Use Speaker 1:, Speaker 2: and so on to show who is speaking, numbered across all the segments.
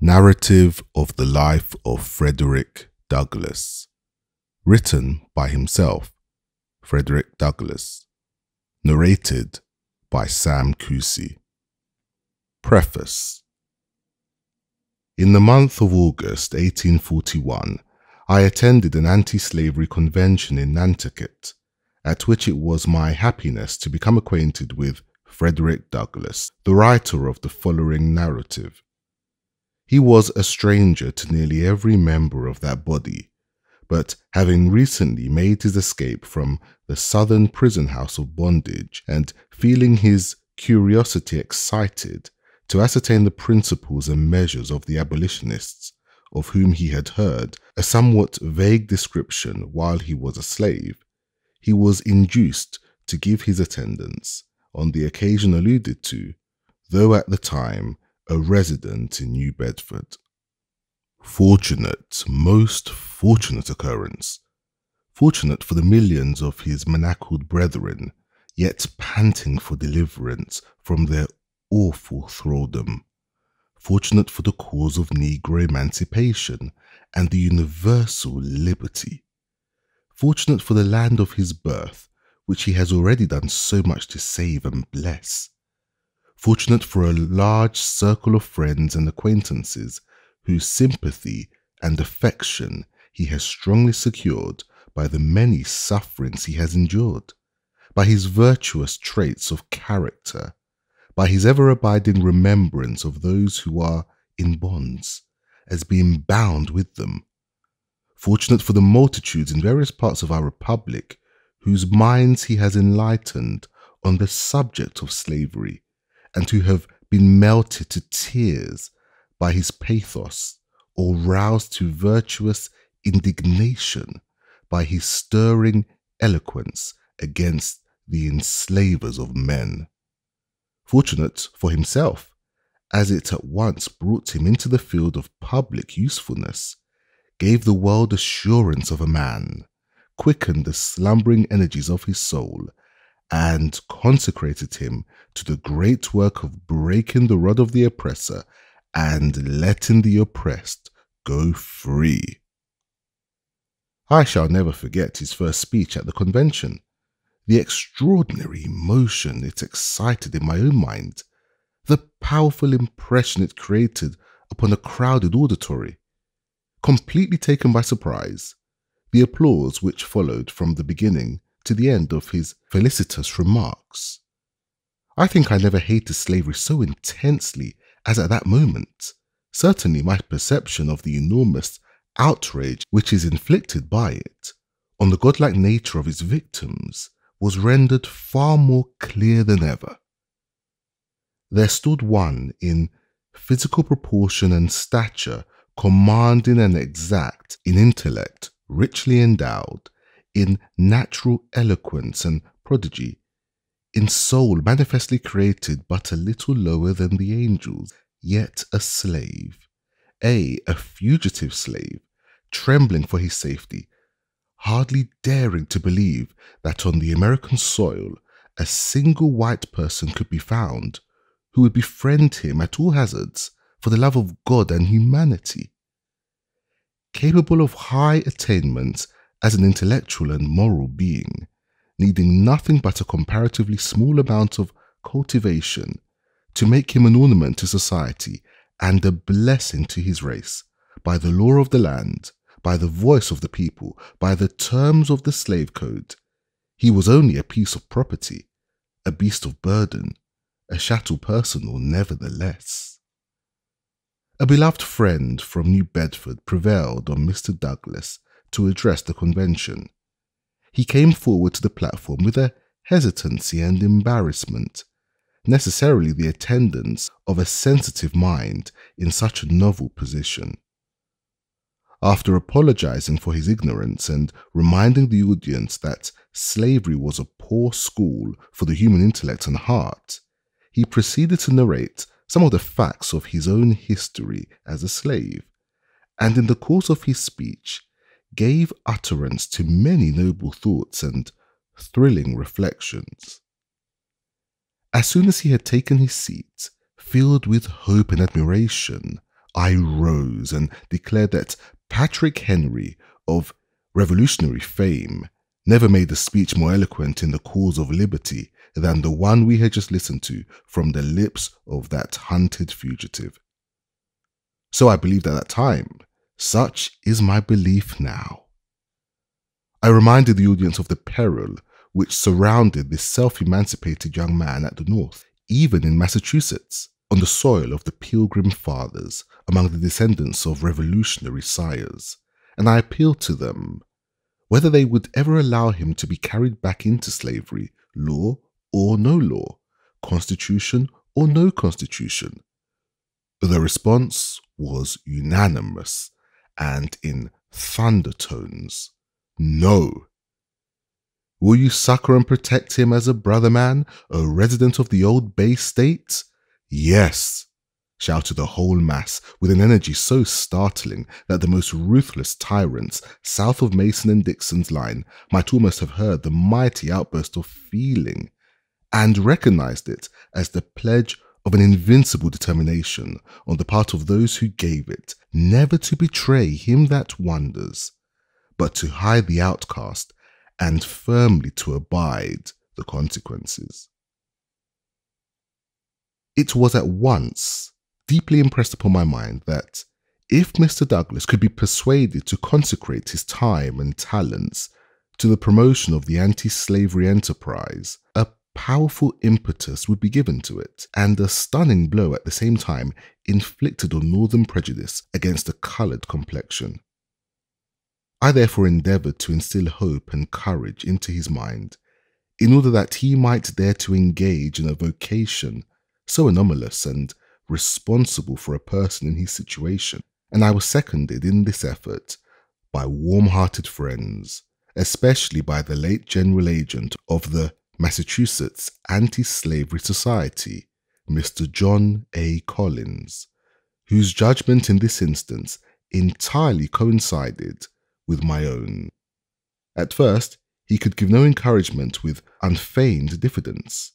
Speaker 1: Narrative of the Life of Frederick Douglass. Written by himself, Frederick Douglass. Narrated by Sam Kusi. Preface. In the month of August 1841, I attended an anti-slavery convention in Nantucket, at which it was my happiness to become acquainted with Frederick Douglass, the writer of the following narrative. He was a stranger to nearly every member of that body, but having recently made his escape from the southern prison house of bondage and feeling his curiosity excited to ascertain the principles and measures of the abolitionists, of whom he had heard a somewhat vague description while he was a slave, he was induced to give his attendance on the occasion alluded to, though at the time a resident in New Bedford. Fortunate, most fortunate occurrence. Fortunate for the millions of his manacled brethren, yet panting for deliverance from their awful thraldom. Fortunate for the cause of Negro emancipation and the universal liberty. Fortunate for the land of his birth, which he has already done so much to save and bless. Fortunate for a large circle of friends and acquaintances whose sympathy and affection he has strongly secured by the many sufferings he has endured, by his virtuous traits of character, by his ever-abiding remembrance of those who are in bonds, as being bound with them. Fortunate for the multitudes in various parts of our republic whose minds he has enlightened on the subject of slavery, and who have been melted to tears by his pathos, or roused to virtuous indignation by his stirring eloquence against the enslavers of men. Fortunate for himself, as it at once brought him into the field of public usefulness, gave the world assurance of a man, quickened the slumbering energies of his soul, and consecrated him to the great work of breaking the rod of the oppressor and letting the oppressed go free. I shall never forget his first speech at the convention, the extraordinary emotion it excited in my own mind, the powerful impression it created upon a crowded auditory. Completely taken by surprise, the applause which followed from the beginning to the end of his felicitous remarks. I think I never hated slavery so intensely as at that moment. Certainly my perception of the enormous outrage which is inflicted by it on the godlike nature of its victims was rendered far more clear than ever. There stood one in physical proportion and stature, commanding and exact, in intellect, richly endowed, in natural eloquence and prodigy, in soul manifestly created but a little lower than the angels, yet a slave, a fugitive slave, trembling for his safety, hardly daring to believe that on the American soil a single white person could be found who would befriend him at all hazards for the love of God and humanity. Capable of high attainments as an intellectual and moral being, needing nothing but a comparatively small amount of cultivation to make him an ornament to society and a blessing to his race, by the law of the land, by the voice of the people, by the terms of the slave code, he was only a piece of property, a beast of burden, a chattel personal nevertheless. A beloved friend from New Bedford prevailed on Mr. Douglass to address the convention. He came forward to the platform with a hesitancy and embarrassment, necessarily the attendance of a sensitive mind in such a novel position. After apologizing for his ignorance and reminding the audience that slavery was a poor school for the human intellect and heart, he proceeded to narrate some of the facts of his own history as a slave, and in the course of his speech gave utterance to many noble thoughts and thrilling reflections. As soon as he had taken his seat, filled with hope and admiration, I rose and declared that Patrick Henry of revolutionary fame never made a speech more eloquent in the cause of liberty than the one we had just listened to from the lips of that hunted fugitive. So I believed at that time. Such is my belief now. I reminded the audience of the peril which surrounded this self-emancipated young man at the North, even in Massachusetts, on the soil of the Pilgrim Fathers, among the descendants of revolutionary sires, and I appealed to them whether they would ever allow him to be carried back into slavery, law or no law, constitution or no constitution. The response was unanimous and in thunder tones. No. Will you succor and protect him as a brother man, a resident of the old Bay State? Yes, shouted the whole mass with an energy so startling that the most ruthless tyrants south of Mason and Dixon's line might almost have heard the mighty outburst of feeling and recognized it as the pledge of an invincible determination on the part of those who gave it, never to betray him that wonders, but to hide the outcast and firmly to abide the consequences. It was at once deeply impressed upon my mind that if Mr. Douglas could be persuaded to consecrate his time and talents to the promotion of the anti-slavery enterprise, a powerful impetus would be given to it, and a stunning blow at the same time inflicted on Northern prejudice against a coloured complexion. I therefore endeavoured to instill hope and courage into his mind, in order that he might dare to engage in a vocation so anomalous and responsible for a person in his situation, and I was seconded in this effort by warm-hearted friends, especially by the late General Agent of the Massachusetts Anti-Slavery Society, Mr. John A. Collins, whose judgment in this instance entirely coincided with my own. At first, he could give no encouragement with unfeigned diffidence.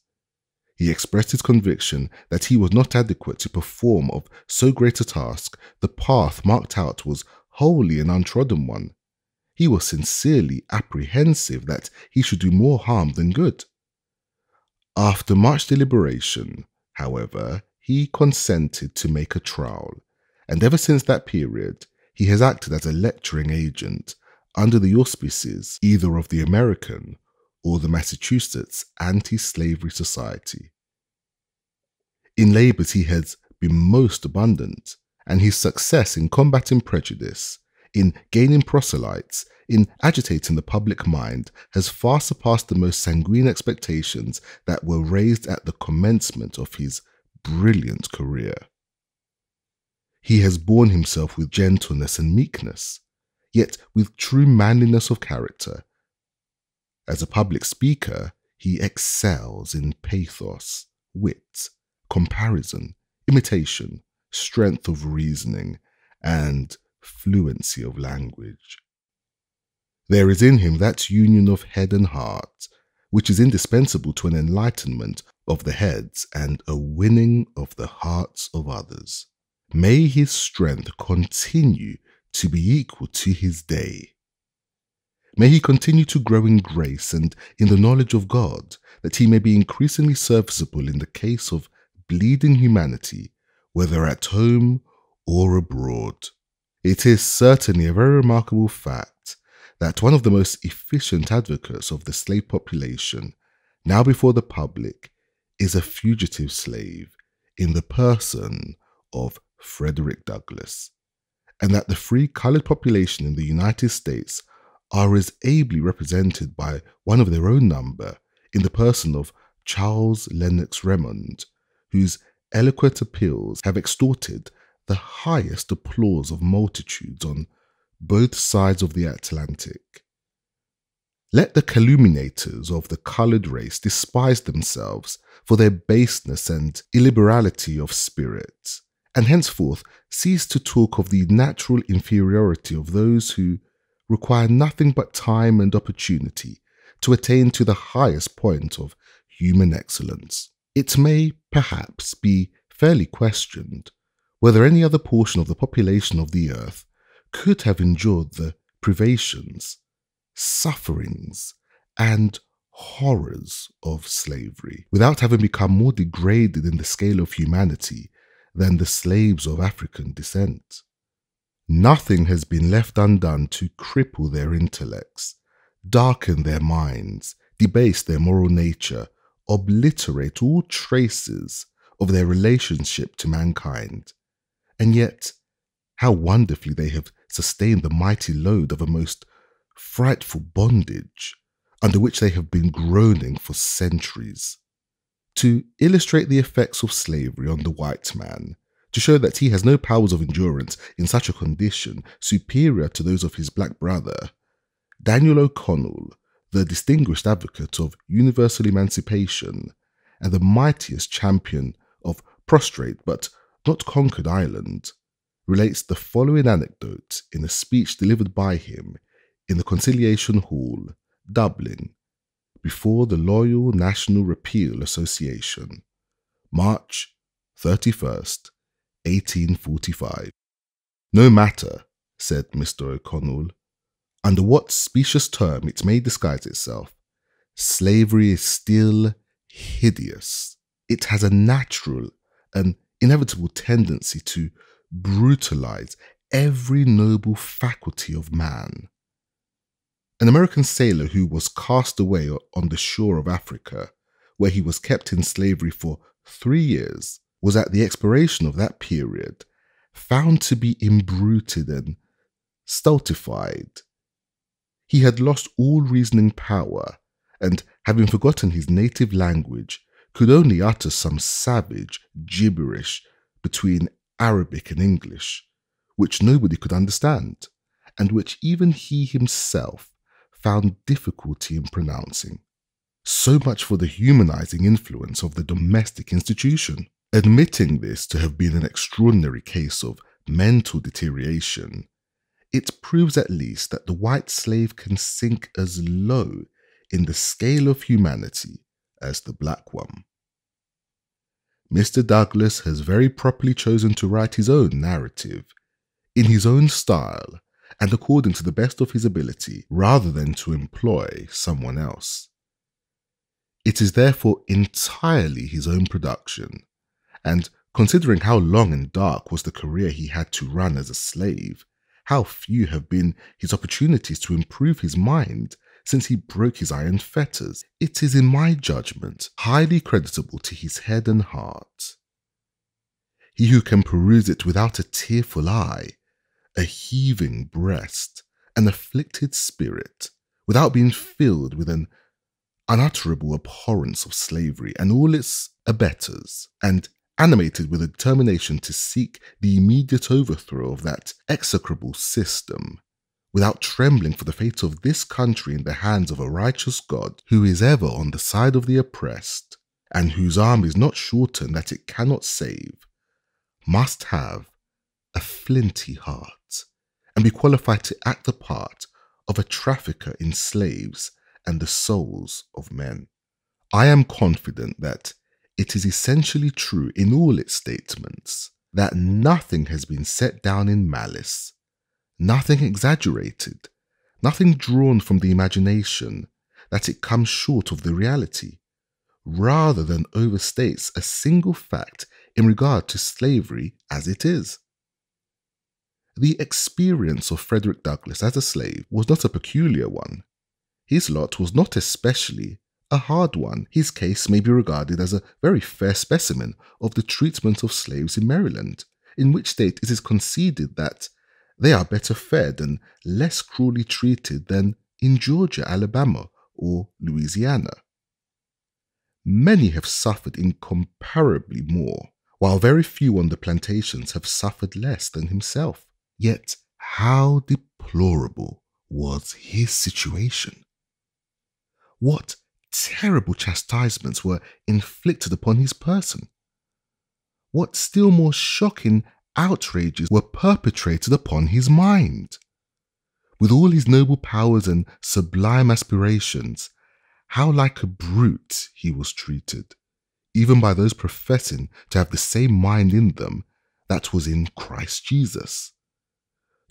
Speaker 1: He expressed his conviction that he was not adequate to perform of so great a task. The path marked out was wholly an untrodden one. He was sincerely apprehensive that he should do more harm than good. After much deliberation, however, he consented to make a trial, and ever since that period, he has acted as a lecturing agent under the auspices either of the American or the Massachusetts Anti-Slavery Society. In labours he has been most abundant, and his success in combating prejudice, in gaining proselytes, in agitating the public mind, has far surpassed the most sanguine expectations that were raised at the commencement of his brilliant career. He has borne himself with gentleness and meekness, yet with true manliness of character. As a public speaker, he excels in pathos, wit, comparison, imitation, strength of reasoning, and fluency of language. There is in him that union of head and heart, which is indispensable to an enlightenment of the heads and a winning of the hearts of others. May his strength continue to be equal to his day. May he continue to grow in grace and in the knowledge of God, that he may be increasingly serviceable in the case of bleeding humanity, whether at home or abroad. It is certainly a very remarkable fact that one of the most efficient advocates of the slave population, now before the public, is a fugitive slave in the person of Frederick Douglass, and that the free colored population in the United States are as ably represented by one of their own number in the person of Charles Lennox Remond, whose eloquent appeals have extorted the highest applause of multitudes on both sides of the Atlantic. Let the calumniators of the colored race despise themselves for their baseness and illiberality of spirit, and henceforth cease to talk of the natural inferiority of those who require nothing but time and opportunity to attain to the highest point of human excellence. It may, perhaps, be fairly questioned whether any other portion of the population of the earth could have endured the privations, sufferings, and horrors of slavery without having become more degraded in the scale of humanity than the slaves of African descent. Nothing has been left undone to cripple their intellects, darken their minds, debase their moral nature, obliterate all traces of their relationship to mankind. And yet, how wonderfully they have sustained the mighty load of a most frightful bondage under which they have been groaning for centuries. To illustrate the effects of slavery on the white man, to show that he has no powers of endurance in such a condition superior to those of his black brother, Daniel O'Connell, the distinguished advocate of universal emancipation and the mightiest champion of prostrate but not conquered Ireland, relates the following anecdote in a speech delivered by him in the Conciliation Hall, Dublin, before the Loyal National Repeal Association, March 31st, 1845. "No matter," said Mr. O'Connell, "under what specious term it may disguise itself, slavery is still hideous. It has a natural and inevitable tendency to brutalize every noble faculty of man." An American sailor who was cast away on the shore of Africa, where he was kept in slavery for 3 years, was at the expiration of that period found to be imbruted and stultified. He had lost all reasoning power, and having forgotten his native language, could only utter some savage gibberish between Arabic and English, which nobody could understand, and which even he himself found difficulty in pronouncing. So much for the humanizing influence of the domestic institution. Admitting this to have been an extraordinary case of mental deterioration, it proves at least that the white slave can sink as low in the scale of humanity as the black one. Mr. Douglas has very properly chosen to write his own narrative, in his own style, and according to the best of his ability, rather than to employ someone else. It is therefore entirely his own production, and considering how long and dark was the career he had to run as a slave, how few have been his opportunities to improve his mind since he broke his iron fetters, it is, in my judgment, highly creditable to his head and heart. He who can peruse it without a tearful eye, a heaving breast, an afflicted spirit, without being filled with an unutterable abhorrence of slavery and all its abettors, and animated with a determination to seek the immediate overthrow of that execrable system, without trembling for the fate of this country in the hands of a righteous God who is ever on the side of the oppressed, and whose arm is not shortened that it cannot save, must have a flinty heart, and be qualified to act the part of a trafficker in slaves and the souls of men. I am confident that it is essentially true in all its statements that nothing has been set down in malice, nothing exaggerated, nothing drawn from the imagination, that it comes short of the reality, rather than overstates a single fact in regard to slavery as it is. The experience of Frederick Douglass as a slave was not a peculiar one. His lot was not especially a hard one. His case may be regarded as a very fair specimen of the treatment of slaves in Maryland, in which state it is conceded that they are better fed and less cruelly treated than in Georgia, Alabama, or Louisiana. Many have suffered incomparably more, while very few on the plantations have suffered less than himself. Yet how deplorable was his situation! What terrible chastisements were inflicted upon his person! What still more shocking outrages were perpetrated upon his mind! With all his noble powers and sublime aspirations, how like a brute he was treated, even by those professing to have the same mind in them that was in Christ Jesus?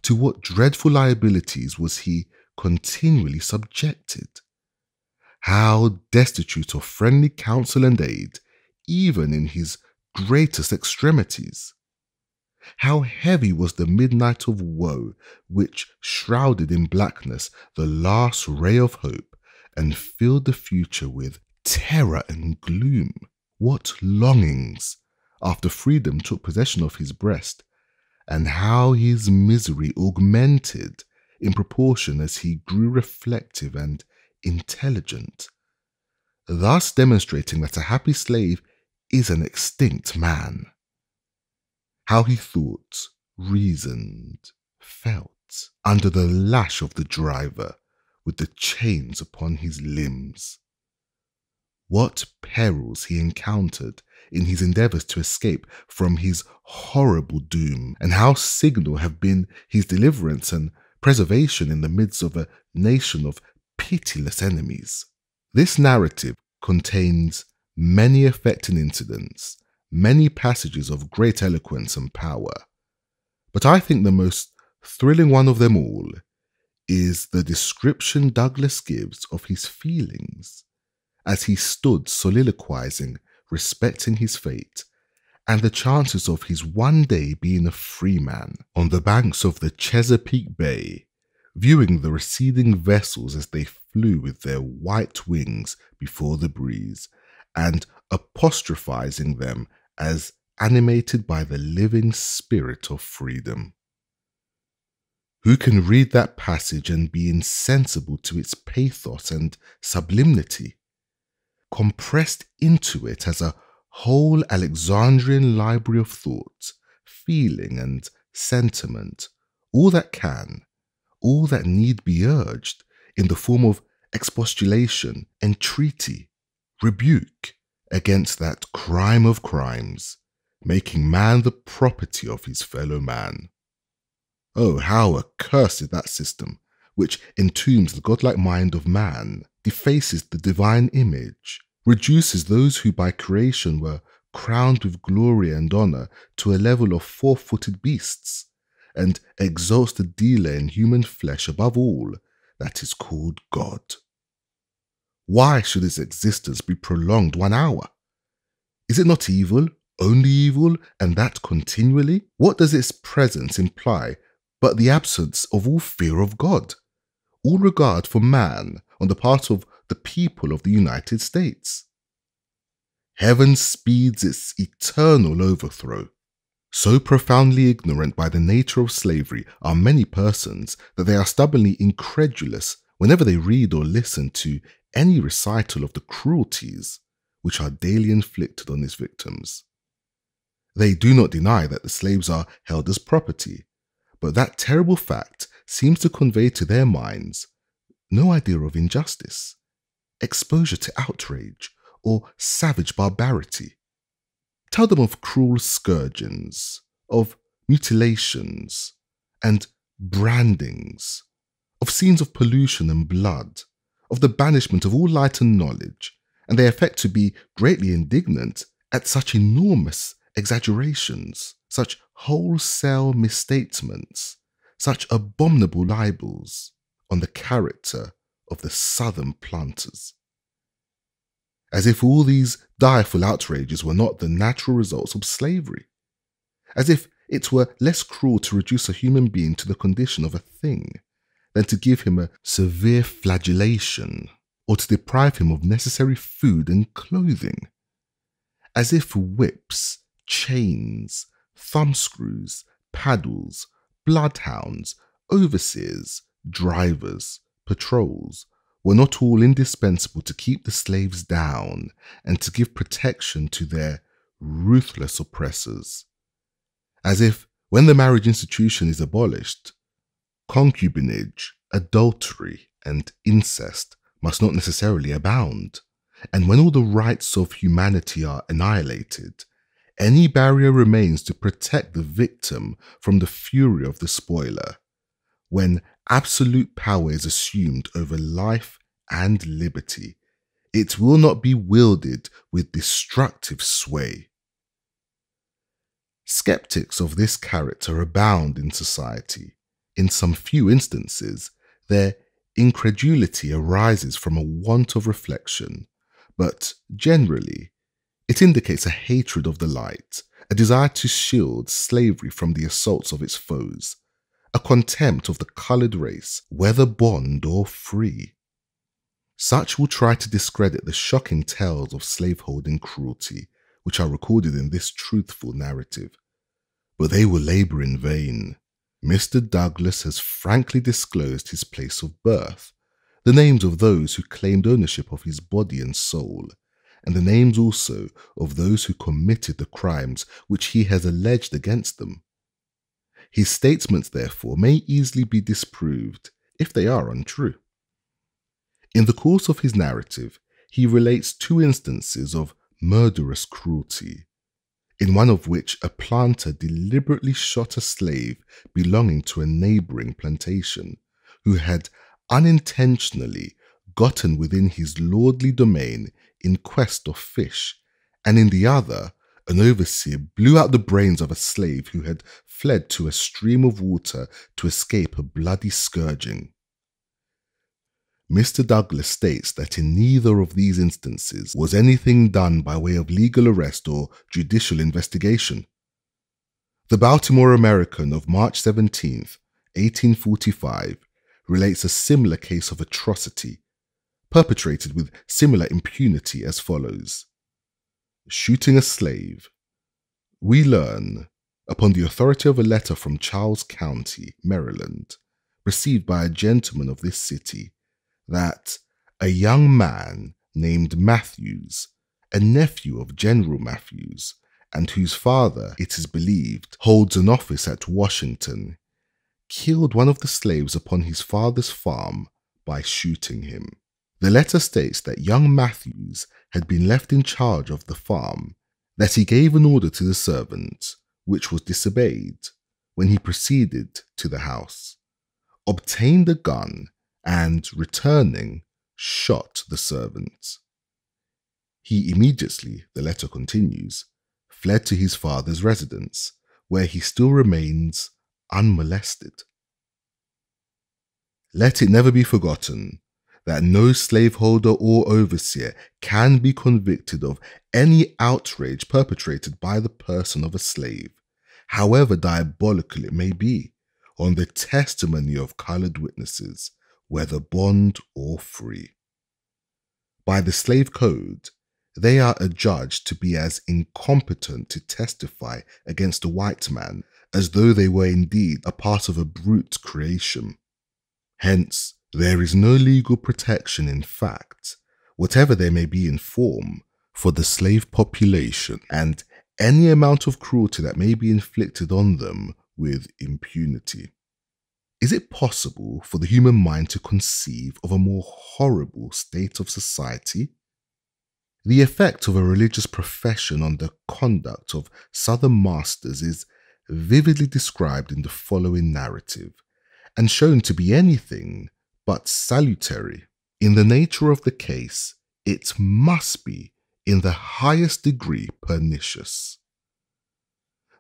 Speaker 1: To what dreadful liabilities was he continually subjected? How destitute of friendly counsel and aid, even in his greatest extremities? How heavy was the midnight of woe which shrouded in blackness the last ray of hope and filled the future with terror and gloom? What longings after freedom took possession of his breast, and how his misery augmented in proportion as he grew reflective and intelligent, thus demonstrating that a happy slave is an extinct man. How he thought, reasoned, felt under the lash of the driver with the chains upon his limbs. What perils he encountered in his endeavours to escape from his horrible doom, and how signal have been his deliverance and preservation in the midst of a nation of pitiless enemies. This narrative contains many affecting incidents, many passages of great eloquence and power, but I think the most thrilling one of them all is the description Douglas gives of his feelings as he stood soliloquizing respecting his fate and the chances of his one day being a free man on the banks of the Chesapeake Bay, viewing the receding vessels as they flew with their white wings before the breeze, and apostrophizing them as animated by the living spirit of freedom. Who can read that passage and be insensible to its pathos and sublimity? Compressed into it as a whole Alexandrian library of thought, feeling, and sentiment, all that can, all that need be urged in the form of expostulation, entreaty, rebuke against that crime of crimes, making man the property of his fellow man. Oh, how accursed is that system, which entombs the godlike mind of man, defaces the divine image, reduces those who by creation were crowned with glory and honor to a level of four-footed beasts, and exalts the dealer in human flesh above all that is called God. Why should its existence be prolonged 1 hour? Is it not evil, only evil, and that continually? What does its presence imply but the absence of all fear of God, all regard for man on the part of the people of the United States? Heaven speeds its eternal overthrow. So profoundly ignorant by the nature of slavery are many persons that they are stubbornly incredulous whenever they read or listen to any recital of the cruelties which are daily inflicted on its victims. They do not deny that the slaves are held as property, but that terrible fact seems to convey to their minds no idea of injustice, exposure to outrage, or savage barbarity. Tell them of cruel scourgings, of mutilations and brandings, of scenes of pollution and blood, of the banishment of all light and knowledge, and they affect to be greatly indignant at such enormous exaggerations, such wholesale misstatements, such abominable libels on the character of the Southern planters. As if all these direful outrages were not the natural results of slavery, as if it were less cruel to reduce a human being to the condition of a thing than to give him a severe flagellation or to deprive him of necessary food and clothing, as if whips, chains, thumbscrews, paddles, bloodhounds, overseers, drivers, patrols were not all indispensable to keep the slaves down and to give protection to their ruthless oppressors. As if, when the marriage institution is abolished, concubinage, adultery, and incest must not necessarily abound, and when all the rights of humanity are annihilated, any barrier remains to protect the victim from the fury of the spoiler, when absolute power is assumed over life and liberty, it will not be wielded with destructive sway. Skeptics of this character abound in society. In some few instances, their incredulity arises from a want of reflection, but generally, it indicates a hatred of the light, a desire to shield slavery from the assaults of its foes, a contempt of the colored race, whether bond or free. Such will try to discredit the shocking tales of slaveholding cruelty, which are recorded in this truthful narrative. But they will labor in vain. Mr. Douglas has frankly disclosed his place of birth, the names of those who claimed ownership of his body and soul, and the names also of those who committed the crimes which he has alleged against them. His statements, therefore, may easily be disproved if they are untrue. In the course of his narrative, he relates two instances of murderous cruelty, in one of which a planter deliberately shot a slave belonging to a neighboring plantation, who had unintentionally gotten within his lordly domain in quest of fish, and in the other, an overseer blew out the brains of a slave who had fled to a stream of water to escape a bloody scourging. Mr. Douglas states that in neither of these instances was anything done by way of legal arrest or judicial investigation. The Baltimore American of March 17, 1845, relates a similar case of atrocity, perpetrated with similar impunity, as follows. Shooting a slave. We learn, upon the authority of a letter from Charles County, Maryland, received by a gentleman of this city, that a young man named Matthews, a nephew of General Matthews, and whose father, it is believed, holds an office at Washington, killed one of the slaves upon his father's farm by shooting him. The letter states that young Matthews had been left in charge of the farm, that he gave an order to the servant, which was disobeyed, when he proceeded to the house, obtained a gun, and, returning, shot the servant. He immediately, the letter continues, fled to his father's residence, where he still remains unmolested. Let it never be forgotten that no slaveholder or overseer can be convicted of any outrage perpetrated by the person of a slave, however diabolical it may be, on the testimony of colored witnesses, whether bond or free. By the slave code, they are adjudged to be as incompetent to testify against a white man as though they were indeed a part of a brute creation. Hence, there is no legal protection in fact, whatever there may be in form, for the slave population, and any amount of cruelty that may be inflicted on them with impunity. Is it possible for the human mind to conceive of a more horrible state of society? The effect of a religious profession on the conduct of Southern masters is vividly described in the following narrative, and shown to be anything but salutary. In the nature of the case, it must be in the highest degree pernicious.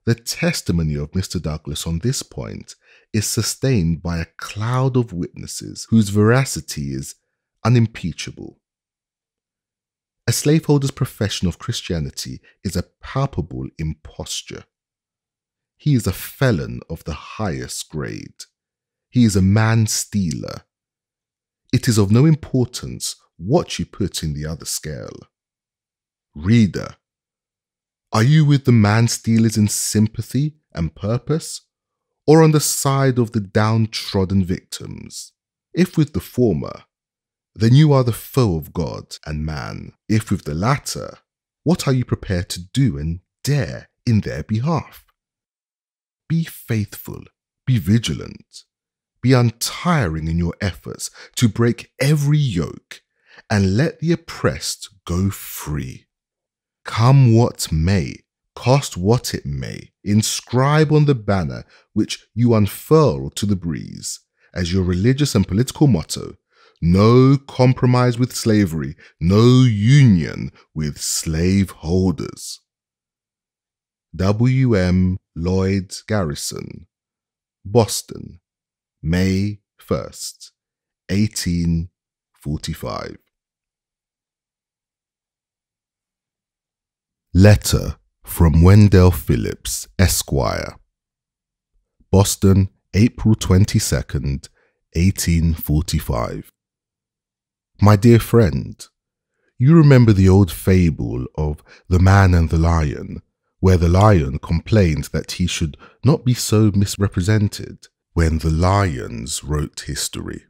Speaker 1: The testimony of Mr. Douglas on this point is sustained by a cloud of witnesses whose veracity is unimpeachable. A slaveholder's profession of Christianity is a palpable imposture. He is a felon of the highest grade. He is a man-stealer. It is of no importance what you put in the other scale. Reader, are you with the man-stealers in sympathy and purpose, or on the side of the downtrodden victims? If with the former, then you are the foe of God and man. If with the latter, what are you prepared to do and dare in their behalf? Be faithful, be vigilant, be untiring in your efforts to break every yoke, and let the oppressed go free. Come what may, cost what it may, inscribe on the banner which you unfurl to the breeze, as your religious and political motto, no compromise with slavery, no union with slaveholders. W.M. Lloyd Garrison, Boston, May 1st, 1845. Letter from Wendell Phillips, Esquire, Boston, April 22nd, 1845. My dear friend, you remember the old fable of the man and the lion, where the lion complained that he should not be so misrepresented when the lions wrote history.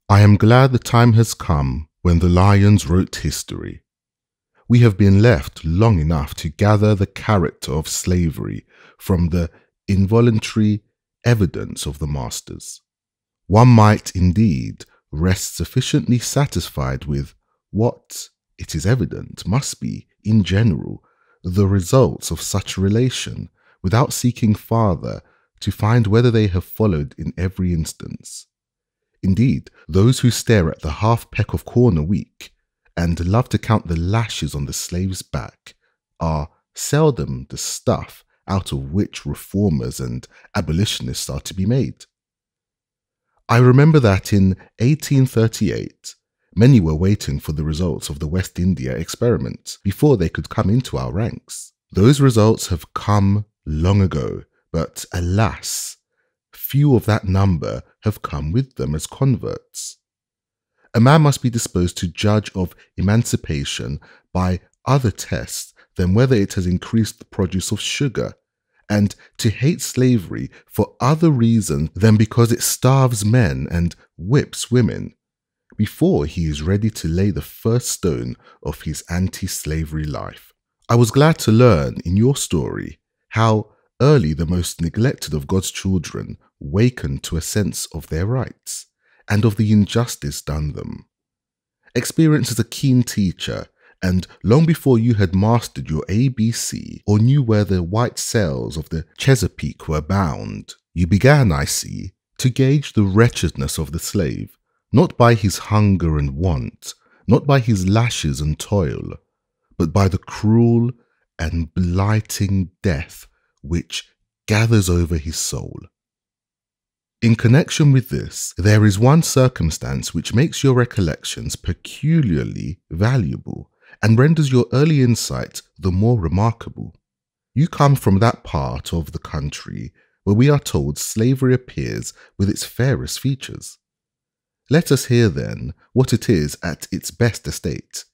Speaker 1: I am glad the time has come when the lions wrote history. We have been left long enough to gather the character of slavery from the involuntary evidence of the masters. One might indeed rest sufficiently satisfied with what, it is evident, must be, in general, the results of such a relation, without seeking farther to find whether they have followed in every instance. Indeed, those who stare at the half-peck of corn a week, and love to count the lashes on the slave's back, are seldom the stuff out of which reformers and abolitionists are to be made. I remember that in 1838, many were waiting for the results of the West India experiment before they could come into our ranks. Those results have come long ago, but alas, few of that number have come with them as converts. A man must be disposed to judge of emancipation by other tests than whether it has increased the produce of sugar, and to hate slavery for other reasons than because it starves men and whips women, before he is ready to lay the first stone of his anti-slavery life. I was glad to learn in your story how early the most neglected of God's children wakened to a sense of their rights and of the injustice done them. Experience is a keen teacher, and long before you had mastered your ABC or knew where the white sails of the Chesapeake were bound, you began, I see, to gauge the wretchedness of the slave, not by his hunger and want, not by his lashes and toil, but by the cruel and blighting death which gathers over his soul. In connection with this, there is one circumstance which makes your recollections peculiarly valuable and renders your early insight the more remarkable. You come from that part of the country where we are told slavery appears with its fairest features. Let us hear then what it is at its best estate,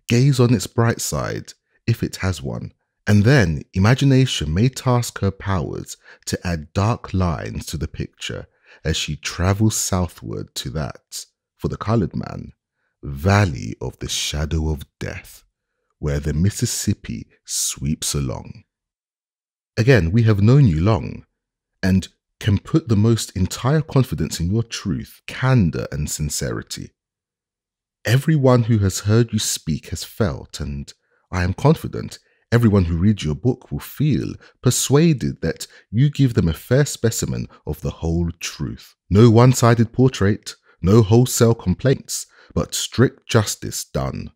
Speaker 1: gaze on its bright side, if it has one, and then imagination may task her powers to add dark lines to the picture as she travels southward to that, for the colored man, valley of the shadow of death, where the Mississippi sweeps along. Again, we have known you long, and can put the most entire confidence in your truth, candor, and sincerity. Everyone who has heard you speak has felt, and I am confident everyone who reads your book will feel persuaded that you give them a fair specimen of the whole truth. No one-sided portrait, no wholesale complaints, but strict justice done,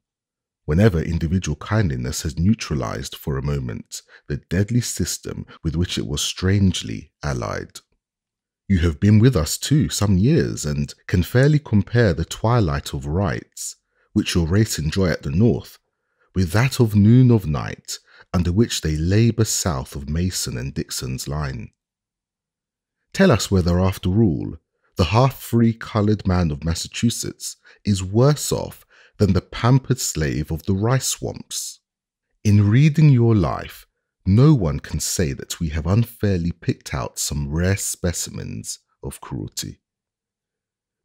Speaker 1: whenever individual kindliness has neutralized for a moment the deadly system with which it was strangely allied. You have been with us too some years and can fairly compare the twilight of rights, which your race enjoy at the north, with that of noon of night, under which they labour south of Mason and Dixon's line. Tell us whether, after all, the half-free coloured man of Massachusetts is worse off than the pampered slave of the rice swamps. In reading your life, no one can say that we have unfairly picked out some rare specimens of cruelty.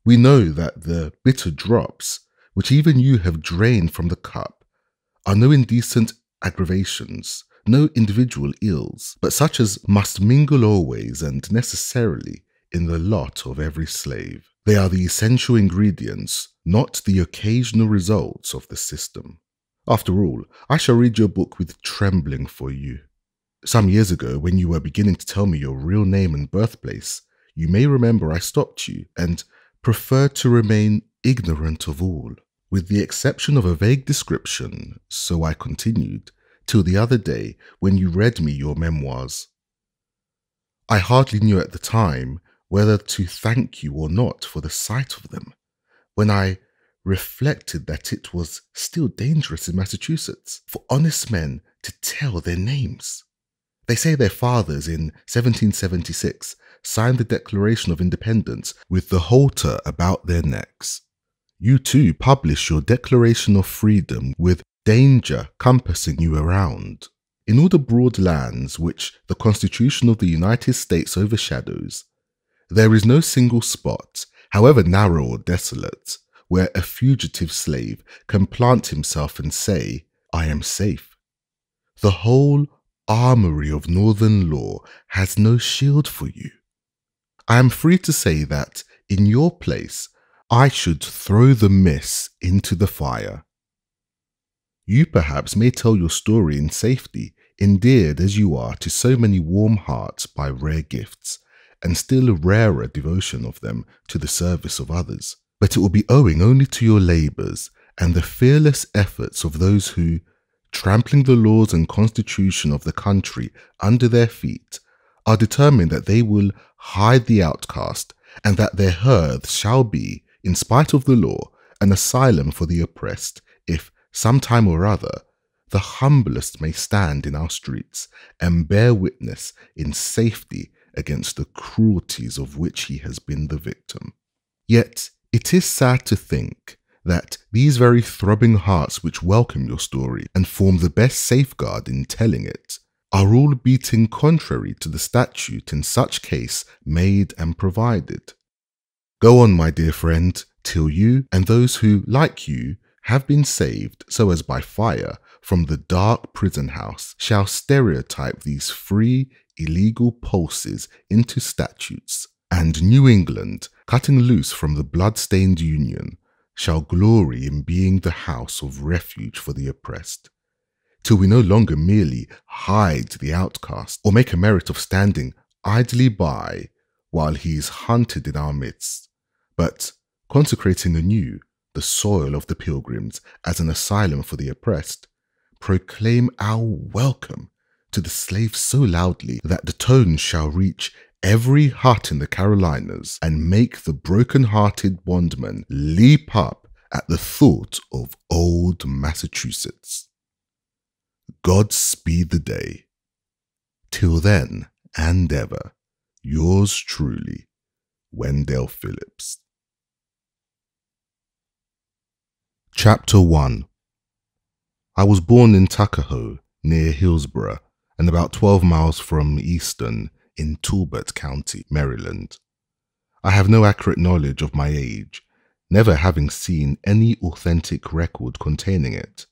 Speaker 1: We know that the bitter drops, which even you have drained from the cup, are no indecent aggravations, no individual ills, but such as must mingle always and necessarily in the lot of every slave. They are the essential ingredients, not the occasional results of the system. After all, I shall read your book with trembling for you. Some years ago, when you were beginning to tell me your real name and birthplace, you may remember I stopped you and preferred to remain ignorant of all. With the exception of a vague description, so I continued, till the other day when you read me your memoirs. I hardly knew at the time whether to thank you or not for the sight of them, when I reflected that it was still dangerous in Massachusetts for honest men to tell their names. They say their fathers in 1776 signed the Declaration of Independence with the halter about their necks. You too publish your Declaration of Freedom with danger compassing you around. In all the broad lands which the Constitution of the United States overshadows, there is no single spot, however narrow or desolate, where a fugitive slave can plant himself and say, "I am safe." The whole armory of Northern law has no shield for you. I am free to say that, in your place, I should throw the miss into the fire. You perhaps may tell your story in safety, endeared as you are to so many warm hearts by rare gifts, and still rarer devotion of them to the service of others. But it will be owing only to your labours and the fearless efforts of those who, trampling the laws and constitution of the country under their feet, are determined that they will hide the outcast, and that their hearth shall be, in spite of the law, an asylum for the oppressed, if, some time or other, the humblest may stand in our streets and bear witness in safety against the cruelties of which he has been the victim. Yet it is sad to think that these very throbbing hearts which welcome your story and form the best safeguard in telling it, are all beating contrary to the statute in such case made and provided. Go on, my dear friend, till you and those who, like you, have been saved so as by fire from the dark prison house, shall stereotype these free, illegal pulses into statutes, and New England, cutting loose from the blood-stained Union, shall glory in being the house of refuge for the oppressed, till we no longer merely hide the outcast or make a merit of standing idly by while he is hunted in our midst, but consecrating anew the soil of the pilgrims as an asylum for the oppressed, proclaim our welcome to the slaves so loudly that the tones shall reach every hut in the Carolinas and make the broken-hearted bondman leap up at the thought of old Massachusetts. God speed the day. Till then and ever, yours truly, Wendell Phillips. Chapter 1. I was born in Tuckahoe, near Hillsborough, and about 12 miles from Easton, in Talbot County, Maryland. I have no accurate knowledge of my age, never having seen any authentic record containing it.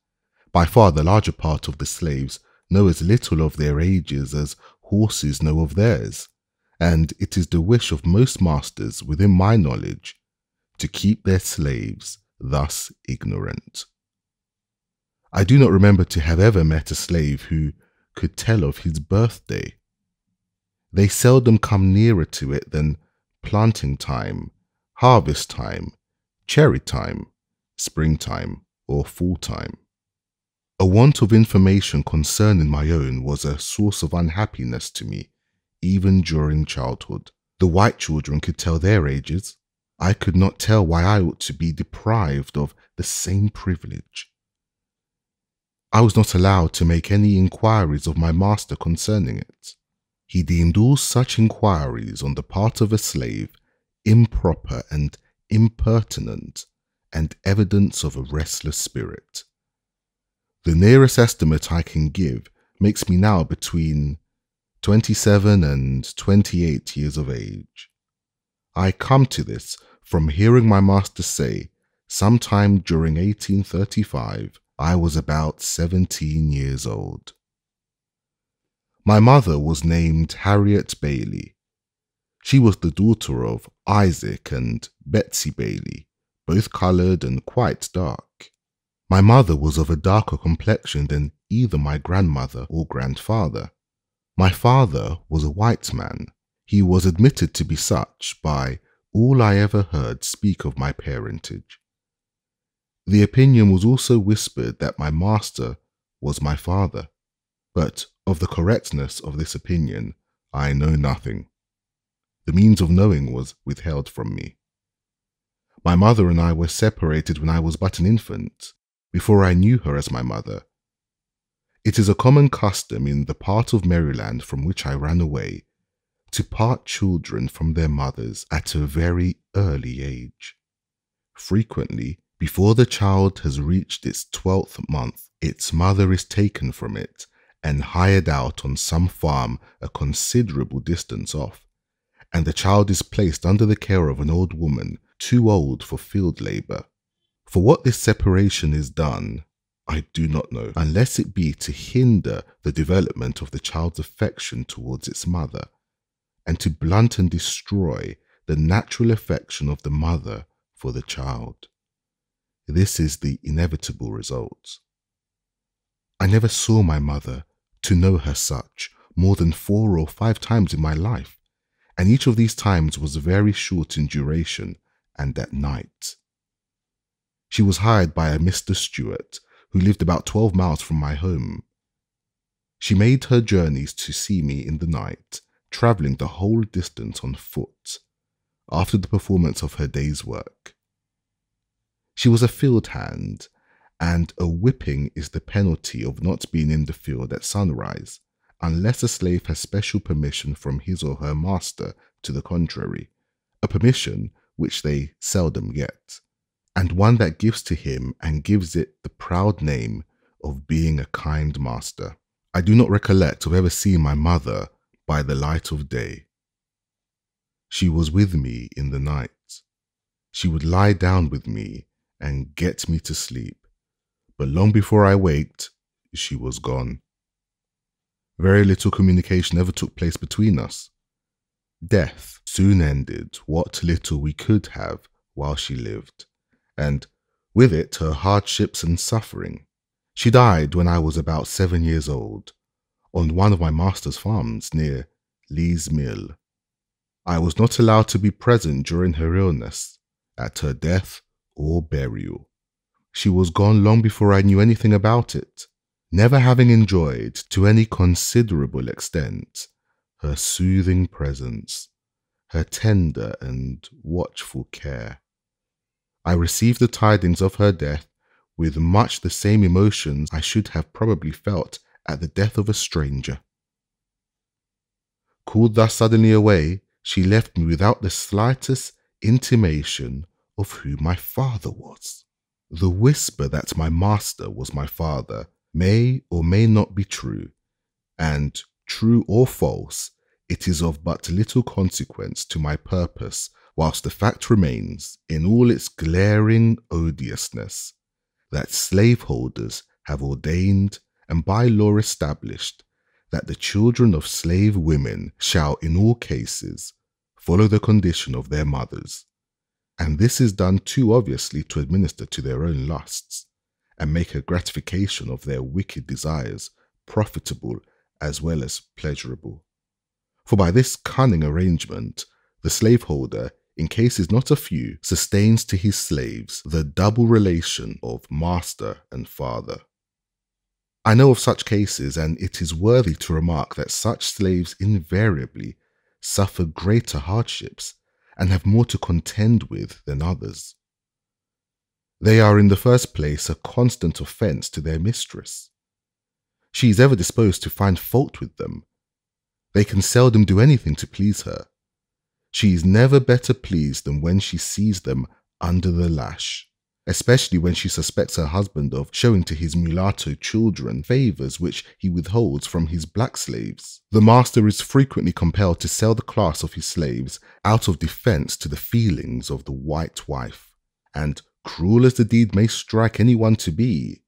Speaker 1: By far the larger part of the slaves know as little of their ages as horses know of theirs, and it is the wish of most masters within my knowledge to keep their slaves thus ignorant. I do not remember to have ever met a slave who could tell of his birthday. They seldom come nearer to it than planting time, harvest time, cherry time, springtime, or fall time. A want of information concerning my own was a source of unhappiness to me, even during childhood. The white children could tell their ages. I could not tell why I ought to be deprived of the same privilege. I was not allowed to make any inquiries of my master concerning it. He deemed all such inquiries on the part of a slave improper and impertinent, and evidence of a restless spirit. The nearest estimate I can give makes me now between 27 and 28 years of age. I come to this from hearing my master say, sometime during 1835, I was about 17 years old. My mother was named Harriet Bailey. She was the daughter of Isaac and Betsy Bailey, both coloured and quite dark. My mother was of a darker complexion than either my grandmother or grandfather. My father was a white man. He was admitted to be such by all I ever heard speak of my parentage. The opinion was also whispered that my master was my father. But of the correctness of this opinion, I know nothing. The means of knowing was withheld from me. My mother and I were separated when I was but an infant, before I knew her as my mother. It is a common custom in the part of Maryland from which I ran away to part children from their mothers at a very early age. Frequently, before the child has reached its 12th month, its mother is taken from it and hired out on some farm a considerable distance off, and the child is placed under the care of an old woman too old for field labor. For what this separation is done, I do not know, unless it be to hinder the development of the child's affection towards its mother, and to blunt and destroy the natural affection of the mother for the child. This is the inevitable result. I never saw my mother, to know her such, more than 4 or 5 times in my life, and each of these times was very short in duration and at night. She was hired by a Mr. Stewart, who lived about 12 miles from my home. She made her journeys to see me in the night, travelling the whole distance on foot, after the performance of her day's work. She was a field hand, and a whipping is the penalty of not being in the field at sunrise, unless a slave has special permission from his or her master to the contrary, a permission which they seldom get, and one that gives to him and gives it the proud name of being a kind master. I do not recollect of ever seeing my mother by the light of day. She was with me in the night. She would lie down with me and get me to sleep, but long before I waked, she was gone. Very little communication ever took place between us. Death soon ended what little we could have while she lived, and with it her hardships and suffering. She died when I was about 7 years old, on one of my master's farms near Lee's Mill. I was not allowed to be present during her illness, at her death or burial. She was gone long before I knew anything about it, never having enjoyed to any considerable extent her soothing presence, her tender and watchful care. I received the tidings of her death with much the same emotions I should have probably felt at the death of a stranger. Called thus suddenly away, she left me without the slightest intimation of who my father was. The whisper that my master was my father may or may not be true, and true or false, it is of but little consequence to my purpose, whilst the fact remains, in all its glaring odiousness, that slaveholders have ordained and by law established that the children of slave women shall in all cases follow the condition of their mothers, and this is done too obviously to administer to their own lusts, and make a gratification of their wicked desires profitable as well as pleasurable. For by this cunning arrangement, the slaveholder, in cases not a few, sustains to his slaves the double relation of master and father. I know of such cases, and it is worthy to remark that such slaves invariably suffer greater hardships and have more to contend with than others. They are in the first place a constant offence to their mistress. She is ever disposed to find fault with them. They can seldom do anything to please her. She is never better pleased than when she sees them under the lash, especially when she suspects her husband of showing to his mulatto children favours which he withholds from his black slaves. The master is frequently compelled to sell the class of his slaves out of defence to the feelings of the white wife, and cruel as the deed may strike anyone to be,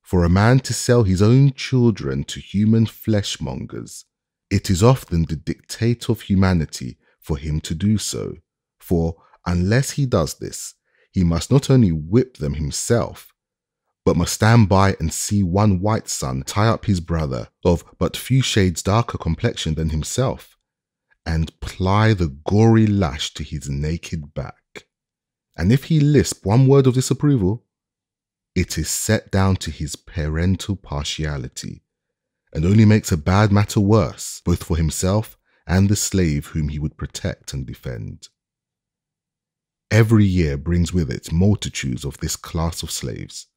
Speaker 1: for a man to sell his own children to human fleshmongers, it is often the dictate of humanity for him to do so, for unless he does this, he must not only whip them himself, but must stand by and see one white son tie up his brother of but few shades darker complexion than himself, and ply the gory lash to his naked back. And if he lisp one word of disapproval, it is set down to his parental partiality, and only makes a bad matter worse, both for himself and the slave whom he would protect and defend. Every year brings with it multitudes of this class of slaves.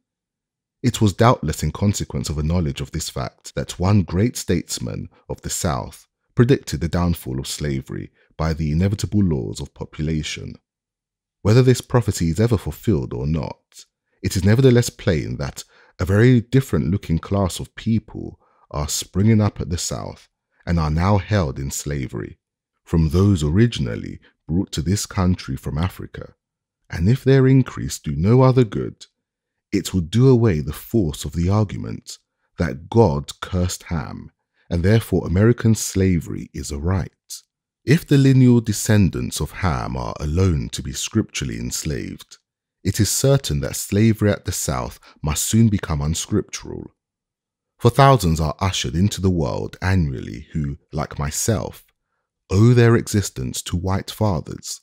Speaker 1: It was doubtless in consequence of a knowledge of this fact that one great statesman of the South predicted the downfall of slavery by the inevitable laws of population. Whether this prophecy is ever fulfilled or not, it is nevertheless plain that a very different looking class of people are springing up at the South and are now held in slavery, from those originally brought to this country from Africa, and if their increase do no other good, it will do away the force of the argument that God cursed Ham, and therefore American slavery is a right. If the lineal descendants of Ham are alone to be scripturally enslaved, it is certain that slavery at the South must soon become unscriptural. For thousands are ushered into the world annually who, like myself, owe their existence to white fathers,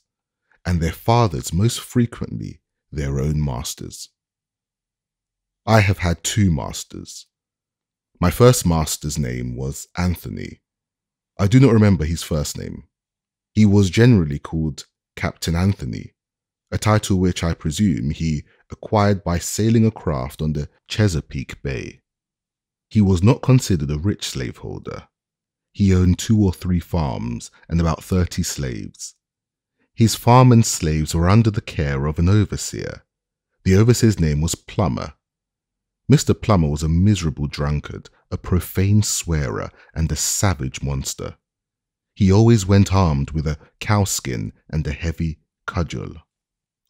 Speaker 1: and their fathers most frequently their own masters. I have had two masters. My first master's name was Anthony. I do not remember his first name. He was generally called Captain Anthony, a title which I presume he acquired by sailing a craft on the Chesapeake Bay. He was not considered a rich slaveholder. He owned 2 or 3 farms and about 30 slaves. His farm and slaves were under the care of an overseer. The overseer's name was Plummer. Mr. Plummer was a miserable drunkard, a profane swearer, and a savage monster. He always went armed with a cowskin and a heavy cudgel.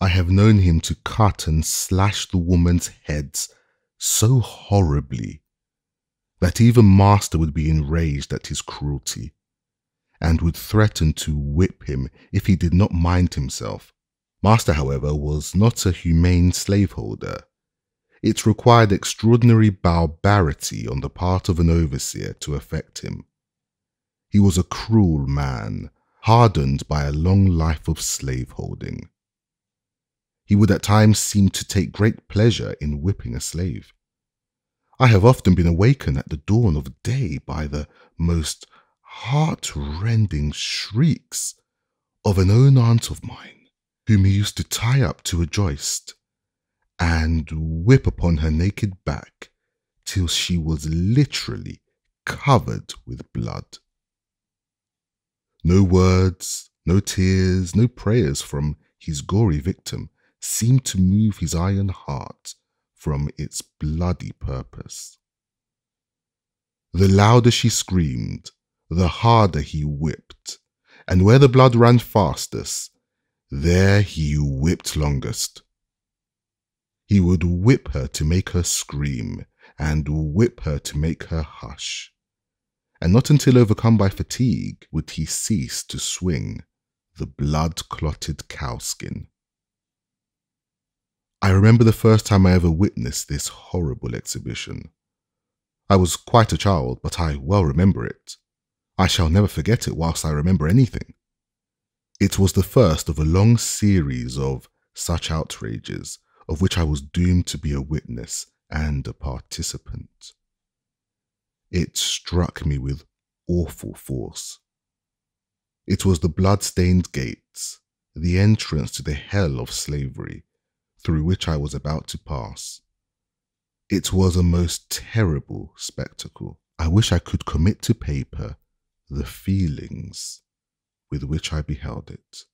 Speaker 1: I have known him to cut and slash the women's heads so horribly that even master would be enraged at his cruelty, and would threaten to whip him if he did not mind himself. Master, however, was not a humane slaveholder. It required extraordinary barbarity on the part of an overseer to affect him. He was a cruel man, hardened by a long life of slaveholding. He would at times seem to take great pleasure in whipping a slave. I have often been awakened at the dawn of day by the most heart-rending shrieks of an own aunt of mine, whom he used to tie up to a joist and whip upon her naked back till she was literally covered with blood. No words, no tears, no prayers from his gory victim seemed to move his iron heart from its bloody purpose. The louder she screamed, the harder he whipped, and where the blood ran fastest, there he whipped longest. He would whip her to make her scream, and whip her to make her hush, and not until overcome by fatigue would he cease to swing the blood-clotted cowskin. I remember the first time I ever witnessed this horrible exhibition. I was quite a child, but I well remember it. I shall never forget it whilst I remember anything. It was the first of a long series of such outrages, of which I was doomed to be a witness and a participant. It struck me with awful force. It was the blood-stained gates, the entrance to the hell of slavery, through which I was about to pass. It was a most terrible spectacle. I wish I could commit to paper the feelings with which I beheld it.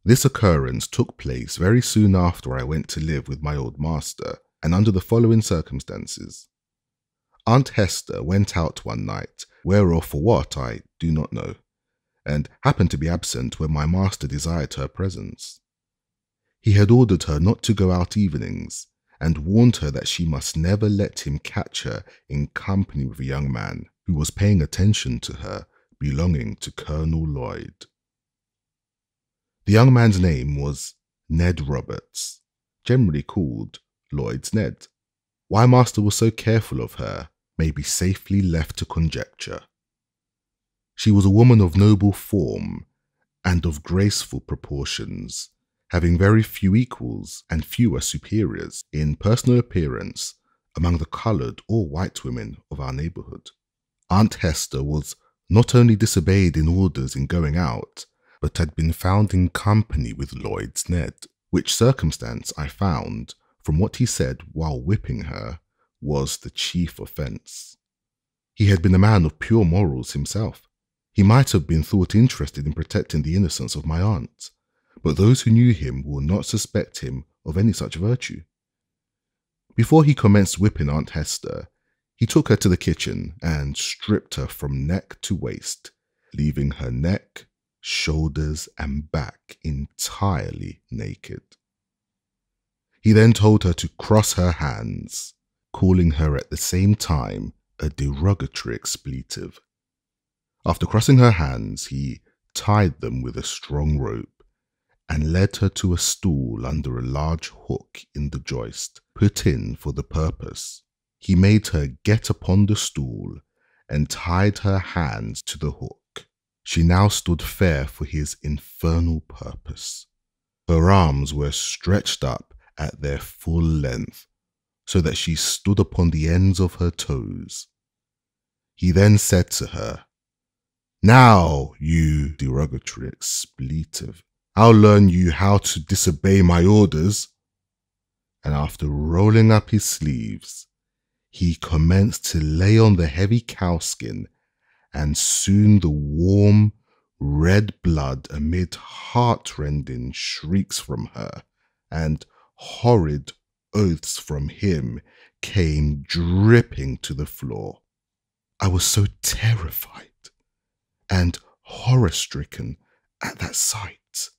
Speaker 1: This occurrence took place very soon after I went to live with my old master, and under the following circumstances. Aunt Hester went out one night, where or for what I do not know, and happened to be absent when my master desired her presence. He had ordered her not to go out evenings, and warned her that she must never let him catch her in company with a young man who was paying attention to her belonging to Colonel Lloyd. The young man's name was Ned Roberts, generally called Lloyd's Ned. Why master was so careful of her may be safely left to conjecture. She was a woman of noble form and of graceful proportions, having very few equals and fewer superiors in personal appearance, among the coloured or white women of our neighbourhood. Aunt Hester was not only disobeyed in orders in going out, but had been found in company with Lloyd's Ned, which circumstance I found, from what he said while whipping her, was the chief offence. He had been a man of pure morals himself. He might have been thought interested in protecting the innocence of my aunt, but those who knew him will not suspect him of any such virtue. Before he commenced whipping Aunt Hester, he took her to the kitchen and stripped her from neck to waist, leaving her neck, shoulders, and back entirely naked. He then told her to cross her hands, calling her at the same time a derogatory expletive. After crossing her hands, he tied them with a strong rope and led her to a stool under a large hook in the joist, put in for the purpose. He made her get upon the stool and tied her hands to the hook. She now stood fair for his infernal purpose. Her arms were stretched up at their full length, so that she stood upon the ends of her toes. He then said to her, "Now, you derogatory expletive, I'll learn you how to disobey my orders." And after rolling up his sleeves, he commenced to lay on the heavy cowskin, and soon the warm, red blood amid heart-rending shrieks from her and horrid oaths from him came dripping to the floor. I was so terrified and horror-stricken at that sight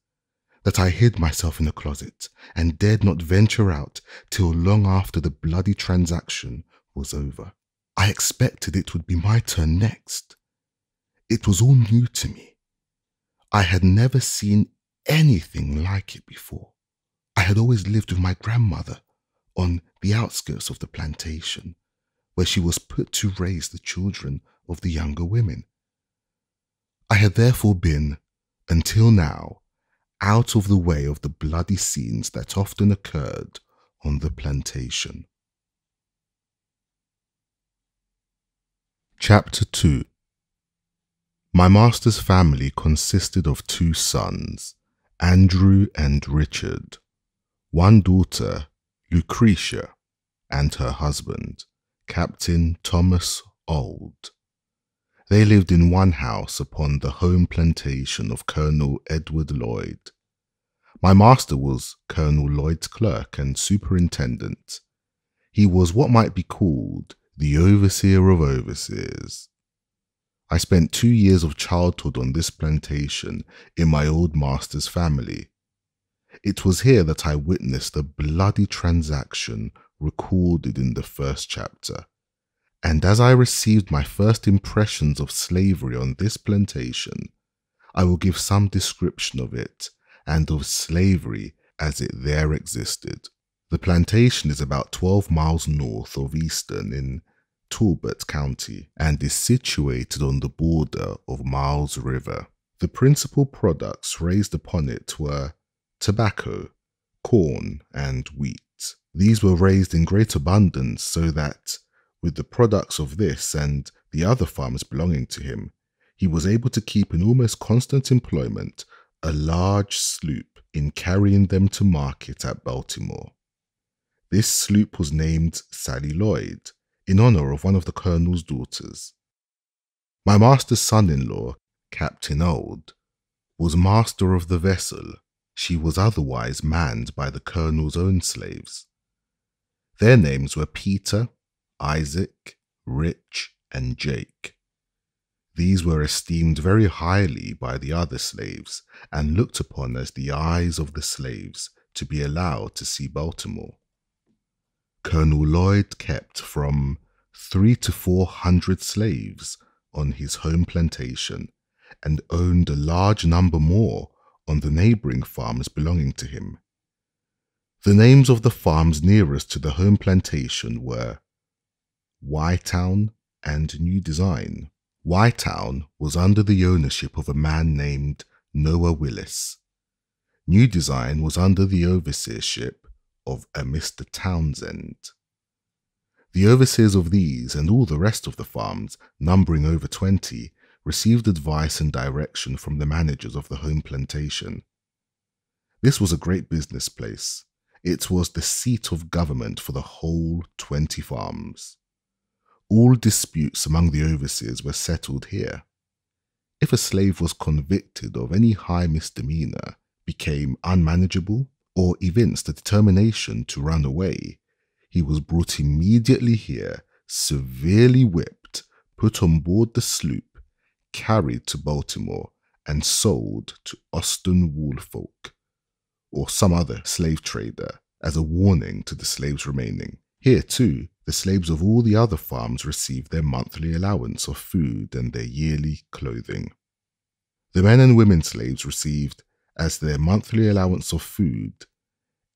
Speaker 1: that I hid myself in a closet and dared not venture out till long after the bloody transaction was over. I expected it would be my turn next. It was all new to me. I had never seen anything like it before. I had always lived with my grandmother on the outskirts of the plantation, where she was put to raise the children of the younger women. I had therefore been, until now, out of the way of the bloody scenes that often occurred on the plantation. Chapter 2. My master's family consisted of 2 sons, Andrew and Richard, 1 daughter, Lucretia, and her husband, Captain Thomas Auld. They lived in one house upon the home plantation of Colonel Edward Lloyd. My master was Colonel Lloyd's clerk and superintendent. He was what might be called the overseer of overseers. I spent 2 years of childhood on this plantation in my old master's family. It was here that I witnessed the bloody transaction recorded in the first chapter, and as I received my first impressions of slavery on this plantation, I will give some description of it and of slavery as it there existed. The plantation is about 12 miles north of Easton in Talbot County and is situated on the border of Miles River. The principal products raised upon it were tobacco, corn, and wheat. These were raised in great abundance, so that, with the products of this and the other farms belonging to him, he was able to keep in almost constant employment a large sloop in carrying them to market at Baltimore. This sloop was named Sally Lloyd, in honor of one of the colonel's daughters. My master's son-in-law, Captain Auld, was master of the vessel. She was otherwise manned by the colonel's own slaves. Their names were Peter, Isaac, Rich, and Jake. These were esteemed very highly by the other slaves and looked upon as the eyes of the slaves to be allowed to see Baltimore. Colonel Lloyd kept from 300 to 400 slaves on his home plantation and owned a large number more on the neighboring farms belonging to him. The names of the farms nearest to the home plantation were Whitetown and New Design. Whitetown was under the ownership of a man named Noah Willis. New Design was under the overseership of a Mr. Townsend. The overseers of these and all the rest of the farms, numbering over 20, received advice and direction from the managers of the home plantation. This was a great business place. It was the seat of government for the whole 20 farms. All disputes among the overseers were settled here. If a slave was convicted of any high misdemeanor, became unmanageable, or evinced a determination to run away, he was brought immediately here, severely whipped, put on board the sloop, carried to Baltimore, and sold to Austin Woolfolk, or some other slave trader, as a warning to the slaves remaining. Here, too, the slaves of all the other farms received their monthly allowance of food and their yearly clothing. The men and women slaves received, as their monthly allowance of food,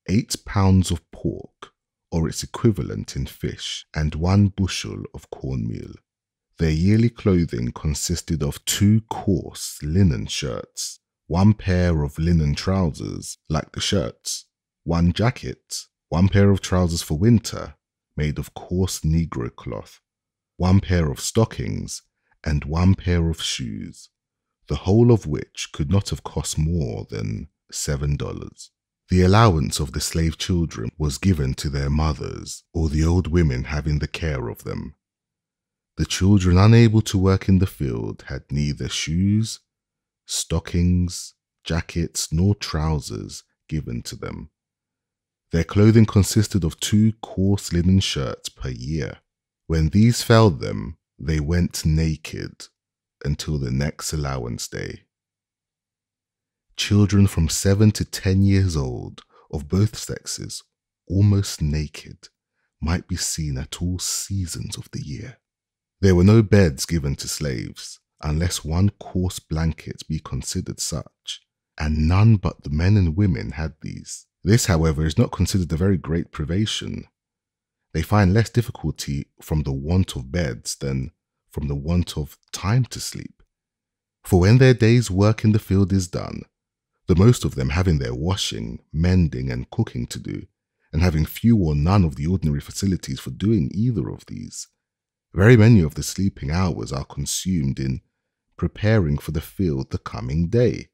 Speaker 1: 8 pounds of pork, or its equivalent in fish, and 1 bushel of cornmeal. Their yearly clothing consisted of 2 coarse linen shirts, 1 pair of linen trousers, like the shirts, 1 jacket, 1 pair of trousers for winter, made of coarse negro cloth, 1 pair of stockings, and 1 pair of shoes, the whole of which could not have cost more than $7. The allowance of the slave children was given to their mothers or the old women having the care of them. The children unable to work in the field had neither shoes, stockings, jackets, nor trousers given to them. Their clothing consisted of 2 coarse linen shirts per year. When these failed them, they went naked until the next allowance day. Children from 7 to 10 years old, of both sexes, almost naked, might be seen at all seasons of the year. There were no beds given to slaves, unless 1 coarse blanket be considered such, and none but the men and women had these. This, however, is not considered a very great privation. They find less difficulty from the want of beds than from the want of time to sleep. For when their day's work in the field is done, the most of them having their washing, mending, and cooking to do, and having few or none of the ordinary facilities for doing either of these, very many of the sleeping hours are consumed in preparing for the field the coming day.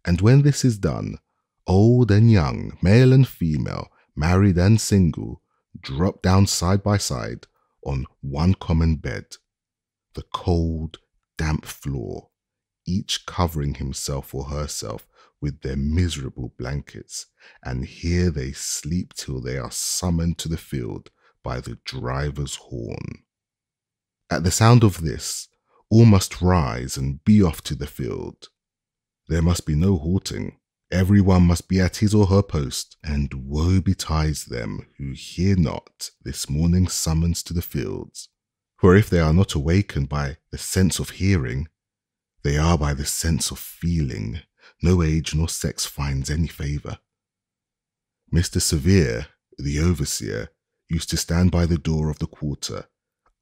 Speaker 1: And when this is done, old and young, male and female, married and single, drop down side by side on 1 common bed, the cold, damp floor, each covering himself or herself with their miserable blankets, and here they sleep till they are summoned to the field by the driver's horn. At the sound of this, all must rise and be off to the field. There must be no halting. Everyone must be at his or her post, and woe betides them who hear not this morning's summons to the fields. For if they are not awakened by the sense of hearing, they are by the sense of feeling. No age nor sex finds any favour. Mr. Sevier, the overseer, used to stand by the door of the quarter,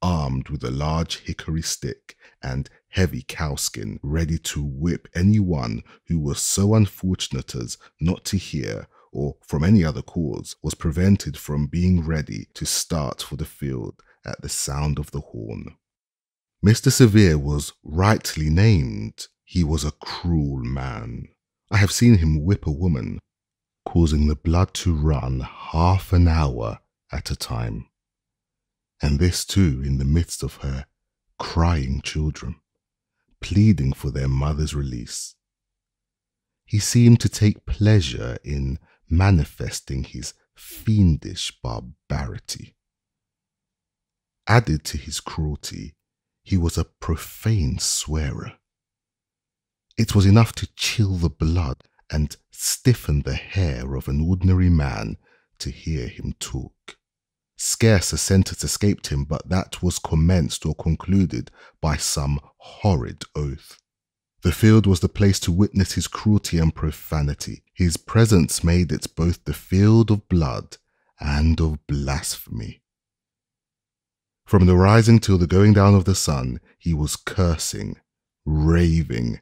Speaker 1: armed with a large hickory stick and heavy cowskin, ready to whip any one who was so unfortunate as not to hear, or from any other cause, was prevented from being ready to start for the field at the sound of the horn. Mr. Sevier was rightly named. He was a cruel man. I have seen him whip a woman, causing the blood to run half an hour at a time, and this too in the midst of her crying children, pleading for their mother's release. He seemed to take pleasure in manifesting his fiendish barbarity. Added to his cruelty, he was a profane swearer. It was enough to chill the blood and stiffen the hair of an ordinary man to hear him talk. Scarce a sentence escaped him but that was commenced or concluded by some horrid oath. The field was the place to witness his cruelty and profanity. His presence made it both the field of blood and of blasphemy. From the rising till the going down of the sun, he was cursing, raving,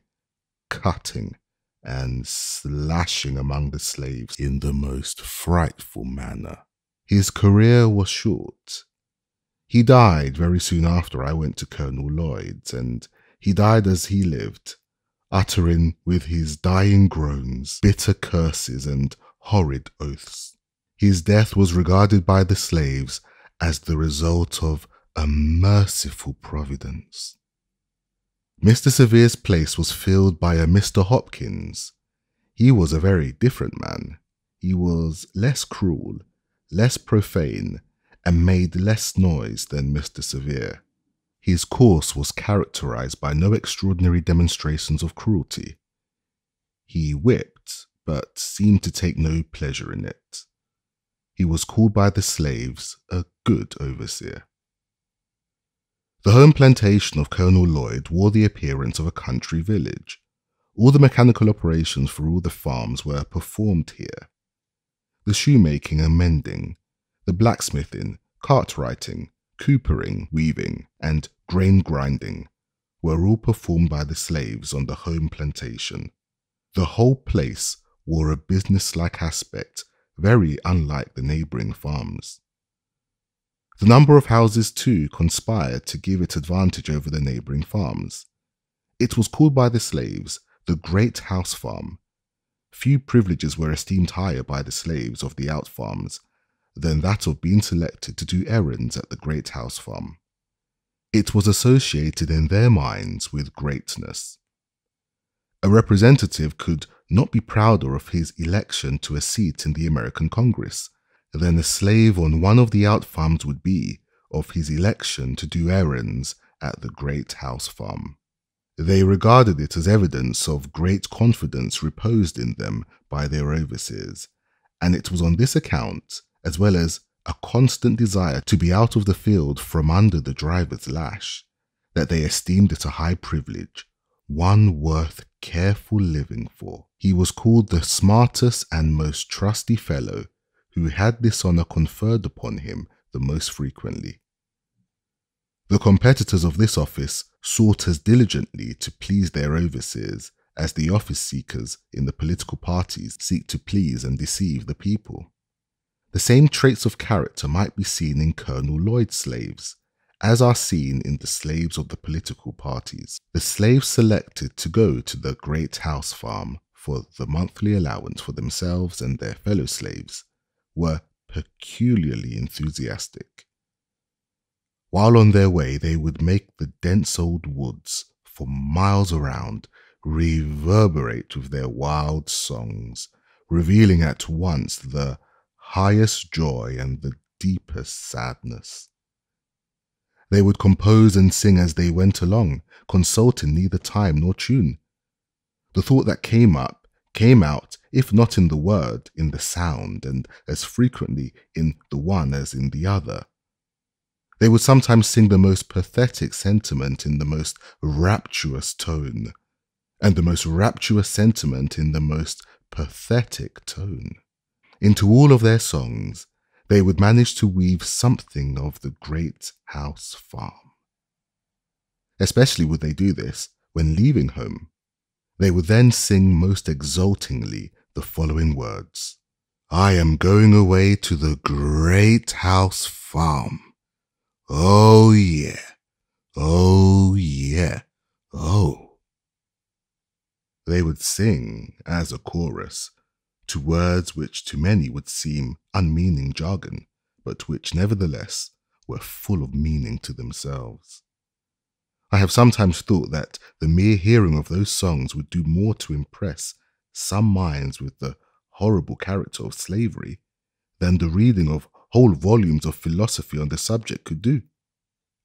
Speaker 1: cutting, and slashing among the slaves in the most frightful manner. His career was short. He died very soon after I went to Colonel Lloyd's, and he died as he lived, uttering with his dying groans bitter curses and horrid oaths. His death was regarded by the slaves as the result of a merciful providence. Mr. Severe's place was filled by a Mr. Hopkins. He was a very different man. He was less cruel, less profane, and made less noise than Mr. Severe. His course was characterized by no extraordinary demonstrations of cruelty. He whipped, but seemed to take no pleasure in it. He was called by the slaves a good overseer. The home plantation of Colonel Lloyd wore the appearance of a country village. All the mechanical operations for all the farms were performed here. The shoemaking and mending, the blacksmithing, cartwrighting, coopering, weaving, and grain grinding were all performed by the slaves on the home plantation. The whole place wore a business-like aspect, very unlike the neighbouring farms. The number of houses, too, conspired to give it advantage over the neighbouring farms. It was called by the slaves the Great House Farm. Few privileges were esteemed higher by the slaves of the out farms than that of being selected to do errands at the Great House Farm. It was associated in their minds with greatness. A representative could not be prouder of his election to a seat in the American Congress than a slave on one of the out farms would be of his election to do errands at the Great House Farm. They regarded it as evidence of great confidence reposed in them by their overseers, and it was on this account, as well as a constant desire to be out of the field from under the driver's lash, that they esteemed it a high privilege, one worth careful living for. He was called the smartest and most trusty fellow, who had this honour conferred upon him the most frequently. The competitors of this office sought as diligently to please their overseers as the office seekers in the political parties seek to please and deceive the people. The same traits of character might be seen in Colonel Lloyd's slaves, as are seen in the slaves of the political parties. The slaves selected to go to the Great House Farm for the monthly allowance for themselves and their fellow slaves were peculiarly enthusiastic. While on their way, they would make the dense old woods for miles around reverberate with their wild songs, revealing at once the highest joy and the deepest sadness. They would compose and sing as they went along, consulting neither time nor tune. The thought that came up came out, if not in the word, in the sound, and as frequently in the one as in the other. They would sometimes sing the most pathetic sentiment in the most rapturous tone, and the most rapturous sentiment in the most pathetic tone. Into all of their songs, they would manage to weave something of the Great House Farm. Especially would they do this when leaving home. They would then sing most exultingly the following words: "I am going away to the Great House Farm. Oh yeah, oh yeah, oh." They would sing as a chorus to words which to many would seem unmeaning jargon, but which nevertheless were full of meaning to themselves. I have sometimes thought that the mere hearing of those songs would do more to impress some minds with the horrible character of slavery than the reading of whole volumes of philosophy on the subject could do.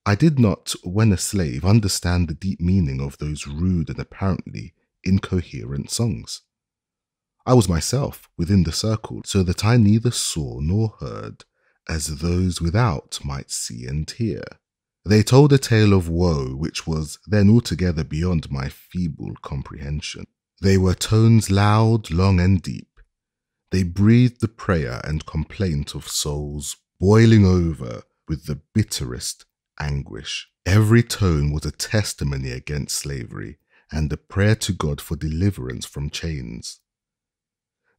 Speaker 1: I did not, when a slave, understand the deep meaning of those rude and apparently incoherent songs. I was myself within the circle, so that I neither saw nor heard as those without might see and hear. They told a tale of woe which was then altogether beyond my feeble comprehension. They were tones loud, long, and deep. They breathed the prayer and complaint of souls boiling over with the bitterest anguish. Every tone was a testimony against slavery and a prayer to God for deliverance from chains.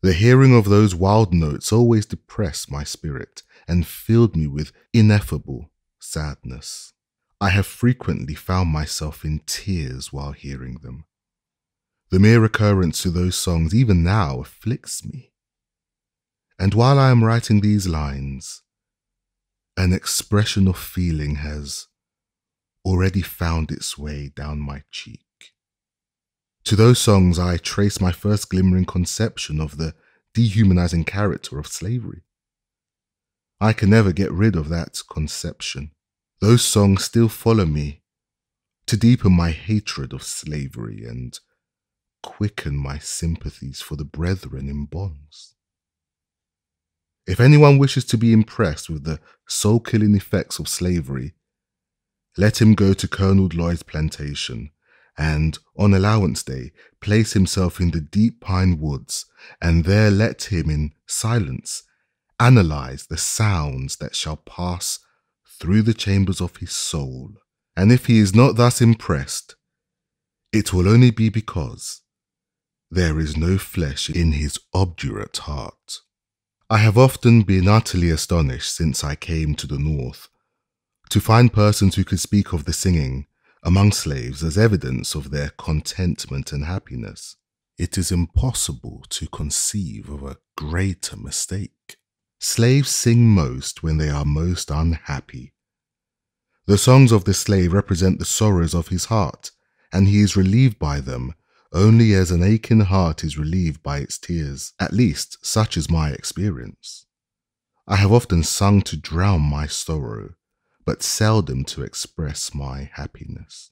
Speaker 1: The hearing of those wild notes always depressed my spirit and filled me with ineffable, sadness. I have frequently found myself in tears while hearing them. The mere recurrence to those songs even now afflicts me. And while I am writing these lines, an expression of feeling has already found its way down my cheek. To those songs I trace my first glimmering conception of the dehumanizing character of slavery. I can never get rid of that conception. Those songs still follow me to deepen my hatred of slavery and quicken my sympathies for the brethren in bonds. If anyone wishes to be impressed with the soul-killing effects of slavery, let him go to Colonel Lloyd's plantation and, on allowance day, place himself in the deep pine woods, and there let him in silence analyze the sounds that shall pass through the chambers of his soul. And if he is not thus impressed, it will only be because there is no flesh in his obdurate heart. I have often been utterly astonished since I came to the North to find persons who could speak of the singing among slaves as evidence of their contentment and happiness. It is impossible to conceive of a greater mistake. Slaves sing most when they are most unhappy. The songs of the slave represent the sorrows of his heart, and he is relieved by them only as an aching heart is relieved by its tears. At least, such is my experience. I have often sung to drown my sorrow, but seldom to express my happiness.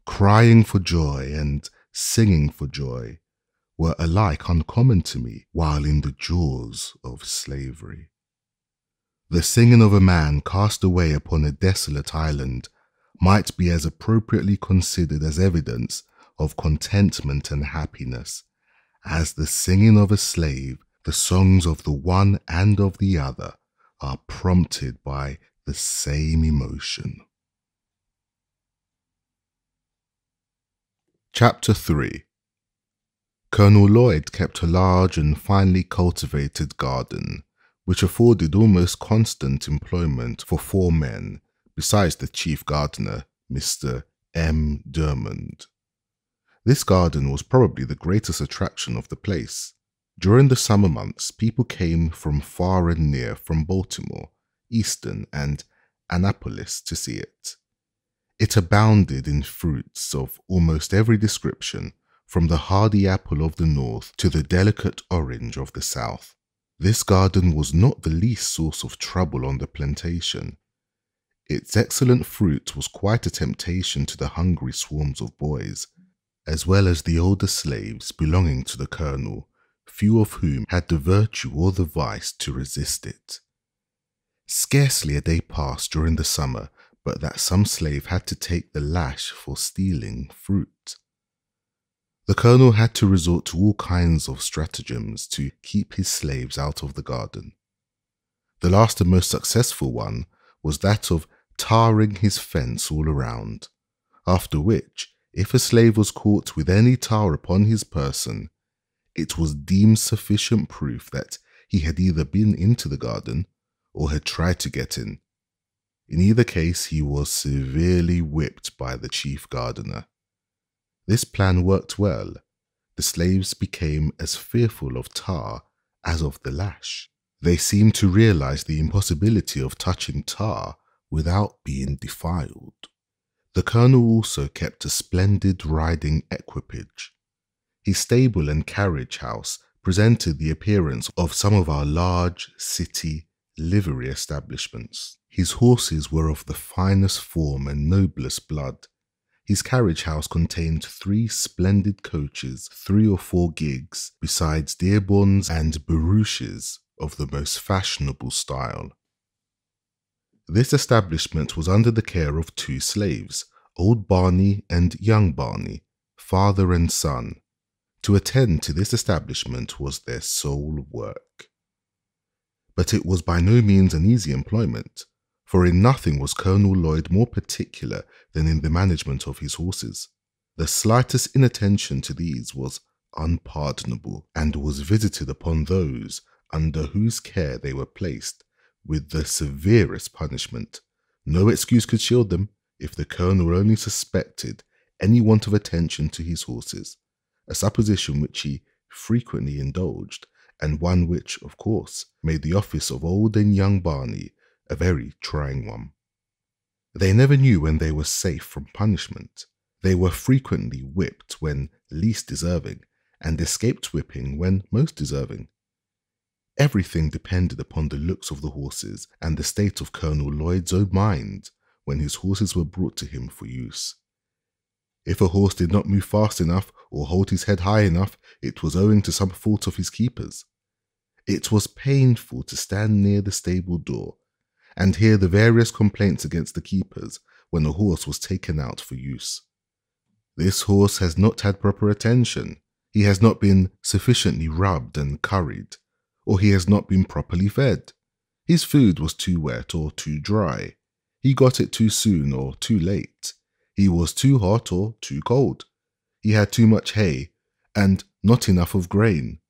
Speaker 1: Crying for joy and singing for joy were alike uncommon to me while in the jaws of slavery. The singing of a man cast away upon a desolate island might be as appropriately considered as evidence of contentment and happiness as the singing of a slave. The songs of the one and of the other are prompted by the same emotion. Chapter 3. Colonel Lloyd kept a large and finely cultivated garden, which afforded almost constant employment for 4 men, besides the chief gardener, Mr. M. Dermond. This garden was probably the greatest attraction of the place. During the summer months, people came from far and near, from Baltimore, Easton, and Annapolis to see it. It abounded in fruits of almost every description, from the hardy apple of the north to the delicate orange of the south. This garden was not the least source of trouble on the plantation. Its excellent fruit was quite a temptation to the hungry swarms of boys, as well as the older slaves belonging to the colonel, few of whom had the virtue or the vice to resist it. Scarcely a day passed during the summer but that some slave had to take the lash for stealing fruit. The colonel had to resort to all kinds of stratagems to keep his slaves out of the garden. The last and most successful one was that of tarring his fence all around, after which, if a slave was caught with any tar upon his person, it was deemed sufficient proof that he had either been into the garden or had tried to get in. In either case, he was severely whipped by the chief gardener. This plan worked well. The slaves became as fearful of tar as of the lash. They seemed to realize the impossibility of touching tar without being defiled. The colonel also kept a splendid riding equipage. His stable and carriage house presented the appearance of some of our large city livery establishments. His horses were of the finest form and noblest blood. His carriage house contained 3 splendid coaches, 3 or 4 gigs, besides Dearborns and barouches of the most fashionable style. This establishment was under the care of 2 slaves, old Barney and young Barney, father and son. To attend to this establishment was their sole work. But it was by no means an easy employment, for in nothing was Colonel Lloyd more particular than in the management of his horses. The slightest inattention to these was unpardonable, and was visited upon those under whose care they were placed with the severest punishment. No excuse could shield them if the colonel only suspected any want of attention to his horses, a supposition which he frequently indulged, and one which, of course, made the office of old and young Barney a very trying one. They never knew when they were safe from punishment. They were frequently whipped when least deserving, and escaped whipping when most deserving. Everything depended upon the looks of the horses and the state of Colonel Lloyd's own mind when his horses were brought to him for use. If a horse did not move fast enough or hold his head high enough, it was owing to some fault of his keeper's. It was painful to stand near the stable door and hear the various complaints against the keepers when a horse was taken out for use. This horse has not had proper attention. He has not been sufficiently rubbed and curried, or he has not been properly fed. His food was too wet or too dry. He got it too soon or too late. He was too hot or too cold. He had too much hay and not enough of grain,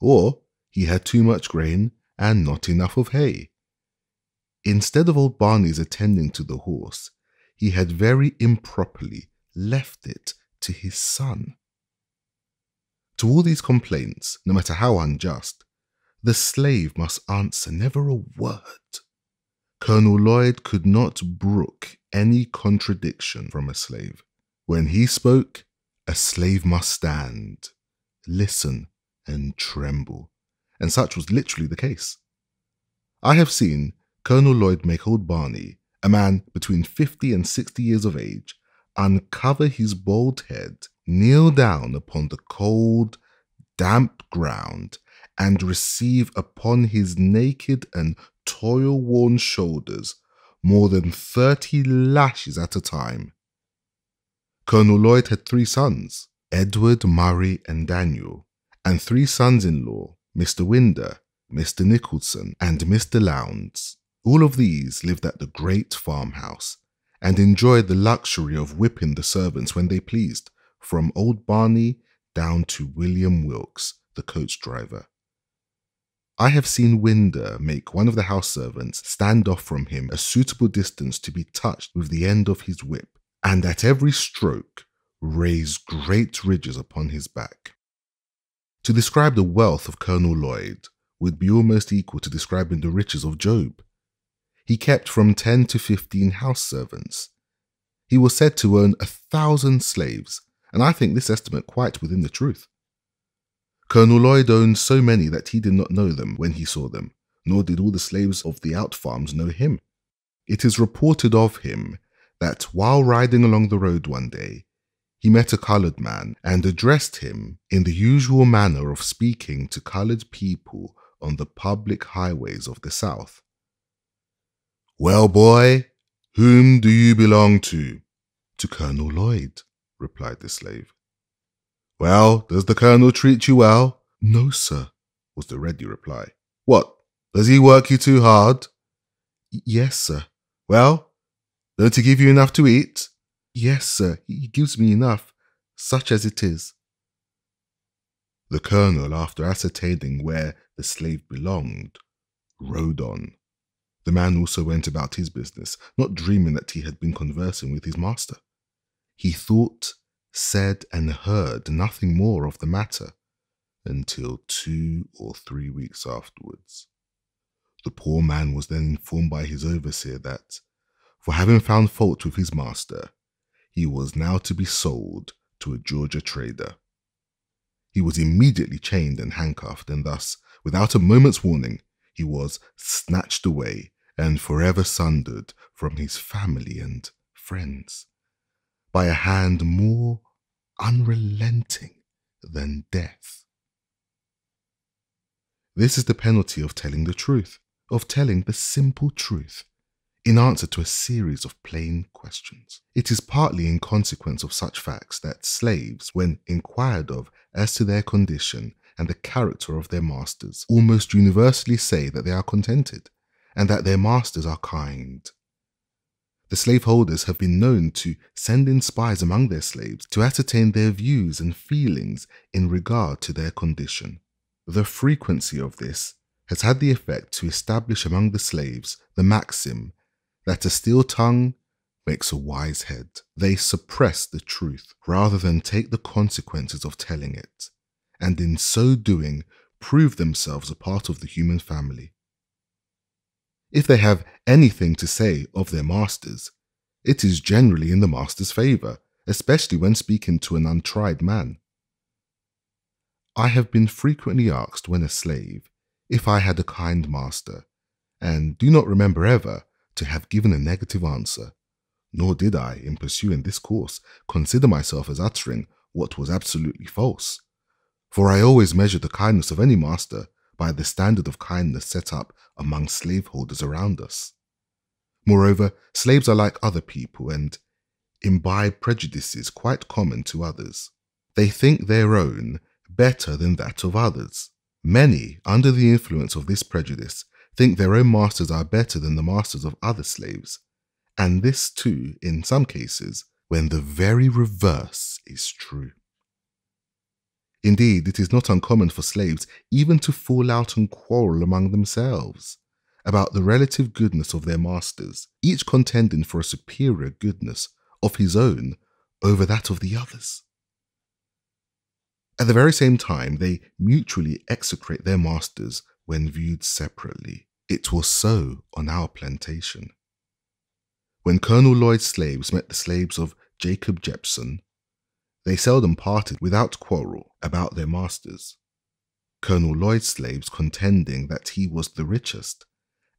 Speaker 1: or he had too much grain and not enough of hay. Instead of old Barney's attending to the horse, he had very improperly left it to his son. To all these complaints, no matter how unjust, the slave must answer never a word. Colonel Lloyd could not brook any contradiction from a slave. When he spoke, a slave must stand, listen, and tremble, and such was literally the case. I have seen Colonel Lloyd make old Barney, a man between 50 and 60 years of age, uncover his bald head, kneel down upon the cold, damp ground, and receive upon his naked and toil-worn shoulders more than 30 lashes at a time. Colonel Lloyd had 3 sons, Edward, Murray, and Daniel, and 3 sons-in-law, Mr. Winder, Mr. Nicholson, and Mr. Lowndes. All of these lived at the great farmhouse, and enjoyed the luxury of whipping the servants when they pleased, from old Barney down to William Wilkes, the coach driver. I have seen Winder make one of the house servants stand off from him a suitable distance to be touched with the end of his whip, and at every stroke raise great ridges upon his back. To describe the wealth of Colonel Lloyd would be almost equal to describing the riches of Job. He kept from 10 to 15 house servants. He was said to own 1,000 slaves, and I think this estimate quite within the truth. Colonel Lloyd owned so many that he did not know them when he saw them, nor did all the slaves of the out farms know him. It is reported of him that while riding along the road one day, he met a coloured man and addressed him in the usual manner of speaking to coloured people on the public highways of the South. "Well, boy, whom do you belong to?" "To Colonel Lloyd," replied the slave. "Well, does the colonel treat you well?" "No, sir," was the ready reply. "What, does he work you too hard?" "Yes, sir." "Well, don't he give you enough to eat?" "Yes, sir, he gives me enough, such as it is." The colonel, after ascertaining where the slave belonged, rode on. The man also went about his business, not dreaming that he had been conversing with his master. He thought, said, and heard nothing more of the matter until 2 or 3 weeks afterwards. The poor man was then informed by his overseer that, for having found fault with his master, he was now to be sold to a Georgia trader. He was immediately chained and handcuffed, and thus, without a moment's warning, he was snatched away and forever sundered from his family and friends by a hand more unrelenting than death. This is the penalty of telling the truth, of telling the simple truth, in answer to a series of plain questions. It is partly in consequence of such facts that slaves, when inquired of as to their condition and the character of their masters, almost universally say that they are contented, and that their masters are kind. The slaveholders have been known to send in spies among their slaves to ascertain their views and feelings in regard to their condition. The frequency of this has had the effect to establish among the slaves the maxim that a steel tongue makes a wise head. They suppress the truth rather than take the consequences of telling it, and in so doing prove themselves a part of the human family. If they have anything to say of their masters, it is generally in the master's favour, especially when speaking to an untried man. I have been frequently asked when a slave if I had a kind master, and do not remember ever to have given a negative answer, nor did I, in pursuing this course, consider myself as uttering what was absolutely false, for I always measured the kindness of any master by the standard of kindness set up among slaveholders around us. Moreover, slaves are like other people and imbibe prejudices quite common to others. They think their own better than that of others. Many, under the influence of this prejudice, think their own masters are better than the masters of other slaves, and this too, in some cases, when the very reverse is true. Indeed, it is not uncommon for slaves even to fall out and quarrel among themselves about the relative goodness of their masters, each contending for a superior goodness of his own over that of the others. At the very same time, they mutually execrate their masters when viewed separately. It was so on our plantation. When Colonel Lloyd's slaves met the slaves of Jacob Jepson, they seldom parted without quarrel about their masters, Colonel Lloyd's slaves contending that he was the richest,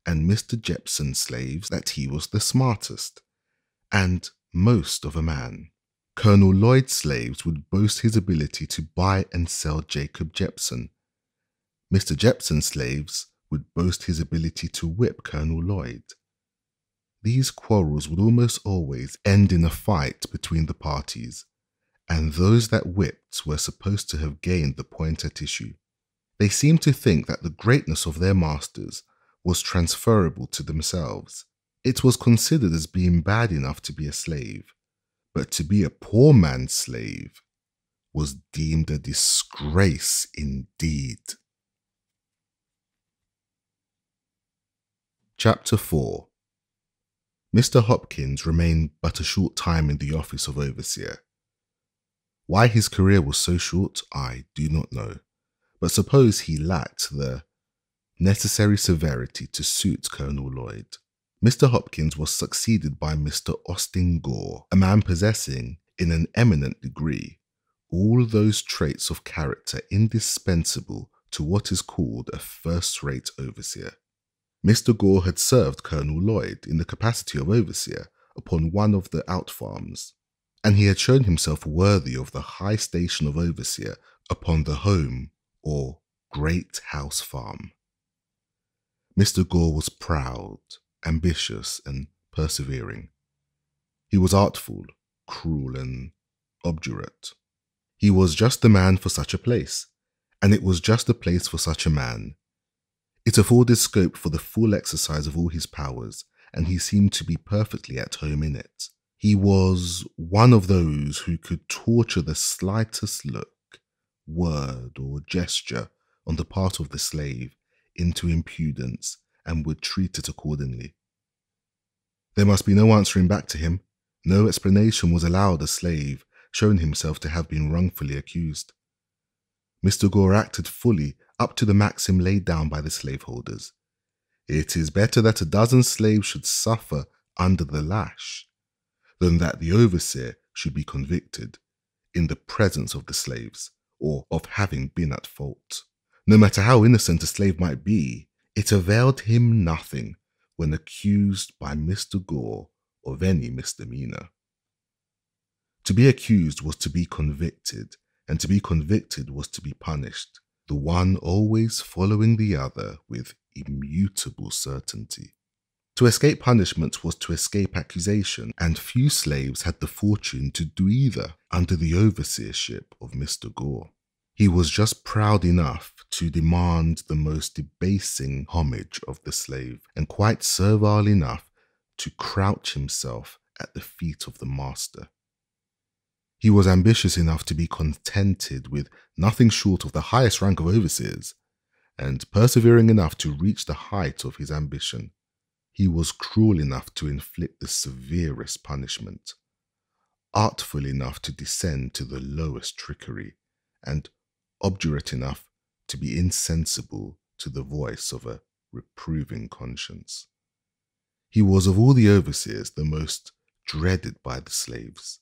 Speaker 1: and Mr. Jepson's slaves that he was the smartest, and most of a man. Colonel Lloyd's slaves would boast his ability to buy and sell Jacob Jepson. Mr. Jepson's slaves would boast his ability to whip Colonel Lloyd. These quarrels would almost always end in a fight between the parties, and those that whipped were supposed to have gained the point at issue. They seemed to think that the greatness of their masters was transferable to themselves. It was considered as being bad enough to be a slave, but to be a poor man's slave was deemed a disgrace indeed. Chapter 4. Mr. Hopkins remained but a short time in the office of overseer. Why his career was so short, I do not know, but suppose he lacked the necessary severity to suit Colonel Lloyd. Mr. Hopkins was succeeded by Mr. Austin Gore, a man possessing, in an eminent degree, all those traits of character indispensable to what is called a first-rate overseer. Mr. Gore had served Colonel Lloyd in the capacity of overseer upon one of the out farms, and he had shown himself worthy of the high station of overseer upon the home or great house farm. Mr. Gore was proud, ambitious, and persevering. He was artful, cruel, and obdurate. He was just the man for such a place, and it was just the place for such a man. It afforded scope for the full exercise of all his powers, and he seemed to be perfectly at home in it. He was one of those who could torture the slightest look, word, or gesture on the part of the slave into impudence, and would treat it accordingly. There must be no answering back to him. No explanation was allowed a slave shown himself to have been wrongfully accused. Mr. Gore acted fully up to the maxim laid down by the slaveholders. It is better that a dozen slaves should suffer under the lash than that the overseer should be convicted in the presence of the slaves, or of having been at fault. No matter how innocent a slave might be, it availed him nothing when accused by Mr. Gore of any misdemeanor. To be accused was to be convicted, and to be convicted was to be punished, the one always following the other with immutable certainty. To escape punishment was to escape accusation, and few slaves had the fortune to do either under the overseership of Mr. Gore. He was just proud enough to demand the most debasing homage of the slave, and quite servile enough to crouch himself at the feet of the master. He was ambitious enough to be contented with nothing short of the highest rank of overseers, and persevering enough to reach the height of his ambition. He was cruel enough to inflict the severest punishment, artful enough to descend to the lowest trickery, and obdurate enough to be insensible to the voice of a reproving conscience. He was of all the overseers the most dreaded by the slaves.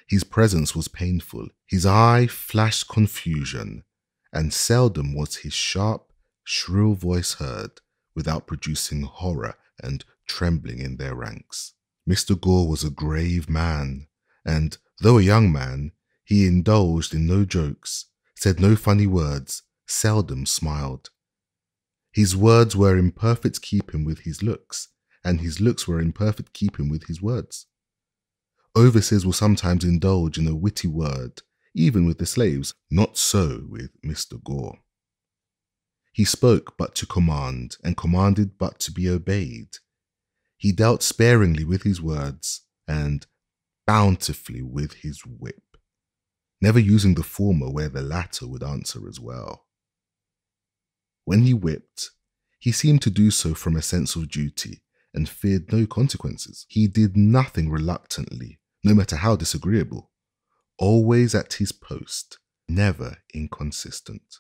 Speaker 1: His presence was painful, his eye flashed confusion, and seldom was his sharp, shrill voice heard without producing horror and trembling in their ranks. Mr. Gore was a grave man, and though a young man, he indulged in no jokes, said no funny words, seldom smiled. His words were in perfect keeping with his looks, and his looks were in perfect keeping with his words. Overseers will sometimes indulge in a witty word, even with the slaves. Not so with Mr. Gore. He spoke but to command, and commanded but to be obeyed. He dealt sparingly with his words, and bountifully with his whip, never using the former where the latter would answer as well. When he whipped, he seemed to do so from a sense of duty, and feared no consequences. He did nothing reluctantly, no matter how disagreeable, always at his post, never inconsistent.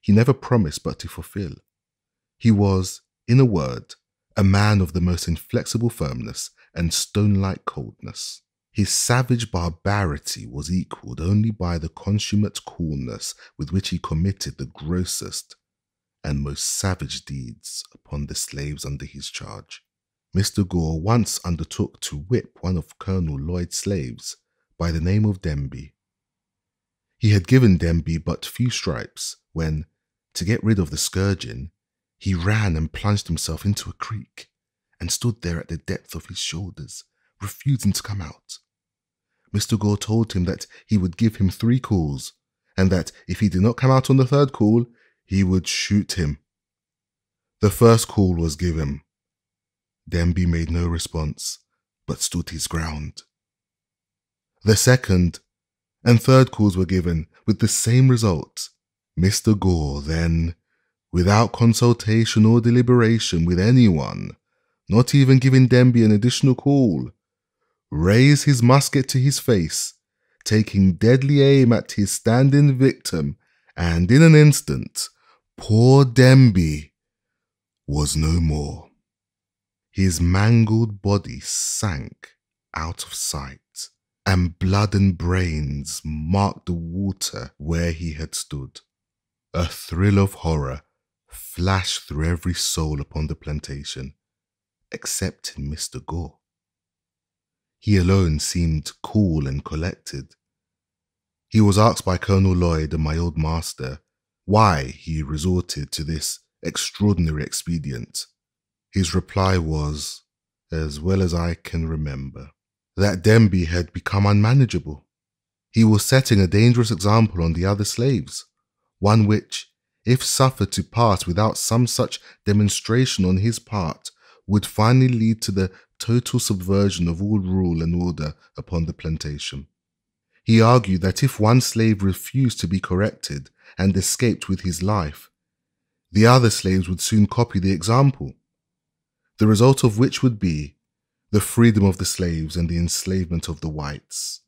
Speaker 1: He never promised but to fulfill. He was, in a word, a man of the most inflexible firmness and stone-like coldness. His savage barbarity was equalled only by the consummate coolness with which he committed the grossest and most savage deeds upon the slaves under his charge. Mr. Gore once undertook to whip one of Colonel Lloyd's slaves by the name of Demby. He had given Demby but few stripes when, to get rid of the scourging, he ran and plunged himself into a creek and stood there at the depth of his shoulders, refusing to come out. Mr. Gore told him that he would give him 3 calls, and that if he did not come out on the 3rd call, he would shoot him. The 1st call was given. Demby made no response, but stood his ground. The 2nd and 3rd calls were given with the same result. Mr. Gore then, without consultation or deliberation with anyone, not even giving Demby an additional call, raised his musket to his face, taking deadly aim at his standing victim, and in an instant, poor Demby was no more. His mangled body sank out of sight, and blood and brains marked the water where he had stood. A thrill of horror flashed through every soul upon the plantation, excepting Mr. Gore. He alone seemed cool and collected. He was asked by Colonel Lloyd and my old master why he resorted to this extraordinary expedient. His reply was, as well as I can remember, that Demby had become unmanageable. He was setting a dangerous example on the other slaves, one which, if suffered to pass without some such demonstration on his part, would finally lead to the total subversion of all rule and order upon the plantation. He argued that if one slave refused to be corrected and escaped with his life, the other slaves would soon copy the example, the result of which would be the freedom of the slaves and the enslavement of the whites.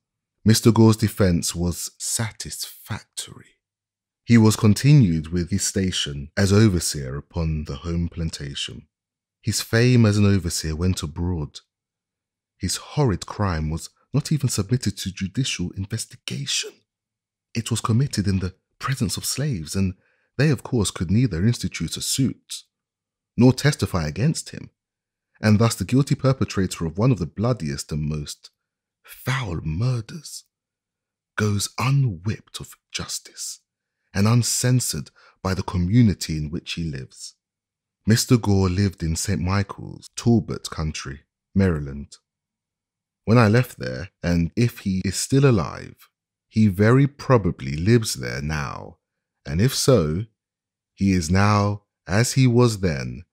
Speaker 1: Mr. Gore's defense was satisfactory. He was continued with his station as overseer upon the home plantation. His fame as an overseer went abroad. His horrid crime was not even submitted to judicial investigation. It was committed in the presence of slaves, and they, of course, could neither institute a suit nor testify against him, and thus the guilty perpetrator of one of the bloodiest and most foul murders goes unwhipped of justice and uncensored by the community in which he lives. Mr. Gore lived in St. Michael's, Talbot Country, Maryland. When I left there, and if he is still alive, he very probably lives there now, and if so, he is now, as he was then,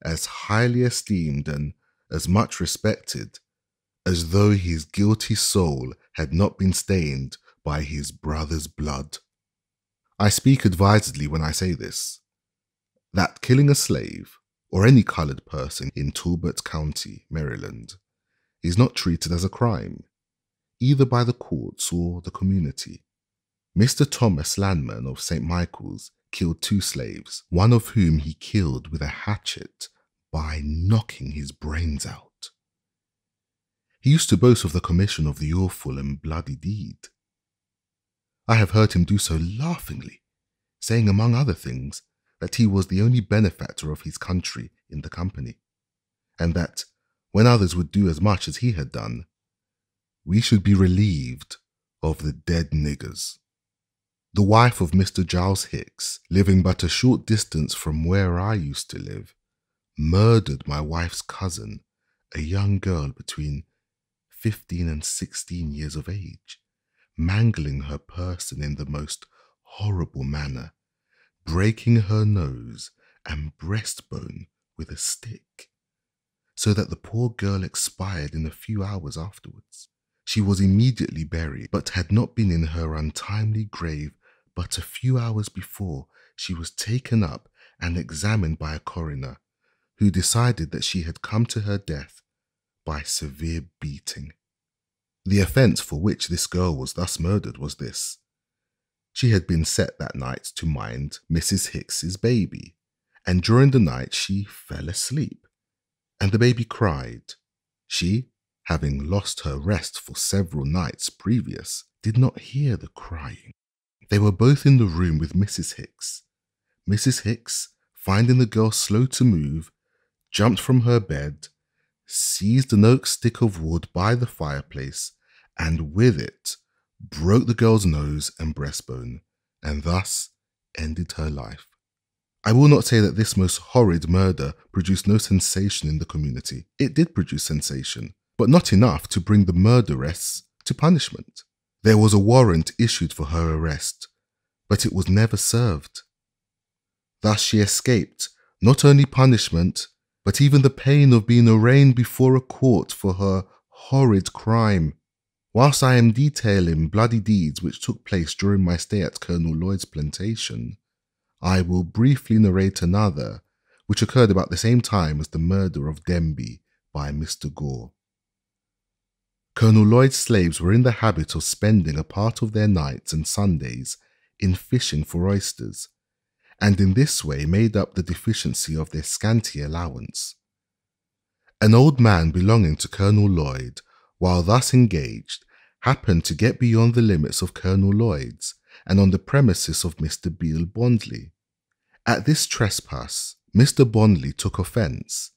Speaker 1: as highly esteemed and as much respected as though his guilty soul had not been stained by his brother's blood. I speak advisedly when I say this, that killing a slave or any colored person in Talbot County, Maryland, is not treated as a crime, either by the courts or the community. Mr. Thomas Landman of St. Michael's killed 2 slaves, one of whom he killed with a hatchet by knocking his brains out. He used to boast of the commission of the awful and bloody deed. I have heard him do so laughingly, saying among other things that he was the only benefactor of his country in the company, and that when others would do as much as he had done, we should be relieved of the dead niggers. The wife of Mr. Giles Hicks, living but a short distance from where I used to live, murdered my wife's cousin, a young girl between 15 and 16 years of age, mangling her person in the most horrible manner, breaking her nose and breastbone with a stick, so that the poor girl expired in a few hours afterwards. She was immediately buried, but had not been in her untimely grave but a few hours before she was taken up and examined by a coroner, who decided that she had come to her death by severe beating. The offence for which this girl was thus murdered was this: she had been set that night to mind Mrs. Hicks's baby, and during the night she fell asleep, and the baby cried. She, having lost her rest for several nights previous, did not hear the crying. They were both in the room with Mrs. Hicks. Mrs. Hicks, finding the girl slow to move, jumped from her bed, seized an oak stick of wood by the fireplace, and with it broke the girl's nose and breastbone, and thus ended her life. I will not say that this most horrid murder produced no sensation in the community. It did produce sensation, but not enough to bring the murderess to punishment. There was a warrant issued for her arrest, but it was never served. Thus she escaped not only punishment, but even the pain of being arraigned before a court for her horrid crime. Whilst I am detailing bloody deeds which took place during my stay at Colonel Lloyd's plantation, I will briefly narrate another which occurred about the same time as the murder of Denby by Mr. Gore. Colonel Lloyd's slaves were in the habit of spending a part of their nights and Sundays in fishing for oysters, and in this way made up the deficiency of their scanty allowance. An old man belonging to Colonel Lloyd, while thus engaged, happened to get beyond the limits of Colonel Lloyd's and on the premises of Mr. Beale Bondley. At this trespass, Mr. Bondley took offence,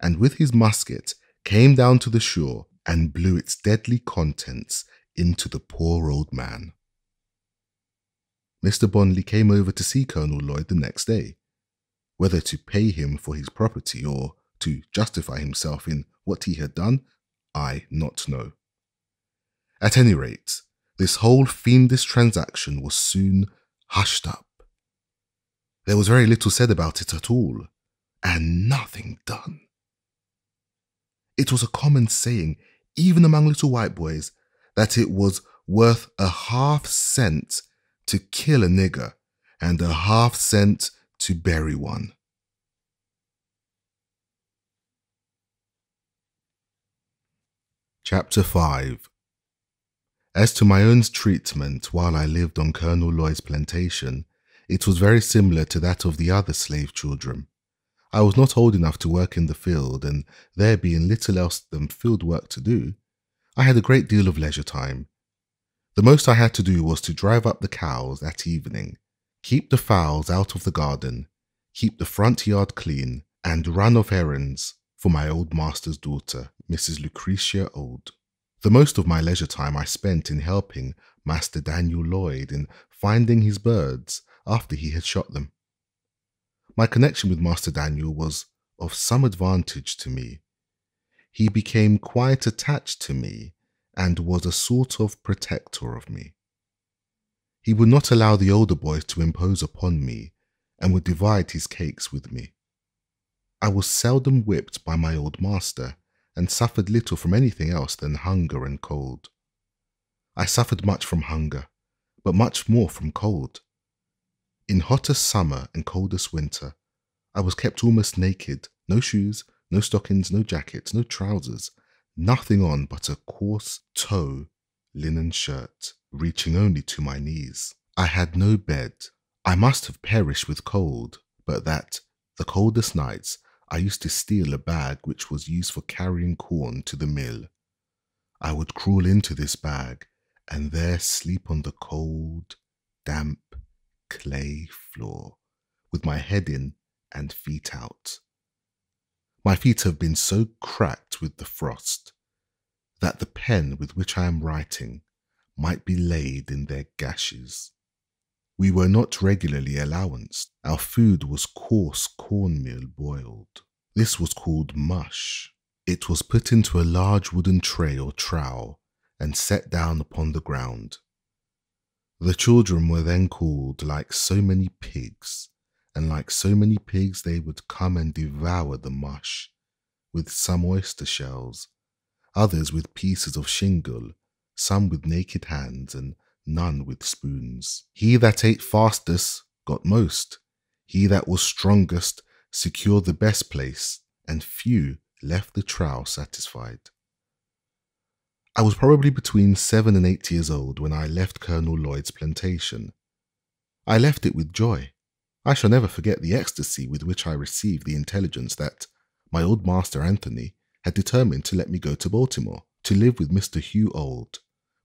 Speaker 1: and with his musket came down to the shore and blew its deadly contents into the poor old man. Mr. Bondley came over to see Colonel Lloyd the next day, whether to pay him for his property or to justify himself in what he had done, I not know. At any rate, this whole fiendish transaction was soon hushed up. There was very little said about it at all, and nothing done. It was a common saying, even among little white boys, that it was worth a half-cent to kill a nigger and a half-cent to bury one. Chapter 5. As to my own treatment while I lived on Colonel Lloyd's plantation, it was very similar to that of the other slave children. I was not old enough to work in the field, and there being little else than field work to do, I had a great deal of leisure time. The most I had to do was to drive up the cows at evening, keep the fowls out of the garden, keep the front yard clean, and run off errands for my old master's daughter, Mrs. Lucretia Old. The most of my leisure time I spent in helping Master Daniel Lloyd in finding his birds after he had shot them. My connection with Master Daniel was of some advantage to me. He became quite attached to me and was a sort of protector of me. He would not allow the older boys to impose upon me and would divide his cakes with me. I was seldom whipped by my old master and suffered little from anything else than hunger and cold. I suffered much from hunger, but much more from cold. In hottest summer and coldest winter, I was kept almost naked, no shoes, no stockings, no jackets, no trousers, nothing on but a coarse tow linen shirt, reaching only to my knees. I had no bed. I must have perished with cold, but that, the coldest nights, I used to steal a bag which was used for carrying corn to the mill. I would crawl into this bag and there sleep on the cold, damp, clay floor, with my head in and feet out. My feet have been so cracked with the frost that the pen with which I am writing might be laid in their gashes. We were not regularly allowanced. Our food was coarse cornmeal boiled. This was called mush. It was put into a large wooden tray or trowel and set down upon the ground. The children were then called like so many pigs, and like so many pigs they would come and devour the mush, with some oyster shells, others with pieces of shingle, some with naked hands, and none with spoons. He that ate fastest got most. He that was strongest secured the best place, and few left the trowel satisfied. I was probably between 7 and 8 years old when I left Colonel Lloyd's plantation. I left it with joy. I shall never forget the ecstasy with which I received the intelligence that my old master Anthony had determined to let me go to Baltimore to live with Mr. Hugh Old,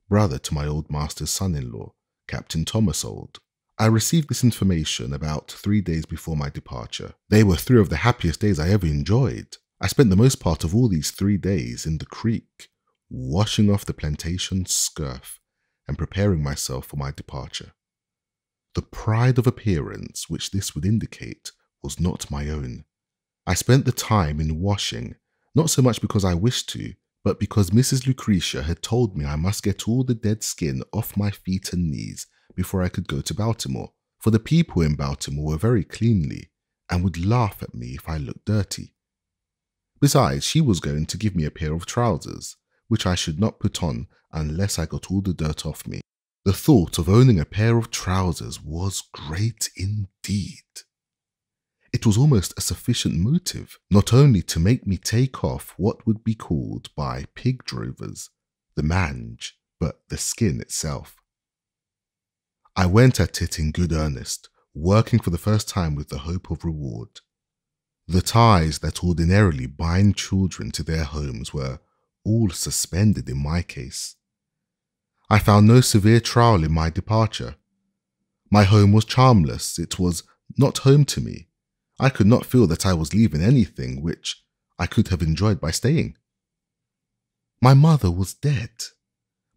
Speaker 1: brother to my old master's son-in-law, Captain Thomas Old. I received this information about 3 days before my departure. They were 3 of the happiest days I ever enjoyed. I spent the most part of all these 3 days in the creek, washing off the plantation scurf and preparing myself for my departure. The pride of appearance which this would indicate was not my own. I spent the time in washing, not so much because I wished to, but because Mrs. Lucretia had told me I must get all the dead skin off my feet and knees before I could go to Baltimore, for the people in Baltimore were very cleanly and would laugh at me if I looked dirty. Besides, she was going to give me a pair of trousers, which I should not put on unless I got all the dirt off me. The thought of owning a pair of trousers was great indeed. It was almost a sufficient motive, not only to make me take off what would be called by pig drovers the mange, but the skin itself. I went at it in good earnest, working for the first time with the hope of reward. The ties that ordinarily bind children to their homes were all suspended in my case. I found no severe trial in my departure. My home was charmless. It was not home to me. I could not feel that I was leaving anything which I could have enjoyed by staying. My mother was dead.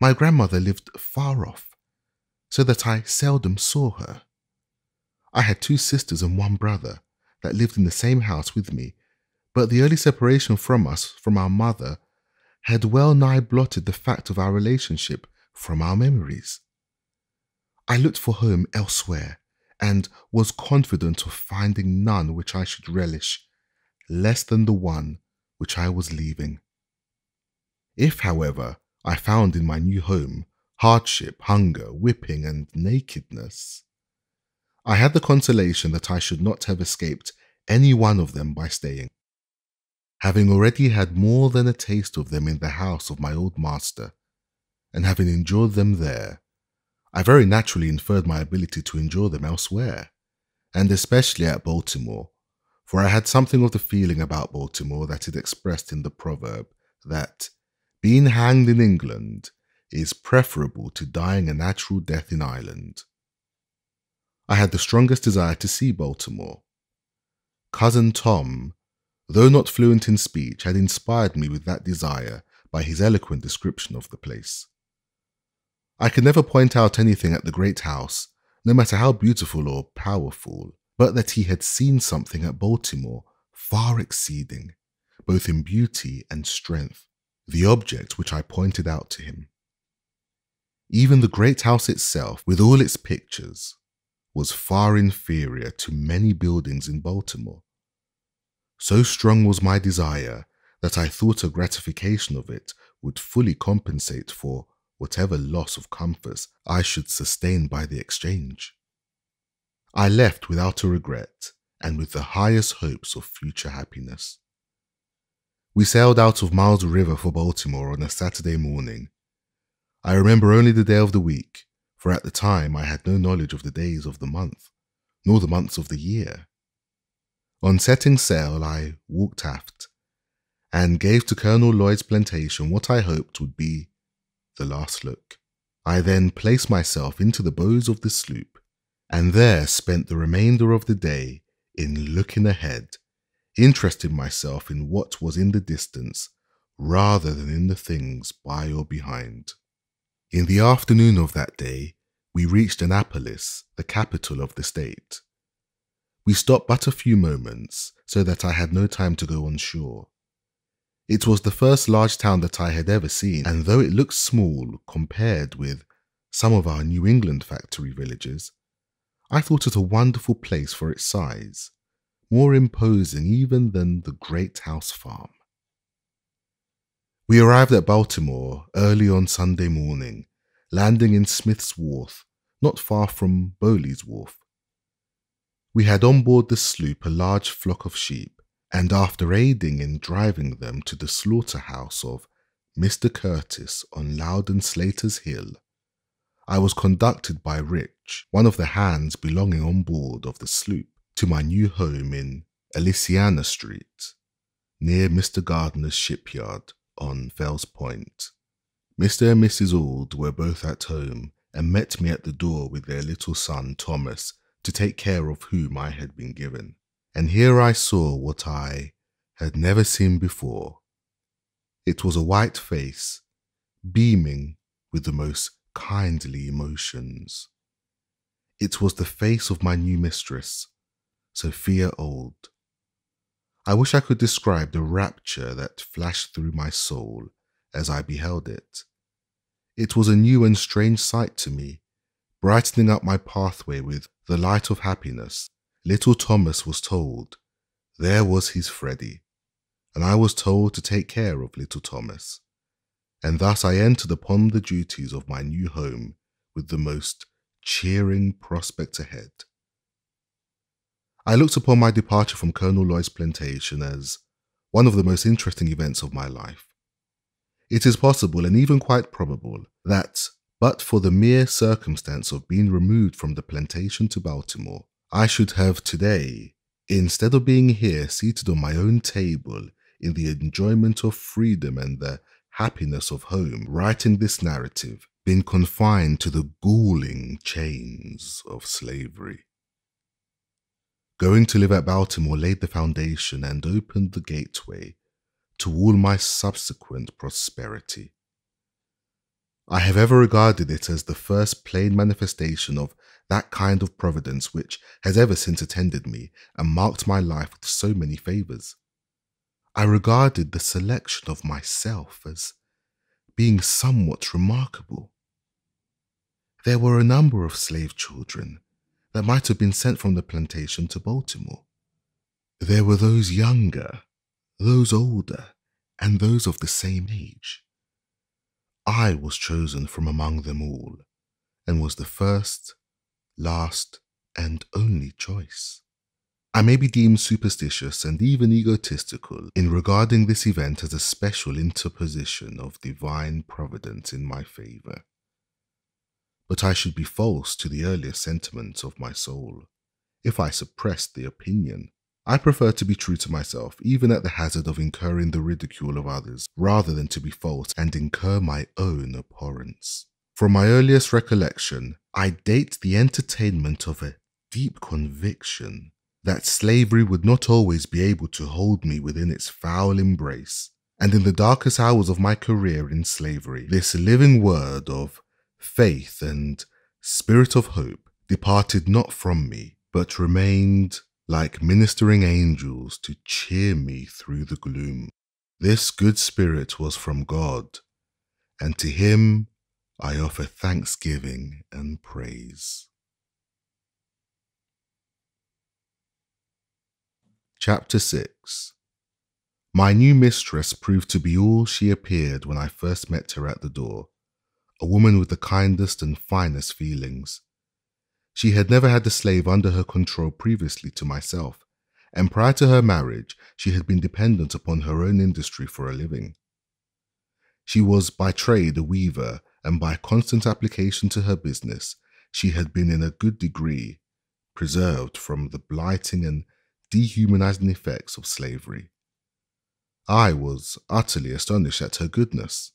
Speaker 1: My grandmother lived far off, so that I seldom saw her. I had 2 sisters and 1 brother that lived in the same house with me, but the early separation from us, from our mother, had well nigh blotted the fact of our relationship from our memories. I looked for home elsewhere, and was confident of finding none which I should relish less than the one which I was leaving. If, however, I found in my new home hardship, hunger, whipping, and nakedness, I had the consolation that I should not have escaped any one of them by staying. Having already had more than a taste of them in the house of my old master, and having enjoyed them there, I very naturally inferred my ability to enjoy them elsewhere, and especially at Baltimore, for I had something of the feeling about Baltimore that is expressed in the proverb that being hanged in England is preferable to dying a natural death in Ireland. I had the strongest desire to see Baltimore. Cousin Tom, though not fluent in speech, had inspired me with that desire by his eloquent description of the place. I could never point out anything at the great house, no matter how beautiful or powerful, but that he had seen something at Baltimore far exceeding, both in beauty and strength, the object which I pointed out to him. Even the great house itself, with all its pictures, was far inferior to many buildings in Baltimore. So strong was my desire that I thought a gratification of it would fully compensate for whatever loss of comforts I should sustain by the exchange. I left without a regret, and with the highest hopes of future happiness. We sailed out of Miles River for Baltimore on a Saturday morning. I remember only the day of the week, for at the time I had no knowledge of the days of the month, nor the months of the year. On setting sail, I walked aft, and gave to Colonel Lloyd's plantation what I hoped would be the last look. I then placed myself into the bows of the sloop, and there spent the remainder of the day in looking ahead, interesting myself in what was in the distance rather than in the things by or behind. In the afternoon of that day, we reached Annapolis, the capital of the state. We stopped but a few moments, so that I had no time to go on shore. It was the first large town that I had ever seen, and though it looked small compared with some of our New England factory villages, I thought it a wonderful place for its size, more imposing even than the Great House Farm. We arrived at Baltimore early on Sunday morning, landing in Smith's Wharf, not far from Bowley's Wharf. We had on board the sloop a large flock of sheep, and after aiding in driving them to the slaughterhouse of Mr. Curtis on Loudon Slater's Hill, I was conducted by Rich, one of the hands belonging on board of the sloop, to my new home in Elysiana Street, near Mr. Gardner's shipyard on Fells Point. Mr. and Mrs. Auld were both at home and met me at the door with their little son Thomas to take care of whom I had been given. And here I saw what I had never seen before. It was a white face, beaming with the most kindly emotions. It was the face of my new mistress, Sophia Auld. I wish I could describe the rapture that flashed through my soul as I beheld it. It was a new and strange sight to me, brightening up my pathway with the light of happiness. Little Thomas was told there was his Freddie, and I was told to take care of little Thomas. And thus I entered upon the duties of my new home with the most cheering prospect ahead. I looked upon my departure from Colonel Lloyd's plantation as one of the most interesting events of my life. It is possible, and even quite probable, that but for the mere circumstance of being removed from the plantation to Baltimore, I should have today, instead of being here seated on my own table in the enjoyment of freedom and the happiness of home, writing this narrative, been confined to the galling chains of slavery. Going to live at Baltimore laid the foundation and opened the gateway to all my subsequent prosperity. I have ever regarded it as the first plain manifestation of that kind of providence which has ever since attended me and marked my life with so many favours. I regarded the selection of myself as being somewhat remarkable. There were a number of slave children that might have been sent from the plantation to Baltimore. There were those younger, those older, and those of the same age. I was chosen from among them all, and was the first, last, and only choice. I may be deemed superstitious and even egotistical in regarding this event as a special interposition of divine providence in my favour. But I should be false to the earliest sentiments of my soul if I suppressed the opinion. I prefer to be true to myself, even at the hazard of incurring the ridicule of others, rather than to be false and incur my own abhorrence. From my earliest recollection, I date the entertainment of a deep conviction that slavery would not always be able to hold me within its foul embrace, and in the darkest hours of my career in slavery, this living word of faith and spirit of hope departed not from me, but remained like ministering angels to cheer me through the gloom. This good spirit was from God, and to him I offer thanksgiving and praise. Chapter 6. My new mistress proved to be all she appeared when I first met her at the door, a woman with the kindest and finest feelings. She had never had a slave under her control previously to myself, and prior to her marriage, she had been dependent upon her own industry for a living. She was by trade a weaver, and by constant application to her business, she had been in a good degree preserved from the blighting and dehumanizing effects of slavery. I was utterly astonished at her goodness.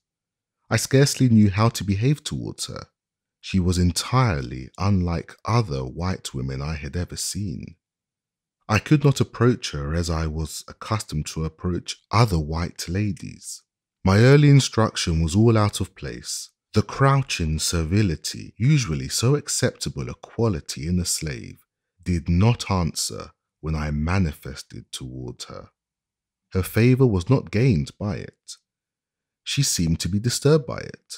Speaker 1: I scarcely knew how to behave towards her. She was entirely unlike other white women I had ever seen. I could not approach her as I was accustomed to approach other white ladies. My early instruction was all out of place. The crouching servility, usually so acceptable a quality in a slave, did not answer when I manifested toward her. Her favor was not gained by it. She seemed to be disturbed by it.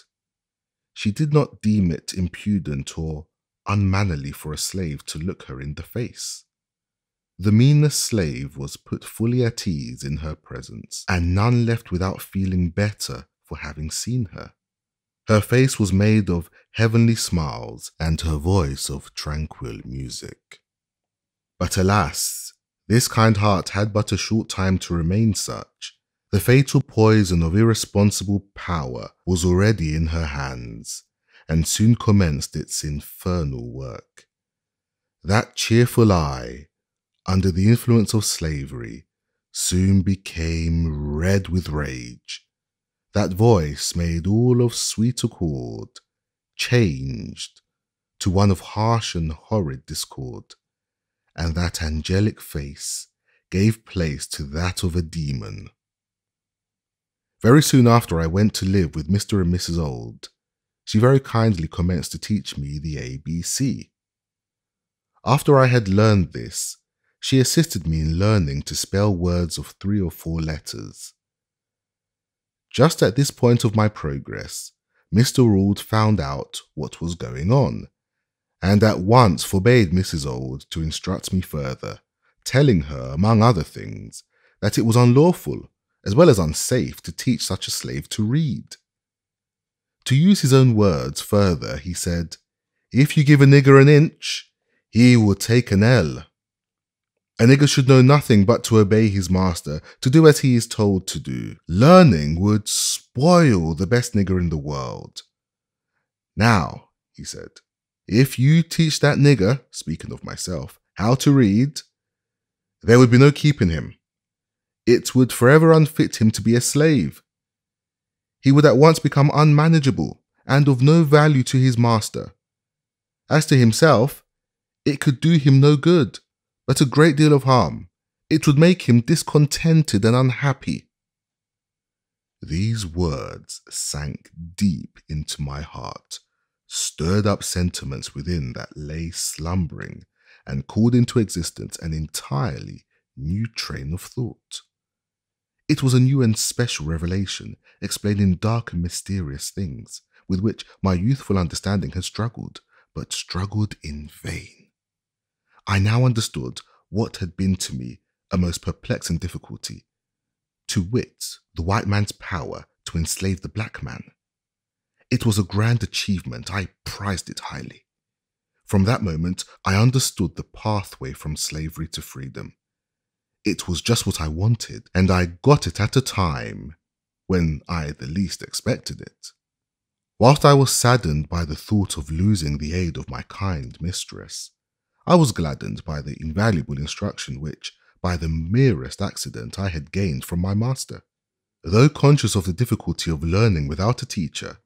Speaker 1: She did not deem it impudent or unmannerly for a slave to look her in the face. The meanest slave was put fully at ease in her presence, and none left without feeling better for having seen her. Her face was made of heavenly smiles, and her voice of tranquil music. But alas, this kind heart had but a short time to remain such. The fatal poison of irresponsible power was already in her hands, and soon commenced its infernal work. That cheerful eye, under the influence of slavery, soon became red with rage. That voice, made all of sweet accord, changed to one of harsh and horrid discord, and that angelic face gave place to that of a demon. Very soon after I went to live with Mr. and Mrs. Old. She very kindly commenced to teach me the ABC. After I had learned this, she assisted me in learning to spell words of 3 or 4 letters. Just at this point of my progress, Mr. Ould found out what was going on, and at once forbade Mrs. Ould to instruct me further, telling her, among other things, that it was unlawful, as well as unsafe, to teach such a slave to read. To use his own words further, he said, "If you give a nigger an inch, he will take an ell. A nigger should know nothing but to obey his master, to do as he is told to do. Learning would spoil the best nigger in the world. Now," he said, "if you teach that nigger," speaking of myself, "how to read, there would be no keeping him. It would forever unfit him to be a slave. He would at once become unmanageable and of no value to his master. As to himself, it could do him no good, but a great deal of harm. It would make him discontented and unhappy." These words sank deep into my heart, stirred up sentiments within that lay slumbering, and called into existence an entirely new train of thought. It was a new and special revelation, explaining dark and mysterious things, with which my youthful understanding had struggled, but struggled in vain. I now understood what had been to me a most perplexing difficulty, to wit, the white man's power to enslave the black man. It was a grand achievement. I prized it highly. From that moment, I understood the pathway from slavery to freedom. It was just what I wanted, and I got it at a time when I the least expected it. Whilst I was saddened by the thought of losing the aid of my kind mistress, I was gladdened by the invaluable instruction which, by the merest accident, I had gained from my master. Though conscious of the difficulty of learning without a teacher,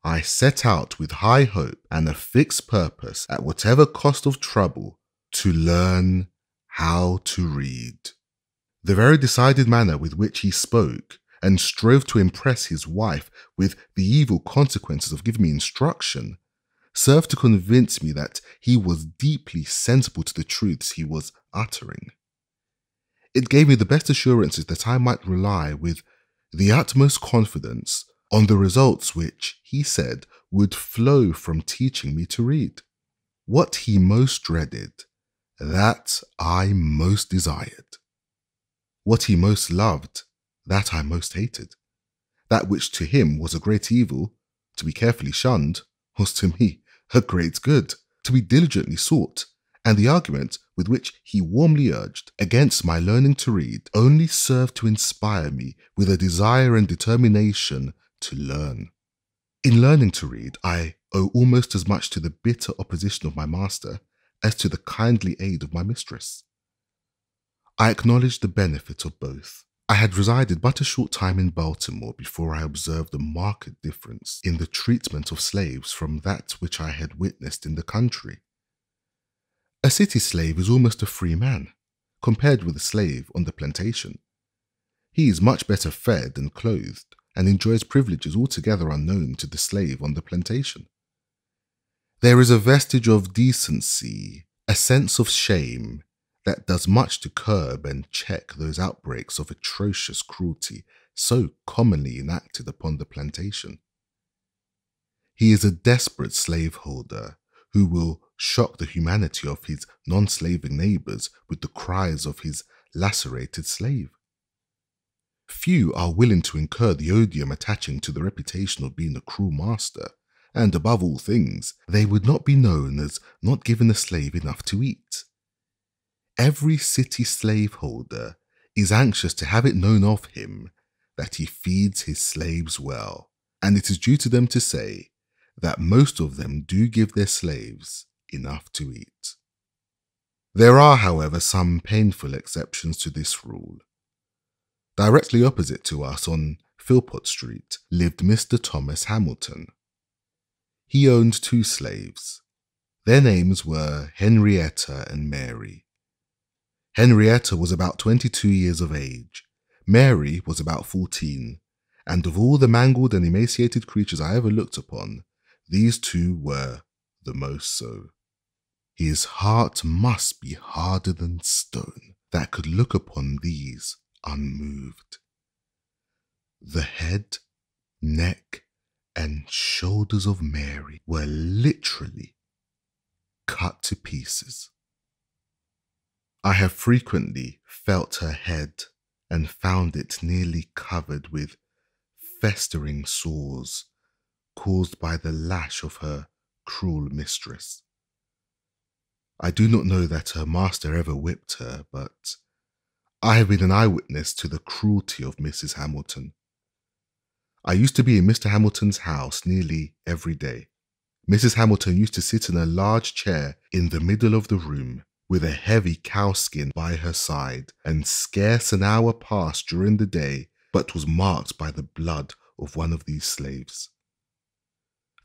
Speaker 1: I set out with high hope and a fixed purpose, at whatever cost of trouble, to learn how to read. The very decided manner with which he spoke and strove to impress his wife with the evil consequences of giving me instruction served to convince me that he was deeply sensible to the truths he was uttering. It gave me the best assurances that I might rely with the utmost confidence on the results which, he said, would flow from teaching me to read. What he most dreaded, that I most desired. What he most loved, that I most hated. That which to him was a great evil, to be carefully shunned, was to me a great good, to be diligently sought, and the argument with which he warmly urged against my learning to read only served to inspire me with a desire and determination to learn. In learning to read, I owe almost as much to the bitter opposition of my master as to the kindly aid of my mistress. I acknowledged the benefit of both. I had resided but a short time in Baltimore before I observed a marked difference in the treatment of slaves from that which I had witnessed in the country. A city slave is almost a free man, compared with a slave on the plantation. He is much better fed and clothed, and enjoys privileges altogether unknown to the slave on the plantation. There is a vestige of decency, a sense of shame, that does much to curb and check those outbreaks of atrocious cruelty so commonly enacted upon the plantation. He is a desperate slaveholder who will shock the humanity of his non-slaving neighbors with the cries of his lacerated slave. Few are willing to incur the odium attaching to the reputation of being a cruel master, and above all things, they would not be known as not giving a slave enough to eat. Every city slaveholder is anxious to have it known of him that he feeds his slaves well, and it is due to them to say that most of them do give their slaves enough to eat. There are, however, some painful exceptions to this rule. Directly opposite to us on Philpott Street lived Mr. Thomas Hamilton. He owned 2 slaves. Their names were Henrietta and Mary. Henrietta was about 22 years of age. Mary was about 14, and of all the mangled and emaciated creatures I ever looked upon, these 2 were the most so. His heart must be harder than stone that could look upon these unmoved. The head, neck, and shoulders of Mary were literally cut to pieces. I have frequently felt her head and found it nearly covered with festering sores caused by the lash of her cruel mistress. I do not know that her master ever whipped her, but I have been an eyewitness to the cruelty of Mrs. Hamilton. I used to be in Mr. Hamilton's house nearly every day. Mrs. Hamilton used to sit in a large chair in the middle of the room, with a heavy cowskin by her side, and scarce an hour passed during the day but was marked by the blood of one of these slaves.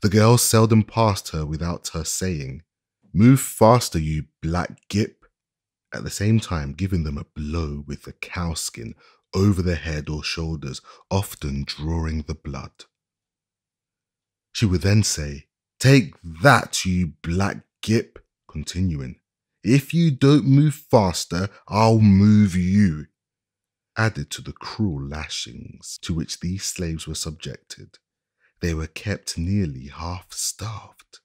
Speaker 1: The girls seldom passed her without her saying, "Move faster, you black gip," at the same time giving them a blow with the cowskin over the head or shoulders, often drawing the blood. She would then say, "Take that, you black gip," continuing, "If you don't move faster, I'll move you." Added to the cruel lashings to which these slaves were subjected, they were kept nearly half-starved.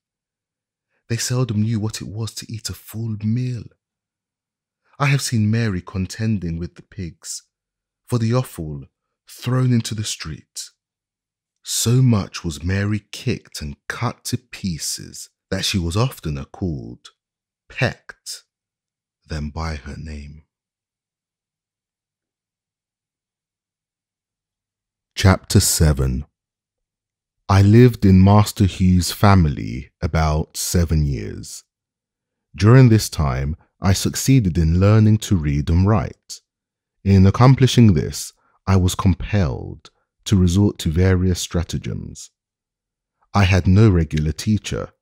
Speaker 1: They seldom knew what it was to eat a full meal. I have seen Mary contending with the pigs for the offal thrown into the street. So much was Mary kicked and cut to pieces that she was oftener called pecked than by her name. Chapter 7. I lived in Master Hugh's family about 7 years. During this time, I succeeded in learning to read and write. In accomplishing this, I was compelled to resort to various stratagems. I had no regular teacher.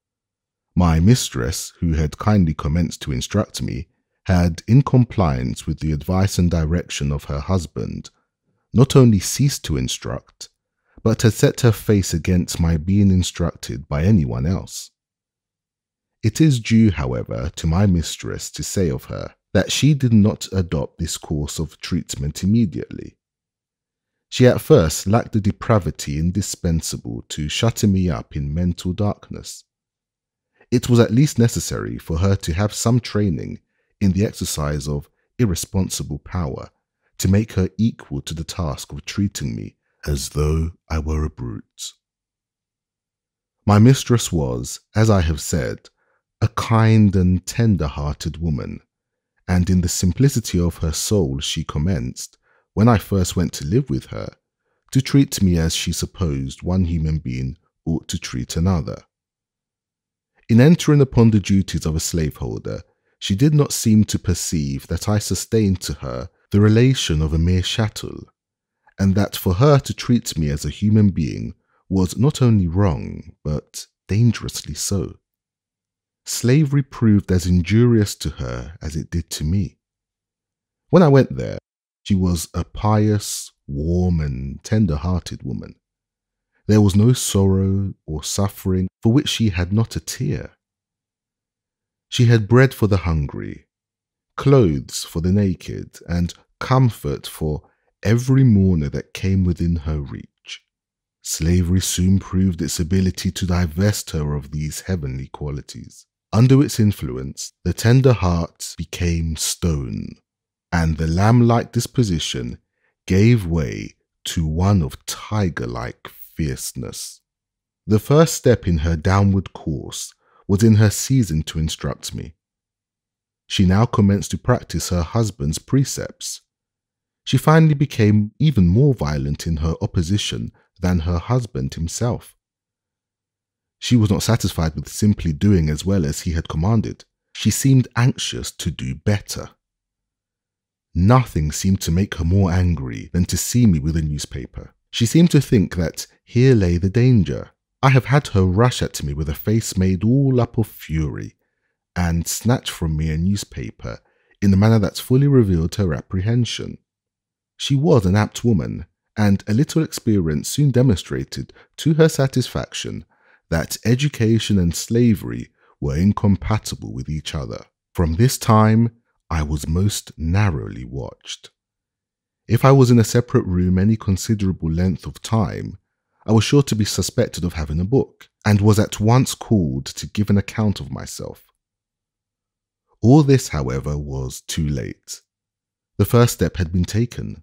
Speaker 1: My mistress, who had kindly commenced to instruct me, had, in compliance with the advice and direction of her husband, not only ceased to instruct, but had set her face against my being instructed by anyone else. It is due, however, to my mistress to say of her that she did not adopt this course of treatment immediately. She at first lacked the depravity indispensable to shutting me up in mental darkness. It was at least necessary for her to have some training in the exercise of irresponsible power to make her equal to the task of treating me as though I were a brute. My mistress was, as I have said, a kind and tender-hearted woman, and in the simplicity of her soul she commenced, when I first went to live with her, to treat me as she supposed one human being ought to treat another. In entering upon the duties of a slaveholder, she did not seem to perceive that I sustained to her the relation of a mere chattel, and that for her to treat me as a human being was not only wrong, but dangerously so. Slavery proved as injurious to her as it did to me. When I went there, she was a pious, warm, and tender-hearted woman. There was no sorrow or suffering for which she had not a tear. She had bread for the hungry, clothes for the naked, and comfort for every mourner that came within her reach. Slavery soon proved its ability to divest her of these heavenly qualities. Under its influence, the tender heart became stone, and the lamb-like disposition gave way to one of tiger-like fierceness. The first step in her downward course was in her season to instruct me. She now commenced to practice her husband's precepts. She finally became even more violent in her opposition than her husband himself. She was not satisfied with simply doing as well as he had commanded. She seemed anxious to do better. Nothing seemed to make her more angry than to see me with a newspaper. She seemed to think that here lay the danger. I have had her rush at me with a face made all up of fury, and snatch from me a newspaper in a manner that fully revealed her apprehension. She was an apt woman, and a little experience soon demonstrated to her satisfaction that education and slavery were incompatible with each other. From this time, I was most narrowly watched. If I was in a separate room any considerable length of time, I was sure to be suspected of having a book, and was at once called to give an account of myself. All this, however, was too late. The first step had been taken.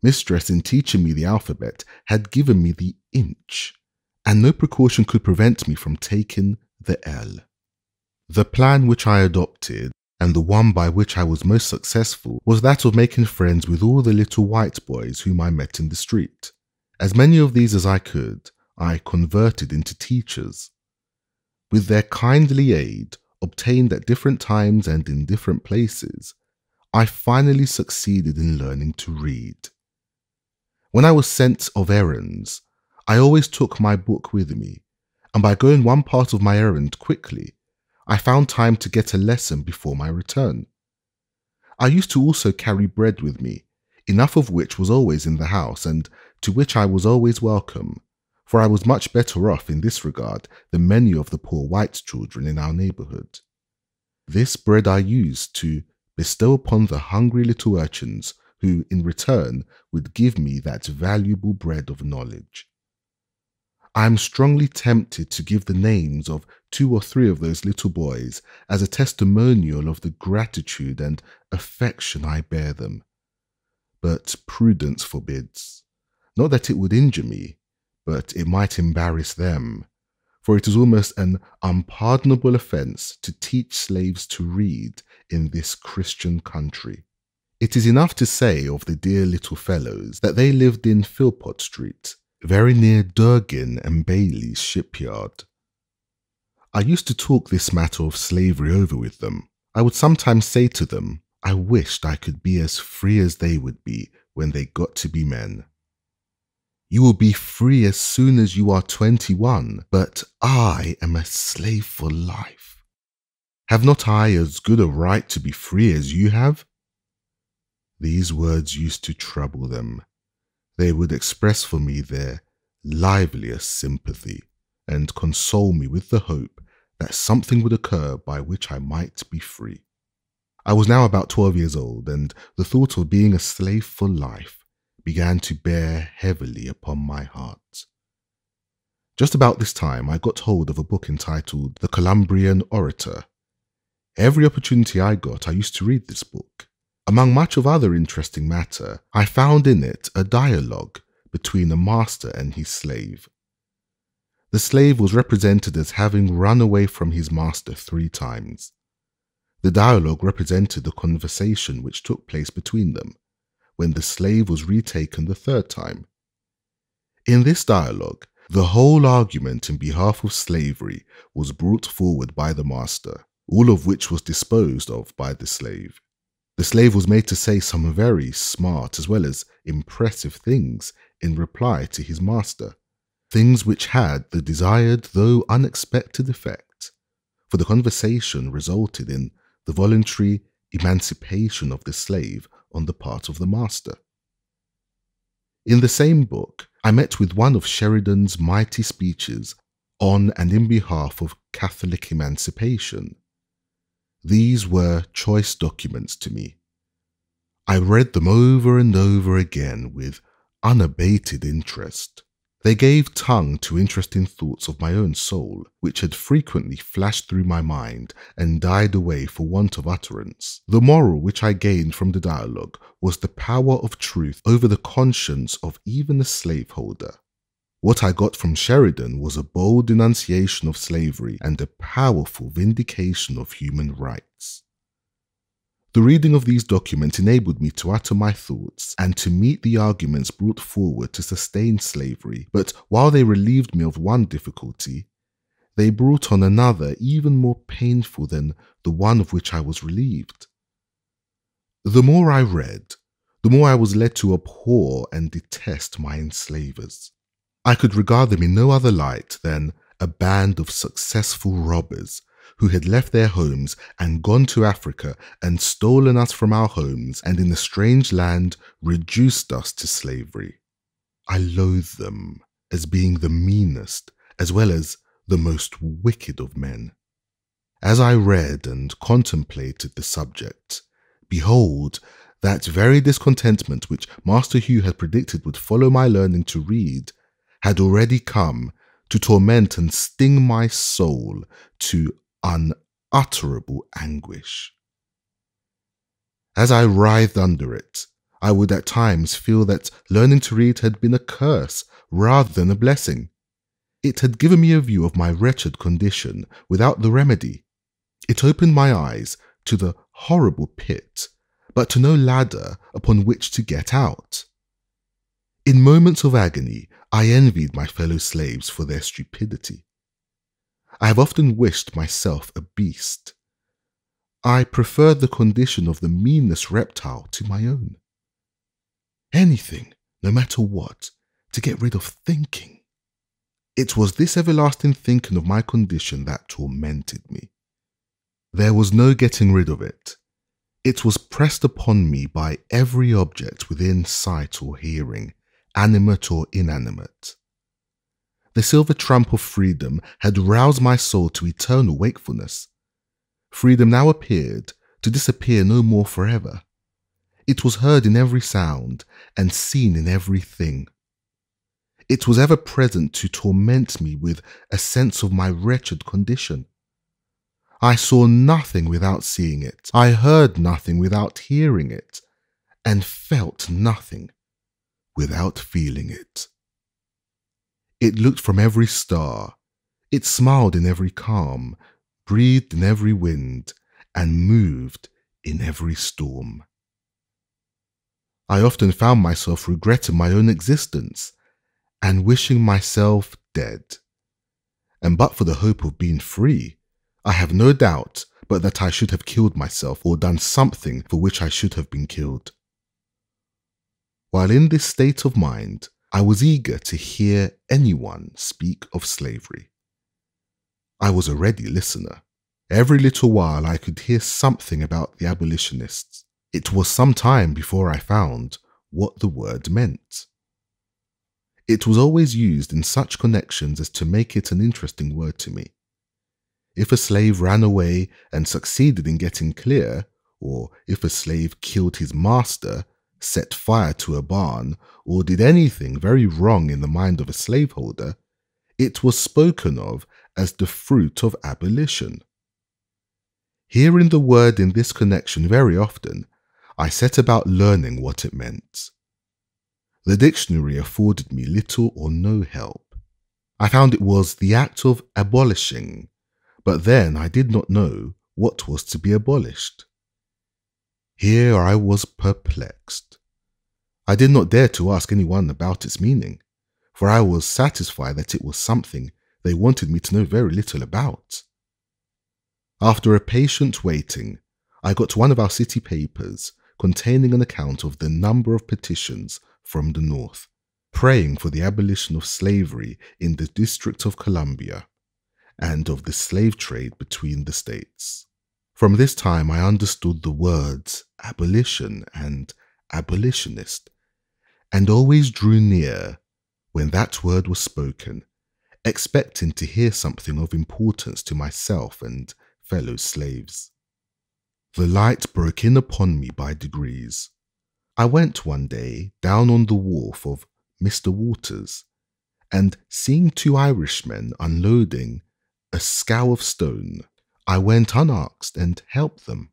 Speaker 1: Mistress, in teaching me the alphabet, had given me the inch, and no precaution could prevent me from taking the L. The plan which I adopted, and the one by which I was most successful, was that of making friends with all the little white boys whom I met in the street. As many of these as I could, I converted into teachers. With their kindly aid, obtained at different times and in different places, I finally succeeded in learning to read. When I was sent of errands, I always took my book with me, and by going one part of my errand quickly, I found time to get a lesson before my return. I used to also carry bread with me, enough of which was always in the house, and to which I was always welcome, for I was much better off in this regard than many of the poor white children in our neighbourhood. This bread I used to bestow upon the hungry little urchins who, in return, would give me that valuable bread of knowledge. I am strongly tempted to give the names of 2 or 3 of those little boys as a testimonial of the gratitude and affection I bear them. But prudence forbids. Not that it would injure me, but it might embarrass them, for it is almost an unpardonable offence to teach slaves to read in this Christian country. It is enough to say of the dear little fellows that they lived in Philpot Street, very near Durgin and Bailey's shipyard. I used to talk this matter of slavery over with them. I would sometimes say to them, I wished I could be as free as they would be when they got to be men. You will be free as soon as you are 21, but I am a slave for life. Have not I as good a right to be free as you have? These words used to trouble them. They would express for me their liveliest sympathy, and console me with the hope that something would occur by which I might be free. I was now about 12 years old, and the thought of being a slave for life began to bear heavily upon my heart. Just about this time, I got hold of a book entitled The Columbrian Orator. Every opportunity I got, I used to read this book. Among much of other interesting matter, I found in it a dialogue between a master and his slave. The slave was represented as having run away from his master 3 times. The dialogue represented a conversation which took place between them, when the slave was retaken the 3rd time. In this dialogue, the whole argument in behalf of slavery was brought forward by the master, all of which was disposed of by the slave. The slave was made to say some very smart as well as impressive things in reply to his master, things which had the desired though unexpected effect, for the conversation resulted in the voluntary emancipation of the slave on the part of the master. In the same book, I met with one of Sheridan's mighty speeches on and in behalf of Catholic emancipation. These were choice documents to me. I read them over and over again with unabated interest. They gave tongue to interesting thoughts of my own soul, which had frequently flashed through my mind and died away for want of utterance. The moral which I gained from the dialogue was the power of truth over the conscience of even a slaveholder. What I got from Sheridan was a bold denunciation of slavery and a powerful vindication of human rights. The reading of these documents enabled me to utter my thoughts and to meet the arguments brought forward to sustain slavery, but while they relieved me of one difficulty, they brought on another even more painful than the one of which I was relieved. The more I read, the more I was led to abhor and detest my enslavers. I could regard them in no other light than a band of successful robbers who had left their homes and gone to Africa and stolen us from our homes and in a strange land reduced us to slavery. I loathed them as being the meanest as well as the most wicked of men. As I read and contemplated the subject, behold, that very discontentment which Master Hugh had predicted would follow my learning to read had already come to torment and sting my soul to unutterable anguish. As I writhed under it, I would at times feel that learning to read had been a curse rather than a blessing. It had given me a view of my wretched condition without the remedy. It opened my eyes to the horrible pit, but to no ladder upon which to get out. In moments of agony, I envied my fellow slaves for their stupidity. I have often wished myself a beast. I preferred the condition of the meanest reptile to my own. Anything, no matter what, to get rid of thinking. It was this everlasting thinking of my condition that tormented me. There was no getting rid of it. It was pressed upon me by every object within sight or hearing, animate or inanimate. The silver trump of freedom had roused my soul to eternal wakefulness. Freedom now appeared to disappear no more forever. It was heard in every sound and seen in everything. It was ever present to torment me with a sense of my wretched condition. I saw nothing without seeing it. I heard nothing without hearing it, and felt nothing without feeling it. It looked from every star, it smiled in every calm, breathed in every wind, and moved in every storm. I often found myself regretting my own existence and wishing myself dead. And but for the hope of being free, I have no doubt but that I should have killed myself or done something for which I should have been killed. While in this state of mind, I was eager to hear anyone speak of slavery. I was a ready listener. Every little while I could hear something about the abolitionists. It was some time before I found what the word meant. It was always used in such connections as to make it an interesting word to me. If a slave ran away and succeeded in getting clear, or if a slave killed his master, set fire to a barn, or did anything very wrong in the mind of a slaveholder, it was spoken of as the fruit of abolition. Hearing the word in this connection very often, I set about learning what it meant. The dictionary afforded me little or no help. I found it was the act of abolishing, but then I did not know what was to be abolished. Here I was perplexed. I did not dare to ask anyone about its meaning, for I was satisfied that it was something they wanted me to know very little about. After a patient waiting, I got one of our city papers containing an account of the number of petitions from the North, praying for the abolition of slavery in the District of Columbia and of the slave trade between the states. From this time I understood the words abolition and abolitionist, and always drew near when that word was spoken, expecting to hear something of importance to myself and fellow slaves. The light broke in upon me by degrees. I went one day down on the wharf of Mr. Waters, and seeing two Irishmen unloading a scow of stone, I went unasked and helped them.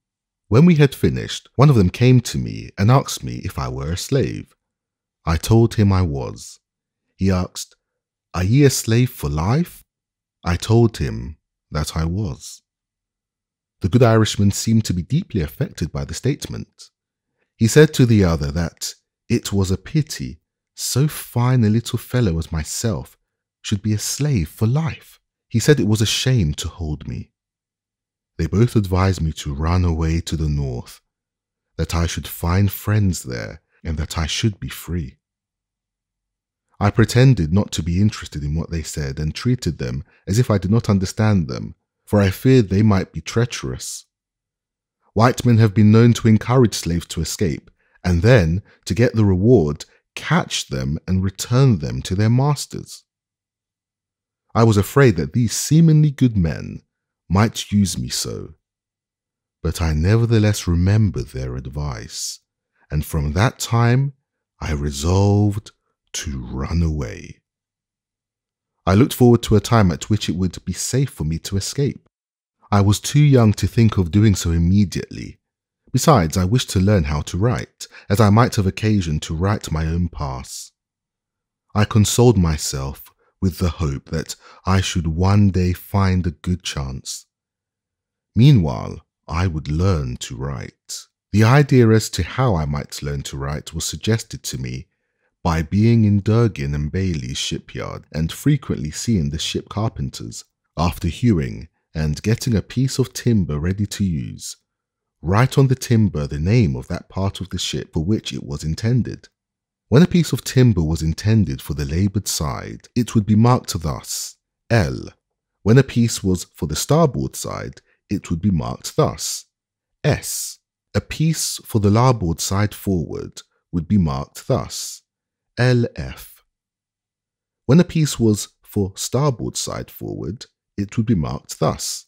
Speaker 1: When we had finished, one of them came to me and asked me if I were a slave. I told him I was. He asked, "Are ye a slave for life?" I told him that I was. The good Irishman seemed to be deeply affected by the statement. He said to the other that it was a pity so fine a little fellow as myself should be a slave for life. He said it was a shame to hold me. They both advised me to run away to the North, that I should find friends there, and that I should be free. I pretended not to be interested in what they said and treated them as if I did not understand them, for I feared they might be treacherous. White men have been known to encourage slaves to escape, and then, to get the reward, catch them and return them to their masters. I was afraid that these seemingly good men might use me so, but I nevertheless remembered their advice, and from that time I resolved to run away. I looked forward to a time at which it would be safe for me to escape. I was too young to think of doing so immediately. Besides, I wished to learn how to write, as I might have occasion to write my own pass. I consoled myself with the hope that I should one day find a good chance. Meanwhile, I would learn to write. The idea as to how I might learn to write was suggested to me by being in Durgin and Bailey's shipyard and frequently seeing the ship carpenters, after hewing and getting a piece of timber ready to use, write on the timber the name of that part of the ship for which it was intended. When a piece of timber was intended for the laboured side, it would be marked thus, L. When a piece was for the starboard side, it would be marked thus, S. A piece for the larboard side forward would be marked thus, LF. When a piece was for starboard side forward, it would be marked thus,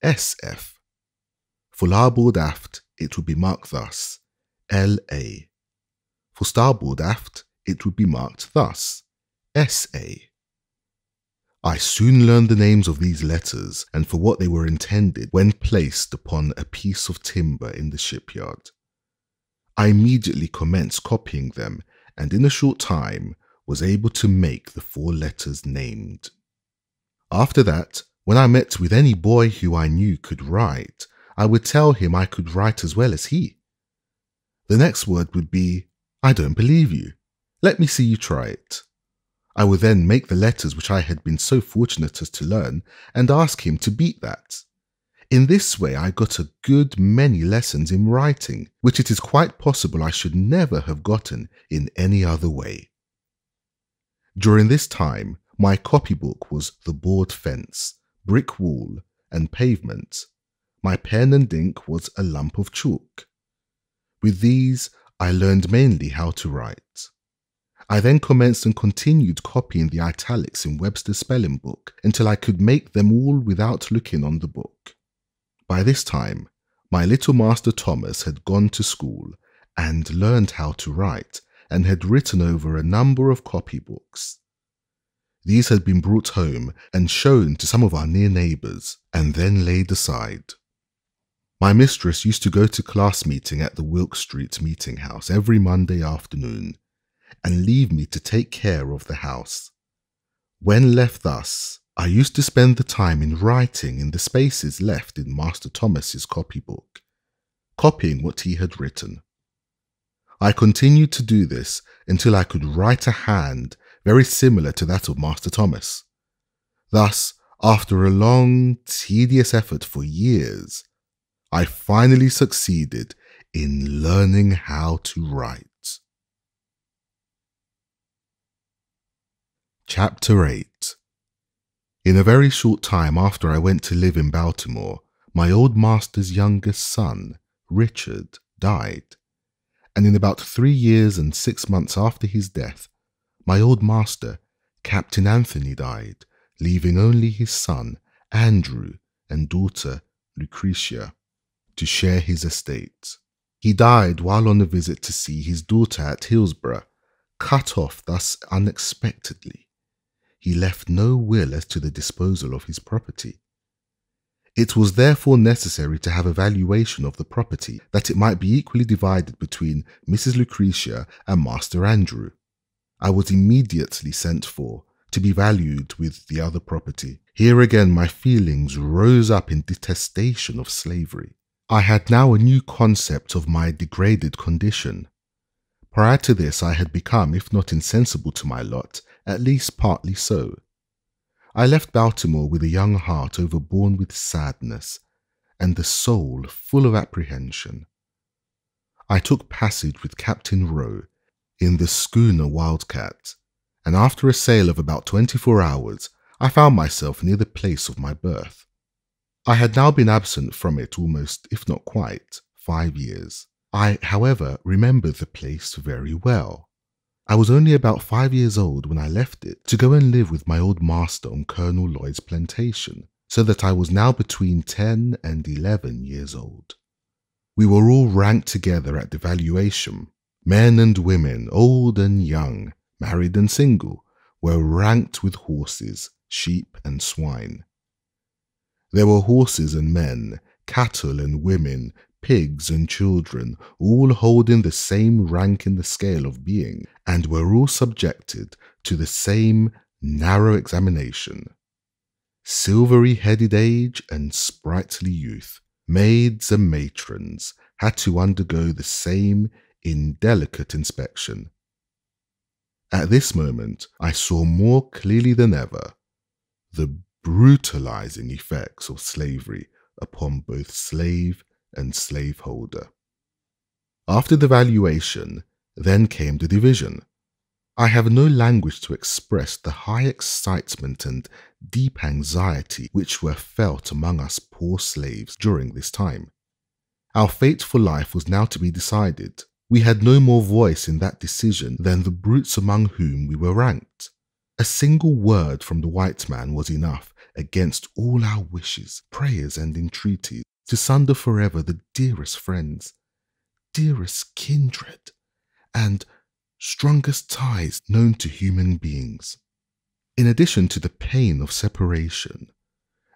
Speaker 1: SF. For larboard aft, it would be marked thus, LA. For starboard aft, it would be marked thus, SA. I soon learned the names of these letters and for what they were intended when placed upon a piece of timber in the shipyard. I immediately commenced copying them and in a short time was able to make the 4 letters named. After that, when I met with any boy who I knew could write, I would tell him I could write as well as he. The next word would be, "I don't believe you. Let me see you try it." I would then make the letters which I had been so fortunate as to learn and ask him to beat that. In this way I got a good many lessons in writing, which it is quite possible I should never have gotten in any other way. During this time, my copybook was the board fence, brick wall, and pavement. My pen and ink was a lump of chalk. With these, I learned mainly how to write. I then commenced and continued copying the italics in Webster's spelling book until I could make them all without looking on the book. By this time, my little master Thomas had gone to school and learned how to write and had written over a number of copybooks. These had been brought home and shown to some of our near neighbours and then laid aside. My mistress used to go to class meeting at the Wilk Street meeting house every Monday afternoon and leave me to take care of the house. When left thus, I used to spend the time in writing in the spaces left in Master Thomas's copybook, copying what he had written. I continued to do this until I could write a hand very similar to that of Master Thomas. Thus, after a long, tedious effort for years, I finally succeeded in learning how to write. Chapter 8. In a very short time after I went to live in Baltimore, my old master's youngest son, Richard, died, and in about 3 years and 6 months after his death, my old master, Captain Anthony, died, leaving only his son, Andrew, and daughter, Lucretia, to share his estate. He died while on a visit to see his daughter at Hillsborough, cut off thus unexpectedly. He left no will as to the disposal of his property. It was therefore necessary to have a valuation of the property, that it might be equally divided between Mrs. Lucretia and Master Andrew. I was immediately sent for, to be valued with the other property. Here again my feelings rose up in detestation of slavery. I had now a new concept of my degraded condition. Prior to this I had become, if not insensible to my lot, at least partly so. I left Baltimore with a young heart overborne with sadness, and the soul full of apprehension. I took passage with Captain Rowe in the schooner Wildcat, and after a sail of about 24 hours, I found myself near the place of my birth. I had now been absent from it almost, if not quite, 5 years. I, however, remembered the place very well. I was only about 5 years old when I left it to go and live with my old master on Colonel Lloyd's plantation, so that I was now between 10 and 11 years old. We were all ranked together at the valuation. Men and women, old and young, married and single, were ranked with horses, sheep and swine. There were horses and men, cattle and women, pigs and children, all holding the same rank in the scale of being, and were all subjected to the same narrow examination. Silvery-headed age and sprightly youth, maids and matrons, had to undergo the same indelicate inspection. At this moment, I saw more clearly than ever the brutalizing effects of slavery upon both slave and slaveholder. After the valuation, then came the division. I have no language to express the high excitement and deep anxiety which were felt among us poor slaves during this time. Our fate for life was now to be decided. We had no more voice in that decision than the brutes among whom we were ranked. A single word from the white man was enough, against all our wishes, prayers, and entreaties, to sunder forever the dearest friends, dearest kindred, and strongest ties known to human beings. In addition to the pain of separation,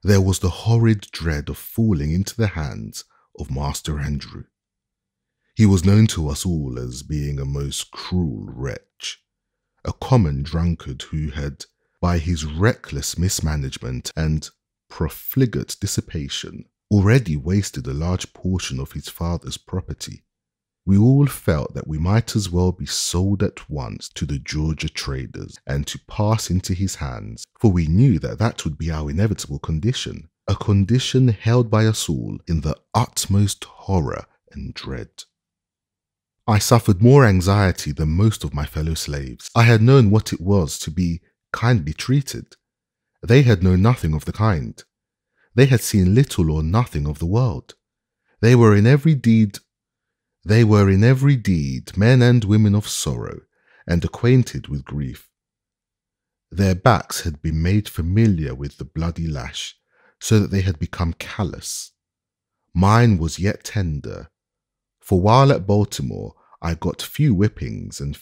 Speaker 1: there was the horrid dread of falling into the hands of Master Andrew. He was known to us all as being a most cruel wretch, a common drunkard who had, by his reckless mismanagement and profligate dissipation, already wasted a large portion of his father's property. We all felt that we might as well be sold at once to the Georgia traders and to pass into his hands, for we knew that that would be our inevitable condition, a condition held by us all in the utmost horror and dread. I suffered more anxiety than most of my fellow slaves. I had known what it was to be kindly treated. They had known nothing of the kind. They had seen little or nothing of the world. They were in every deed men and women of sorrow, and acquainted with grief. Their backs had been made familiar with the bloody lash, so that they had become callous. Mine was yet tender, for while at Baltimore I got few whippings and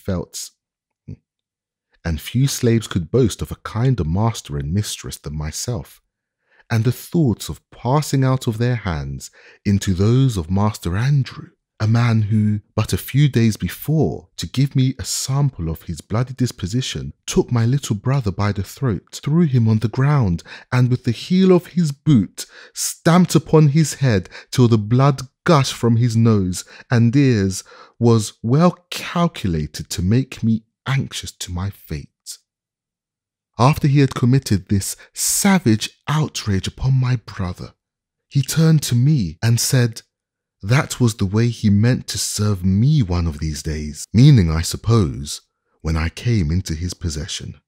Speaker 1: few slaves could boast of a kinder master and mistress than myself, and the thoughts of passing out of their hands into those of Master Andrew a man who, but a few days before, to give me a sample of his bloody disposition, took my little brother by the throat, threw him on the ground, and with the heel of his boot stamped upon his head till the blood gushed from his nose and ears, was well calculated to make me anxious to my fate. After he had committed this savage outrage upon my brother, he turned to me and said, that was the way he meant to serve me one of these days, meaning, I suppose, when I came into his possession.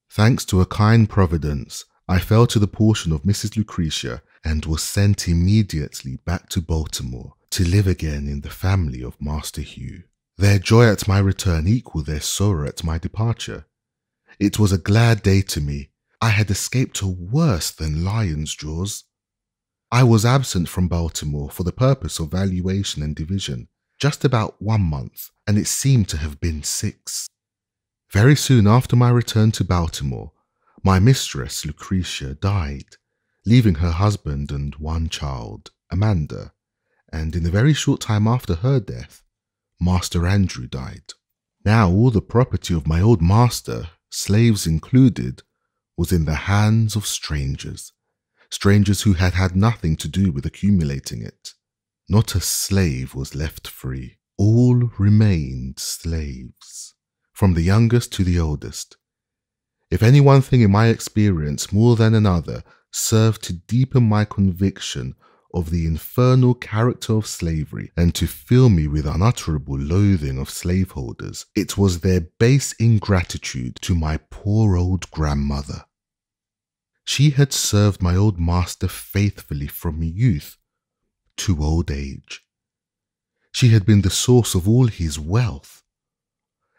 Speaker 1: Thanks to a kind providence, I fell to the portion of Mrs. Lucretia and was sent immediately back to Baltimore to live again in the family of Master Hugh. Their joy at my return equalled their sorrow at my departure. It was a glad day to me. I had escaped a worse than lion's jaws. I was absent from Baltimore for the purpose of valuation and division just about 1 month, and it seemed to have been 6. Very soon after my return to Baltimore, my mistress, Lucretia, died, leaving her husband and 1 child, Amanda, and in a very short time after her death, Master Andrew died. Now all the property of my old master, slaves included, was in the hands of strangers who had had nothing to do with accumulating it. Not a slave was left free. All remained slaves, from the youngest to the oldest. If any one thing in my experience more than another served to deepen my conviction of the infernal character of slavery and to fill me with unutterable loathing of slaveholders, it was their base ingratitude to my poor old grandmother. She had served my old master faithfully from youth to old age. She had been the source of all his wealth.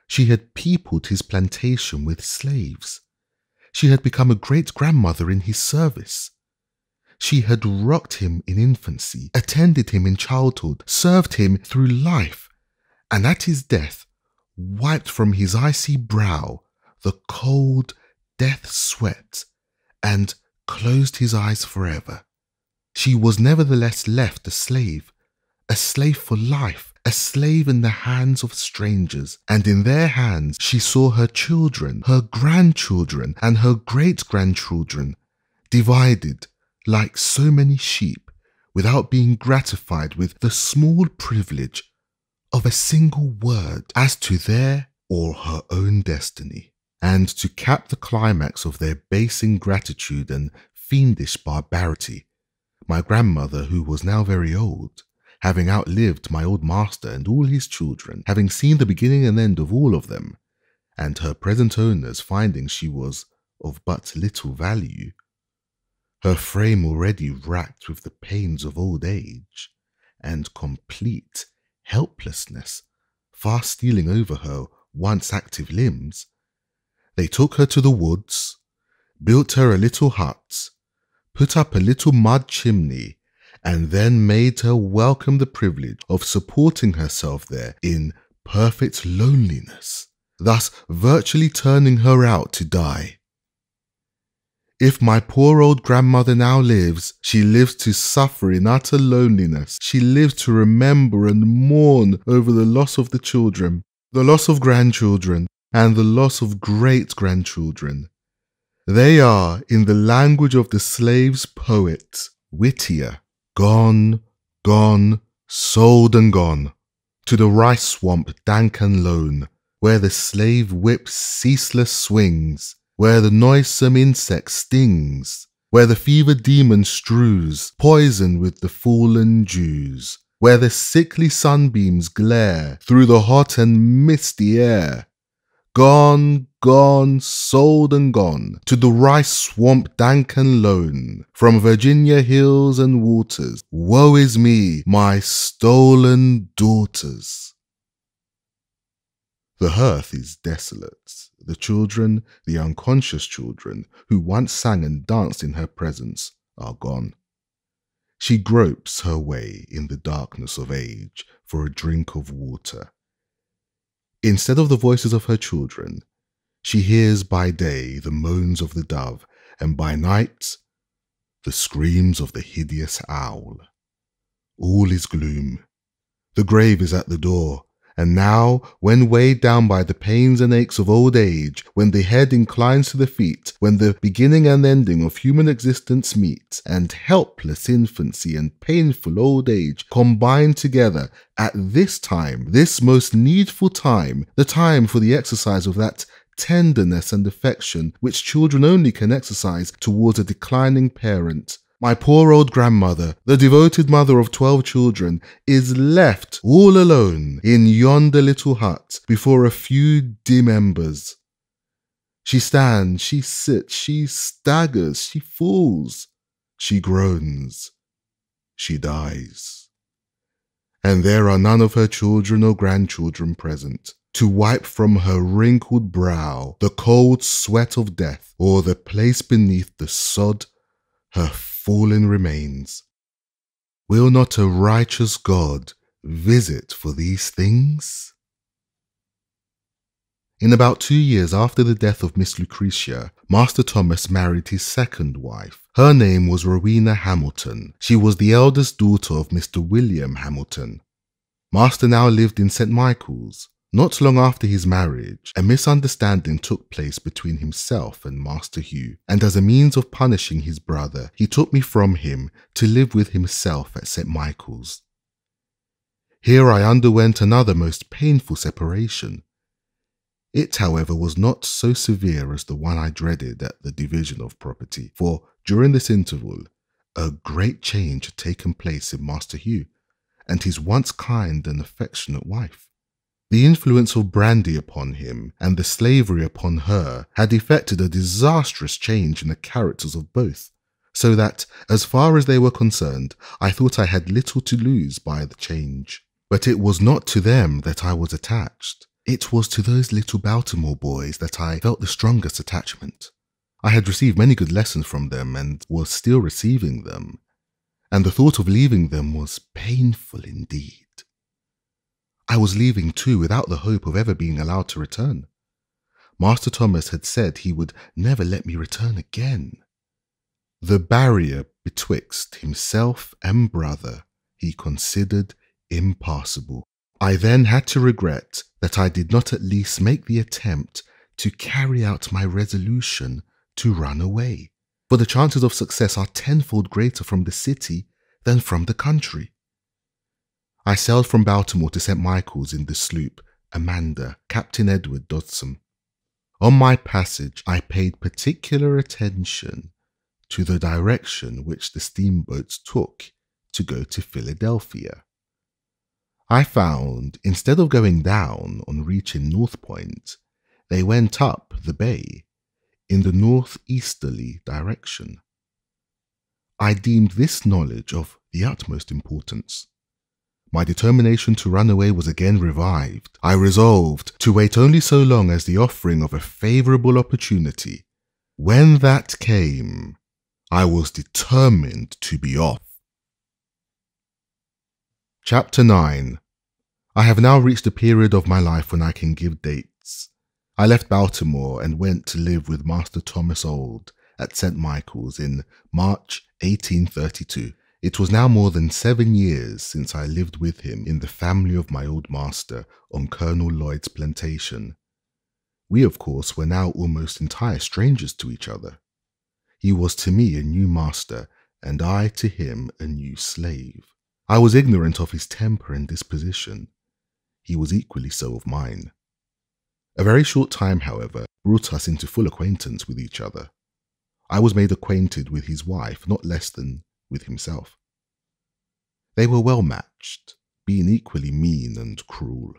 Speaker 1: She had peopled his plantation with slaves. She had become a great-grandmother in his service. She had rocked him in infancy, attended him in childhood, served him through life, and at his death wiped from his icy brow the cold death sweat and closed his eyes forever. She was nevertheless left a slave for life, a slave in the hands of strangers, and in their hands she saw her children, her grandchildren, and her great-grandchildren, divided like so many sheep, without being gratified with the small privilege of a single word as to their or her own destiny. And to cap the climax of their base ingratitude and fiendish barbarity, my grandmother, who was now very old, having outlived my old master and all his children, having seen the beginning and end of all of them, and her present owners finding she was of but little value, her frame already racked with the pains of old age, and complete helplessness fast stealing over her once active limbs, they took her to the woods, built her a little hut, put up a little mud chimney, and then made her welcome the privilege of supporting herself there in perfect loneliness, thus virtually turning her out to die. If my poor old grandmother now lives, she lives to suffer in utter loneliness. She lives to remember and mourn over the loss of the children, the loss of grandchildren, and the loss of great-grandchildren. They are, in the language of the slave's poet, Whittier, gone, gone, sold and gone, to the rice swamp dank and lone, where the slave whip ceaseless swings, where the noisome insect stings, where the fever demon strews poison with the fallen dews, where the sickly sunbeams glare through the hot and misty air. Gone, gone, sold and gone, to the rice swamp dank and lone, from Virginia hills and waters. Woe is me, my stolen daughters. The hearth is desolate. The children, the unconscious children, who once sang and danced in her presence, are gone. She gropes her way in the darkness of age for a drink of water. Instead of the voices of her children, she hears by day the moans of the dove, and by night the screams of the hideous owl. All is gloom. The grave is at the door, and now, when weighed down by the pains and aches of old age, when the head inclines to the feet, when the beginning and ending of human existence meet, and helpless infancy and painful old age combine together, at this time, this most needful time, the time for the exercise of that tenderness and affection which children only can exercise towards a declining parent, my poor old grandmother, the devoted mother of 12 children, is left all alone in yonder little hut before a few dim embers. She stands, she sits, she staggers, she falls, she groans, she dies. And there are none of her children or grandchildren present to wipe from her wrinkled brow the cold sweat of death, or the place beneath the sod her fallen remains. Will not a righteous God visit for these things? In about 2 years after the death of Miss Lucretia, Master Thomas married his second wife. Her name was Rowena Hamilton. She was the eldest daughter of Mr. William Hamilton. Master now lived in St. Michael's. Not long after his marriage, a misunderstanding took place between himself and Master Hugh, and as a means of punishing his brother, he took me from him to live with himself at St. Michael's. Here I underwent another most painful separation. It, however, was not so severe as the one I dreaded at the division of property, for during this interval, a great change had taken place in Master Hugh and his once kind and affectionate wife. The influence of brandy upon him and the slavery upon her had effected a disastrous change in the characters of both, so that, as far as they were concerned, I thought I had little to lose by the change. But it was not to them that I was attached. It was to those little Baltimore boys that I felt the strongest attachment. I had received many good lessons from them and was still receiving them, and the thought of leaving them was painful indeed. I was leaving too without the hope of ever being allowed to return. Master Thomas had said he would never let me return again. The barrier betwixt himself and brother he considered impassable. I then had to regret that I did not at least make the attempt to carry out my resolution to run away, for the chances of success are tenfold greater from the city than from the country. I sailed from Baltimore to St. Michael's in the sloop Amanda, Captain Edward Dodson. On my passage, I paid particular attention to the direction which the steamboats took to go to Philadelphia. I found, instead of going down on reaching North Point, they went up the bay in the northeasterly direction. I deemed this knowledge of the utmost importance. My determination to run away was again revived. I resolved to wait only so long as the offering of a favourable opportunity. When that came, I was determined to be off. Chapter 9. I have now reached a period of my life when I can give dates. I left Baltimore and went to live with Master Thomas Auld at St. Michael's in March 1832. It was now more than 7 years since I lived with him in the family of my old master on Colonel Lloyd's plantation. We, of course, were now almost entire strangers to each other. He was to me a new master, and I to him a new slave. I was ignorant of his temper and disposition. He was equally so of mine. A very short time, however, brought us into full acquaintance with each other. I was made acquainted with his wife not less than with himself. They were well matched, being equally mean and cruel.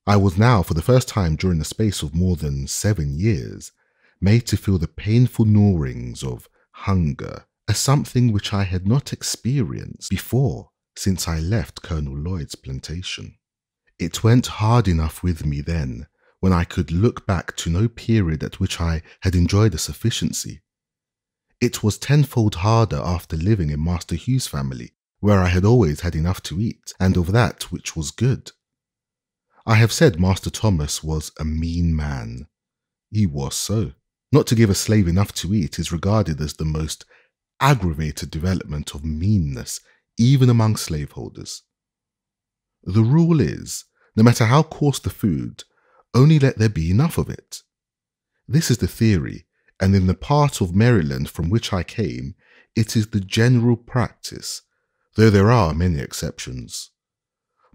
Speaker 1: I was now, for the first time during the space of more than 7 years, made to feel the painful gnawings of hunger as something which I had not experienced before since I left Colonel Lloyd's plantation. It went hard enough with me then, when I could look back to no period at which I had enjoyed a sufficiency. It was tenfold harder after living in Master Hugh's family, where I had always had enough to eat, and of that which was good. I have said Master Thomas was a mean man. He was so. Not to give a slave enough to eat is regarded as the most aggravated development of meanness, even among slaveholders. The rule is, no matter how coarse the food, only let there be enough of it. This is the theory, and in the part of Maryland from which I came, it is the general practice, though there are many exceptions.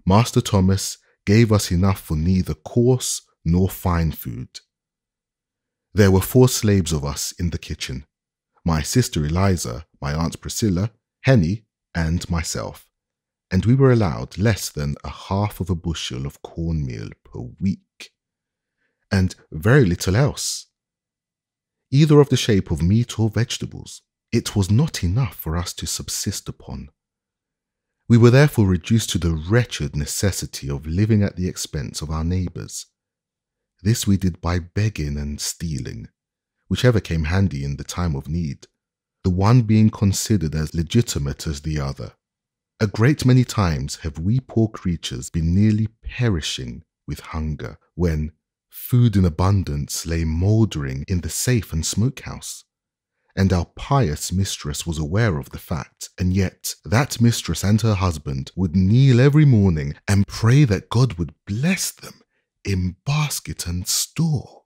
Speaker 1: Master Thomas gave us enough for neither coarse nor fine food. There were 4 slaves of us in the kitchen: my sister Eliza, my aunt Priscilla, Henny, and myself, and we were allowed less than a half of a bushel of cornmeal per week, and very little else, either of the shape of meat or vegetables. It was not enough for us to subsist upon. We were therefore reduced to the wretched necessity of living at the expense of our neighbours. This we did by begging and stealing, whichever came handy in the time of need, the one being considered as legitimate as the other. A great many times have we poor creatures been nearly perishing with hunger, when food in abundance lay mouldering in the safe and smokehouse, and our pious mistress was aware of the fact, and yet that mistress and her husband would kneel every morning and pray that God would bless them in basket and store.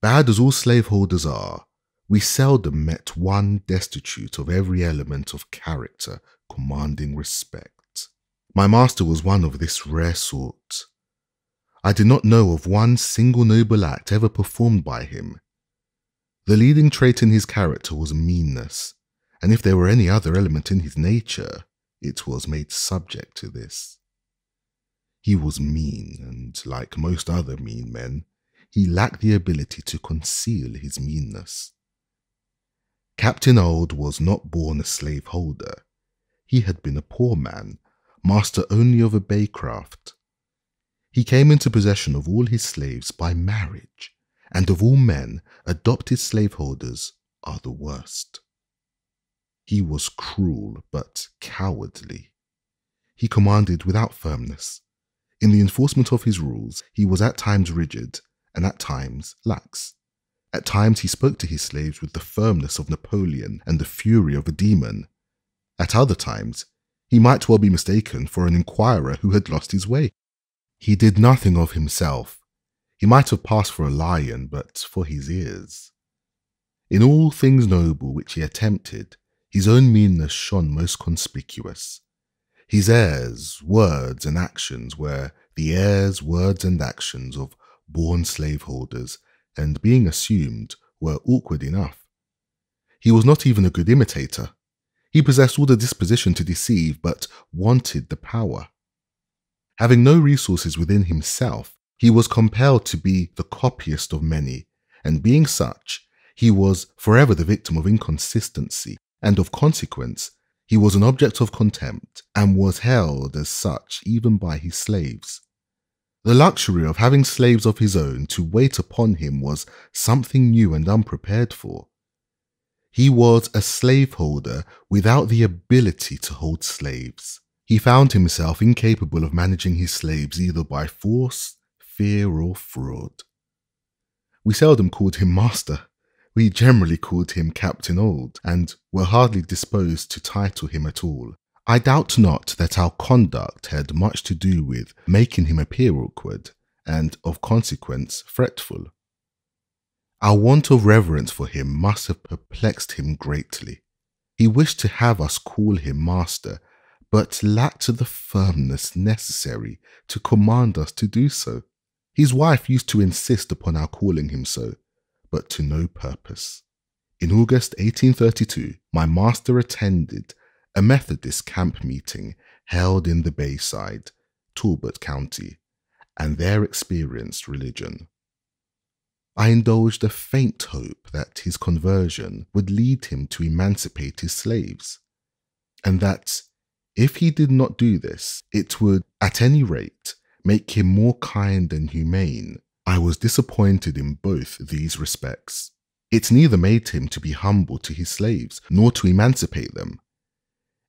Speaker 1: Bad as all slaveholders are, we seldom met one destitute of every element of character commanding respect. My master was one of this rare sort. I did not know of one single noble act ever performed by him. The leading trait in his character was meanness, and if there were any other element in his nature, it was made subject to this. He was mean, and like most other mean men, he lacked the ability to conceal his meanness. Captain Old was not born a slaveholder. He had been a poor man, master only of a baycraft. He came into possession of all his slaves by marriage, and of all men, adopted slaveholders are the worst. He was cruel but cowardly. He commanded without firmness. In the enforcement of his rules, he was at times rigid and at times lax. At times he spoke to his slaves with the firmness of Napoleon and the fury of a demon. At other times, he might well be mistaken for an inquirer who had lost his way. He did nothing of himself. He might have passed for a lion but for his ears. In all things noble which he attempted, his own meanness shone most conspicuous. His airs, words, and actions were the airs, words, and actions of born slaveholders, and being assumed, were awkward enough. He was not even a good imitator. He possessed all the disposition to deceive, but wanted the power. Having no resources within himself, he was compelled to be the copyist of many, and being such, he was forever the victim of inconsistency, and of consequence, he was an object of contempt, and was held as such even by his slaves. The luxury of having slaves of his own to wait upon him was something new and unprepared for. He was a slaveholder without the ability to hold slaves. He found himself incapable of managing his slaves either by force, fear, or fraud. We seldom called him master. We generally called him Captain Old, and were hardly disposed to title him at all. I doubt not that our conduct had much to do with making him appear awkward, and of consequence fretful. Our want of reverence for him must have perplexed him greatly. He wished to have us call him master, but lacked the firmness necessary to command us to do so. His wife used to insist upon our calling him so, but to no purpose. In August 1832, my master attended a Methodist camp meeting held in the Bayside, Talbot County, and there experienced religion. I indulged a faint hope that his conversion would lead him to emancipate his slaves, and that if he did not do this, it would, at any rate, make him more kind and humane. I was disappointed in both these respects. It neither made him to be humble to his slaves, nor to emancipate them.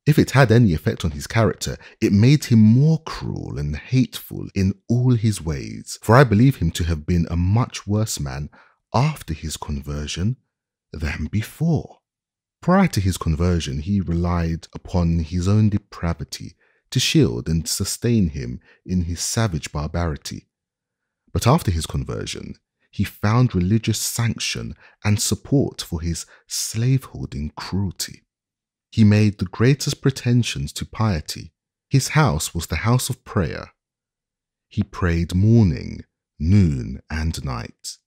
Speaker 1: If it had any effect on his character, it made him more cruel and hateful in all his ways, for I believe him to have been a much worse man after his conversion than before. Prior to his conversion, he relied upon his own depravity to shield and sustain him in his savage barbarity. But after his conversion, he found religious sanction and support for his slaveholding cruelty. He made the greatest pretensions to piety. His house was the house of prayer. He prayed morning, noon, and night.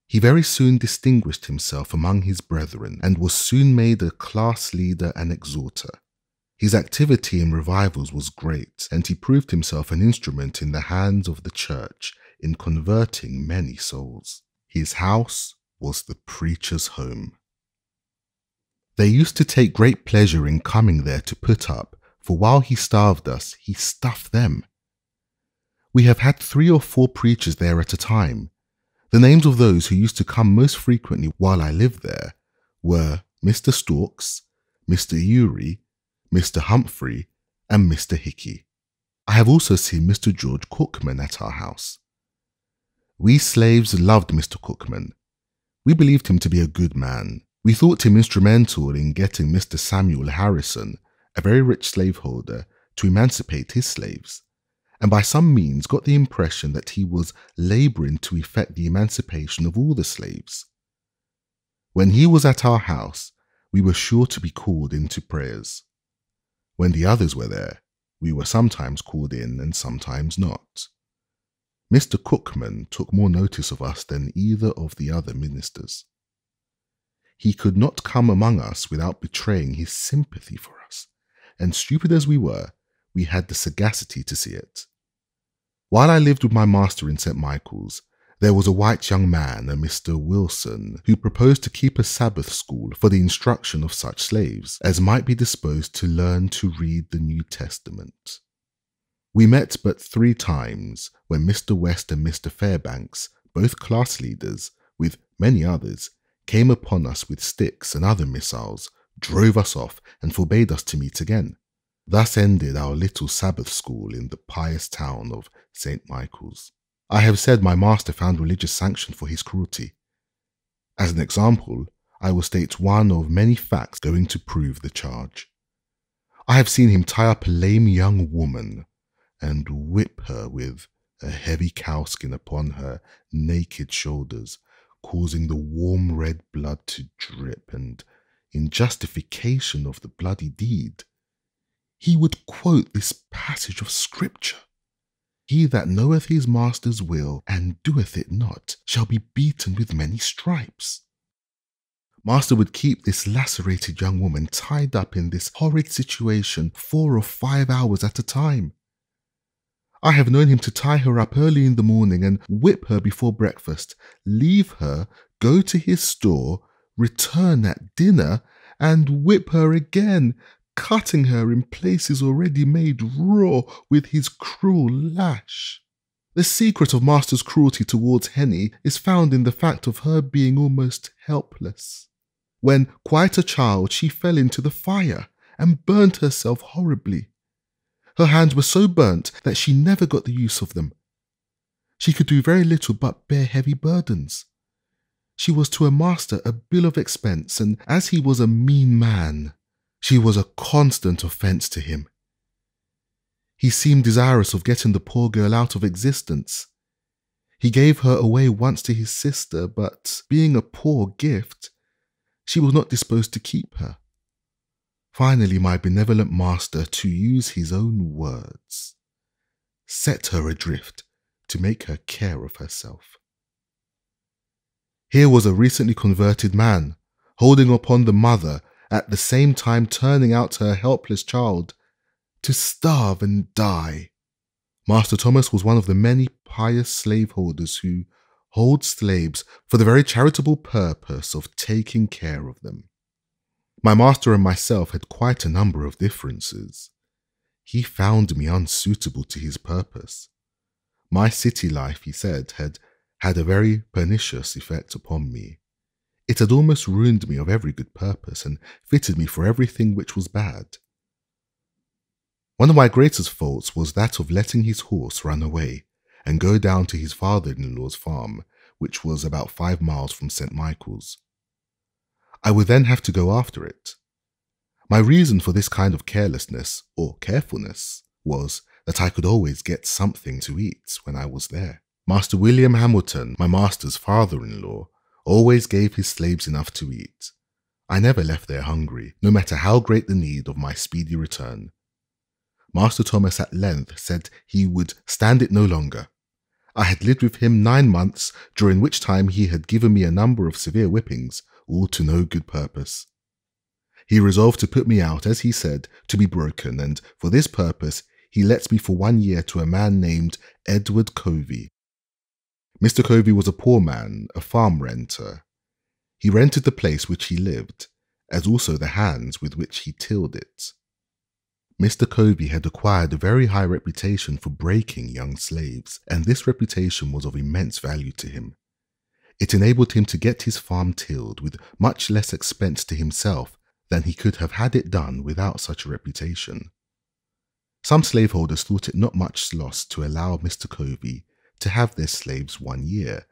Speaker 1: He very soon distinguished himself among his brethren and was soon made a class leader and exhorter. His activity in revivals was great, and he proved himself an instrument in the hands of the church in converting many souls. His house was the preacher's home. They used to take great pleasure in coming there to put up, for while he starved us, he stuffed them. We have had 3 or 4 preachers there at a time. The names of those who used to come most frequently while I lived there were Mr. Storks, Mr. Urey, Mr. Humphrey, and Mr. Hickey. I have also seen Mr. George Cookman at our house. We slaves loved Mr. Cookman. We believed him to be a good man. We thought him instrumental in getting Mr. Samuel Harrison, a very rich slaveholder, to emancipate his slaves, and by some means got the impression that he was labouring to effect the emancipation of all the slaves. When he was at our house, we were sure to be called into prayers. When the others were there, we were sometimes called in and sometimes not. Mr. Cookman took more notice of us than either of the other ministers. He could not come among us without betraying his sympathy for us, and stupid as we were, we had the sagacity to see it. While I lived with my master in St. Michael's, there was a white young man, a Mr. Wilson, who proposed to keep a Sabbath school for the instruction of such slaves as might be disposed to learn to read the New Testament. We met but 3 times when Mr. West and Mr. Fairbanks, both class leaders, with many others, came upon us with sticks and other missiles, drove us off, and forbade us to meet again. Thus ended our little Sabbath school in the pious town of St. Michael's. I have said my master found religious sanction for his cruelty. As an example, I will state one of many facts going to prove the charge. I have seen him tie up a lame young woman and whip her with a heavy cowskin upon her naked shoulders, causing the warm red blood to drip, and in justification of the bloody deed, he would quote this passage of Scripture: "He that knoweth his master's will and doeth it not shall be beaten with many stripes." Master would keep this lacerated young woman tied up in this horrid situation 4 or 5 hours at a time. I have known him to tie her up early in the morning and whip her before breakfast, leave her, go to his store, return at dinner, and whip her again, cutting her in places already made raw with his cruel lash. The secret of Master's cruelty towards Henny is found in the fact of her being almost helpless. When quite a child, she fell into the fire and burnt herself horribly. Her hands were so burnt that she never got the use of them. She could do very little but bear heavy burdens. She was to her master a bill of expense, and as he was a mean man, she was a constant offence to him. He seemed desirous of getting the poor girl out of existence. He gave her away once to his sister, but being a poor gift, she was not disposed to keep her. Finally, my benevolent master, to use his own words, set her adrift to make her care of herself. Here was a recently converted man, holding upon the mother, at the same time turning out her helpless child, to starve and die. Master Thomas was one of the many pious slaveholders who hold slaves for the very charitable purpose of taking care of them. My master and myself had quite a number of differences. He found me unsuitable to his purpose. My city life, he said, had a very pernicious effect upon me. It had almost ruined me of every good purpose and fitted me for everything which was bad. One of my greatest faults was that of letting his horse run away and go down to his father-in-law's farm, which was about 5 miles from St. Michael's. I would then have to go after it. My reason for this kind of carelessness or carefulness was that I could always get something to eat when I was there. Master William Hamilton, my master's father-in-law, always gave his slaves enough to eat. I never left there hungry, no matter how great the need of my speedy return. Master Thomas at length said he would stand it no longer. I had lived with him 9 months, during which time he had given me a number of severe whippings, all to no good purpose. He resolved to put me out, as he said, to be broken, and for this purpose he let me for 1 year to a man named Edward Covey. Mr. Covey was a poor man, a farm renter. He rented the place which he lived, as also the hands with which he tilled it. Mr. Covey had acquired a very high reputation for breaking young slaves, and this reputation was of immense value to him. It enabled him to get his farm tilled with much less expense to himself than he could have had it done without such a reputation. Some slaveholders thought it not much loss to allow Mr. Covey to have their slaves 1 year,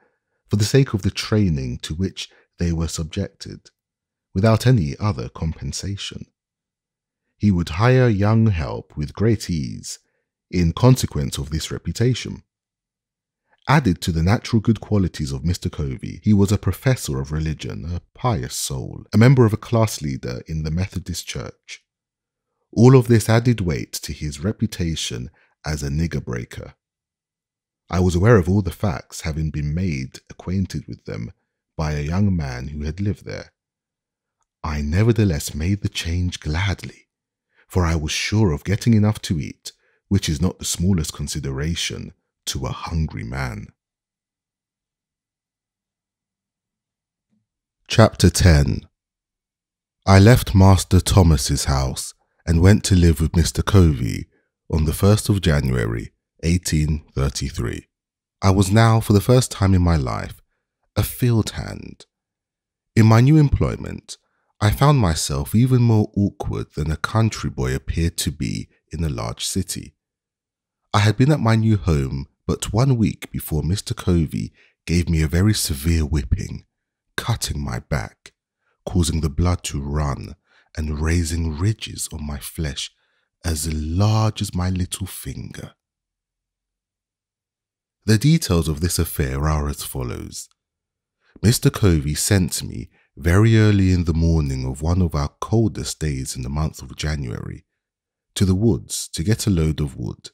Speaker 1: for the sake of the training to which they were subjected, without any other compensation. He would hire young help with great ease, in consequence of this reputation. Added to the natural good qualities of Mr. Covey, he was a professor of religion, a pious soul, a member of a class leader in the Methodist Church. All of this added weight to his reputation as a nigger breaker. I was aware of all the facts, having been made acquainted with them by a young man who had lived there. I nevertheless made the change gladly, for I was sure of getting enough to eat, which is not the smallest consideration to a hungry man. Chapter 10. I left Master Thomas's house and went to live with Mr. Covey on the 1st of January, 1833. I was now, for the first time in my life, a field hand. In my new employment, I found myself even more awkward than a country boy appeared to be in a large city. I had been at my new home but 1 week before Mr. Covey gave me a very severe whipping, cutting my back, causing the blood to run and raising ridges on my flesh as large as my little finger. The details of this affair are as follows. Mr. Covey sent me very early in the morning of one of our coldest days in the month of January to the woods to get a load of wood.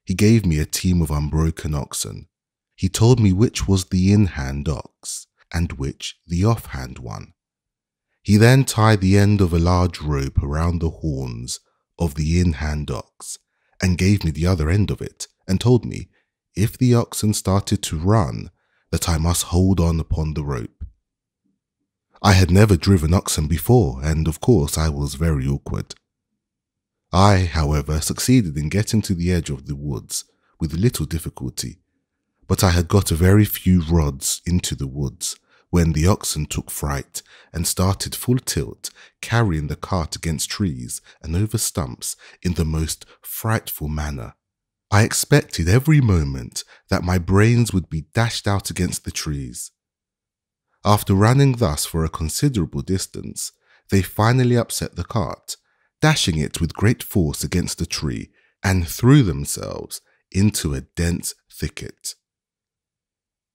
Speaker 1: He gave me a team of unbroken oxen. He told me which was the in-hand ox and which the off-hand one. He then tied the end of a large rope around the horns of the in-hand ox and gave me the other end of it and told me if the oxen started to run that I must hold on upon the rope. I had never driven oxen before, and of course I was very awkward. I, however, succeeded in getting to the edge of the woods with little difficulty, but I had got a very few rods into the woods when the oxen took fright and started full tilt, carrying the cart against trees and over stumps in the most frightful manner. I expected every moment that my brains would be dashed out against the trees. After running thus for a considerable distance, they finally upset the cart, dashing it with great force against a tree, and threw themselves into a dense thicket.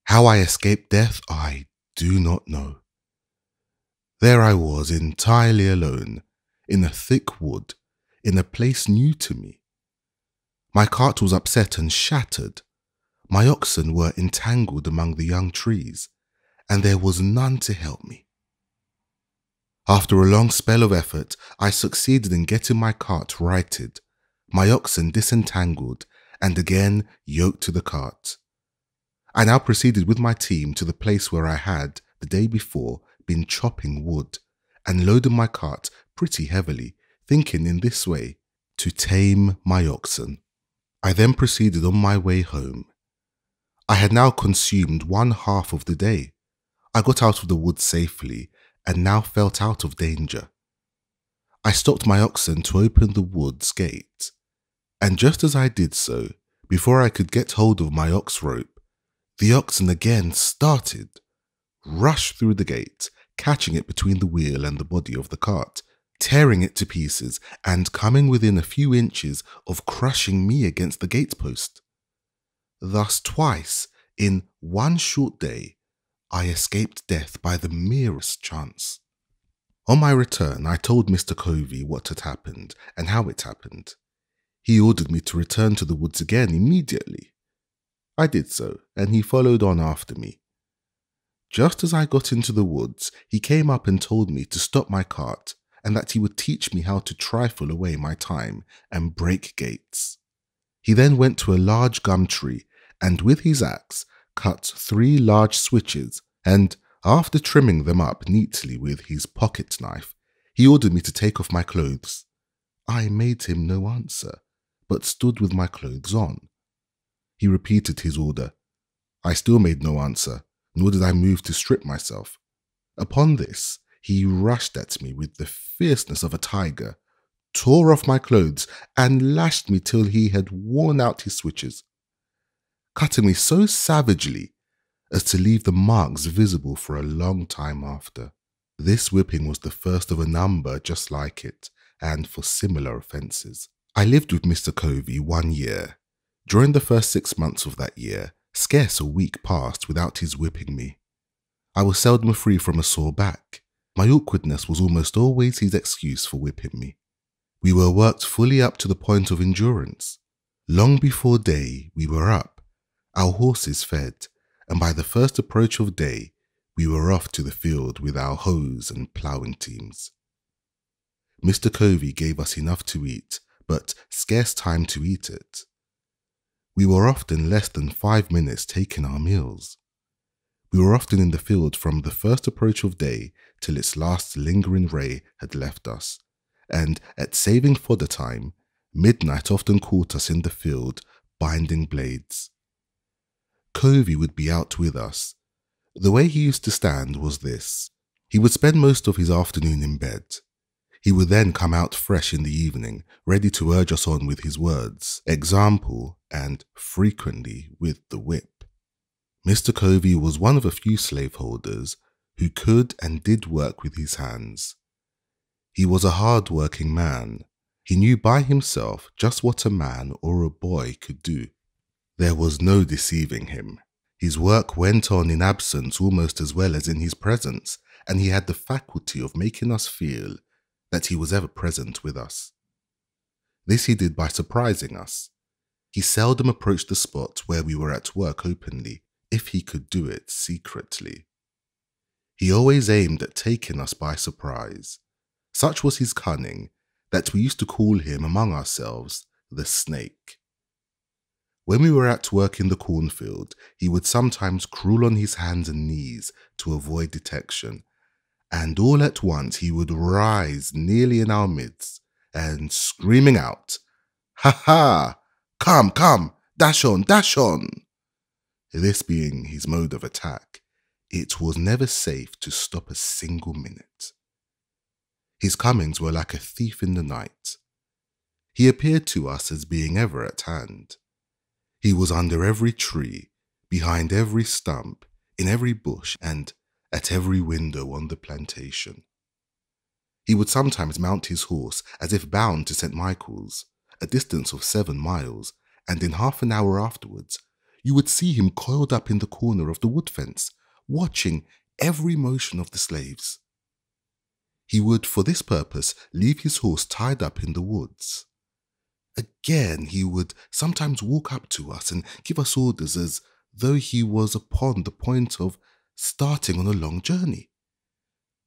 Speaker 1: How I escaped death, I do not know. There I was entirely alone, in a thick wood, in a place new to me. My cart was upset and shattered. My oxen were entangled among the young trees, and there was none to help me. After a long spell of effort, I succeeded in getting my cart righted, my oxen disentangled, and again yoked to the cart. I now proceeded with my team to the place where I had, the day before, been chopping wood, and loaded my cart pretty heavily, thinking in this way to tame my oxen. I then proceeded on my way home. I had now consumed 1/2 of the day. I got out of the wood safely, and now felt out of danger. I stopped my oxen to open the woods gate, and just as I did so, before I could get hold of my ox rope, the oxen again started, rushed through the gate, catching it between the wheel and the body of the cart, tearing it to pieces and coming within a few inches of crushing me against the gatepost. Thus twice, in one short day, I escaped death by the merest chance. On my return, I told Mr. Covey what had happened and how it happened. He ordered me to return to the woods again immediately. I did so, and he followed on after me. Just as I got into the woods, he came up and told me to stop my cart and that he would teach me how to trifle away my time and break gates. He then went to a large gum tree and with his axe cut 3 large switches, and after trimming them up neatly with his pocket knife, he ordered me to take off my clothes. I made him no answer, but stood with my clothes on. He repeated his order. I still made no answer, nor did I move to strip myself. Upon this, he rushed at me with the fierceness of a tiger, tore off my clothes, and lashed me till he had worn out his switches, cutting me so savagely as to leave the marks visible for a long time after. This whipping was the first of a number just like it, and for similar offences. I lived with Mr. Covey 1 year. During the first 6 months of that year, scarce a week passed without his whipping me. I was seldom free from a sore back. My awkwardness was almost always his excuse for whipping me. We were worked fully up to the point of endurance. Long before day, we were up, our horses fed, and by the first approach of day, we were off to the field with our hoes and ploughing teams. Mr. Covey gave us enough to eat, but scarce time to eat it. We were often less than 5 minutes taking our meals. We were often in the field from the first approach of day till its last lingering ray had left us, and at saving fodder time, midnight often caught us in the field binding blades. Covey would be out with us. The way he used to stand was this. He would spend most of his afternoon in bed. He would then come out fresh in the evening, ready to urge us on with his words, example, and frequently with the whip. Mr. Covey was one of a few slaveholders who could and did work with his hands. He was a hard-working man. He knew by himself just what a man or a boy could do. There was no deceiving him. His work went on in absence almost as well as in his presence, and he had the faculty of making us feel that he was ever present with us. This he did by surprising us. He seldom approached the spot where we were at work openly, if he could do it secretly. He always aimed at taking us by surprise. Such was his cunning that we used to call him among ourselves the Snake. When we were at work in the cornfield, he would sometimes crawl on his hands and knees to avoid detection, and all at once he would rise nearly in our midst, and screaming out, "Ha ha! Come, come! Dash on, dash on!" This being his mode of attack, it was never safe to stop a single minute. His comings were like a thief in the night. He appeared to us as being ever at hand. He was under every tree, behind every stump, in every bush, and at every window on the plantation. He would sometimes mount his horse as if bound to St. Michael's, a distance of 7 miles, and in half an hour afterwards, you would see him coiled up in the corner of the wood fence, watching every motion of the slaves. He would, for this purpose, leave his horse tied up in the woods. Again, he would sometimes walk up to us and give us orders as though he was upon the point of starting on a long journey,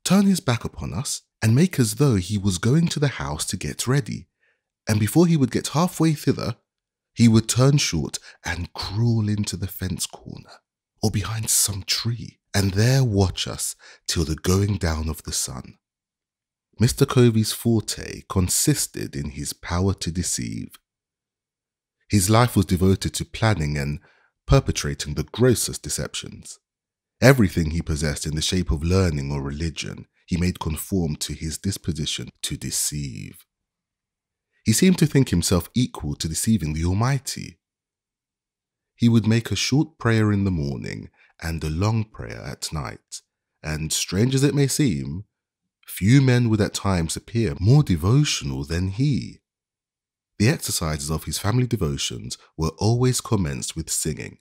Speaker 1: turn his back upon us, and make as though he was going to the house to get ready, and before he would get halfway thither, he would turn short and crawl into the fence corner, or behind some tree, and there watch us till the going down of the sun. Mr. Covey's forte consisted in his power to deceive. His life was devoted to planning and perpetrating the grossest deceptions. Everything he possessed in the shape of learning or religion, he made conform to his disposition to deceive. He seemed to think himself equal to deceiving the Almighty. He would make a short prayer in the morning and a long prayer at night, and strange as it may seem, Few men would at times appear more devotional than he. The exercises of his family devotions were always commenced with singing,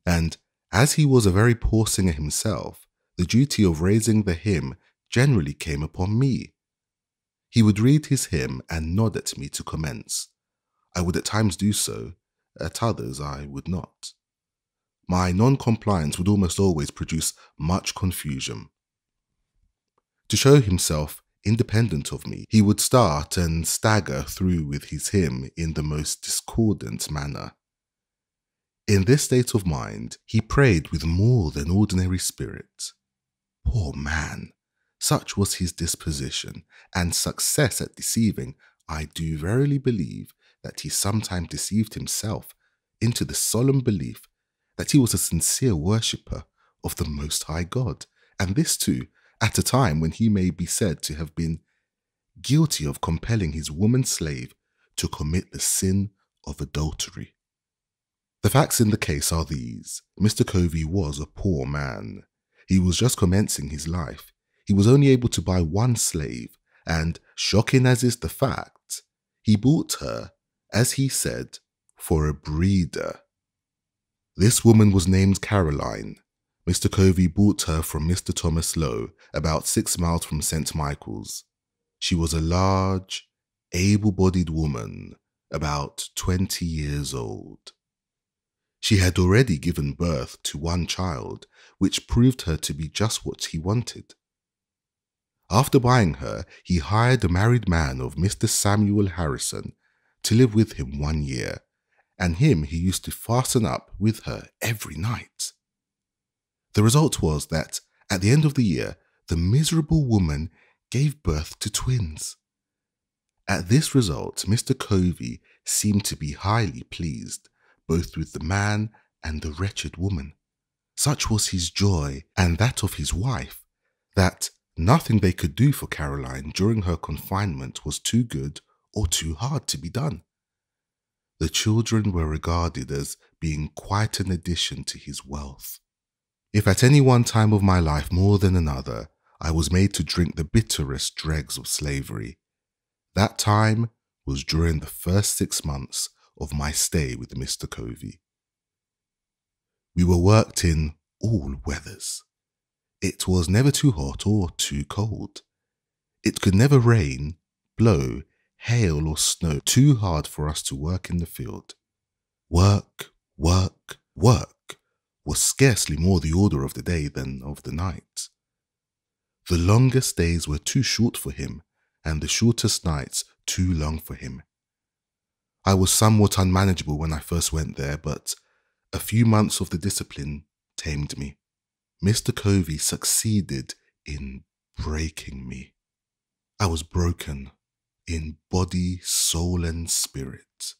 Speaker 1: and as he was a very poor singer himself, the duty of raising the hymn generally came upon me. He would read his hymn and nod at me to commence. I would at times do so, at others I would not. My non-compliance would almost always produce much confusion. To show himself independent of me, he would start and stagger through with his hymn in the most discordant manner. In this state of mind, he prayed with more than ordinary spirit. Poor man, such was his disposition, and success at deceiving, I do verily believe that he sometimes deceived himself into the solemn belief that he was a sincere worshipper of the Most High God, and this too at a time when he may be said to have been guilty of compelling his woman slave to commit the sin of adultery. The facts in the case are these. Mr. Covey was a poor man. He was just commencing his life. He was only able to buy one slave, and shocking as is the fact, he bought her, as he said, for a breeder. This woman was named Caroline. Mr. Covey bought her from Mr. Thomas Lowe, about 6 miles from St. Michael's. She was a large, able-bodied woman, about 20 years old. She had already given birth to one child, which proved her to be just what he wanted. After buying her, he hired a married man of Mr. Samuel Harrison to live with him 1 year, and him he used to fasten up with her every night. The result was that, at the end of the year, the miserable woman gave birth to twins. At this result, Mr. Covey seemed to be highly pleased, both with the man and the wretched woman. Such was his joy, and that of his wife, that nothing they could do for Caroline during her confinement was too good or too hard to be done. The children were regarded as being quite an addition to his wealth. If at any one time of my life more than another, I was made to drink the bitterest dregs of slavery, that time was during the first 6 months of my stay with Mr. Covey. We were worked in all weathers. It was never too hot or too cold. It could never rain, blow, hail or snow too hard for us to work in the field. Work, work, work was scarcely more the order of the day than of the night. The longest days were too short for him, and the shortest nights too long for him. I was somewhat unmanageable when I first went there, but a few months of the discipline tamed me. Mr. Covey succeeded in breaking me. I was broken in body, soul, and spirit.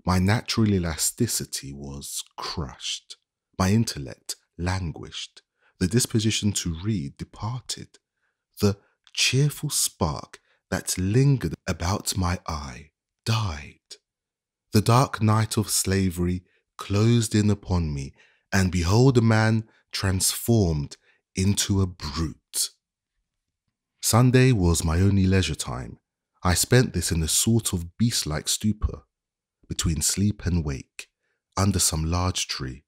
Speaker 1: My natural elasticity was crushed. My intellect languished. The disposition to read departed. The cheerful spark that lingered about my eye died. The dark night of slavery closed in upon me, and behold, a man transformed into a brute. Sunday was my only leisure time. I spent this in a sort of beast-like stupor, between sleep and wake, under some large tree.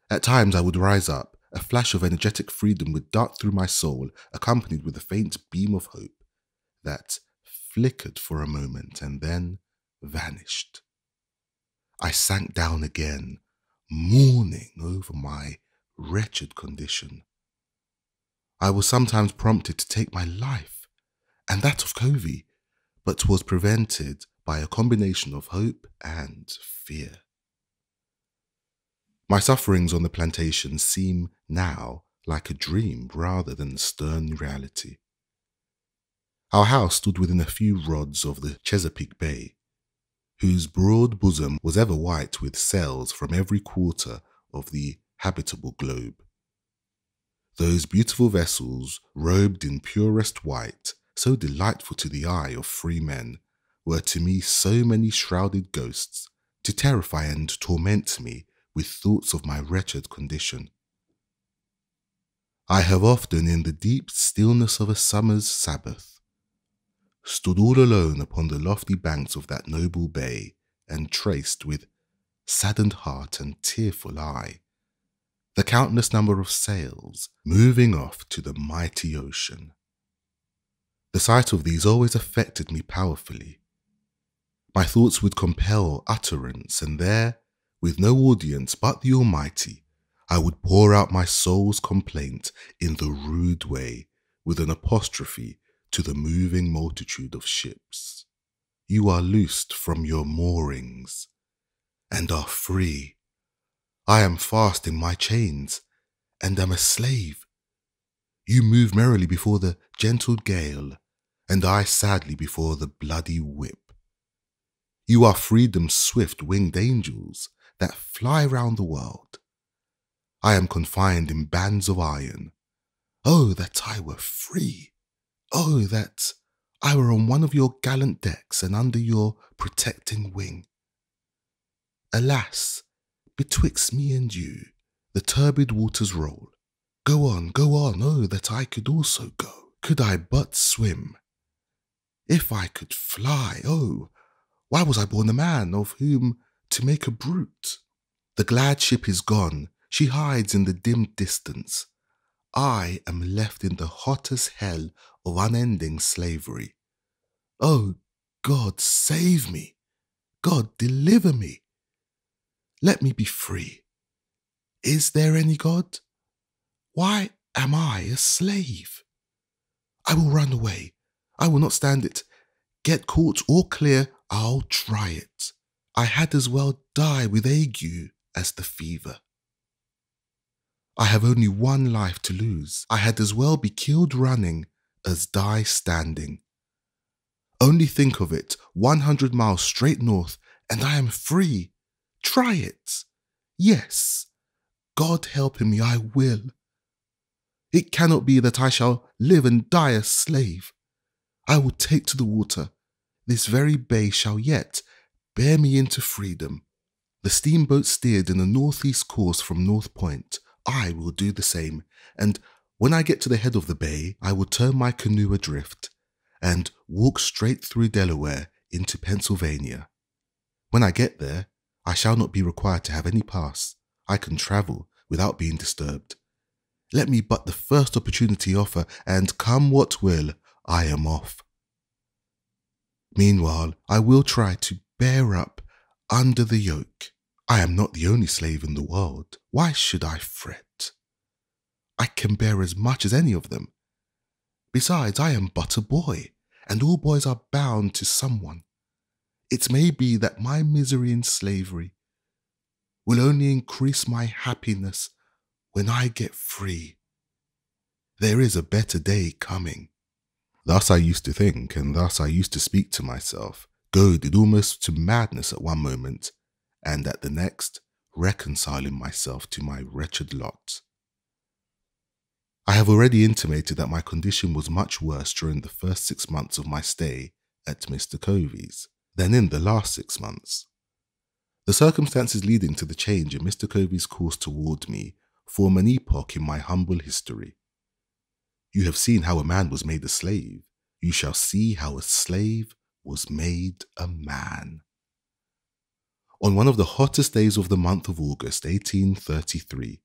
Speaker 1: At times I would rise up, a flash of energetic freedom would dart through my soul, accompanied with a faint beam of hope that flickered for a moment and then vanished. I sank down again, mourning over my wretched condition. I was sometimes prompted to take my life, and that of Covey, but was prevented by a combination of hope and fear. My sufferings on the plantation seem now like a dream rather than stern reality. Our house stood within a few rods of the Chesapeake Bay, whose broad bosom was ever white with sails from every quarter of the habitable globe. Those beautiful vessels, robed in purest white, so delightful to the eye of free men, were to me so many shrouded ghosts, to terrify and torment me with thoughts of my wretched condition. I have often, in the deep stillness of a summer's Sabbath, stood all alone upon the lofty banks of that noble bay, and traced with saddened heart and tearful eye the countless number of sails moving off to the mighty ocean. The sight of these always affected me powerfully. My thoughts would compel utterance, and there, with no audience but the Almighty, I would pour out my soul's complaint in the rude way, with an apostrophe to the moving multitude of ships. You are loosed from your moorings, and are free. I am fast in my chains, and am a slave. You move merrily before the gentle gale, and I sadly before the bloody whip. You are freedom's swift-winged angels that fly round the world. I am confined in bands of iron. Oh, that I were free! Oh, that I were on one of your gallant decks and under your protecting wing. Alas, betwixt me and you, the turbid waters roll. Go on, oh, that I could also go. Could I but swim. If I could fly, oh, why was I born a man of whom to make a brute? The glad ship is gone, she hides in the dim distance. I am left in the hottest hell of unending slavery. Oh, God, save me. God, deliver me. Let me be free. Is there any God? Why am I a slave? I will run away. I will not stand it. Get caught or clear, I'll try it. I had as well die with ague as the fever. I have only one life to lose. I had as well be killed running as die standing. Only think of it, 100 miles straight north, and I am free. Try it. Yes, God helping me, I will. It cannot be that I shall live and die a slave. I will take to the water. This very bay shall yet bear me into freedom. The steamboat steered in a northeast course from North Point. I will do the same, and when I get to the head of the bay, I will turn my canoe adrift and walk straight through Delaware into Pennsylvania. When I get there, I shall not be required to have any pass. I can travel without being disturbed. Let me but the first opportunity offer, and come what will, I am off. Meanwhile, I will try to bear up under the yoke. I am not the only slave in the world. Why should I fret? I can bear as much as any of them. Besides, I am but a boy, and all boys are bound to someone. It may be that my misery in slavery will only increase my happiness when I get free. There is a better day coming. Thus I used to think, and thus I used to speak to myself, goaded almost to madness at one moment, and at the next reconciling myself to my wretched lot. I have already intimated that my condition was much worse during the first 6 months of my stay at Mr. Covey's than in the last 6 months. The circumstances leading to the change in Mr. Covey's course toward me form an epoch in my humble history. You have seen how a man was made a slave. You shall see how a slave was made a man. On one of the hottest days of the month of August, 1833,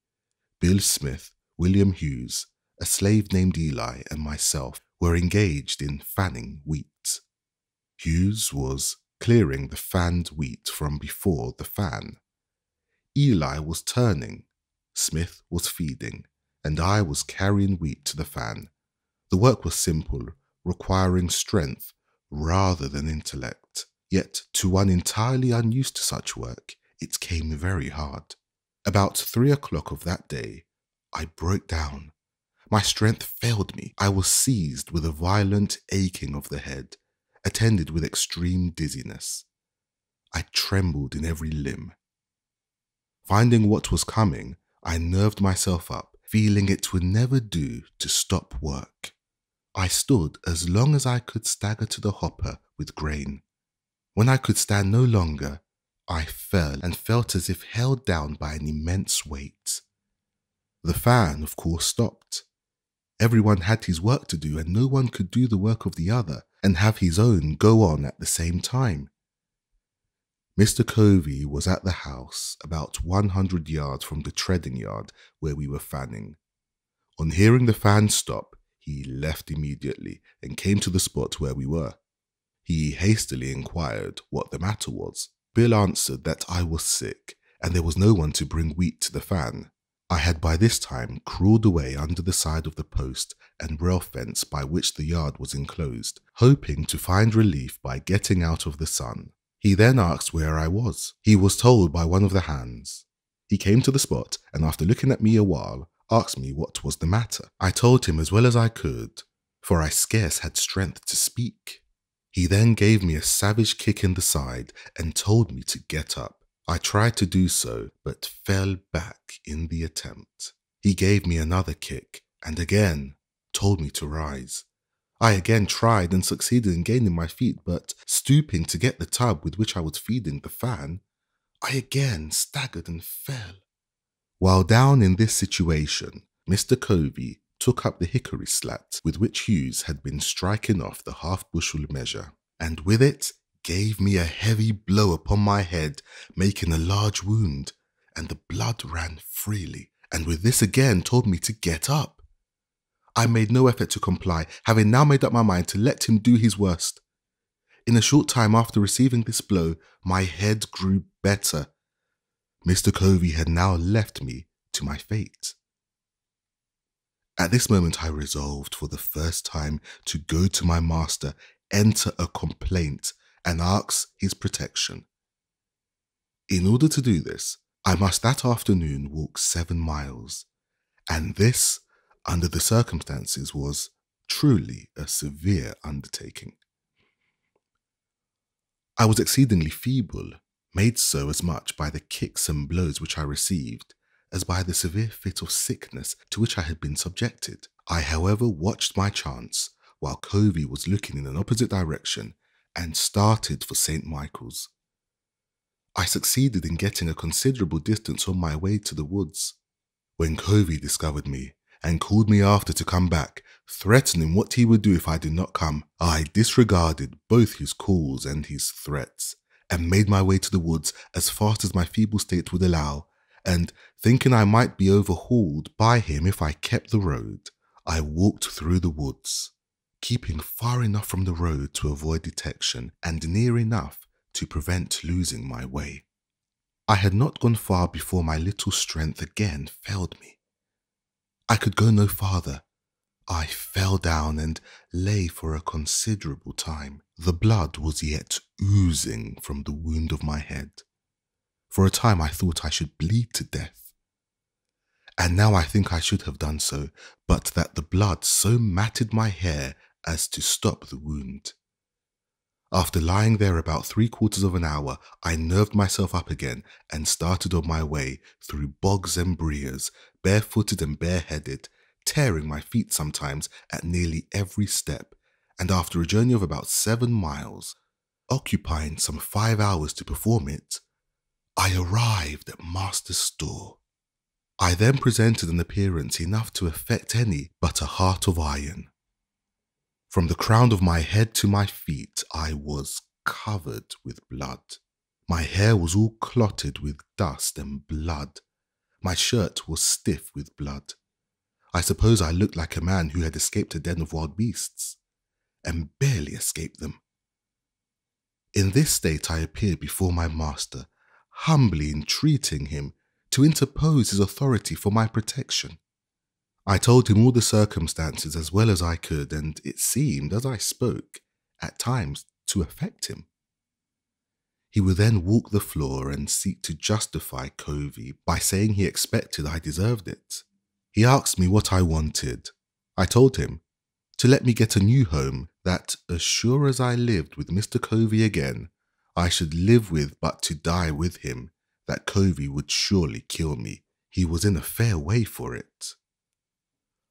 Speaker 1: Bill Smith, William Hughes, a slave named Eli, and myself were engaged in fanning wheat. Hughes was clearing the fanned wheat from before the fan. Eli was turning, Smith was feeding, and I was carrying wheat to the fan. The work was simple, requiring strength rather than intellect. Yet, to one entirely unused to such work, it came very hard. About 3 o'clock of that day, I broke down. My strength failed me. I was seized with a violent aching of the head, attended with extreme dizziness. I trembled in every limb. Finding what was coming, I nerved myself up, feeling it would never do to stop work. I stood as long as I could stagger to the hopper with grain. When I could stand no longer, I fell and felt as if held down by an immense weight. The fan, of course, stopped. Everyone had his work to do and no one could do the work of the other and have his own go on at the same time. Mr. Covey was at the house about 100 yards from the treading yard where we were fanning. On hearing the fan stop, he left immediately and came to the spot where we were. He hastily inquired what the matter was. Bill answered that I was sick and there was no one to bring wheat to the fan. I had by this time crawled away under the side of the post and rail fence by which the yard was enclosed, hoping to find relief by getting out of the sun. He then asked where I was. He was told by one of the hands. He came to the spot and after looking at me a while, asked me what was the matter. I told him as well as I could, for I scarce had strength to speak. He then gave me a savage kick in the side and told me to get up. I tried to do so, but fell back in the attempt. He gave me another kick and again told me to rise. I again tried and succeeded in gaining my feet, but stooping to get the tub with which I was feeding the fan, I again staggered and fell. While down in this situation, Mr. Covey took up the hickory slat with which Hughes had been striking off the half-bushel measure, and with it gave me a heavy blow upon my head, making a large wound, and the blood ran freely, and with this again told me to get up. I made no effort to comply, having now made up my mind to let him do his worst. In a short time after receiving this blow, my head grew better. Mr. Covey had now left me to my fate. At this moment I resolved for the first time to go to my master, enter a complaint, and ask his protection. In order to do this, I must that afternoon walk 7 miles, and this, under the circumstances, was truly a severe undertaking. I was exceedingly feeble, made so as much by the kicks and blows which I received, as by the severe fit of sickness to which I had been subjected. I, however, watched my chance, while Covey was looking in an opposite direction, and started for St. Michael's. I succeeded in getting a considerable distance on my way to the woods, when Covey discovered me, and called me after to come back, threatening what he would do if I did not come. I disregarded both his calls and his threats, and made my way to the woods as fast as my feeble state would allow, and, thinking I might be overhauled by him if I kept the road, I walked through the woods, keeping far enough from the road to avoid detection and near enough to prevent losing my way. I had not gone far before my little strength again failed me. I could go no farther. I fell down and lay for a considerable time. The blood was yet oozing from the wound of my head. For a time I thought I should bleed to death. And now I think I should have done so, but that the blood so matted my hair as to stop the wound. After lying there about 3/4 of an hour, I nerved myself up again and started on my way through bogs and briers, barefooted and bareheaded, tearing my feet sometimes at nearly every step, and after a journey of about 7 miles, occupying some 5 hours to perform it, I arrived at Master's store. I then presented an appearance enough to affect any but a heart of iron. From the crown of my head to my feet, I was covered with blood. My hair was all clotted with dust and blood. My shirt was stiff with blood. I suppose I looked like a man who had escaped a den of wild beasts, and barely escaped them. In this state I appeared before my master, humbly entreating him to interpose his authority for my protection. I told him all the circumstances as well as I could, and it seemed, as I spoke, at times to affect him. He would then walk the floor and seek to justify Covey by saying he expected I deserved it. He asked me what I wanted. I told him to let me get a new home, that as sure as I lived with Mr. Covey again, I should live with but to die with him, that Covey would surely kill me. He was in a fair way for it.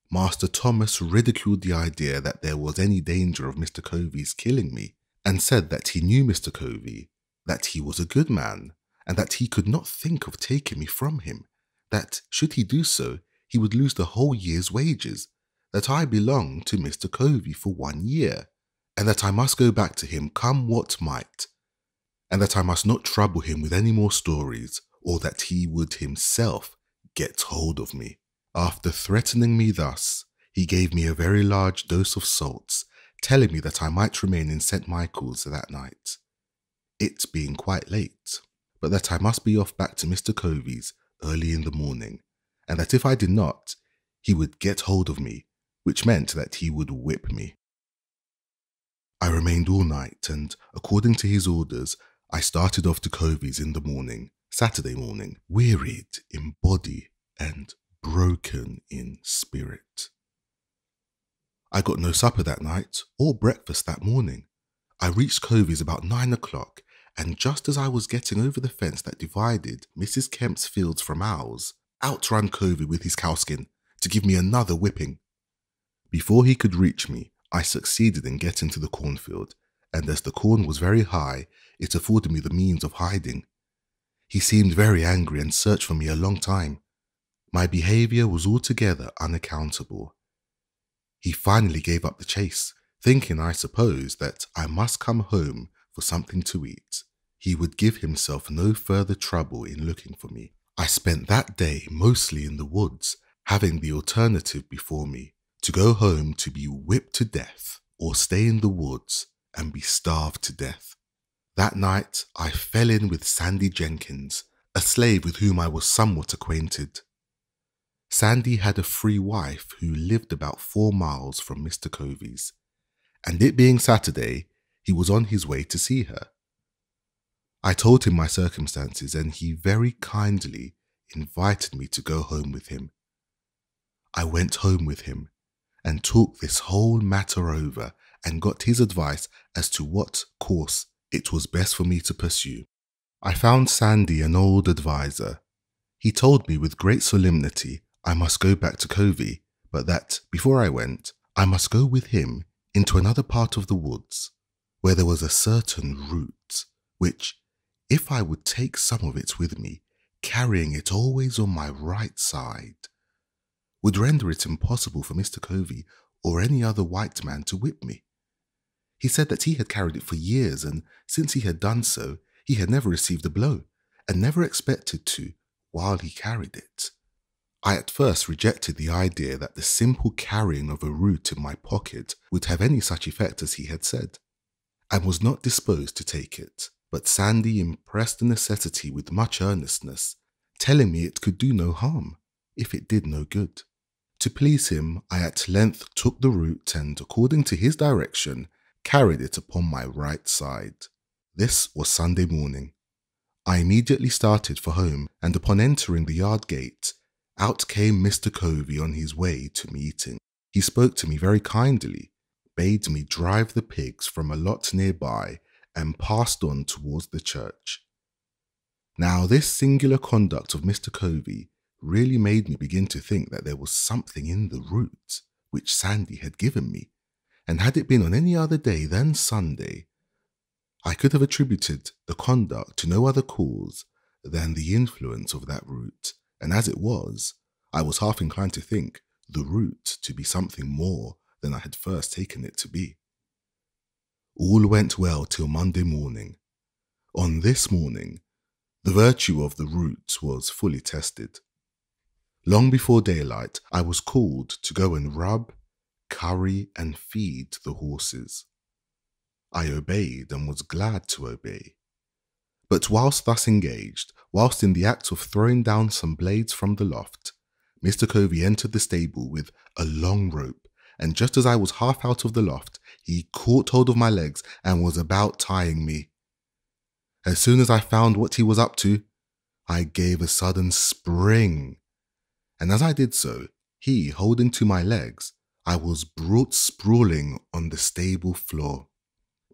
Speaker 1: Master Thomas ridiculed the idea that there was any danger of Mr. Covey's killing me, and said that he knew Mr. Covey, that he was a good man, and that he could not think of taking me from him, that should he do so, he would lose the whole year's wages, that I belonged to Mr. Covey for 1 year, and that I must go back to him come what might, and that I must not trouble him with any more stories, or that he would himself get hold of me. After threatening me thus, he gave me a very large dose of salts, telling me that I might remain in St. Michael's that night, it being quite late, but that I must be off back to Mr. Covey's early in the morning, and that if I did not, he would get hold of me, which meant that he would whip me. I remained all night, and according to his orders, I started off to Covey's in the morning, Saturday morning, wearied in body and broken in spirit. I got no supper that night or breakfast that morning. I reached Covey's about 9 o'clock, and just as I was getting over the fence that divided Mrs. Kemp's fields from ours, out ran Covey with his cowskin to give me another whipping. Before he could reach me, I succeeded in getting to the cornfield, and as the corn was very high, it afforded me the means of hiding. He seemed very angry and searched for me a long time. My behaviour was altogether unaccountable. He finally gave up the chase, thinking, I suppose, that I must come home for something to eat. He would give himself no further trouble in looking for me. I spent that day mostly in the woods, having the alternative before me, to go home to be whipped to death, or stay in the woods and be starved to death. That night I fell in with Sandy Jenkins, a slave with whom I was somewhat acquainted. Sandy had a free wife who lived about 4 miles from Mr. Covey's, and it being Saturday, he was on his way to see her. I told him my circumstances, and he very kindly invited me to go home with him. I went home with him and talked this whole matter over and got his advice as to what course it was best for me to pursue. I found Sandy an old adviser. He told me with great solemnity I must go back to Covey, but that, before I went, I must go with him into another part of the woods, where there was a certain root, which, if I would take some of it with me, carrying it always on my right side, would render it impossible for Mr. Covey or any other white man to whip me. He said that he had carried it for years, and since he had done so, he had never received a blow, and never expected to while he carried it. I at first rejected the idea that the simple carrying of a root in my pocket would have any such effect as he had said, and was not disposed to take it, but Sandy impressed the necessity with much earnestness, telling me it could do no harm, if it did no good. To please him, I at length took the root and, according to his direction, carried it upon my right side. This was Sunday morning. I immediately started for home, and upon entering the yard gate, out came Mr. Covey on his way to meeting. He spoke to me very kindly, bade me drive the pigs from a lot nearby, and passed on towards the church. Now this singular conduct of Mr. Covey really made me begin to think that there was something in the root which Sandy had given me, and had it been on any other day than Sunday, I could have attributed the conduct to no other cause than the influence of that root, and as it was, I was half inclined to think the root to be something more than I had first taken it to be. All went well till Monday morning. On this morning, the virtue of the root was fully tested. Long before daylight, I was called to go and rub, curry, and feed the horses. I obeyed and was glad to obey. But whilst thus engaged, whilst in the act of throwing down some blades from the loft, Mr. Covey entered the stable with a long rope, and just as I was half out of the loft, he caught hold of my legs and was about tying me. As soon as I found what he was up to, I gave a sudden spring, and as I did so, he holding to my legs, I was brought sprawling on the stable floor.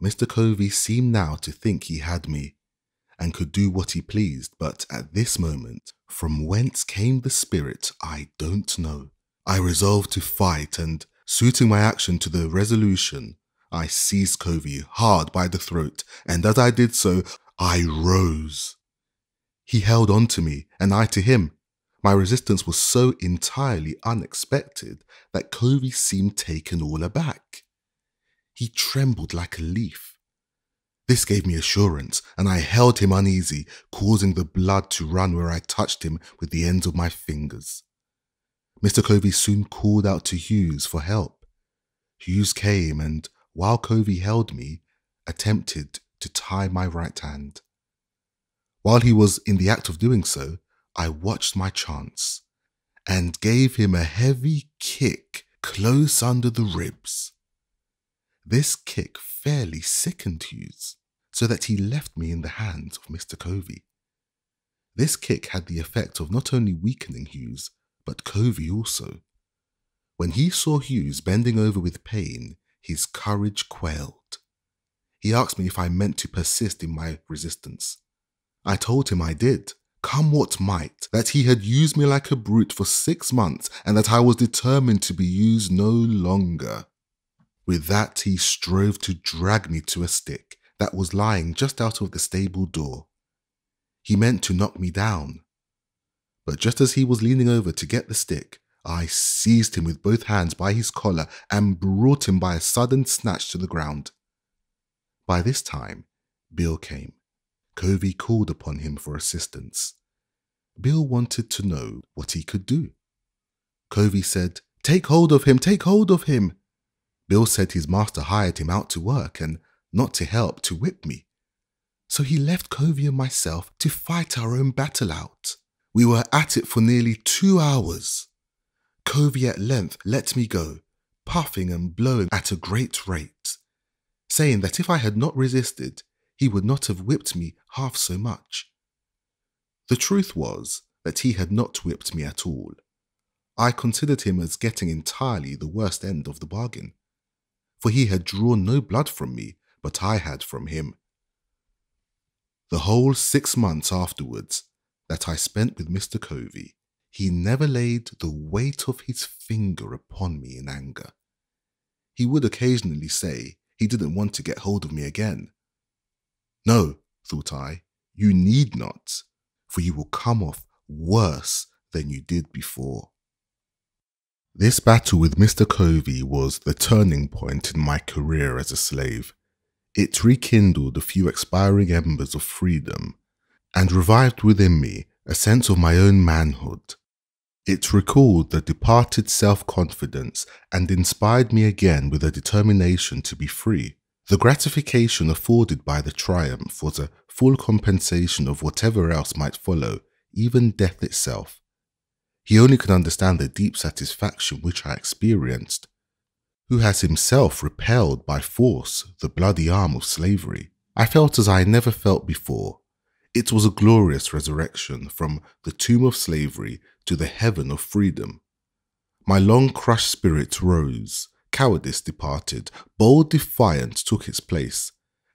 Speaker 1: Mr. Covey seemed now to think he had me, and could do what he pleased, but at this moment, from whence came the spirit I don't know. I resolved to fight, and suiting my action to the resolution, I seized Covey hard by the throat, and as I did so, I rose. He held on to me, and I to him, My resistance was so entirely unexpected that Covey seemed taken all aback. He trembled like a leaf. This gave me assurance, and I held him uneasy, causing the blood to run where I touched him with the ends of my fingers. Mr. Covey soon called out to Hughes for help. Hughes came and, while Covey held me, attempted to tie my right hand. While he was in the act of doing so, I watched my chance and gave him a heavy kick close under the ribs. This kick fairly sickened Hughes, so that he left me in the hands of Mr. Covey. This kick had the effect of not only weakening Hughes, but Covey also. When he saw Hughes bending over with pain, his courage quailed. He asked me if I meant to persist in my resistance. I told him I did, come what might, that he had used me like a brute for 6 months and that I was determined to be used no longer. With that, he strove to drag me to a stick that was lying just out of the stable door. He meant to knock me down. But just as he was leaning over to get the stick, I seized him with both hands by his collar and brought him by a sudden snatch to the ground. By this time, Bill came. Covey called upon him for assistance. Bill wanted to know what he could do. Covey said, "Take hold of him, take hold of him." Bill said his master hired him out to work and not to help, to whip me. So he left Covey and myself to fight our own battle out. We were at it for nearly 2 hours. Covey at length let me go, puffing and blowing at a great rate, saying that if I had not resisted, he would not have whipped me half so much. The truth was that he had not whipped me at all. I considered him as getting entirely the worst end of the bargain, for he had drawn no blood from me, but I had from him. The whole 6 months afterwards that I spent with Mr. Covey, he never laid the weight of his finger upon me in anger. He would occasionally say he didn't want to get hold of me again. No, thought I, you need not, for you will come off worse than you did before. This battle with Mr. Covey was the turning point in my career as a slave. It rekindled a few expiring embers of freedom and revived within me a sense of my own manhood. It recalled the departed self-confidence and inspired me again with a determination to be free. The gratification afforded by the triumph was a full compensation of whatever else might follow, even death itself. He only could understand the deep satisfaction which I experienced, who has himself repelled by force the bloody arm of slavery. I felt as I never felt before. It was a glorious resurrection from the tomb of slavery to the heaven of freedom. My long-crushed spirit rose, cowardice departed, bold defiance took its place,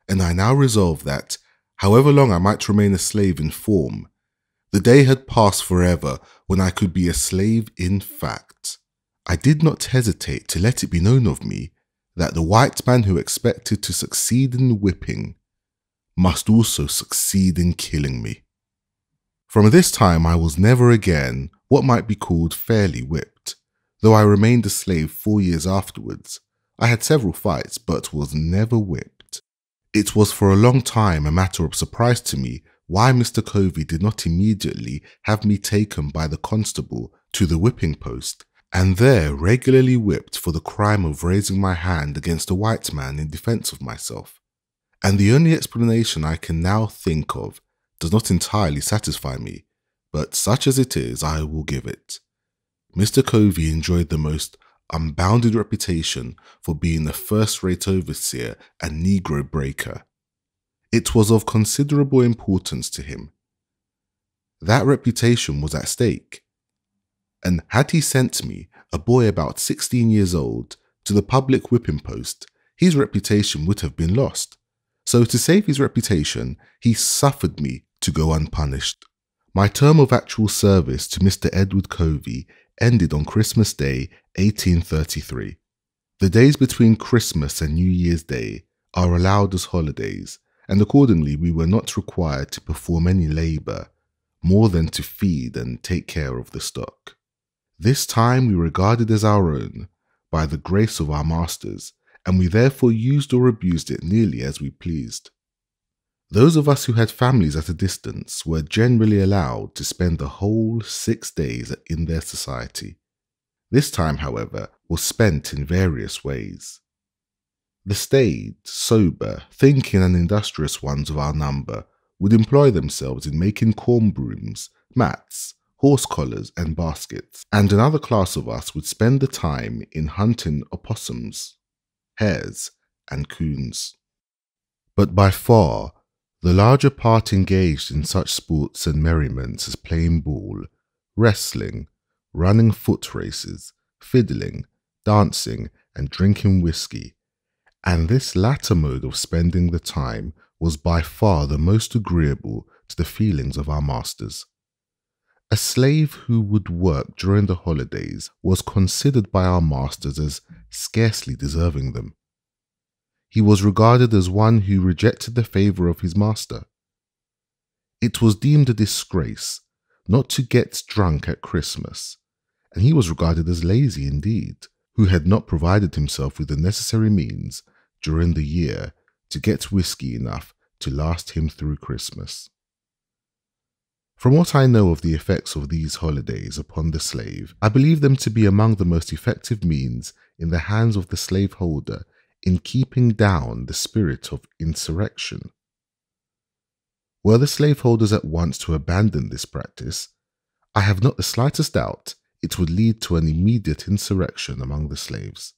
Speaker 1: and I now resolved that, however long I might remain a slave in form, the day had passed forever when I could be a slave in fact. I did not hesitate to let it be known of me that the white man who expected to succeed in whipping must also succeed in killing me. From this time I was never again what might be called fairly whipped. Though I remained a slave 4 years afterwards, I had several fights but was never whipped. It was for a long time a matter of surprise to me why Mr. Covey did not immediately have me taken by the constable to the whipping post and there regularly whipped for the crime of raising my hand against a white man in defense of myself. And the only explanation I can now think of does not entirely satisfy me, but such as it is, I will give it. Mr. Covey enjoyed the most unbounded reputation for being a first-rate overseer and Negro breaker. It was of considerable importance to him. That reputation was at stake, and had he sent me, a boy about 16 years old, to the public whipping post, his reputation would have been lost. So to save his reputation, he suffered me to go unpunished. My term of actual service to Mr. Edward Covey ended on Christmas Day, 1833. The days between Christmas and New Year's Day are allowed as holidays, and accordingly we were not required to perform any labour, more than to feed and take care of the stock. This time we regarded as our own, by the grace of our masters, and we therefore used or abused it nearly as we pleased. Those of us who had families at a distance were generally allowed to spend the whole 6 days in their society. This time, however, was spent in various ways. The staid, sober, thinking and industrious ones of our number would employ themselves in making corn brooms, mats, horse collars and baskets, and another class of us would spend the time in hunting opossums, hares and coons. But by far, the larger part engaged in such sports and merriments as playing ball, wrestling, running foot races, fiddling, dancing, and drinking whiskey, and this latter mode of spending the time was by far the most agreeable to the feelings of our masters. A slave who would work during the holidays was considered by our masters as scarcely deserving them. He was regarded as one who rejected the favour of his master. It was deemed a disgrace not to get drunk at Christmas, and he was regarded as lazy indeed, who had not provided himself with the necessary means during the year to get whiskey enough to last him through Christmas. From what I know of the effects of these holidays upon the slave, I believe them to be among the most effective means in the hands of the slaveholder in keeping down the spirit of insurrection. Were the slaveholders at once to abandon this practice, I have not the slightest doubt it would lead to an immediate insurrection among the slaves.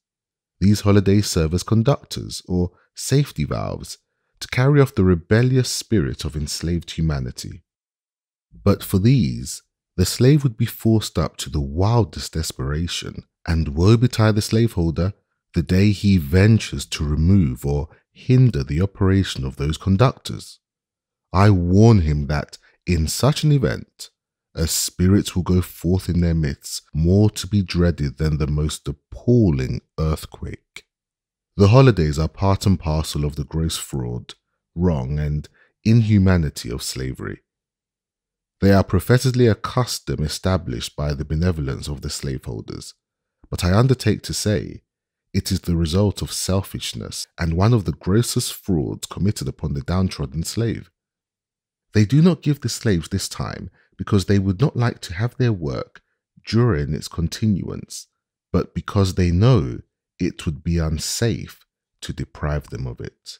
Speaker 1: These holidays serve as conductors or safety valves to carry off the rebellious spirit of enslaved humanity. But for these, the slave would be forced up to the wildest desperation, and woe betide the slaveholder the day he ventures to remove or hinder the operation of those conductors. I warn him that in such an event, a spirit will go forth in their midst more to be dreaded than the most appalling earthquake. The holidays are part and parcel of the gross fraud, wrong, and inhumanity of slavery. They are professedly a custom established by the benevolence of the slaveholders, but I undertake to say it is the result of selfishness and one of the grossest frauds committed upon the downtrodden slave. They do not give the slaves this time because they would not like to have their work during its continuance, but because they know it would be unsafe to deprive them of it.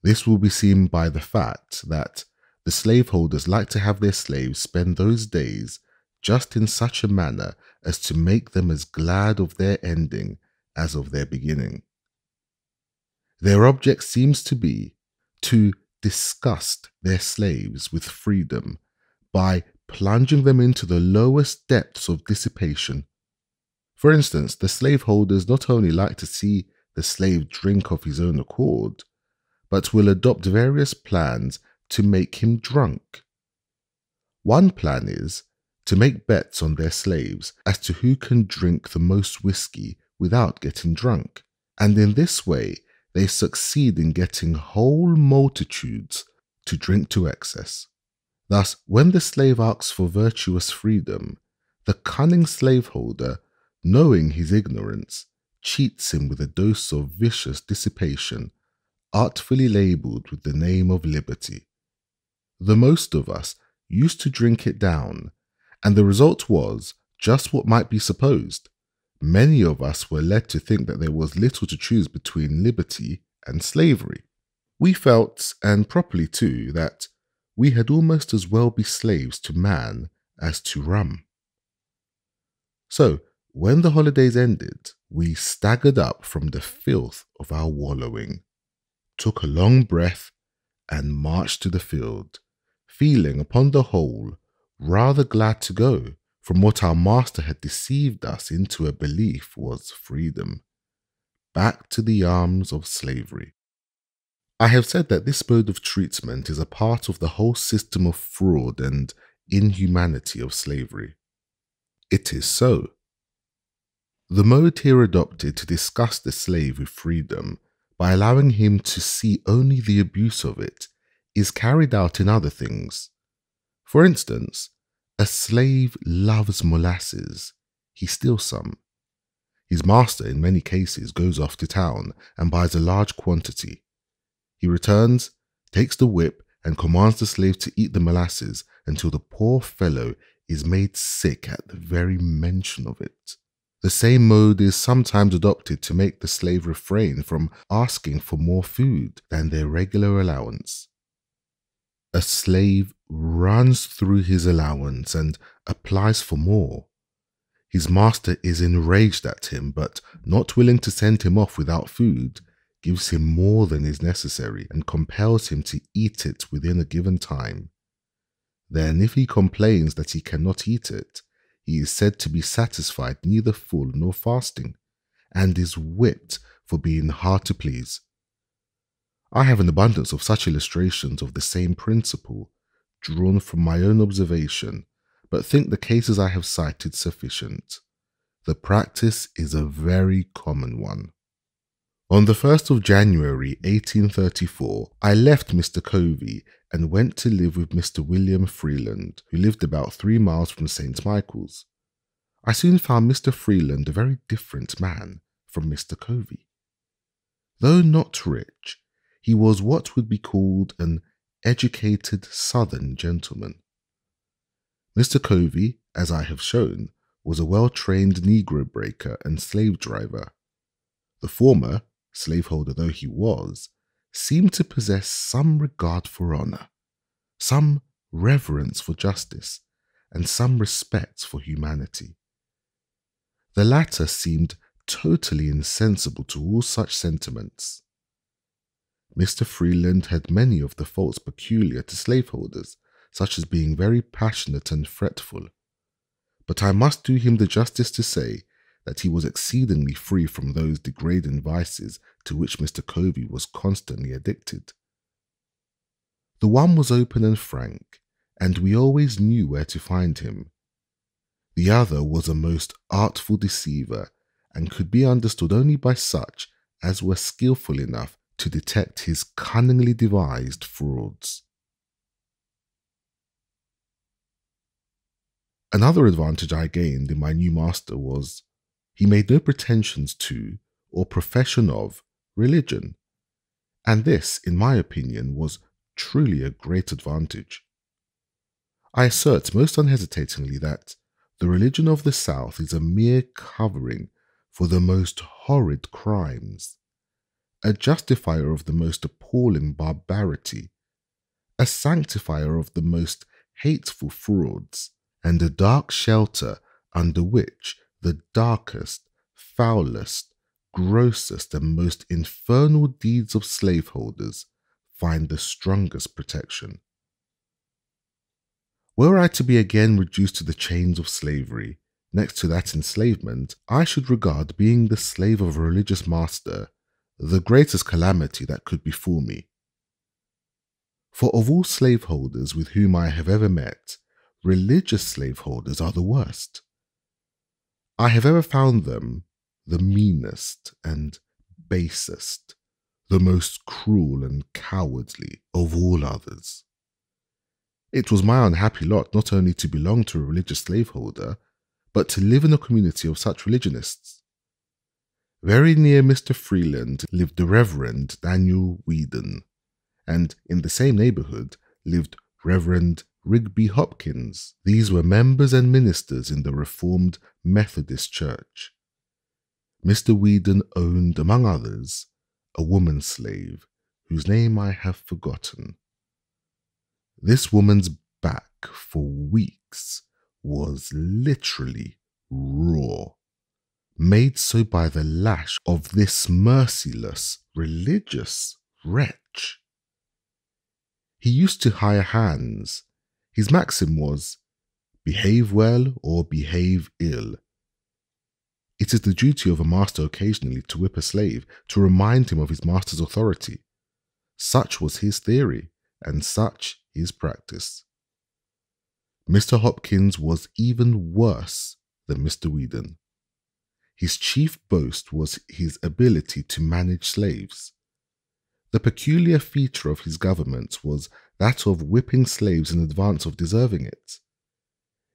Speaker 1: This will be seen by the fact that the slaveholders like to have their slaves spend those days just in such a manner as to make them as glad of their ending as of their beginning. Their object seems to be to disgust their slaves with freedom by plunging them into the lowest depths of dissipation. For instance, the slaveholders not only like to see the slave drink of his own accord, but will adopt various plans to make him drunk. One plan is to make bets on their slaves as to who can drink the most whiskey without getting drunk, and in this way they succeed in getting whole multitudes to drink to excess. Thus, when the slave asks for virtuous freedom, the cunning slaveholder, knowing his ignorance, cheats him with a dose of vicious dissipation, artfully labelled with the name of liberty. The most of us used to drink it down, and the result was just what might be supposed. Many of us were led to think that there was little to choose between liberty and slavery. We felt, and properly too, that we had almost as well be slaves to man as to rum. So, when the holidays ended, we staggered up from the filth of our wallowing, took a long breath, and marched to the field, feeling, upon the whole, rather glad to go from what our master had deceived us into a belief was freedom, back to the arms of slavery. I have said that this mode of treatment is a part of the whole system of fraud and inhumanity of slavery. It is so. The mode here adopted to disgust the slave with freedom by allowing him to see only the abuse of it is carried out in other things. For instance, a slave loves molasses. He steals some. His master, in many cases, goes off to town and buys a large quantity. He returns, takes the whip, and commands the slave to eat the molasses until the poor fellow is made sick at the very mention of it. The same mode is sometimes adopted to make the slave refrain from asking for more food than their regular allowance. A slave runs through his allowance and applies for more. His master is enraged at him, but not willing to send him off without food, gives him more than is necessary and compels him to eat it within a given time. Then, if he complains that he cannot eat it, he is said to be satisfied, neither full nor fasting, and is whipped for being hard to please. I have an abundance of such illustrations of the same principle, drawn from my own observation, but think the cases I have cited sufficient. The practice is a very common one. On the 1st of January 1834, I left Mr. Covey and went to live with Mr. William Freeland, who lived about 3 miles from St. Michael's. I soon found Mr. Freeland a very different man from Mr. Covey. Though not rich, he was what would be called an educated Southern gentleman. Mr. Covey, as I have shown, was a well-trained Negro breaker and slave driver. The former, slaveholder though he was, seemed to possess some regard for honor, some reverence for justice, and some respect for humanity. The latter seemed totally insensible to all such sentiments. Mr. Freeland had many of the faults peculiar to slaveholders, such as being very passionate and fretful, but I must do him the justice to say that he was exceedingly free from those degrading vices to which Mr. Covey was constantly addicted. The one was open and frank, and we always knew where to find him. The other was a most artful deceiver, and could be understood only by such as were skillful enough to detect his cunningly devised frauds. Another advantage I gained in my new master was he made no pretensions to, or profession of, religion, and this, in my opinion, was truly a great advantage. I assert most unhesitatingly that the religion of the South is a mere covering for the most horrid crimes, a justifier of the most appalling barbarity, a sanctifier of the most hateful frauds, and a dark shelter under which the darkest, foulest, grossest, and most infernal deeds of slaveholders find the strongest protection. Were I to be again reduced to the chains of slavery, next to that enslavement, I should regard being the slave of a religious master the greatest calamity that could befall me. For of all slaveholders with whom I have ever met, religious slaveholders are the worst. I have ever found them the meanest and basest, the most cruel and cowardly of all others. It was my unhappy lot not only to belong to a religious slaveholder, but to live in a community of such religionists. Very near Mr. Freeland lived the Reverend Daniel Whedon, and in the same neighborhood lived Reverend Rigby Hopkins. These were members and ministers in the Reformed Methodist Church. Mr. Whedon owned, among others, a woman slave, whose name I have forgotten. This woman's back for weeks was literally raw, made so by the lash of this merciless religious wretch. He used to hire hands. His maxim was, behave well or behave ill. It is the duty of a master occasionally to whip a slave to remind him of his master's authority. Such was his theory, and such his practice. Mr. Hopkins was even worse than Mr. Whedon. His chief boast was his ability to manage slaves. The peculiar feature of his government was that of whipping slaves in advance of deserving it.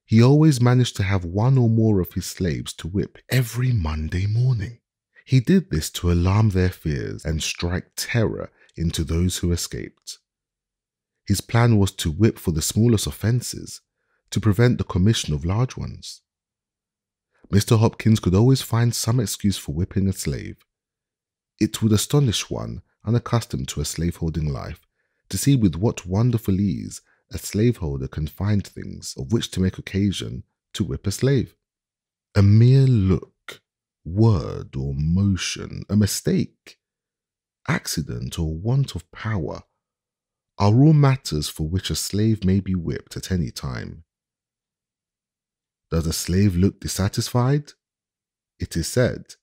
Speaker 1: He always managed to have one or more of his slaves to whip every Monday morning. He did this to alarm their fears and strike terror into those who escaped. His plan was to whip for the smallest offences, to prevent the commission of large ones. Mr. Hopkins could always find some excuse for whipping a slave. It would astonish one unaccustomed to a slaveholding life to see with what wonderful ease a slaveholder can find things of which to make occasion to whip a slave. A mere look, word or motion, a mistake, accident or want of power are all matters for which a slave may be whipped at any time. Does a slave look dissatisfied? It is said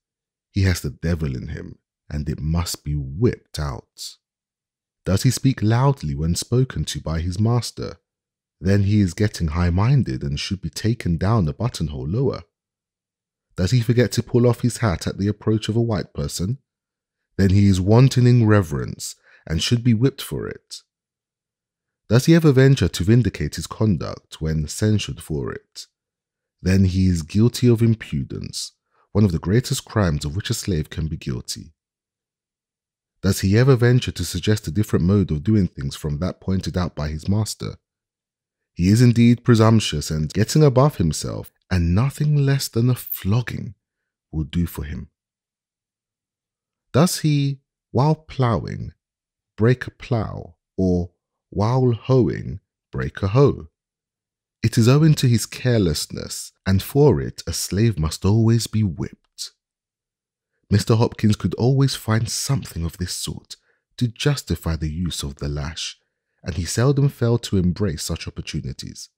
Speaker 1: he has the devil in him and it must be whipped out. Does he speak loudly when spoken to by his master? Then he is getting high-minded and should be taken down a buttonhole lower. Does he forget to pull off his hat at the approach of a white person? Then he is wanting in reverence and should be whipped for it. Does he ever venture to vindicate his conduct when censured for it? Then he is guilty of impudence, one of the greatest crimes of which a slave can be guilty. Does he ever venture to suggest a different mode of doing things from that pointed out by his master? He is indeed presumptuous and getting above himself, and nothing less than a flogging will do for him. Does he, while ploughing, break a plough, or while hoeing, break a hoe? It is owing to his carelessness, and for it a slave must always be whipped. Mr. Hopkins could always find something of this sort to justify the use of the lash, and he seldom failed to embrace such opportunities.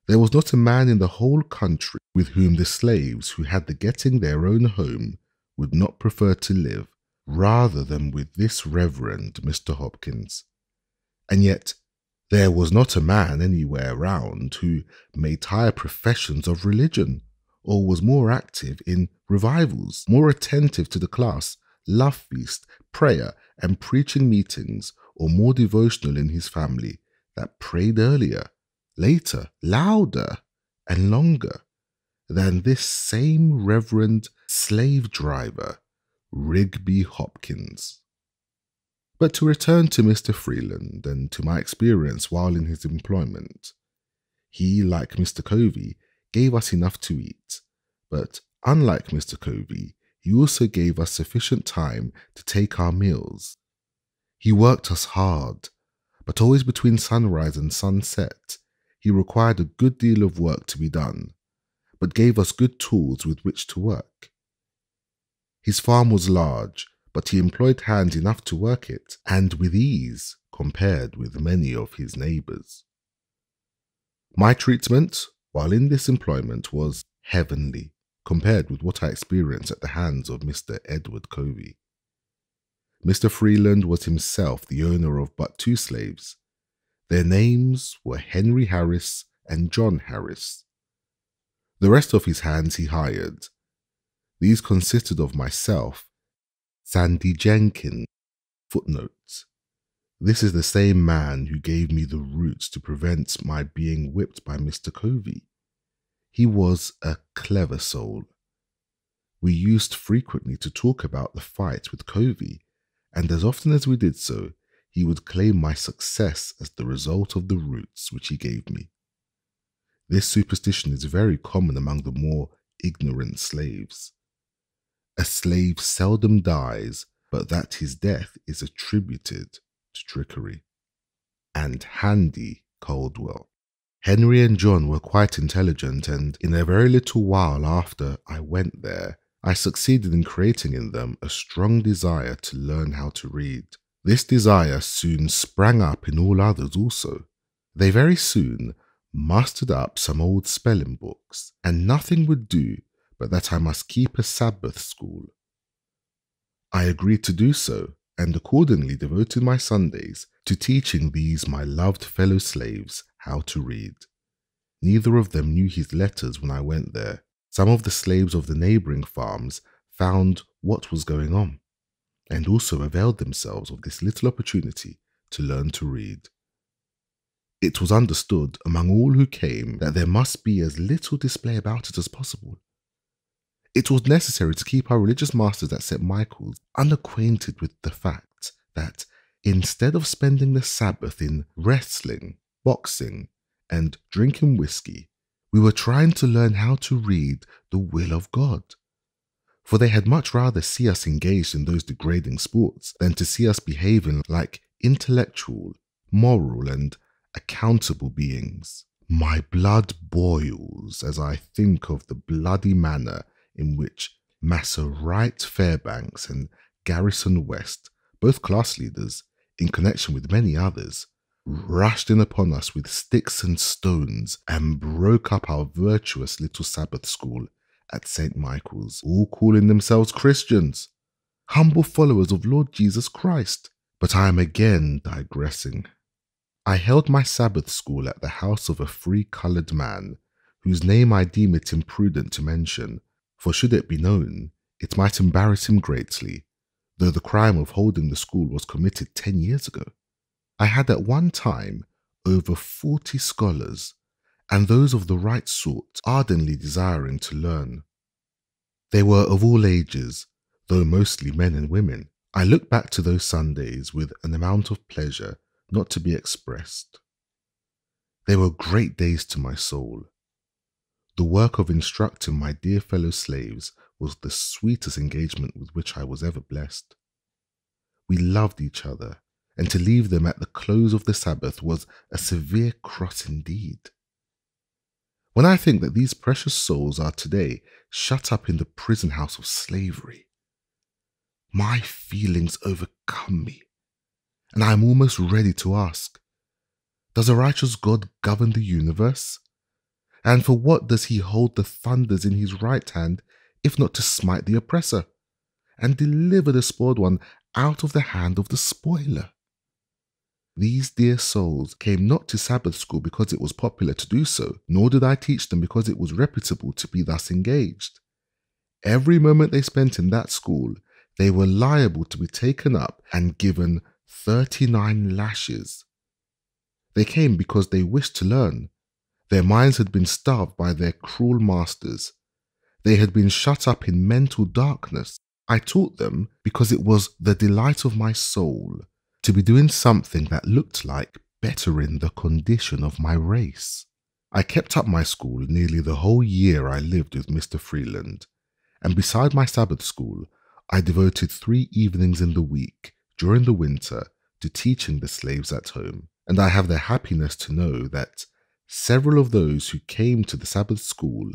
Speaker 1: There was not a man in the whole country with whom the slaves who had the getting their own home would not prefer to live rather than with this Reverend Mr. Hopkins. And yet there was not a man anywhere round who made higher professions of religion, or was more active in revivals, more attentive to the class, love feast, prayer, and preaching meetings, or more devotional in his family, that prayed earlier, later, louder, and longer than this same Reverend slave driver, Rigby Hopkins. But to return to Mr. Freeland and to my experience while in his employment, he, like Mr. Covey, gave us enough to eat, but unlike Mr. Covey, he also gave us sufficient time to take our meals. He worked us hard, but always between sunrise and sunset, he required a good deal of work to be done, but gave us good tools with which to work. His farm was large, but he employed hands enough to work it, and with ease compared with many of his neighbours. My treatment, while in this employment, was heavenly, compared with what I experienced at the hands of Mr. Edward Covey. Mr. Freeland was himself the owner of but 2 slaves. Their names were Henry Harris and John Harris. The rest of his hands he hired. These consisted of myself, Sandy Jenkins. Footnote: this is the same man who gave me the roots to prevent my being whipped by Mr. Covey. He was a clever soul. We used frequently to talk about the fight with Covey, and as often as we did so, he would claim my success as the result of the roots which he gave me. This superstition is very common among the more ignorant slaves. A slave seldom dies, but that his death is attributed to trickery. And Handy Caldwell. Henry and John were quite intelligent, and in a very little while after I went there, I succeeded in creating in them a strong desire to learn how to read. This desire soon sprang up in all others also. They very soon mustered up some old spelling books, and nothing would do but that I must keep a Sabbath school. I agreed to do so, and accordingly devoted my Sundays to teaching these my loved fellow slaves how to read. Neither of them knew his letters when I went there. Some of the slaves of the neighbouring farms found what was going on, and also availed themselves of this little opportunity to learn to read. It was understood among all who came that there must be as little display about it as possible. It was necessary to keep our religious masters at St. Michael's unacquainted with the fact that instead of spending the Sabbath in wrestling, boxing, and drinking whiskey, we were trying to learn how to read the will of God. For they had much rather see us engaged in those degrading sports than to see us behaving like intellectual, moral, and accountable beings. My blood boils as I think of the bloody manner in which Massa Wright Fairbanks and Garrison West, both class leaders, in connection with many others, rushed in upon us with sticks and stones and broke up our virtuous little Sabbath school at St. Michael's, all calling themselves Christians, humble followers of Lord Jesus Christ. But I am again digressing. I held my Sabbath school at the house of a free coloured man, whose name I deem it imprudent to mention, for should it be known, it might embarrass him greatly, though the crime of holding the school was committed 10 years ago. I had at one time over 40 scholars, and those of the right sort ardently desiring to learn. They were of all ages, though mostly men and women. I look back to those Sundays with an amount of pleasure not to be expressed. They were great days to my soul. The work of instructing my dear fellow slaves was the sweetest engagement with which I was ever blessed. We loved each other, and to leave them at the close of the Sabbath was a severe cross indeed. When I think that these precious souls are today shut up in the prison house of slavery, my feelings overcome me, and I am almost ready to ask, does a righteous God govern the universe? And for what does he hold the thunders in his right hand, if not to smite the oppressor, and deliver the spoiled one out of the hand of the spoiler? These dear souls came not to Sabbath school because it was popular to do so, nor did I teach them because it was reputable to be thus engaged. Every moment they spent in that school, they were liable to be taken up and given 39 lashes. They came because they wished to learn. Their minds had been starved by their cruel masters. They had been shut up in mental darkness. I taught them because it was the delight of my soul to be doing something that looked like bettering the condition of my race. I kept up my school nearly the whole year I lived with Mr. Freeland, and beside my Sabbath school, I devoted 3 evenings in the week during the winter to teaching the slaves at home, and I have the happiness to know that several of those who came to the Sabbath school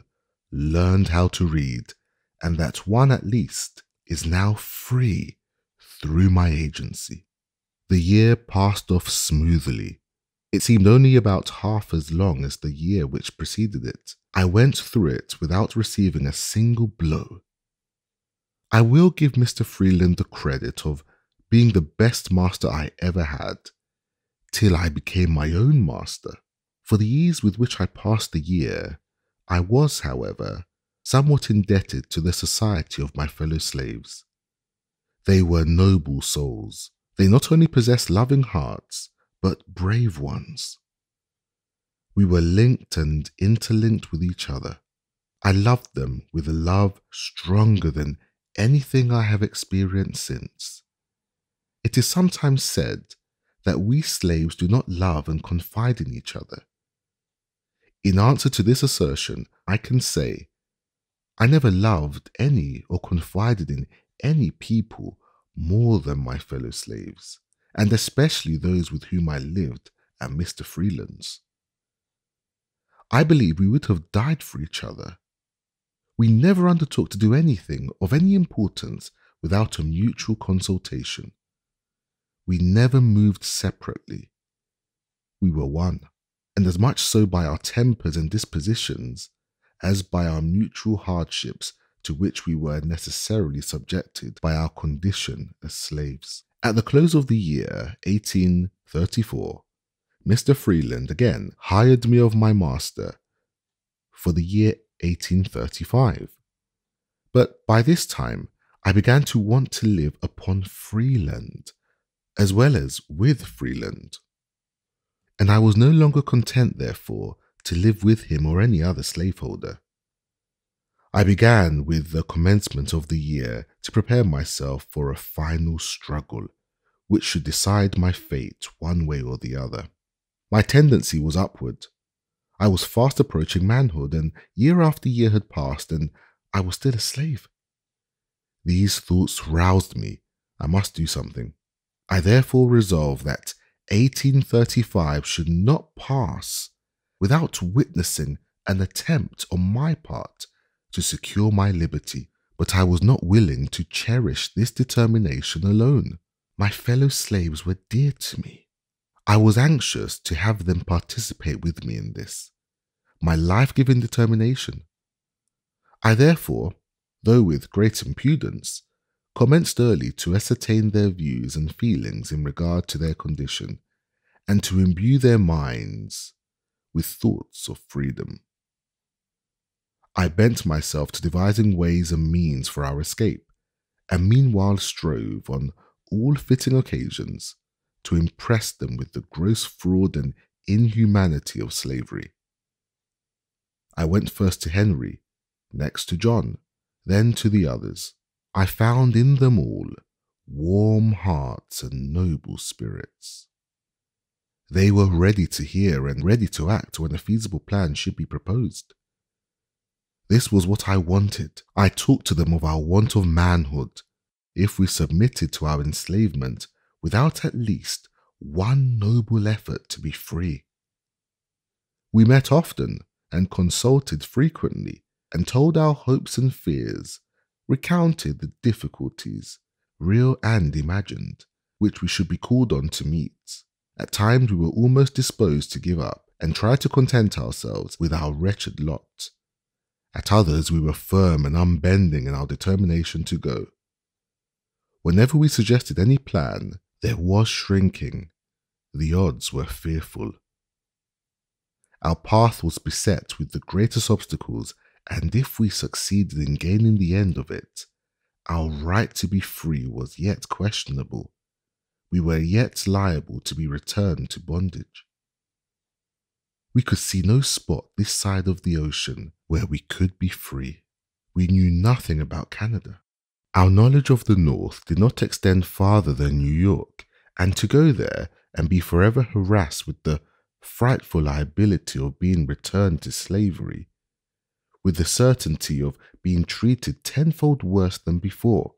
Speaker 1: learned how to read, and that one at least is now free through my agency. The year passed off smoothly. It seemed only about half as long as the year which preceded it. I went through it without receiving a single blow. I will give Mr. Freeland the credit of being the best master I ever had, till I became my own master. For the ease with which I passed the year, I was, however, somewhat indebted to the society of my fellow slaves. They were noble souls. They not only possessed loving hearts, but brave ones. We were linked and interlinked with each other. I loved them with a love stronger than anything I have experienced since. It is sometimes said that we slaves do not love and confide in each other. In answer to this assertion, I can say, I never loved any or confided in any people more than my fellow slaves, and especially those with whom I lived at Mr. Freeland's. I believe we would have died for each other. We never undertook to do anything of any importance without a mutual consultation. We never moved separately. We were one, and as much so by our tempers and dispositions as by our mutual hardships to which we were necessarily subjected by our condition as slaves. At the close of the year 1834, Mr. Freeland again hired me of my master for the year 1835. But by this time, I began to want to live upon free land, as well as with Freeland. And I was no longer content, therefore, to live with him or any other slaveholder. I began with the commencement of the year to prepare myself for a final struggle, which should decide my fate one way or the other. My tendency was upward. I was fast approaching manhood, and year after year had passed, and I was still a slave. These thoughts roused me. I must do something. I therefore resolved that 1835 should not pass without witnessing an attempt on my part to secure my liberty, but I was not willing to cherish this determination alone. My fellow slaves were dear to me. I was anxious to have them participate with me in this, my life-giving determination. I therefore, though with great impudence, commenced early to ascertain their views and feelings in regard to their condition, and to imbue their minds with thoughts of freedom. I bent myself to devising ways and means for our escape, and meanwhile strove on all fitting occasions to impress them with the gross fraud and inhumanity of slavery. I went first to Henry, next to John, then to the others. I found in them all warm hearts and noble spirits. They were ready to hear and ready to act when a feasible plan should be proposed. This was what I wanted. I talked to them of our want of manhood, if we submitted to our enslavement without at least one noble effort to be free. We met often and consulted frequently, and told our hopes and fears, recounted the difficulties, real and imagined, which we should be called on to meet. At times we were almost disposed to give up and try to content ourselves with our wretched lot. At others we were firm and unbending in our determination to go. Whenever we suggested any plan, there was shrinking. The odds were fearful. Our path was beset with the greatest obstacles, and if we succeeded in gaining the end of it, our right to be free was yet questionable. We were yet liable to be returned to bondage. We could see no spot this side of the ocean where we could be free. We knew nothing about Canada. Our knowledge of the North did not extend farther than New York, and to go there and be forever harassed with the frightful liability of being returned to slavery, with the certainty of being treated tenfold worse than before,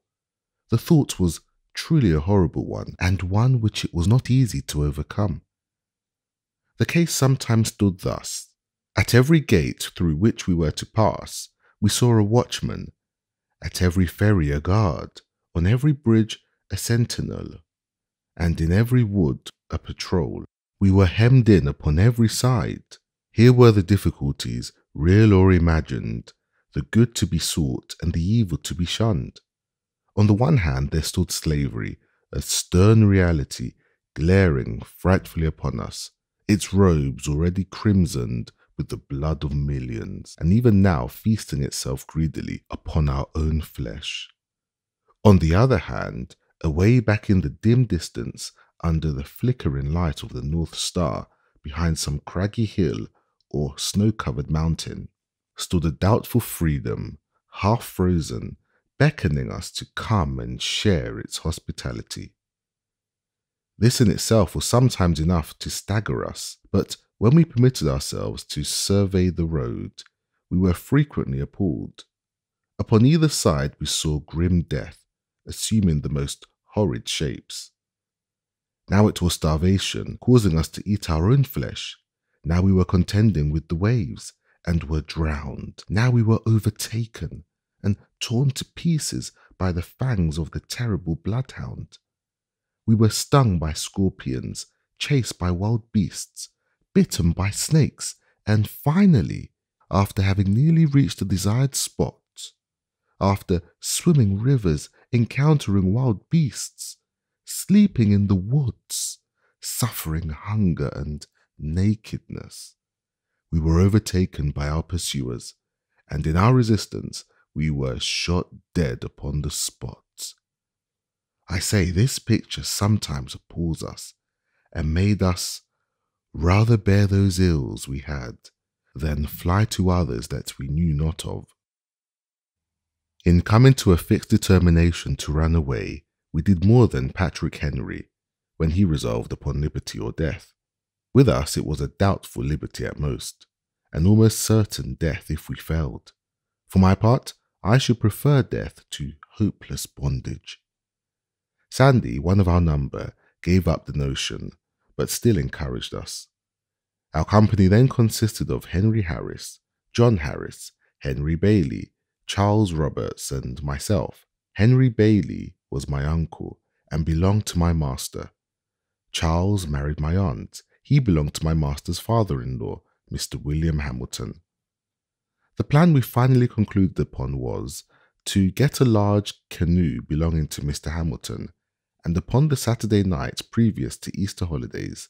Speaker 1: the thought was truly a horrible one, and one which it was not easy to overcome. The case sometimes stood thus. At every gate through which we were to pass, we saw a watchman, at every ferry a guard, on every bridge a sentinel, and in every wood a patrol. We were hemmed in upon every side. Here were the difficulties, real or imagined, the good to be sought and the evil to be shunned. On the one hand there stood slavery, a stern reality, glaring frightfully upon us, its robes already crimsoned with the blood of millions, and even now feasting itself greedily upon our own flesh. On the other hand, away back in the dim distance, under the flickering light of the North Star, behind some craggy hill or snow-covered mountain, stood a doubtful freedom, half frozen, beckoning us to come and share its hospitality. This in itself was sometimes enough to stagger us, but when we permitted ourselves to survey the road, we were frequently appalled. Upon either side we saw grim death, assuming the most horrid shapes. Now it was starvation, causing us to eat our own flesh. Now we were contending with the waves, and were drowned. Now we were overtaken, and torn to pieces by the fangs of the terrible bloodhound. We were stung by scorpions, chased by wild beasts, bitten by snakes, and finally, after having nearly reached the desired spot, after swimming rivers, encountering wild beasts, sleeping in the woods, suffering hunger and nakedness, we were overtaken by our pursuers, and in our resistance we were shot dead upon the spot. I say, this picture sometimes appalls us and made us rather bear those ills we had than fly to others that we knew not of. In coming to a fixed determination to run away, we did more than Patrick Henry when he resolved upon liberty or death. With us it was a doubtful liberty at most, an almost certain death if we failed. For my part, I should prefer death to hopeless bondage. Sandy, one of our number, gave up the notion, but still encouraged us. Our company then consisted of Henry Harris, John Harris, Henry Bailey, Charles Roberts, and myself. Henry Bailey was my uncle and belonged to my master. Charles married my aunt. He belonged to my master's father-in-law, Mr. William Hamilton. The plan we finally concluded upon was to get a large canoe belonging to Mr. Hamilton, and upon the Saturday night previous to Easter holidays,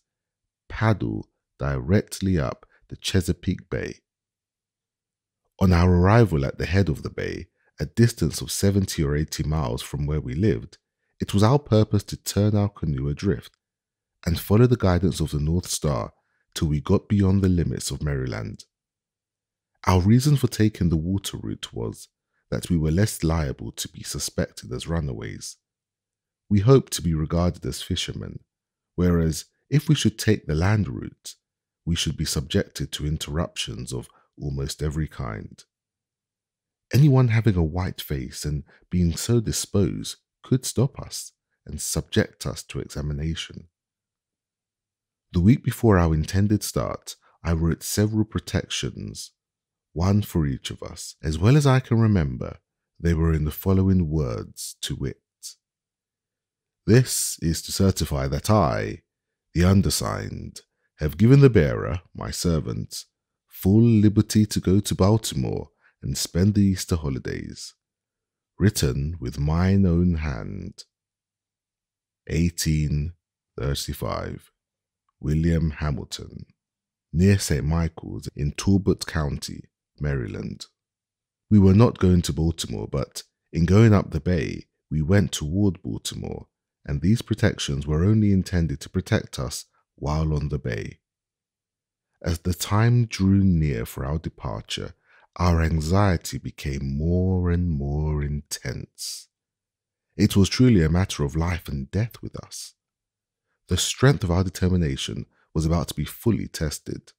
Speaker 1: paddle directly up the Chesapeake Bay. On our arrival at the head of the bay, a distance of 70 or 80 miles from where we lived, it was our purpose to turn our canoe adrift and follow the guidance of the North Star till we got beyond the limits of Maryland. Our reason for taking the water route was that we were less liable to be suspected as runaways. We hoped to be regarded as fishermen, whereas if we should take the land route, we should be subjected to interruptions of almost every kind. Anyone having a white face and being so disposed could stop us and subject us to examination. The week before our intended start, I wrote several protections, one for each of us. As well as I can remember, they were in the following words, to wit: "This is to certify that I, the undersigned, have given the bearer, my servant, full liberty to go to Baltimore and spend the Easter holidays. Written with mine own hand. 1835. William Hamilton, near St. Michael's in Talbot County, Maryland." We were not going to Baltimore, but in going up the bay, we went toward Baltimore, and these protections were only intended to protect us while on the bay. As the time drew near for our departure, our anxiety became more and more intense. It was truly a matter of life and death with us. The strength of our determination was about to be fully tested.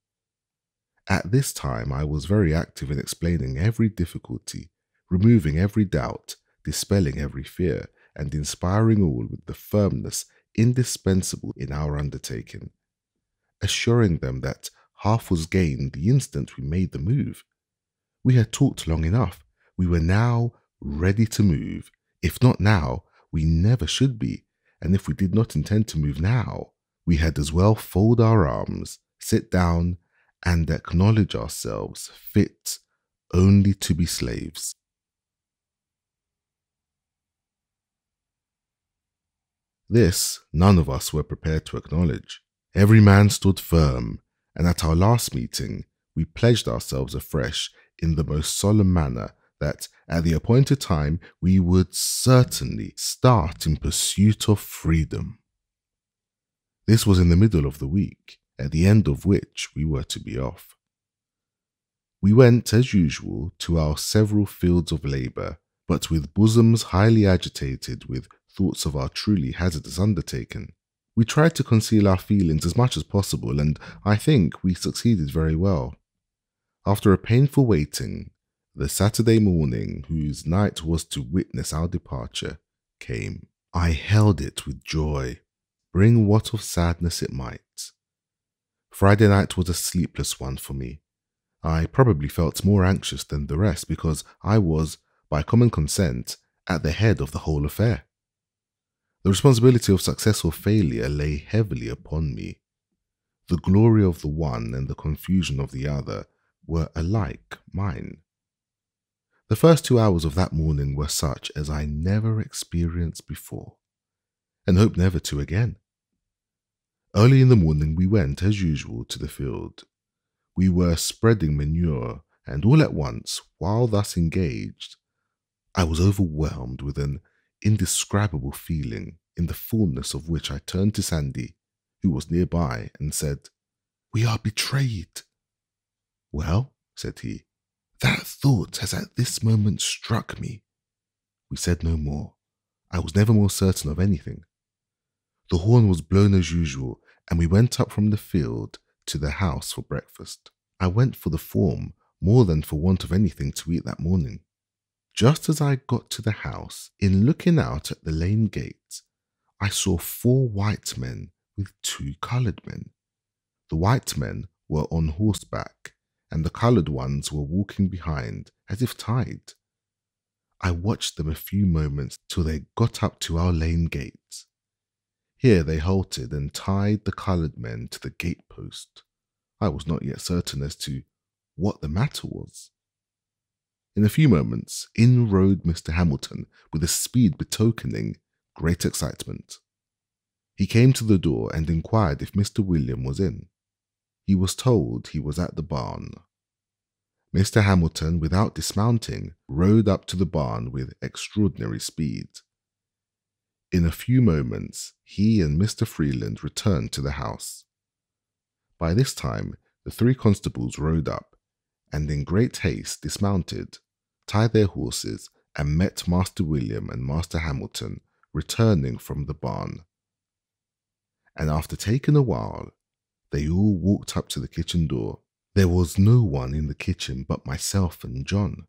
Speaker 1: At this time, I was very active in explaining every difficulty, removing every doubt, dispelling every fear, and inspiring all with the firmness indispensable in our undertaking, assuring them that half was gained the instant we made the move. We had talked long enough. We were now ready to move. If not now, we never should be, and if we did not intend to move now, we had as well fold our arms, sit down, and acknowledge ourselves fit only to be slaves. This none of us were prepared to acknowledge. Every man stood firm, and at our last meeting, we pledged ourselves afresh in the most solemn manner that at the appointed time we would certainly start in pursuit of freedom. This was in the middle of the week, at the end of which we were to be off. We went, as usual, to our several fields of labour, but with bosoms highly agitated with thoughts of our truly hazardous undertaking. We tried to conceal our feelings as much as possible, and I think we succeeded very well. After a painful waiting, the Saturday morning, whose night was to witness our departure, came. I held it with joy, bring what of sadness it might. Friday night was a sleepless one for me. I probably felt more anxious than the rest because I was, by common consent, at the head of the whole affair. The responsibility of success or failure lay heavily upon me. The glory of the one and the confusion of the other were alike mine. The first 2 hours of that morning were such as I never experienced before, and hope never to again. Early in the morning we went, as usual, to the field. We were spreading manure, and all at once, while thus engaged, I was overwhelmed with an indescribable feeling, in the fullness of which I turned to Sandy, who was nearby, and said, "We are betrayed." "Well," said he, "that thought has at this moment struck me." We said no more. I was never more certain of anything. The horn was blown as usual, and we went up from the field to the house for breakfast. I went for the form more than for want of anything to eat that morning. Just as I got to the house, in looking out at the lane gate, I saw 4 white men with 2 coloured men. The white men were on horseback, and the coloured ones were walking behind, as if tied. I watched them a few moments till they got up to our lane gate. Here they halted and tied the coloured men to the gate post. I was not yet certain as to what the matter was. In a few moments, in rode Mr. Hamilton with a speed betokening great excitement. He came to the door and inquired if Mr. William was in. He was told he was at the barn. Mr. Hamilton, without dismounting, rode up to the barn with extraordinary speed. In a few moments, he and Mr. Freeland returned to the house. By this time, the 3 constables rode up, and in great haste dismounted, tied their horses, and met Master William and Master Hamilton returning from the barn. And after taking a while, they all walked up to the kitchen door. There was no one in the kitchen but myself and John.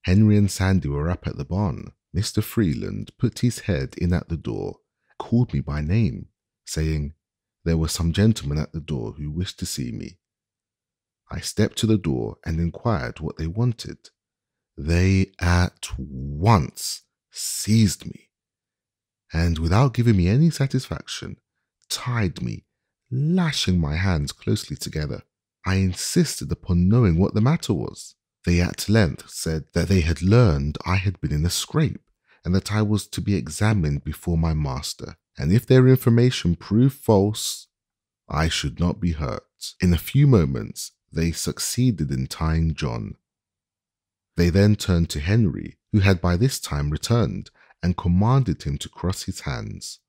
Speaker 1: Henry and Sandy were up at the barn. Mr. Freeland put his head in at the door, called me by name, saying there were some gentlemen at the door who wished to see me. I stepped to the door and inquired what they wanted. They at once seized me, and without giving me any satisfaction, tied me, lashing my hands closely together. I insisted upon knowing what the matter was. They at length said that they had learned I had been in a scrape, and that I was to be examined before my master, and if their information proved false, I should not be hurt. In a few moments, they succeeded in tying John. They then turned to Henry, who had by this time returned, and commanded him to cross his hands.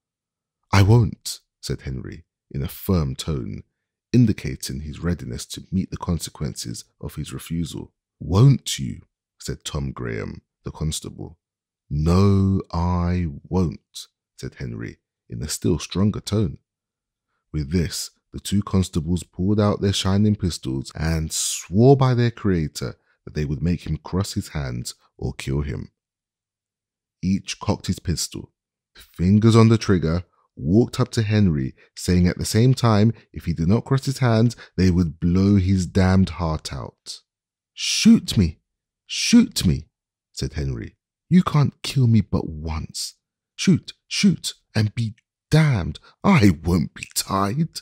Speaker 1: "I won't," said Henry, in a firm tone, indicating his readiness to meet the consequences of his refusal. "Won't you?" said Tom Graham, the constable. "No, I won't," said Henry, in a still stronger tone. With this, the 2 constables pulled out their shining pistols and swore by their Creator that they would make him cross his hands or kill him. Each cocked his pistol, fingers on the trigger, walked up to Henry, saying at the same time if he did not cross his hands, they would blow his damned heart out. "Shoot me, shoot me," said Henry. "You can't kill me but once. Shoot, shoot, and be damned, I won't be tied."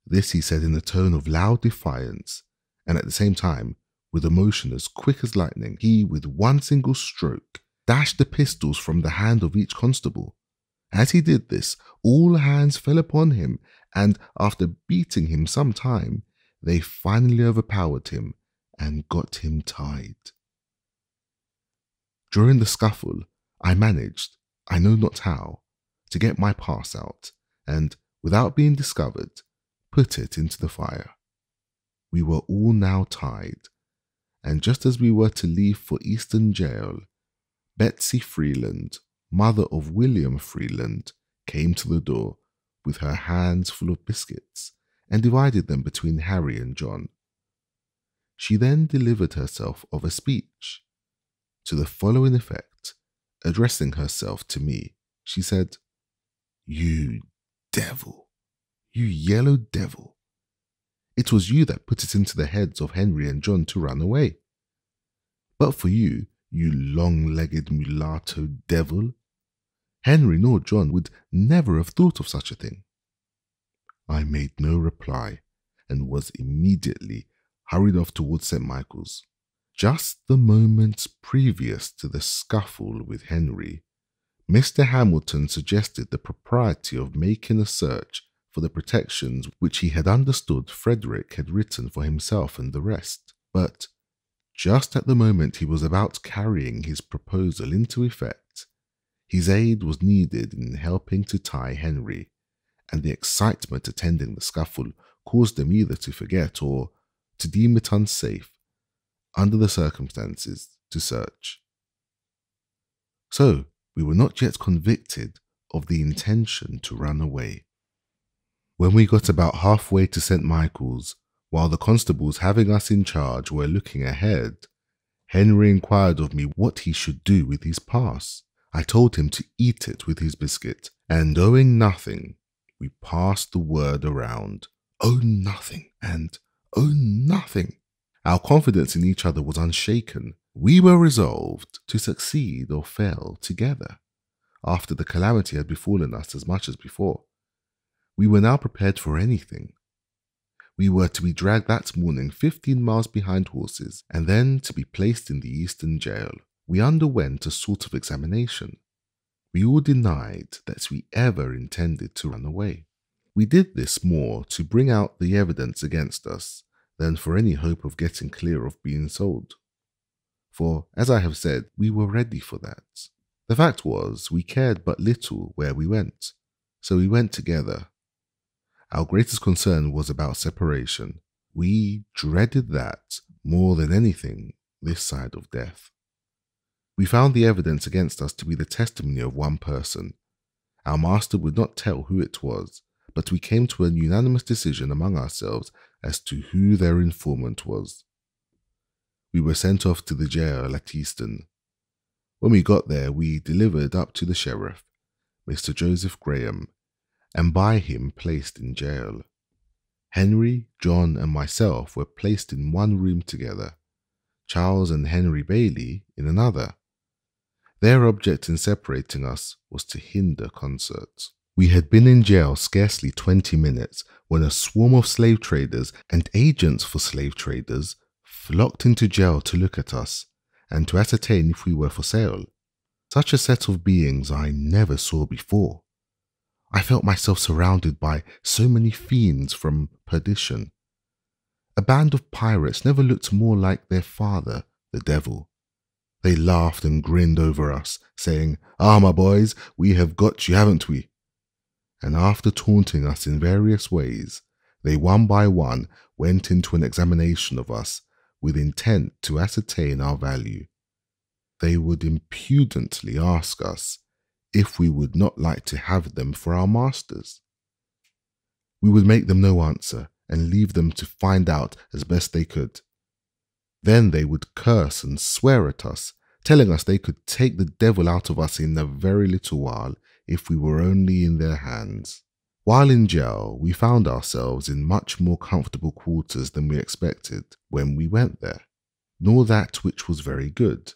Speaker 1: This he said in a tone of loud defiance, and at the same time, with a motion as quick as lightning, he, with one single stroke, dashed the pistols from the hand of each constable. As he did this, all hands fell upon him, and after beating him some time, they finally overpowered him and got him tied. During the scuffle, I managed, I know not how, to get my pass out, and, without being discovered, put it into the fire. We were all now tied, and just as we were to leave for Easton Jail, Betsy Freeland, mother of William Freeland, came to the door with her hands full of biscuits and divided them between Harry and John. She then delivered herself of a speech, to the following effect. Addressing herself to me, she said, "You devil, you yellow devil, it was you that put it into the heads of Henry and John to run away. But for you, you long-legged mulatto devil, Henry nor John would never have thought of such a thing." I made no reply, and was immediately hurried off towards St. Michael's. Just the moments previous to the scuffle with Henry, Mr. Hamilton suggested the propriety of making a search for the protections which he had understood Frederick had written for himself and the rest. But just at the moment he was about carrying his proposal into effect, His aid was needed in helping to tie Henry, and the excitement attending the scuffle caused them either to forget or to deem it unsafe, under the circumstances, to search. So, we were not yet convicted of the intention to run away. When we got about halfway to St. Michael's, while the constables having us in charge were looking ahead, Henry inquired of me what he should do with his pass. I told him to eat it with his biscuit, and owing nothing, we passed the word around. Own nothing, and own nothing. Our confidence in each other was unshaken. We were resolved to succeed or fail together. After the calamity had befallen us as much as before, we were now prepared for anything. We were to be dragged that morning 15 miles behind horses, and then to be placed in the Eastern jail. We underwent a sort of examination. We all denied that we ever intended to run away. We did this more to bring out the evidence against us than for any hope of getting clear of being sold. For, as I have said, we were ready for that. The fact was, we cared but little where we went, so we went together. Our greatest concern was about separation. We dreaded that more than anything this side of death. We found the evidence against us to be the testimony of one person. Our master would not tell who it was, but we came to a unanimous decision among ourselves as to who their informant was. We were sent off to the jail at Easton. When we got there, we delivered up to the sheriff, Mr. Joseph Graham, and by him placed in jail. Henry, John, and myself were placed in one room together, Charles and Henry Bailey in another. Their object in separating us was to hinder concerts. We had been in jail scarcely 20 minutes when a swarm of slave traders and agents for slave traders flocked into jail to look at us and to ascertain if we were for sale. Such a set of beings I never saw before. I felt myself surrounded by so many fiends from perdition. A band of pirates never looked more like their father, the devil. They laughed and grinned over us, saying, "Ah, my boys, we have got you, haven't we?" And after taunting us in various ways, they one by one went into an examination of us with intent to ascertain our value. They would impudently ask us if we would not like to have them for our masters. We would make them no answer and leave them to find out as best they could. Then they would curse and swear at us, telling us they could take the devil out of us in a very little while if we were only in their hands. While in jail, we found ourselves in much more comfortable quarters than we expected when we went there, nor that which was very good.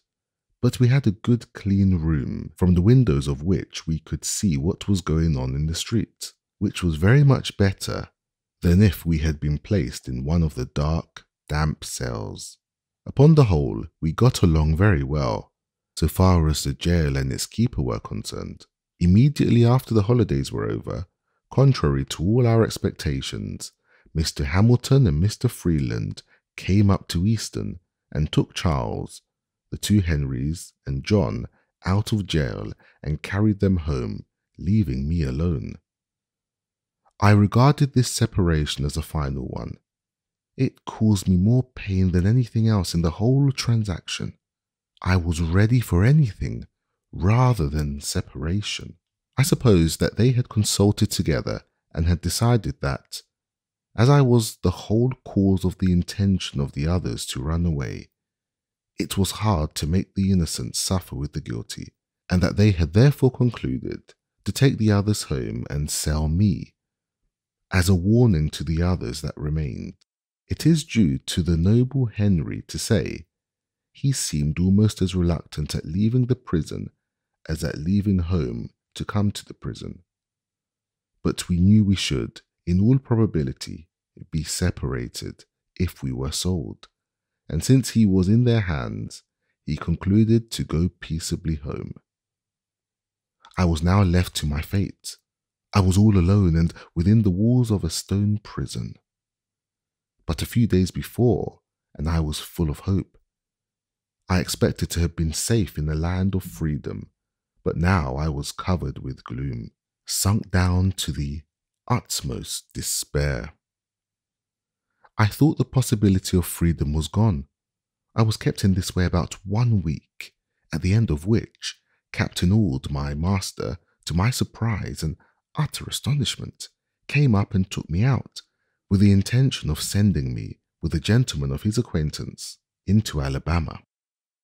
Speaker 1: But we had a good clean room, from the windows of which we could see what was going on in the street, which was very much better than if we had been placed in one of the dark, damp cells. Upon the whole, we got along very well, so far as the jail and its keeper were concerned. Immediately after the holidays were over, contrary to all our expectations, Mr. Hamilton and Mr. Freeland came up to Easton and took Charles, the two Henrys, and John out of jail and carried them home, leaving me alone. I regarded this separation as a final one. It caused me more pain than anything else in the whole transaction. I was ready for anything rather than separation. I suppose that they had consulted together and had decided that, as I was the whole cause of the intention of the others to run away, it was hard to make the innocent suffer with the guilty, and that they had therefore concluded to take the others home and sell me, as a warning to the others that remained. It is due to the noble Henry to say, he seemed almost as reluctant at leaving the prison as at leaving home to come to the prison. But we knew we should, in all probability, be separated if we were sold, and since he was in their hands, he concluded to go peaceably home. I was now left to my fate. I was all alone and within the walls of a stone prison. But a few days before, and I was full of hope. I expected to have been safe in a land of freedom, But now I was covered with gloom, sunk down to the utmost despair. I thought the possibility of freedom was gone. I was kept in this way about 1 week, at the end of which Captain Auld, my master, to my surprise and utter astonishment, came up and took me out, with the intention of sending me with a gentleman of his acquaintance into Alabama.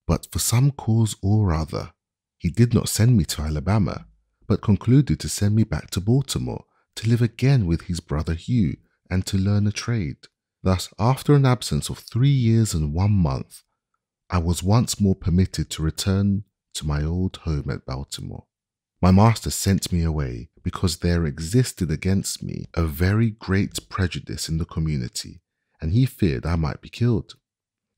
Speaker 1: But for some cause or other, he did not send me to Alabama, but concluded to send me back to Baltimore to live again with his brother Hugh and to learn a trade. Thus, after an absence of 3 years and 1 month, I was once more permitted to return to my old home at Baltimore. My master sent me away because there existed against me a very great prejudice in the community, and he feared I might be killed.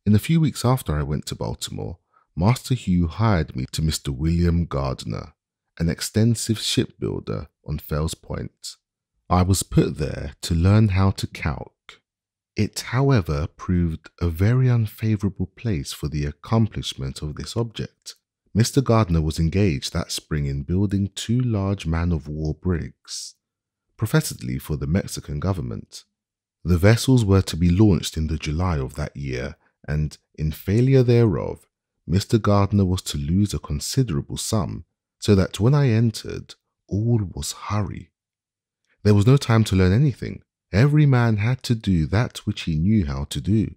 Speaker 1: In a few weeks after I went to Baltimore, Master Hugh hired me to Mr. William Gardner, an extensive shipbuilder on Fells Point. I was put there to learn how to calc. It, however, proved a very unfavourable place for the accomplishment of this object. Mr. Gardner was engaged that spring in building 2 large man-of-war brigs, professedly for the Mexican government. The vessels were to be launched in the July of that year, and in failure thereof, Mr. Gardner was to lose a considerable sum, so that when I entered, all was hurry. There was no time to learn anything. Every man had to do that which he knew how to do.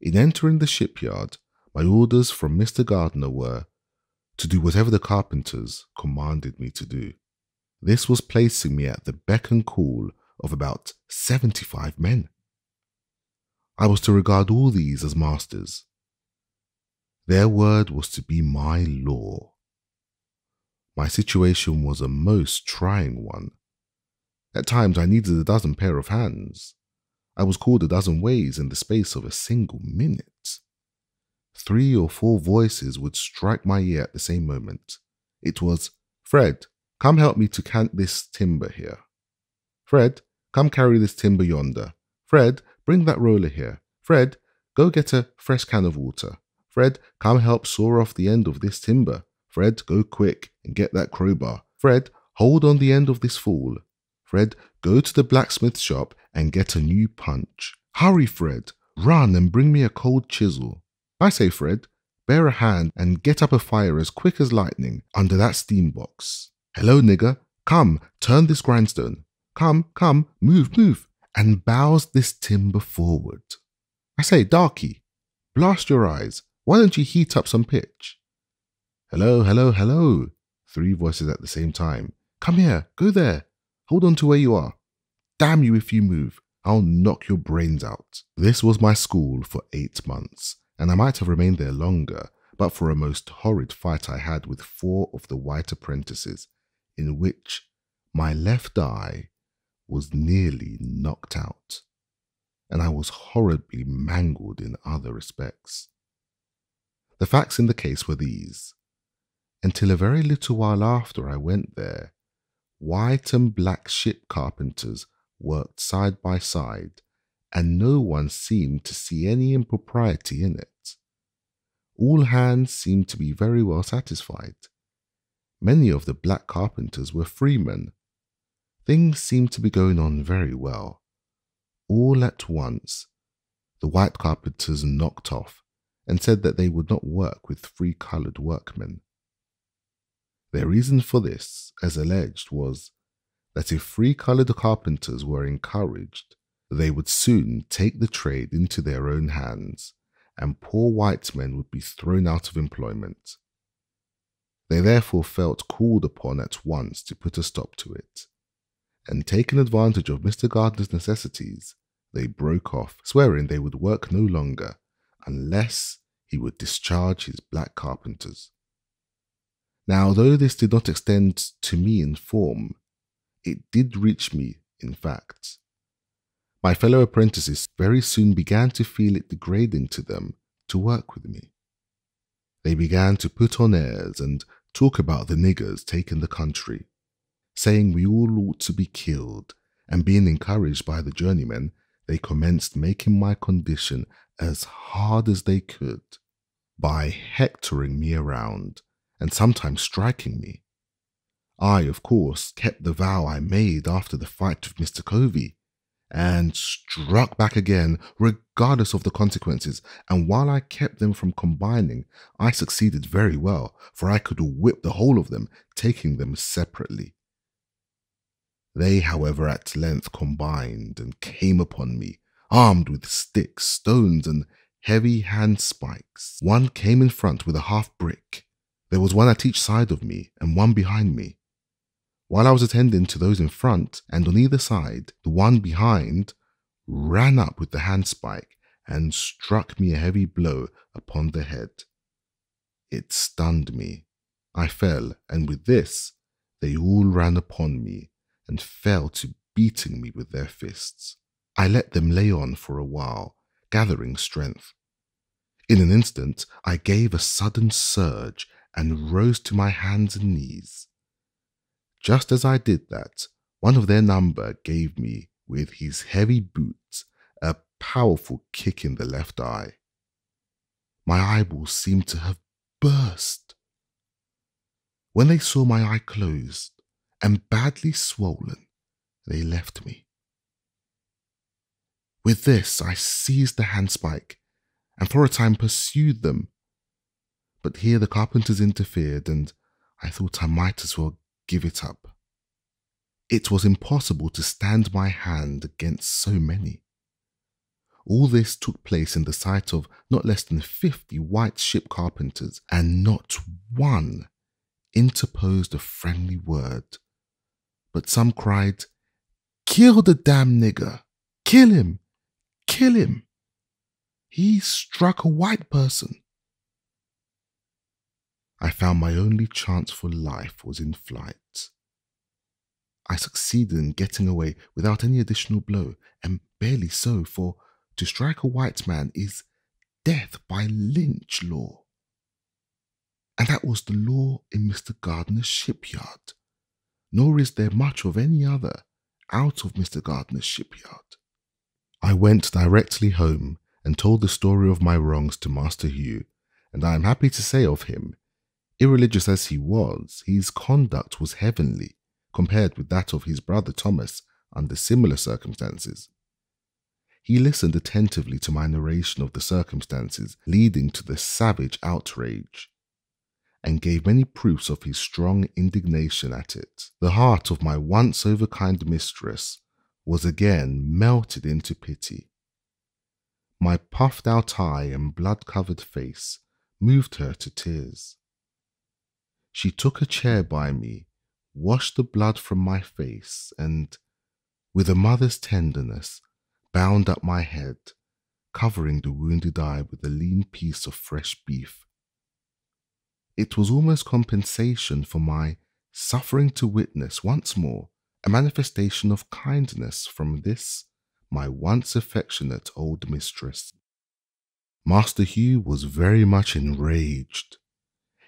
Speaker 1: In entering the shipyard, my orders from Mr. Gardner were to do whatever the carpenters commanded me to do. This was placing me at the beck and call of about 75 men. I was to regard all these as masters. Their word was to be my law. My situation was a most trying one. At times I needed a dozen pair of hands. I was called a dozen ways in the space of a single minute. 3 or 4 voices would strike my ear at the same moment. It was, "Fred, come help me to cant this timber here. Fred, come carry this timber yonder. Fred, bring that roller here. Fred, go get a fresh can of water. Fred, come help saw off the end of this timber. Fred, go quick and get that crowbar. Fred, hold on the end of this fall. Fred, go to the blacksmith shop and get a new punch. Hurry, Fred, run and bring me a cold chisel. I say, Fred, bear a hand and get up a fire as quick as lightning under that steam box. Hello, nigger, come, turn this grindstone. Come, move, and bows this timber forward. I say, darky, blast your eyes. Why don't you heat up some pitch? Hello. 3 voices at the same time. Come here, go there. Hold on to where you are. Damn you if you move. I'll knock your brains out. This was my school for 8 months, and I might have remained there longer, but for a most horrid fight I had with 4 of the white apprentices, in which my left eye was nearly knocked out, and I was horribly mangled in other respects. The facts in the case were these. Until a very little while after I went there, white and black ship carpenters worked side by side, and no one seemed to see any impropriety in it. All hands seemed to be very well satisfied. Many of the black carpenters were freemen. Things seemed to be going on very well. All at once, the white carpenters knocked off and said that they would not work with free-coloured workmen. Their reason for this, as alleged, was that if free-coloured carpenters were encouraged, they would soon take the trade into their own hands, and poor white men would be thrown out of employment. They therefore felt called upon at once to put a stop to it, and taking advantage of Mr. Gardner's necessities, they broke off, swearing they would work no longer unless he would discharge his black carpenters. Now, though this did not extend to me in form, it did reach me in fact. My fellow apprentices very soon began to feel it degrading to them to work with me. They began to put on airs and talk about the niggers taking the country, saying we all ought to be killed, and being encouraged by the journeymen, they commenced making my condition as hard as they could by hectoring me around and sometimes striking me. I, of course, kept the vow I made after the fight with Mr. Covey, and struck back again, regardless of the consequences, and while I kept them from combining, I succeeded very well, for I could whip the whole of them, taking them separately. They, however, at length combined and came upon me, armed with sticks, stones, and heavy hand spikes. One came in front with a half brick. There was one at each side of me and one behind me. While I was attending to those in front and on either side, the one behind ran up with the handspike and struck me a heavy blow upon the head. It stunned me. I fell, and with this, they all ran upon me and fell to beating me with their fists. I let them lay on for a while, gathering strength. In an instant, I gave a sudden surge and rose to my hands and knees. Just as I did that, one of their number gave me, with his heavy boots, a powerful kick in the left eye. My eyeballs seemed to have burst. When they saw my eye closed and badly swollen, they left me. With this, I seized the handspike and for a time pursued them. But here the carpenters interfered, and I thought I might as well give it up. It was impossible to stand my hand against so many. All this took place in the sight of not less than 50 white ship carpenters, and not one interposed a friendly word. But some cried, "Kill the damn nigger! Kill him! Kill him! He struck a white person!" I found my only chance for life was in flight. I succeeded in getting away without any additional blow, and barely so, for to strike a white man is death by lynch law. And that was the law in Mr. Gardner's shipyard, nor is there much of any other out of Mr. Gardner's shipyard. I went directly home and told the story of my wrongs to Master Hugh, and I am happy to say of him, irreligious as he was, his conduct was heavenly compared with that of his brother Thomas under similar circumstances. He listened attentively to my narration of the circumstances leading to the savage outrage, and gave many proofs of his strong indignation at it. The heart of my once overkind mistress was again melted into pity. My puffed out eye and blood-covered face moved her to tears. She took a chair by me, washed the blood from my face, and, with a mother's tenderness, bound up my head, covering the wounded eye with a lean piece of fresh beef. It was almost compensation for my suffering to witness once more a manifestation of kindness from this, my once affectionate old mistress. Master Hugh was very much enraged.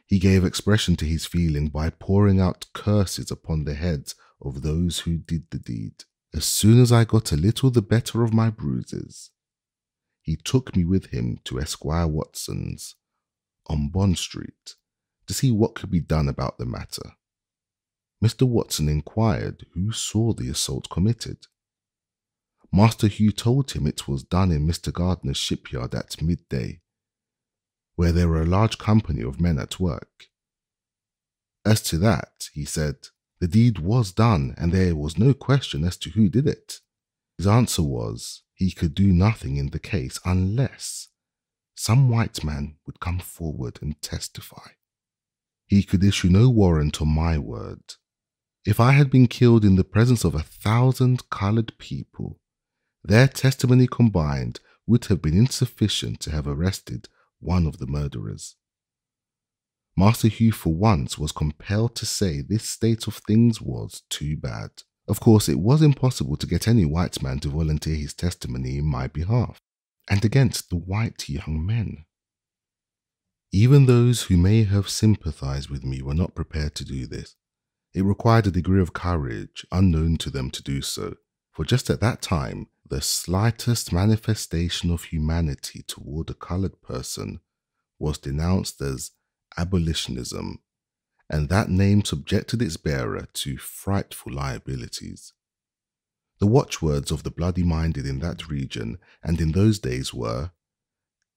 Speaker 1: He gave expression to his feeling by pouring out curses upon the heads of those who did the deed. As soon as I got a little the better of my bruises, he took me with him to Esquire Watson's on Bond Street to see what could be done about the matter. Mr. Watson inquired who saw the assault committed. Master Hugh told him it was done in Mr. Gardner's shipyard at midday, where there were a large company of men at work. As to that, he said, the deed was done and there was no question as to who did it. His answer was he could do nothing in the case unless some white man would come forward and testify. He could issue no warrant on my word. If I had been killed in the presence of 1,000 coloured people, their testimony combined would have been insufficient to have arrested one of the murderers. Master Hugh for once was compelled to say this state of things was too bad. Of course, it was impossible to get any white man to volunteer his testimony in my behalf, and against the white young men. Even those who may have sympathized with me were not prepared to do this. It required a degree of courage unknown to them to do so, for just at that time, the slightest manifestation of humanity toward a colored person was denounced as abolitionism and that name subjected its bearer to frightful liabilities. The watchwords of the bloody-minded in that region and in those days were,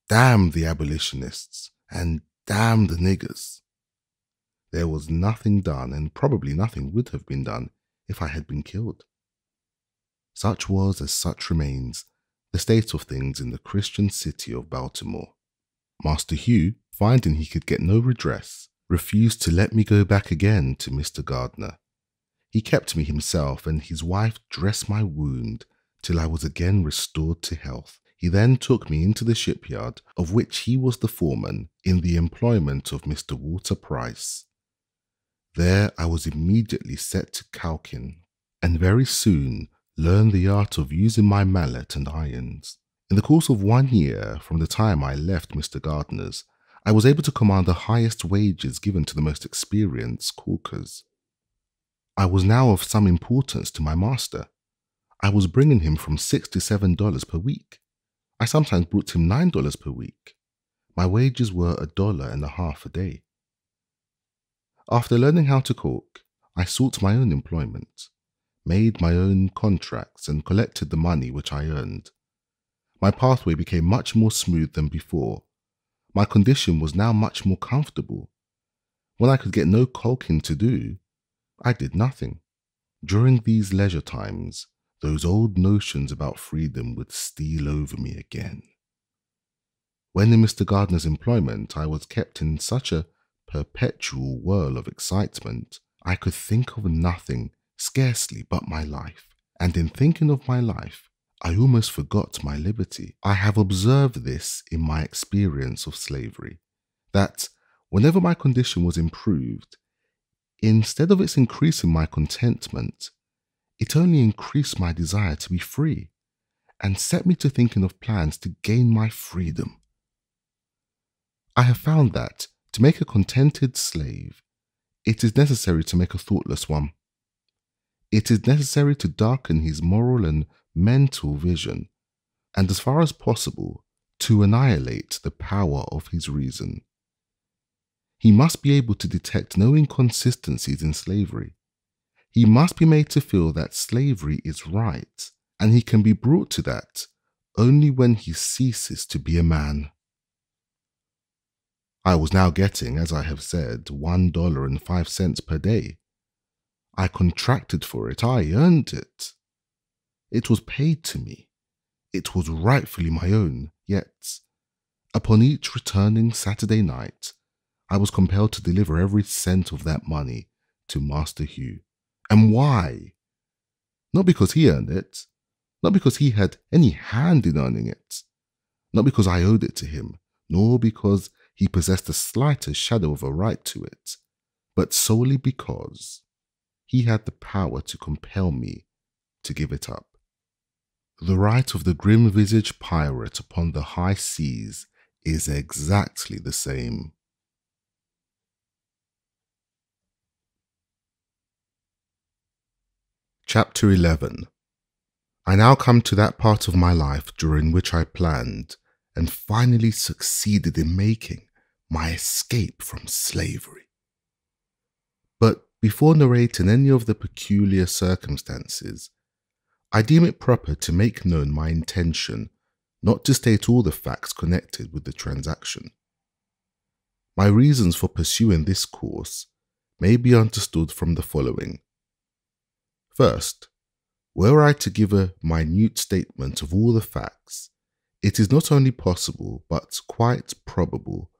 Speaker 1: "Damn the abolitionists," and "Damn the niggers." There was nothing done, and probably nothing would have been done if I had been killed. Such was, as such remains, the state of things in the Christian city of Baltimore. Master Hugh, finding he could get no redress, refused to let me go back again to Mr. Gardner. He kept me himself, and his wife dressed my wound till I was again restored to health. He then took me into the shipyard, of which he was the foreman, in the employment of Mr. Walter Price. There I was immediately set to calking, and very soon learned the art of using my mallet and irons. In the course of 1 year from the time I left Mr. Gardner's, I was able to command the highest wages given to the most experienced caulkers. I was now of some importance to my master. I was bringing him from $6 to $7 per week. I sometimes brought him $9 per week. My wages were $1.50 a day. After learning how to caulk, I sought my own employment, made my own contracts, and collected the money which I earned. My pathway became much more smooth than before. My condition was now much more comfortable. When I could get no caulking to do, I did nothing. During these leisure times, those old notions about freedom would steal over me again. When in Mr. Gardner's employment, I was kept in such a perpetual whirl of excitement, I could think of nothing, scarcely, but my life. And in thinking of my life, I almost forgot my liberty. I have observed this in my experience of slavery, that whenever my condition was improved, instead of its increasing my contentment, it only increased my desire to be free, and set me to thinking of plans to gain my freedom. I have found that, to make a contented slave, it is necessary to make a thoughtless one. It is necessary to darken his moral and mental vision, and as far as possible, to annihilate the power of his reason. He must be able to detect no inconsistencies in slavery. He must be made to feel that slavery is right, and he can be brought to that only when he ceases to be a man. I was now getting, as I have said, $1.05 per day. I contracted for it, I earned it. It was paid to me. It was rightfully my own, yet, upon each returning Saturday night, I was compelled to deliver every cent of that money to Master Hugh. And why? Not because he earned it, not because he had any hand in earning it, not because I owed it to him, nor because he possessed the slightest shadow of a right to it, but solely because he had the power to compel me to give it up. The right of the grim-visaged pirate upon the high seas is exactly the same. Chapter 11. I now come to that part of my life during which I planned and finally succeeded in making my escape from slavery. But before narrating any of the peculiar circumstances, I deem it proper to make known my intention not to state all the facts connected with the transaction. My reasons for pursuing this course may be understood from the following. First, were I to give a minute statement of all the facts, it is not only possible but quite probable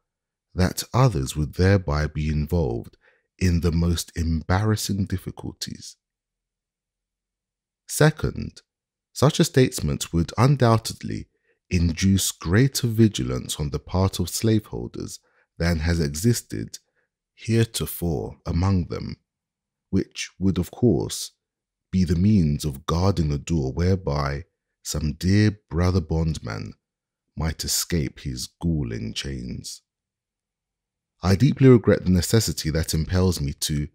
Speaker 1: that others would thereby be involved in the most embarrassing difficulties. Second, such a statement would undoubtedly induce greater vigilance on the part of slaveholders than has existed heretofore among them, which would of course be the means of guarding a door whereby some dear brother bondman might escape his galling chains. I deeply regret the necessity that impels me to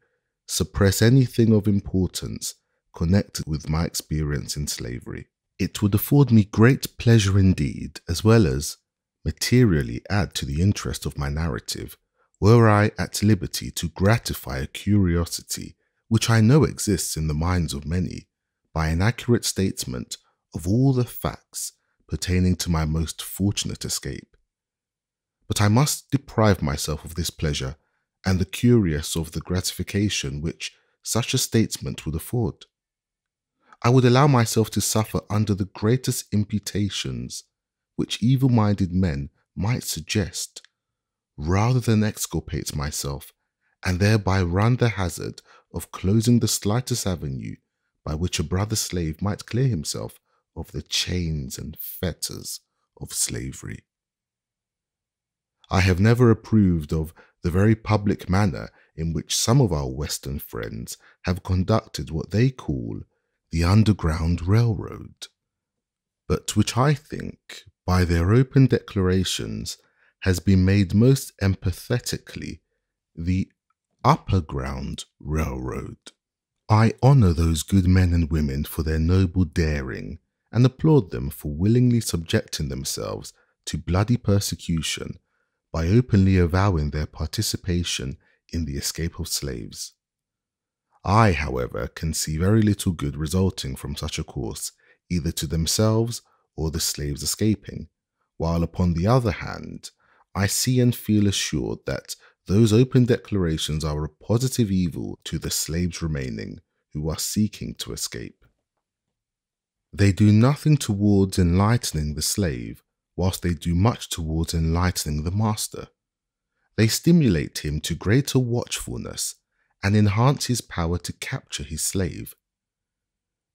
Speaker 1: suppress anything of importance connected with my experience in slavery. It would afford me great pleasure indeed, as well as materially add to the interest of my narrative, were I at liberty to gratify a curiosity which I know exists in the minds of many, by an accurate statement of all the facts pertaining to my most fortunate escape. But I must deprive myself of this pleasure and the curious of the gratification which such a statement would afford. I would allow myself to suffer under the greatest imputations which evil-minded men might suggest, rather than exculpate myself and thereby run the hazard of closing the slightest avenue by which a brother slave might clear himself of the chains and fetters of slavery. I have never approved of the very public manner in which some of our Western friends have conducted what they call the Underground Railroad, but which I think, by their open declarations, has been made most empathetically the Upperground Railroad. I honour those good men and women for their noble daring, and applaud them for willingly subjecting themselves to bloody persecution by openly avowing their participation in the escape of slaves. I, however, can see very little good resulting from such a course, either to themselves or the slaves escaping, while upon the other hand, I see and feel assured that those open declarations are a positive evil to the slaves remaining who are seeking to escape. They do nothing towards enlightening the slave, whilst they do much towards enlightening the master. They stimulate him to greater watchfulness and enhance his power to capture his slave.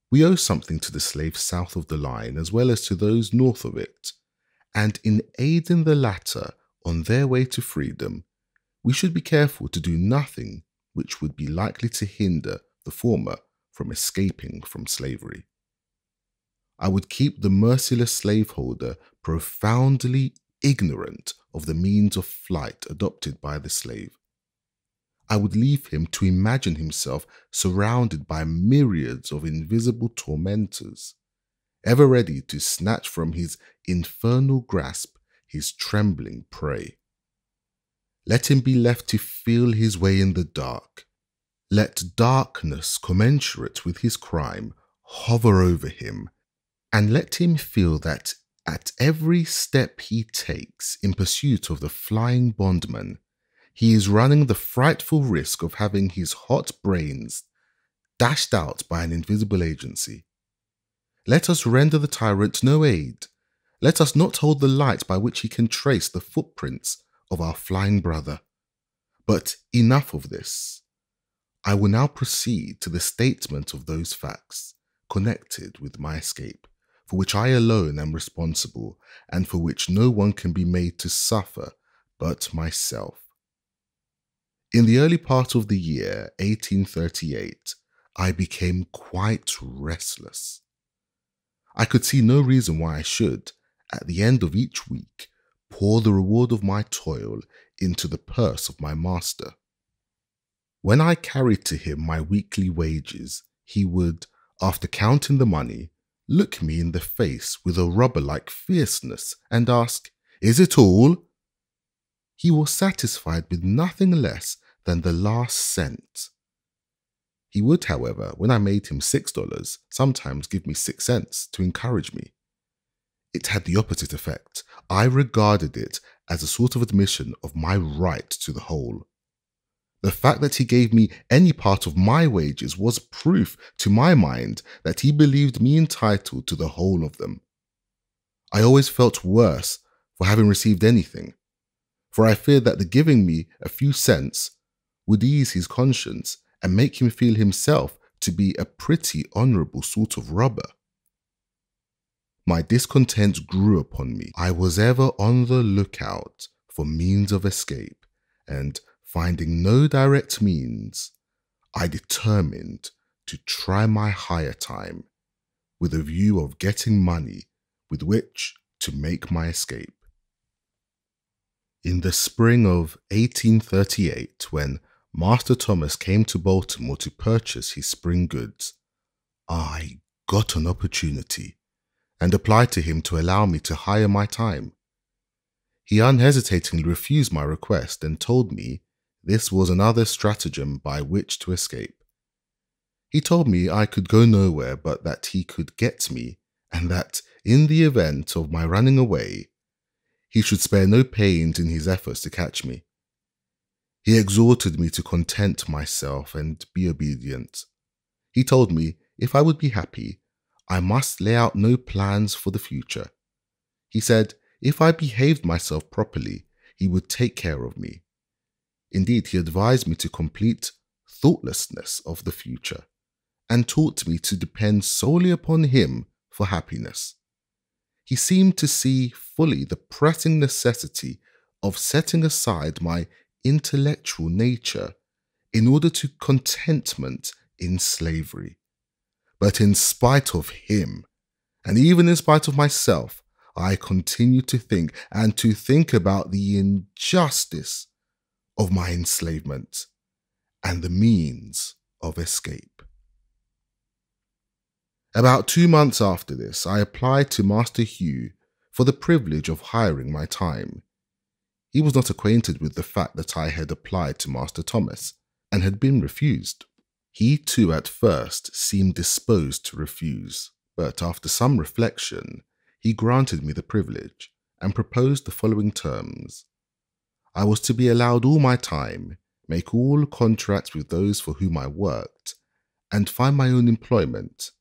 Speaker 1: We owe something to the slaves south of the line as well as to those north of it, and in aiding the latter on their way to freedom, we should be careful to do nothing which would be likely to hinder the former from escaping from slavery. I would keep the merciless slaveholder profoundly ignorant of the means of flight adopted by the slave. I would leave him to imagine himself surrounded by myriads of invisible tormentors, ever ready to snatch from his infernal grasp his trembling prey. Let him be left to feel his way in the dark. Let darkness commensurate with his crime hover over him, and let him feel that at every step he takes in pursuit of the flying bondman, he is running the frightful risk of having his hot brains dashed out by an invisible agency. Let us render the tyrant no aid. Let us not hold the light by which he can trace the footprints of our flying brother. But enough of this. I will now proceed to the statement of those facts connected with my escape, for which I alone am responsible, and for which no one can be made to suffer but myself. In the early part of the year 1838, I became quite restless. I could see no reason why I should, at the end of each week, pour the reward of my toil into the purse of my master. When I carried to him my weekly wages, he would, after counting the money, look me in the face with a robber-like fierceness and ask, "Is it all?" He was satisfied with nothing less than the last cent. He would, however, when I made him $6, sometimes give me 6 cents to encourage me. It had the opposite effect. I regarded it as a sort of admission of my right to the whole. The fact that he gave me any part of my wages was proof to my mind that he believed me entitled to the whole of them. I always felt worse for having received anything, for I feared that the giving me a few cents would ease his conscience and make him feel himself to be a pretty honourable sort of robber. My discontent grew upon me. I was ever on the lookout for means of escape, and finding no direct means, I determined to try my higher time with a view of getting money with which to make my escape. In the spring of 1838, when Master Thomas came to Baltimore to purchase his spring goods, I got an opportunity and applied to him to allow me to hire my time. He unhesitatingly refused my request and told me this was another stratagem by which to escape. He told me I could go nowhere but that he could get me, and that in the event of my running away, he should spare no pains in his efforts to catch me. He exhorted me to content myself and be obedient. He told me if I would be happy, I must lay out no plans for the future. He said if I behaved myself properly, he would take care of me. Indeed, he advised me to complete thoughtlessness of the future, and taught me to depend solely upon him for happiness. He seemed to see fully the pressing necessity of setting aside my intellectual nature in order to contentment in slavery. But in spite of him, and even in spite of myself, I continued to think and to think about the injustice of my enslavement and the means of escape. About 2 months after this, I applied to Master Hugh for the privilege of hiring my time. He was not acquainted with the fact that I had applied to Master Thomas and had been refused. He too at first seemed disposed to refuse, but after some reflection, he granted me the privilege and proposed the following terms. I was to be allowed all my time, make all contracts with those for whom I worked, and find my own employment.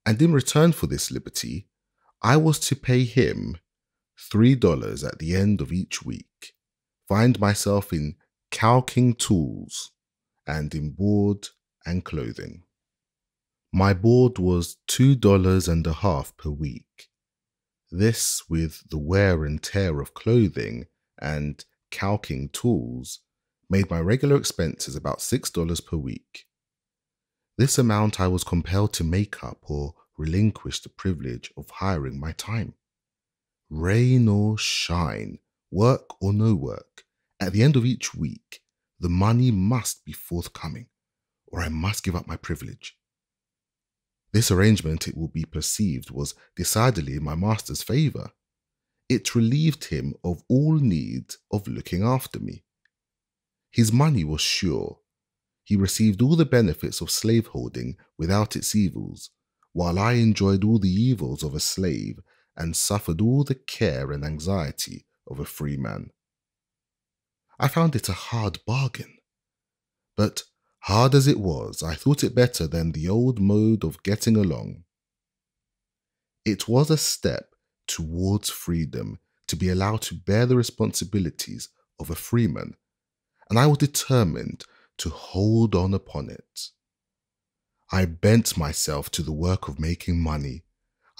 Speaker 1: And in return for this liberty, I was to pay him $3 at the end of each week, find myself in calking tools, and in board and clothing. My board was $2.50 per week. This, with the wear and tear of clothing and calking tools, made my regular expenses about $6 per week. This amount I was compelled to make up or relinquish the privilege of hiring my time. Rain or shine, work or no work, at the end of each week, the money must be forthcoming, or I must give up my privilege. This arrangement, it will be perceived, was decidedly in my master's favour. It relieved him of all need of looking after me. His money was sure. He received all the benefits of slaveholding without its evils, while I enjoyed all the evils of a slave and suffered all the care and anxiety of a free man. I found it a hard bargain, but hard as it was, I thought it better than the old mode of getting along. It was a step towards freedom to be allowed to bear the responsibilities of a freeman, and I was determined to hold on upon it. I bent myself to the work of making money.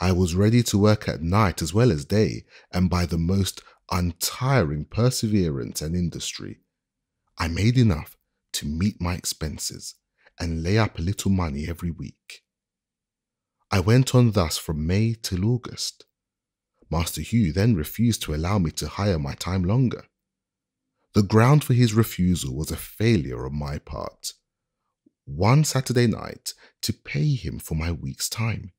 Speaker 1: I was ready to work at night as well as day, and by the most untiring perseverance and industry, I made enough to meet my expenses and lay up a little money every week. I went on thus from May till August. Master Hugh then refused to allow me to hire my time longer. The ground for his refusal was a failure on my part. One Saturday night to pay him for my week's time.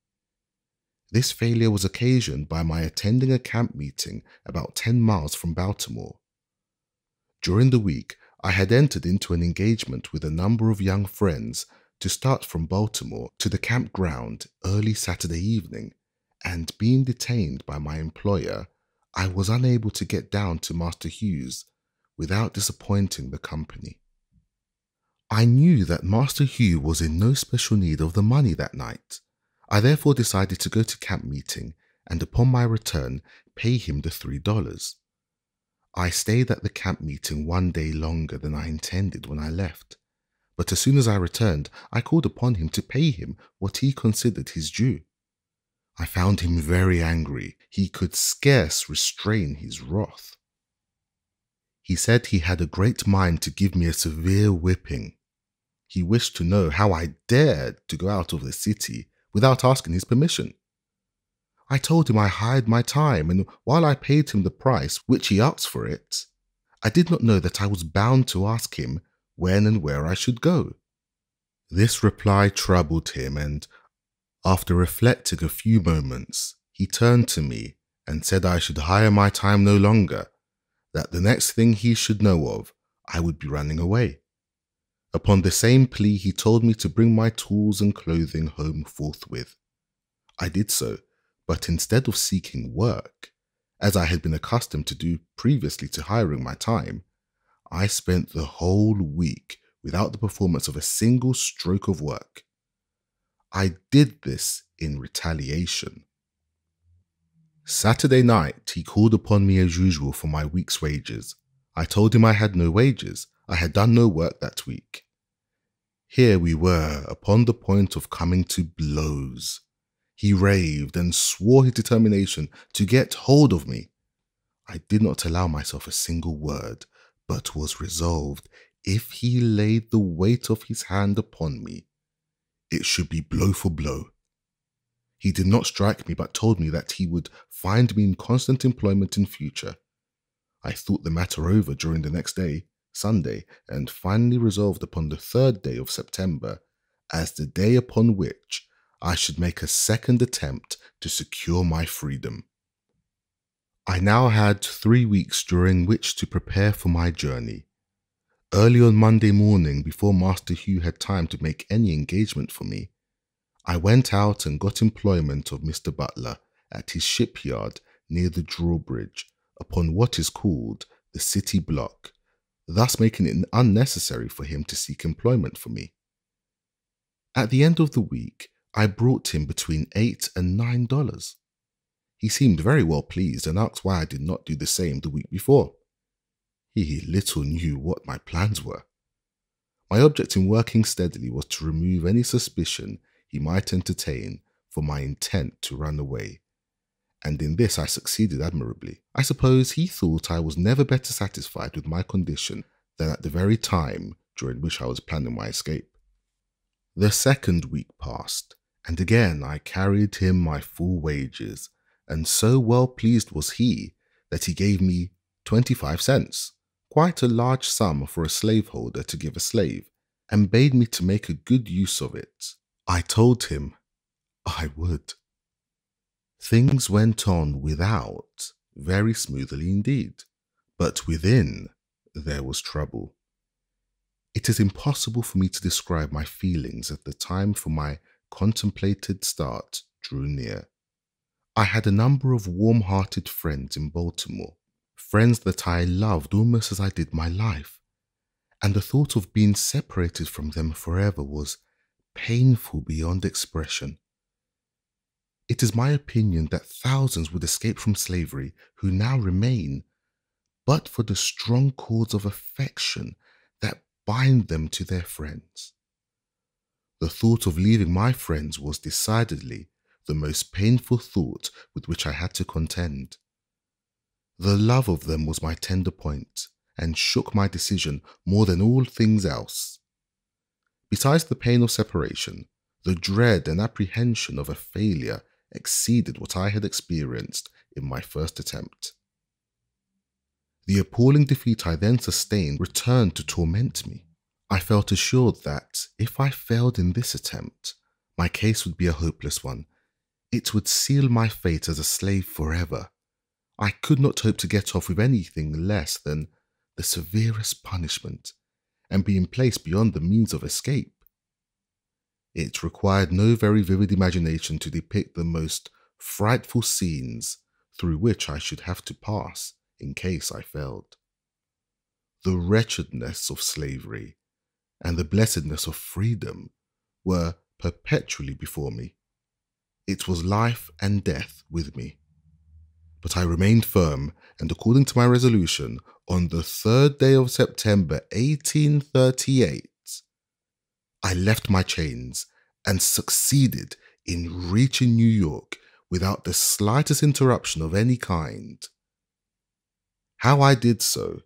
Speaker 1: This failure was occasioned by my attending a camp meeting about 10 miles from Baltimore. During the week, I had entered into an engagement with a number of young friends to start from Baltimore to the campground early Saturday evening, and being detained by my employer, I was unable to get down to Master Hugh's without disappointing the company. I knew that Master Hugh was in no special need of the money that night. I therefore decided to go to camp meeting and upon my return pay him the $3. I stayed at the camp meeting one day longer than I intended when I left, but as soon as I returned, I called upon him to pay him what he considered his due. I found him very angry. He could scarce restrain his wrath. He said he had a great mind to give me a severe whipping. He wished to know how I dared to go out of the city without asking his permission. I told him I hired my time, and while I paid him the price which he asked for it, I did not know that I was bound to ask him when and where I should go. This reply troubled him, and after reflecting a few moments, he turned to me and said I should hire my time no longer, that the next thing he should know of, I would be running away. Upon the same plea, he told me to bring my tools and clothing home forthwith. I did so, but instead of seeking work, as I had been accustomed to do previously to hiring my time, I spent the whole week without the performance of a single stroke of work. I did this in retaliation. Saturday night, he called upon me as usual for my week's wages. I told him I had no wages. I had done no work that week. Here we were, upon the point of coming to blows. He raved and swore his determination to get hold of me. I did not allow myself a single word, but was resolved, if he laid the weight of his hand upon me, it should be blow for blow. He did not strike me, but told me that he would find me in constant employment in future. I thought the matter over during the next day, Sunday, and finally resolved upon the 3rd day of September as the day upon which I should make a second attempt to secure my freedom. I now had 3 weeks during which to prepare for my journey. Early on Monday morning, before Master Hugh had time to make any engagement for me, I went out and got employment of Mr. Butler at his shipyard near the drawbridge upon what is called the City Block, thus making it unnecessary for him to seek employment for me. At the end of the week, I brought him between $8 and $9. He seemed very well pleased and asked why I did not do the same the week before. He little knew what my plans were. My object in working steadily was to remove any suspicion he might entertain for my intent to run away, and in this I succeeded admirably. I suppose he thought I was never better satisfied with my condition than at the very time during which I was planning my escape. The 2nd week passed, and again I carried him my full wages, and so well pleased was he that he gave me 25 cents, quite a large sum for a slaveholder to give a slave, and bade me to make a good use of it. I told him I would. Things went on without very smoothly indeed, but within there was trouble. It is impossible for me to describe my feelings at the time, for my contemplated start drew near. I had a number of warm-hearted friends in Baltimore, friends that I loved almost as I did my life, and the thought of being separated from them forever was painful beyond expression. It is my opinion that thousands would escape from slavery who now remain, but for the strong cords of affection that bind them to their friends. The thought of leaving my friends was decidedly the most painful thought with which I had to contend. The love of them was my tender point, and shook my decision more than all things else. Besides the pain of separation, the dread and apprehension of a failure exceeded what I had experienced in my first attempt. The appalling defeat I then sustained returned to torment me. I felt assured that, if I failed in this attempt, my case would be a hopeless one. It would seal my fate as a slave forever. I could not hope to get off with anything less than the severest punishment, and being placed beyond the means of escape. It required no very vivid imagination to depict the most frightful scenes through which I should have to pass in case I failed. The wretchedness of slavery and the blessedness of freedom were perpetually before me. It was life and death with me. But I remained firm, and according to my resolution, on the 3rd day of September 1838, I left my chains and succeeded in reaching New York without the slightest interruption of any kind. How I did so,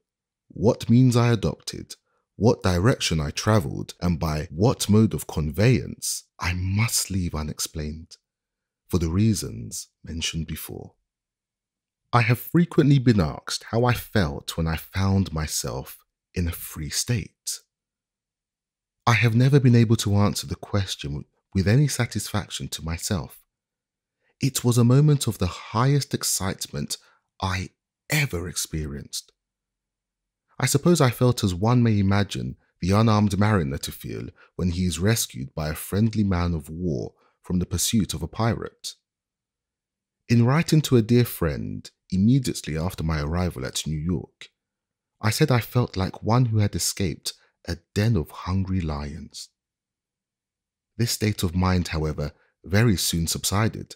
Speaker 1: what means I adopted, what direction I travelled, and by what mode of conveyance, I must leave unexplained, for the reasons mentioned before. I have frequently been asked how I felt when I found myself in a free state. I have never been able to answer the question with any satisfaction to myself. It was a moment of the highest excitement I ever experienced. I suppose I felt as one may imagine the unarmed mariner to feel when he is rescued by a friendly man of war from the pursuit of a pirate. In writing to a dear friend immediately after my arrival at New York, I said I felt like one who had escaped a den of hungry lions. This state of mind, however, very soon subsided,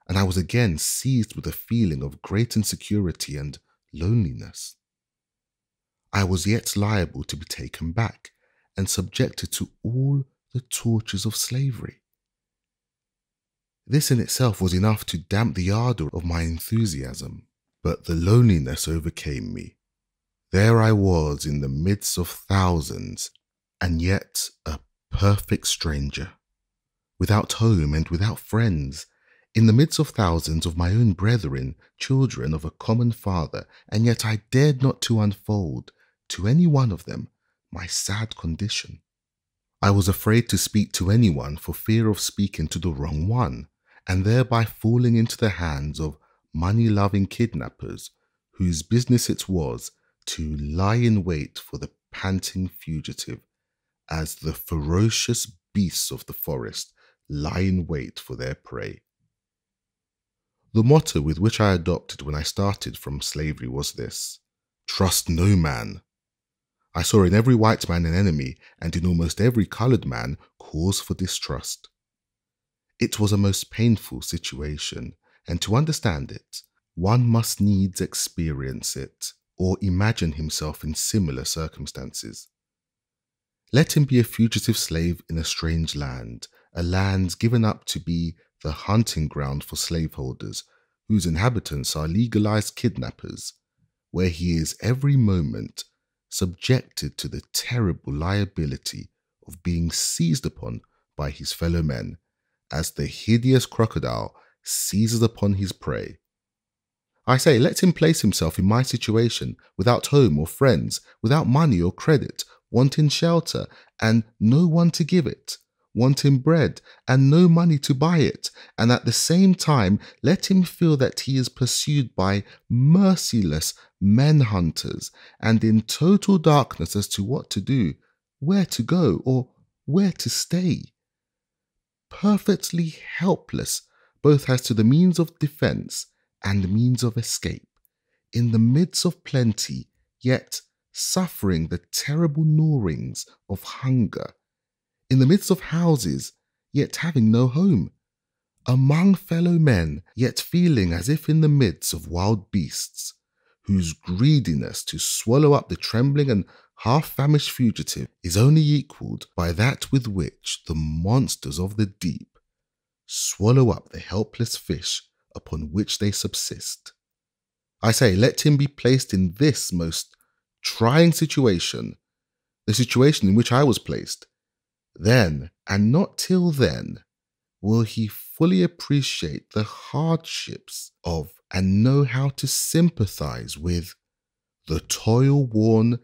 Speaker 1: and I was again seized with a feeling of great insecurity and loneliness. I was yet liable to be taken back and subjected to all the tortures of slavery. This in itself was enough to damp the ardour of my enthusiasm, but the loneliness overcame me. There I was in the midst of thousands, and yet a perfect stranger, without home and without friends, in the midst of thousands of my own brethren, children of a common father, and yet I dared not to unfold to any one of them my sad condition. I was afraid to speak to anyone for fear of speaking to the wrong one, and thereby falling into the hands of money-loving kidnappers whose business it was to lie in wait for the panting fugitive, as the ferocious beasts of the forest lie in wait for their prey. The motto with which I adopted when I started from slavery was this: trust no man. I saw in every white man an enemy, and in almost every coloured man cause for distrust. It was a most painful situation, and to understand it, one must needs experience it, or imagine himself in similar circumstances. Let him be a fugitive slave in a strange land, a land given up to be the hunting ground for slaveholders, whose inhabitants are legalized kidnappers, where he is every moment subjected to the terrible liability of being seized upon by his fellow men, as the hideous crocodile seizes upon his prey. I say, let him place himself in my situation, without home or friends, without money or credit, wanting shelter and no one to give it, wanting bread and no money to buy it, and at the same time let him feel that he is pursued by merciless men-hunters and in total darkness as to what to do, where to go, or where to stay. Perfectly helpless both as to the means of defense and means of escape, in the midst of plenty, yet suffering the terrible gnawings of hunger, in the midst of houses, yet having no home, among fellow men, yet feeling as if in the midst of wild beasts, whose greediness to swallow up the trembling and half-famished fugitive is only equalled by that with which the monsters of the deep swallow up the helpless fish upon which they subsist. I say, let him be placed in this most trying situation, the situation in which I was placed. Then, and not till then, will he fully appreciate the hardships of and know how to sympathize with the toil-worn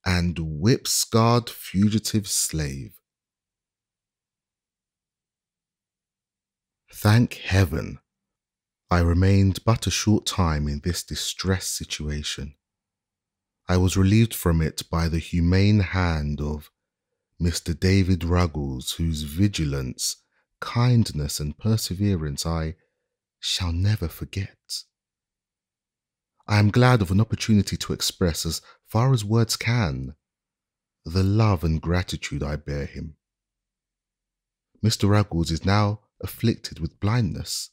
Speaker 1: and whip-scarred fugitive slave. Thank heaven, I remained but a short time in this distressed situation. I was relieved from it by the humane hand of Mr. David Ruggles, whose vigilance, kindness, and perseverance I shall never forget. I am glad of an opportunity to express, as far as words can, the love and gratitude I bear him. Mr. Ruggles is now afflicted with blindness,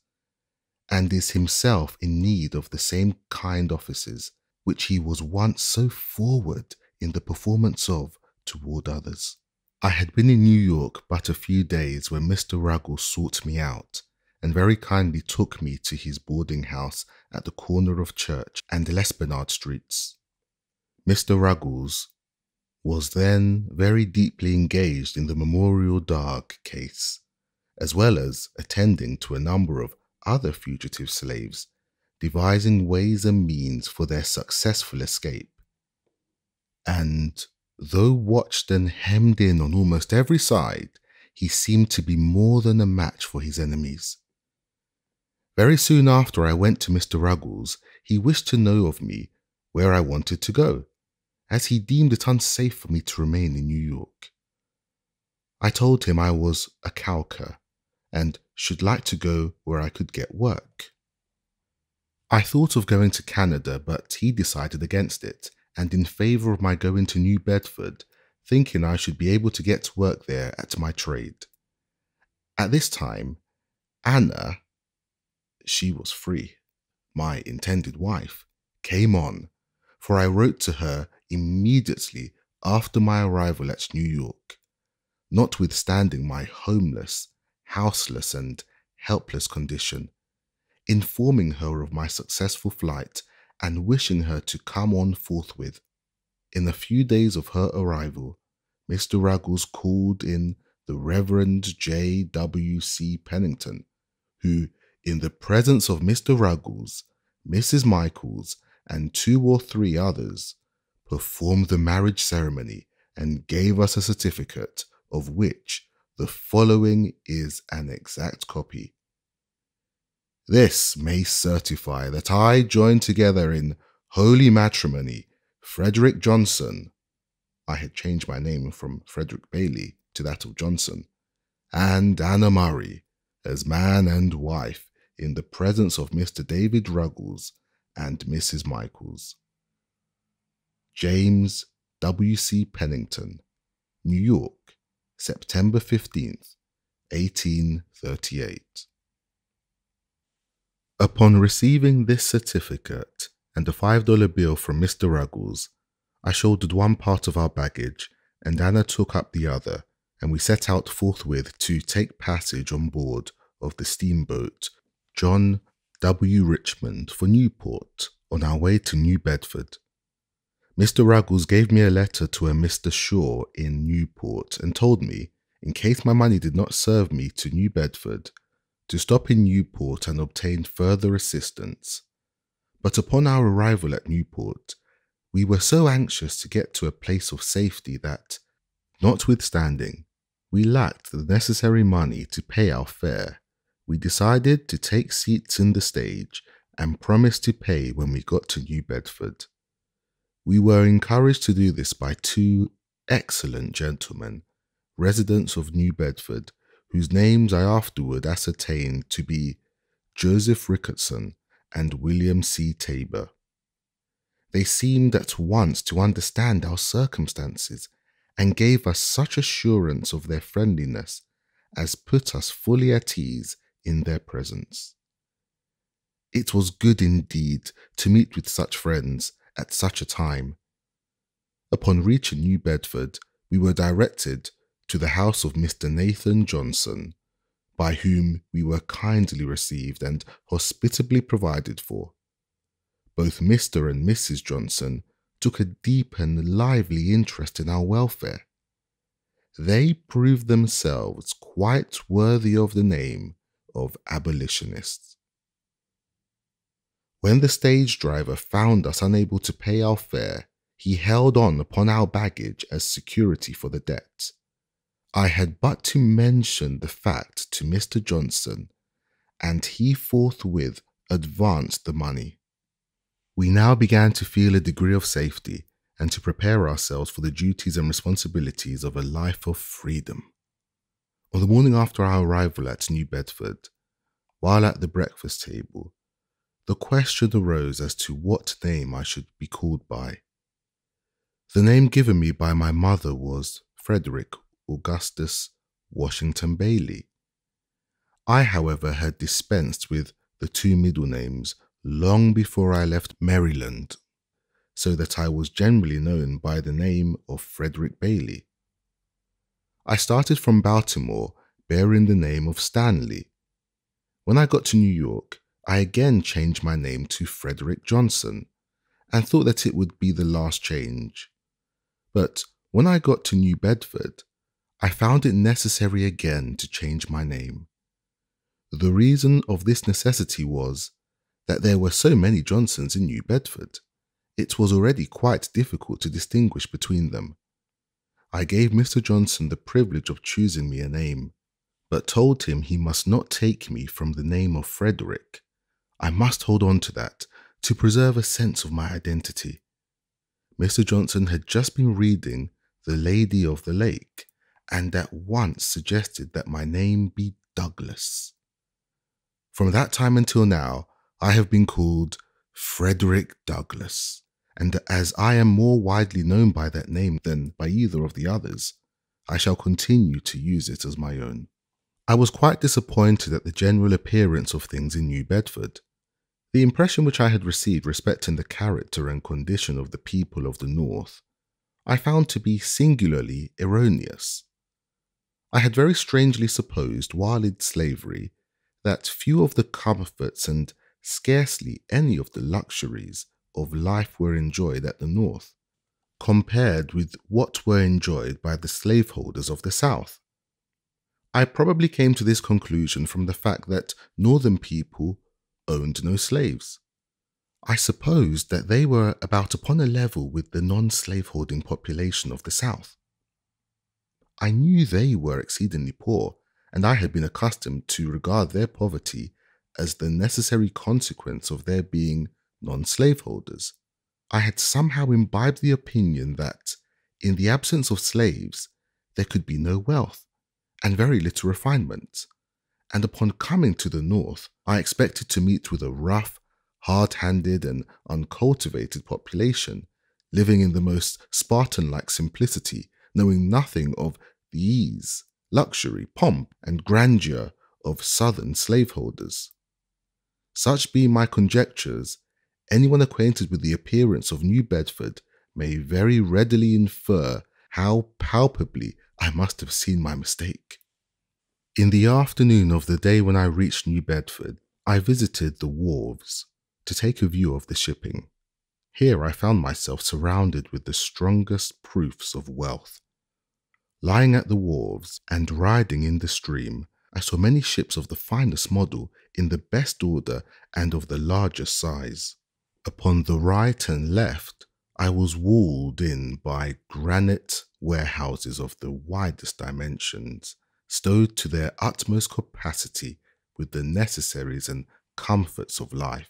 Speaker 1: and is himself in need of the same kind offices which he was once so forward in the performance of toward others. I had been in New York but a few days when Mr. Ruggles sought me out, and very kindly took me to his boarding house at the corner of Church and L'Esplanade streets. Mr. Ruggles was then very deeply engaged in the Memorial Dog case, as well as attending to a number of other fugitive slaves, devising ways and means for their successful escape. And though watched and hemmed in on almost every side, he seemed to be more than a match for his enemies. Very soon after I went to Mr. Ruggles, he wished to know of me where I wanted to go, as he deemed it unsafe for me to remain in New York. I told him I was a calker and should like to go where I could get work. I thought of going to Canada, but he decided against it and in favour of my going to New Bedford, thinking I should be able to get to work there at my trade. At this time, Anna, she was free, my intended wife, came on, for I wrote to her immediately after my arrival at New York, notwithstanding my homeless, houseless and helpless condition, informing her of my successful flight and wishing her to come on forthwith. In a few days of her arrival, Mr. Ruggles called in the Reverend J.W.C. Pennington, who, in the presence of Mr. Ruggles, Mrs. Michaels, and 2 or 3 others, performed the marriage ceremony and gave us a certificate, of which the following is an exact copy. This may certify that I joined together in holy matrimony Frederick Johnson, I had changed my name from Frederick Bailey to that of Johnson, and Anna Murray as man and wife in the presence of Mr. David Ruggles and Mrs. Michaels. James W.C. Pennington, New York, September 15th, 1838. Upon receiving this certificate and a $5 bill from Mr. Ruggles, I shouldered one part of our baggage and Anna took up the other, and we set out forthwith to take passage on board of the steamboat John W. Richmond for Newport on our way to New Bedford. Mr. Ruggles gave me a letter to a Mr. Shaw in Newport and told me, in case my money did not serve me to New Bedford, to stop in Newport and obtain further assistance. But upon our arrival at Newport, we were so anxious to get to a place of safety that, notwithstanding we lacked the necessary money to pay our fare, we decided to take seats in the stage and promised to pay when we got to New Bedford. We were encouraged to do this by 2 excellent gentlemen, residents of New Bedford, whose names I afterward ascertained to be Joseph Ricketson and William C. Tabor. They seemed at once to understand our circumstances and gave us such assurance of their friendliness as put us fully at ease in their presence. It was good indeed to meet with such friends at such a time. Upon reaching New Bedford, we were directed to the house of Mr. Nathan Johnson, by whom we were kindly received and hospitably provided for. Both Mr. and Mrs. Johnson took a deep and lively interest in our welfare. They proved themselves quite worthy of the name of abolitionists. When the stage driver found us unable to pay our fare, he held on upon our baggage as security for the debt. I had but to mention the fact to Mr. Johnson, and he forthwith advanced the money. We now began to feel a degree of safety and to prepare ourselves for the duties and responsibilities of a life of freedom. On the morning after our arrival at New Bedford, while at the breakfast table, the question arose as to what name I should be called by. The name given me by my mother was Frederick Augustus Washington Bailey. I, however, had dispensed with the 2 middle names long before I left Maryland, so that I was generally known by the name of Frederick Bailey. I started from Baltimore bearing the name of Stanley. When I got to New York, I again changed my name to Frederick Johnson, and thought that it would be the last change. But when I got to New Bedford, I found it necessary again to change my name. The reason of this necessity was that there were so many Johnsons in New Bedford. It was already quite difficult to distinguish between them. I gave Mr. Johnson the privilege of choosing me a name, but told him he must not take me from the name of Frederick. I must hold on to that to preserve a sense of my identity. Mr. Johnson had just been reading The Lady of the Lake and at once suggested that my name be Douglas. From that time until now, I have been called Frederick Douglass, and as I am more widely known by that name than by either of the others, I shall continue to use it as my own. I was quite disappointed at the general appearance of things in New Bedford. The impression which I had received respecting the character and condition of the people of the North, I found to be singularly erroneous. I had very strangely supposed, while in slavery, that few of the comforts and scarcely any of the luxuries of life were enjoyed at the North, compared with what were enjoyed by the slaveholders of the South. I probably came to this conclusion from the fact that Northern people owned no slaves. I supposed that they were about upon a level with the non-slaveholding population of the South. I knew they were exceedingly poor, and I had been accustomed to regard their poverty as the necessary consequence of their being non-slaveholders. I had somehow imbibed the opinion that, in the absence of slaves, there could be no wealth, and very little refinement, and upon coming to the North, I expected to meet with a rough, hard-handed and uncultivated population, living in the most Spartan-like simplicity, knowing nothing of the ease, luxury, pomp, and grandeur of Southern slaveholders. Such being my conjectures, anyone acquainted with the appearance of New Bedford may very readily infer how palpably I must have seen my mistake. In the afternoon of the day when I reached New Bedford, I visited the wharves to take a view of the shipping. Here I found myself surrounded with the strongest proofs of wealth. Lying at the wharves and riding in the stream, I saw many ships of the finest model, in the best order and of the largest size. Upon the right and left, I was walled in by granite warehouses of the widest dimensions, stowed to their utmost capacity with the necessaries and comforts of life.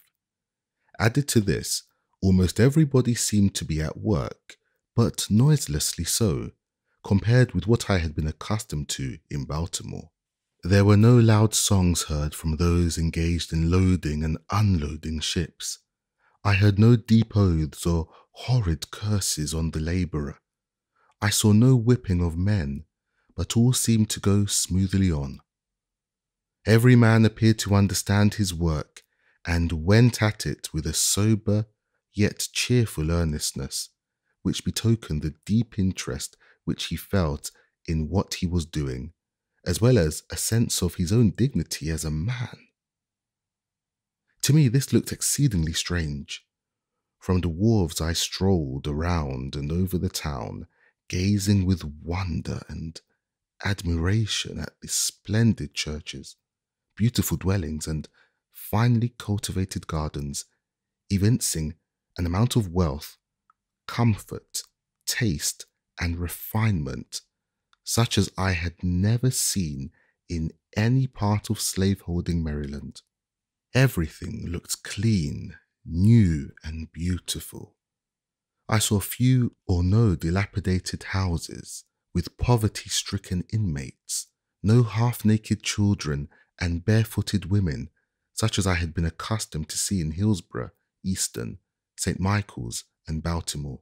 Speaker 1: Added to this, almost everybody seemed to be at work, but noiselessly so, compared with what I had been accustomed to in Baltimore. There were no loud songs heard from those engaged in loading and unloading ships. I heard no deep oaths or horrid curses on the labourer. I saw no whipping of men, but all seemed to go smoothly on. Every man appeared to understand his work and went at it with a sober yet cheerful earnestness, which betokened the deep interest which he felt in what he was doing, as well as a sense of his own dignity as a man. To me this looked exceedingly strange. From the wharves I strolled around and over the town, gazing with wonder and admiration at the splendid churches, beautiful dwellings, and finely cultivated gardens, evincing an amount of wealth, comfort, taste, and refinement such as I had never seen in any part of slaveholding Maryland. Everything looked clean, new, and beautiful. I saw few or no dilapidated houses with poverty-stricken inmates, no half-naked children and barefooted women, such as I had been accustomed to see in Hillsborough, Easton, St. Michael's, and Baltimore.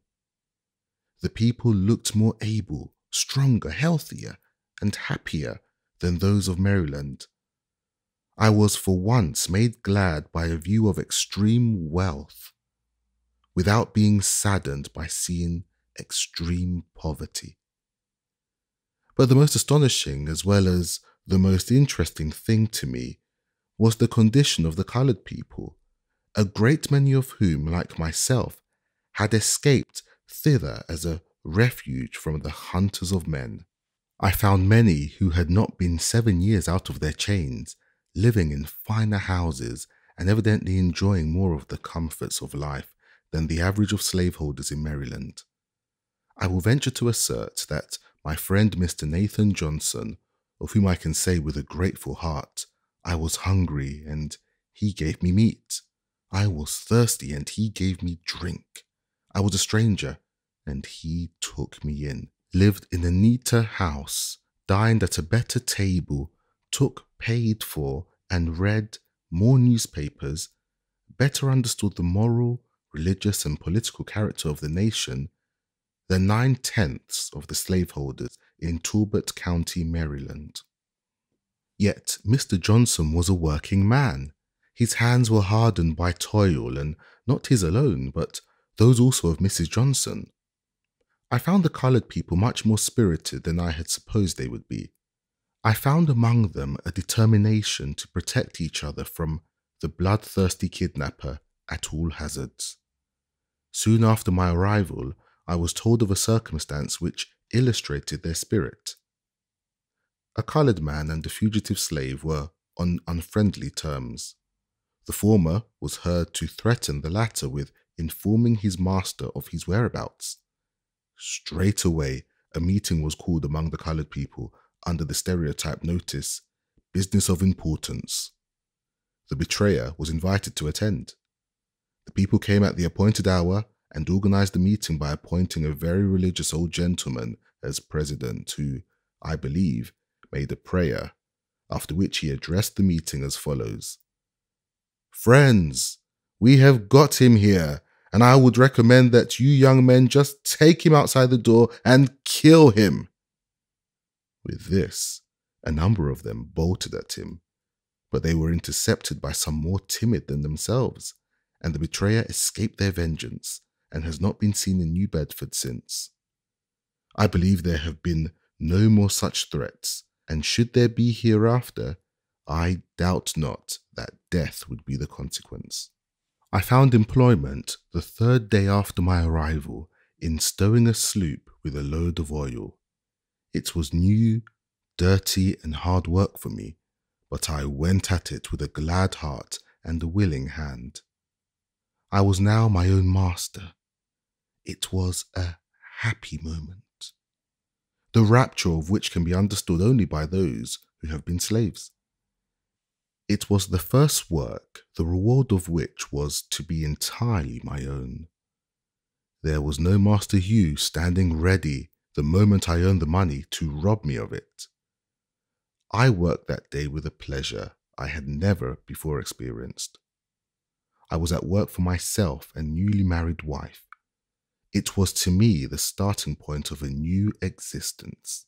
Speaker 1: The people looked more able, stronger, healthier, and happier than those of Maryland. I was for once made glad by a view of extreme wealth, without being saddened by seeing extreme poverty. But the most astonishing as well as the most interesting thing to me was the condition of the colored people, a great many of whom, like myself, had escaped thither as a refuge from the hunters of men. I found many who had not been 7 years out of their chains, living in finer houses and evidently enjoying more of the comforts of life than the average of slaveholders in Maryland. I will venture to assert that my friend Mr. Nathan Johnson, of whom I can say with a grateful heart, I was hungry and he gave me meat. I was thirsty and he gave me drink. I was a stranger and he took me in. Lived in a neater house, dined at a better table, took paid for, and read more newspapers, better understood the moral, religious, and political character of the nation than 9/10 of the slaveholders in Talbot County, Maryland. Yet Mr. Johnson was a working man. His hands were hardened by toil, and not his alone, but those also of Mrs. Johnson. I found the coloured people much more spirited than I had supposed they would be. I found among them a determination to protect each other from the bloodthirsty kidnapper at all hazards. Soon after my arrival, I was told of a circumstance which illustrated their spirit. A coloured man and a fugitive slave were on unfriendly terms. The former was heard to threaten the latter with informing his master of his whereabouts. Straight away, a meeting was called among the coloured people under the stereotype notice, "Business of Importance." The betrayer was invited to attend. The people came at the appointed hour and organised the meeting by appointing a very religious old gentleman as president who, I believe, made a prayer, after which he addressed the meeting as follows: "Friends, we have got him here, and I would recommend that you young men just take him outside the door and kill him." With this, a number of them bolted at him, but they were intercepted by some more timid than themselves, and the betrayer escaped their vengeance and has not been seen in New Bedford since. I believe there have been no more such threats, and should there be hereafter, I doubt not that death would be the consequence. I found employment the 3rd day after my arrival in stowing a sloop with a load of oil. It was new, dirty, and hard work for me, but I went at it with a glad heart and a willing hand. I was now my own master. It was a happy moment, the rapture of which can be understood only by those who have been slaves. It was the first work, the reward of which was to be entirely my own. There was no Master Hugh standing ready the moment I earned the money to rob me of it. I worked that day with a pleasure I had never before experienced. I was at work for myself and newly married wife. It was to me the starting point of a new existence.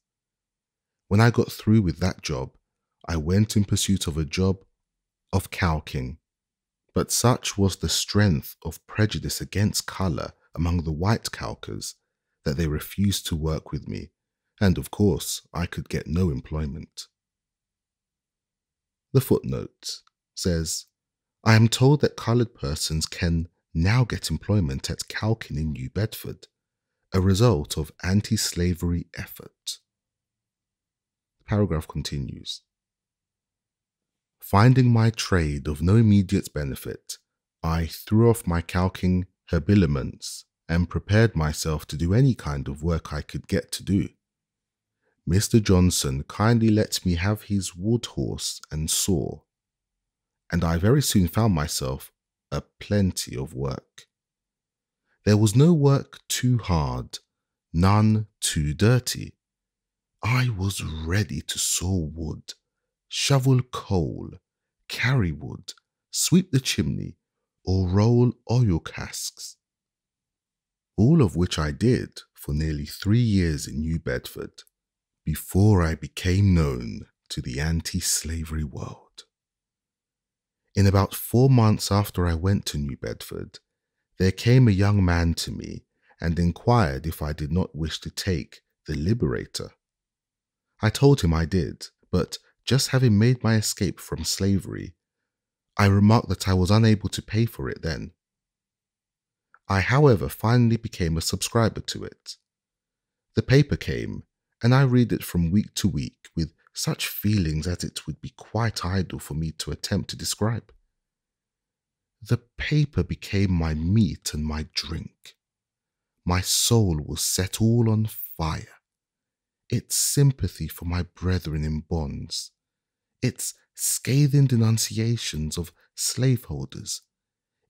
Speaker 1: When I got through with that job, I went in pursuit of a job of calking, but such was the strength of prejudice against colour among the white calkers that they refused to work with me, and of course I could get no employment. The footnote says, "I am told that coloured persons can now get employment at calking in New Bedford, a result of anti-slavery effort." The paragraph continues. Finding my trade of no immediate benefit, I threw off my calking habiliments and prepared myself to do any kind of work I could get to do. Mr. Johnson kindly let me have his wood horse and saw, and I very soon found myself a plenty of work. There was no work too hard, none too dirty. I was ready to saw wood, shovel coal, carry wood, sweep the chimney, or roll oil casks. All of which I did for nearly 3 years in New Bedford, before I became known to the anti-slavery world. In about 4 months after I went to New Bedford, there came a young man to me and inquired if I did not wish to take the Liberator. I told him I did, but just having made my escape from slavery, I remarked that I was unable to pay for it then. I, however, finally became a subscriber to it. The paper came, and I read it from week to week with such feelings as it would be quite idle for me to attempt to describe. The paper became my meat and my drink. My soul was set all on fire. Its sympathy for my brethren in bonds, its scathing denunciations of slaveholders,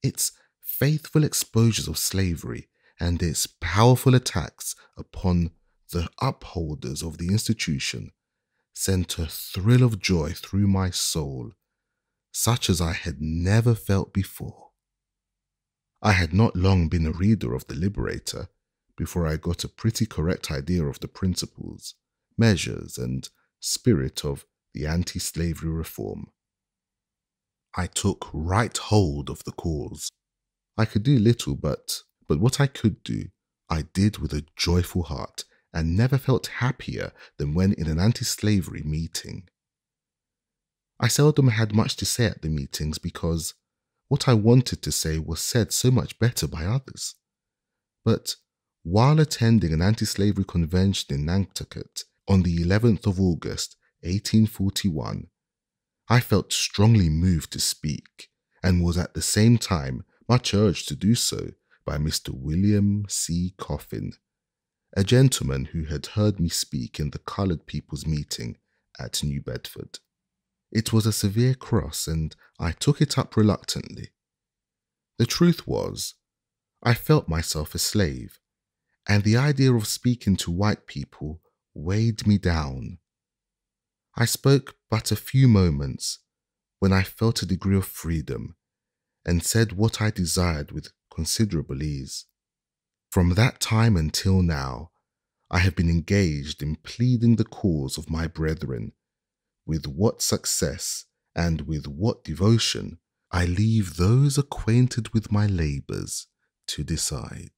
Speaker 1: its faithful exposures of slavery, and its powerful attacks upon the upholders of the institution sent a thrill of joy through my soul, such as I had never felt before. I had not long been a reader of The Liberator before I got a pretty correct idea of the principles, measures, and spirit of the anti-slavery reform. I took right hold of the cause. I could do little, but what I could do, I did with a joyful heart, and never felt happier than when in an anti-slavery meeting. I seldom had much to say at the meetings because what I wanted to say was said so much better by others. But while attending an anti-slavery convention in Nantucket on the 11th of August, 1841, I felt strongly moved to speak, and was at the same time much urged to do so by Mr. William C. Coffin, a gentleman who had heard me speak in the Coloured People's Meeting at New Bedford. It was a severe cross, and I took it up reluctantly. The truth was, I felt myself a slave, and the idea of speaking to white people weighed me down. I spoke but a few moments when I felt a degree of freedom, and said what I desired with considerable ease. From that time until now, I have been engaged in pleading the cause of my brethren. With what success and with what devotion, I leave those acquainted with my labours to decide.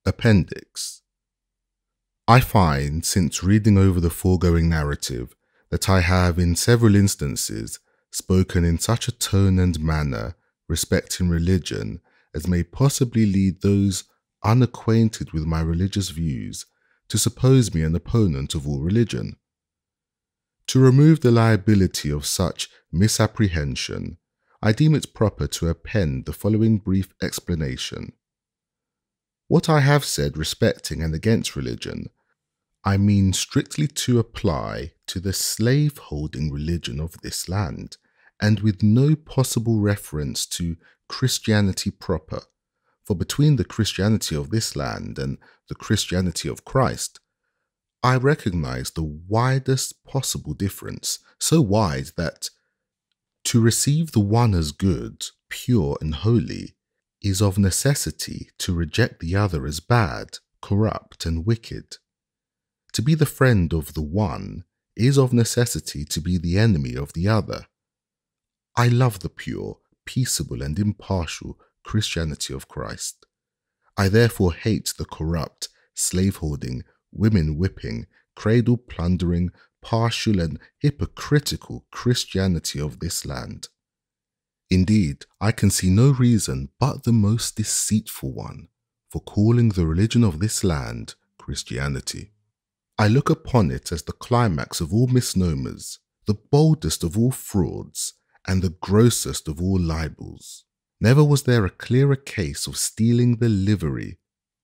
Speaker 1: Appendix. I find, since reading over the foregoing narrative, that I have in several instances spoken in such a tone and manner respecting religion as may possibly lead those unacquainted with my religious views to suppose me an opponent of all religion. To remove the liability of such misapprehension, I deem it proper to append the following brief explanation. What I have said respecting and against religion, I mean strictly to apply to the slave-holding religion of this land, and with no possible reference to Christianity proper, for between the Christianity of this land and the Christianity of Christ, I recognize the widest possible difference, so wide that to receive the one as good, pure, and holy is of necessity to reject the other as bad, corrupt, and wicked. To be the friend of the one is of necessity to be the enemy of the other. I love the pure, peaceable, and impartial Christianity of Christ. I therefore hate the corrupt, slave-holding, women-whipping, cradle-plundering, partial, and hypocritical Christianity of this land. Indeed, I can see no reason but the most deceitful one for calling the religion of this land Christianity. I look upon it as the climax of all misnomers, the boldest of all frauds, and the grossest of all libels. Never was there a clearer case of stealing the livery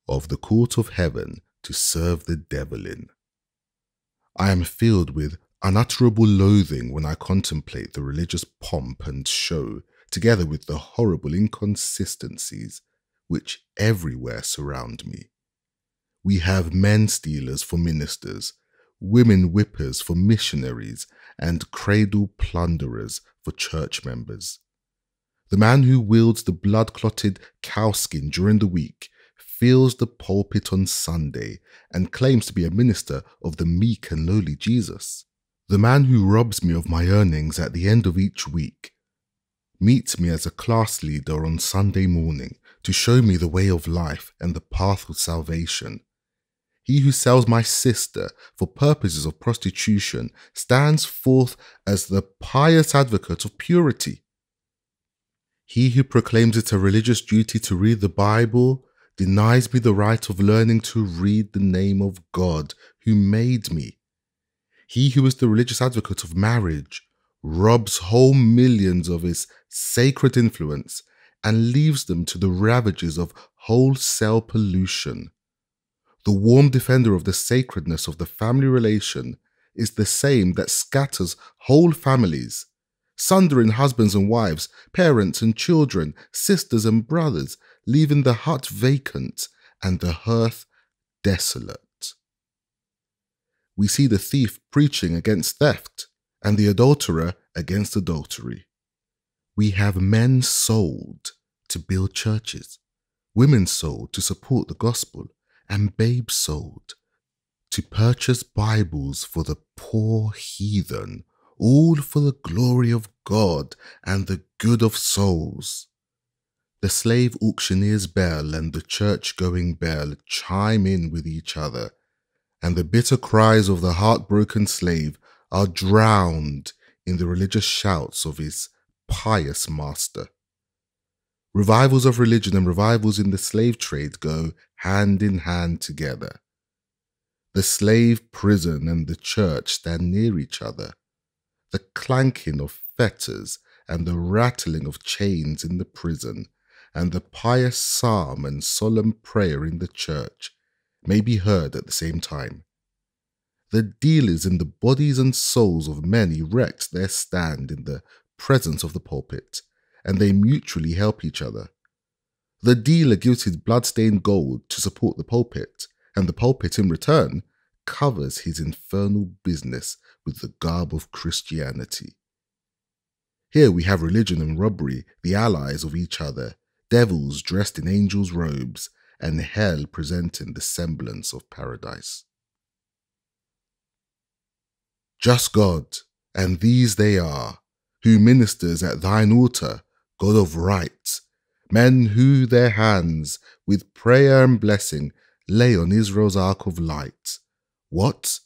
Speaker 1: of the court of heaven to serve the devil in. I am filled with unutterable loathing when I contemplate the religious pomp and show, together with the horrible inconsistencies which everywhere surround me. We have men stealers for ministers, women whippers for missionaries, and cradle plunderers for church members. The man who wields the blood-clotted cowskin during the week fills the pulpit on Sunday and claims to be a minister of the meek and lowly Jesus. The man who robs me of my earnings at the end of each week meets me as a class leader on Sunday morning to show me the way of life and the path of salvation. He who sells my sister for purposes of prostitution stands forth as the pious advocate of purity. He who proclaims it a religious duty to read the Bible denies me the right of learning to read the name of God who made me. He who is the religious advocate of marriage robs whole millions of his sacred influence and leaves them to the ravages of wholesale pollution. The warm defender of the sacredness of the family relation is the same that scatters whole families, sundering husbands and wives, parents and children, sisters and brothers, leaving the hut vacant and the hearth desolate. We see the thief preaching against theft and the adulterer against adultery. We have men sold to build churches, women sold to support the gospel, and babes sold to purchase Bibles for the poor heathen, all for the glory of God and the good of souls. The slave auctioneer's bell and the church-going bell chime in with each other, and the bitter cries of the heartbroken slave are drowned in the religious shouts of his pious master. Revivals of religion and revivals in the slave trade go hand in hand together. The slave prison and the church stand near each other. The clanking of fetters and the rattling of chains in the prison, and the pious psalm and solemn prayer in the church may be heard at the same time. The dealers in the bodies and souls of men erect their stand in the presence of the pulpit, and they mutually help each other. The dealer gives his blood-stained gold to support the pulpit, and the pulpit in return covers his infernal business with the garb of Christianity. Here we have religion and robbery, the allies of each other, devils dressed in angels' robes, and hell presenting the semblance of paradise. Just God, and these they are, who ministers at thine altar, God of right, men who their hands, with prayer and blessing, lay on Israel's ark of light. What?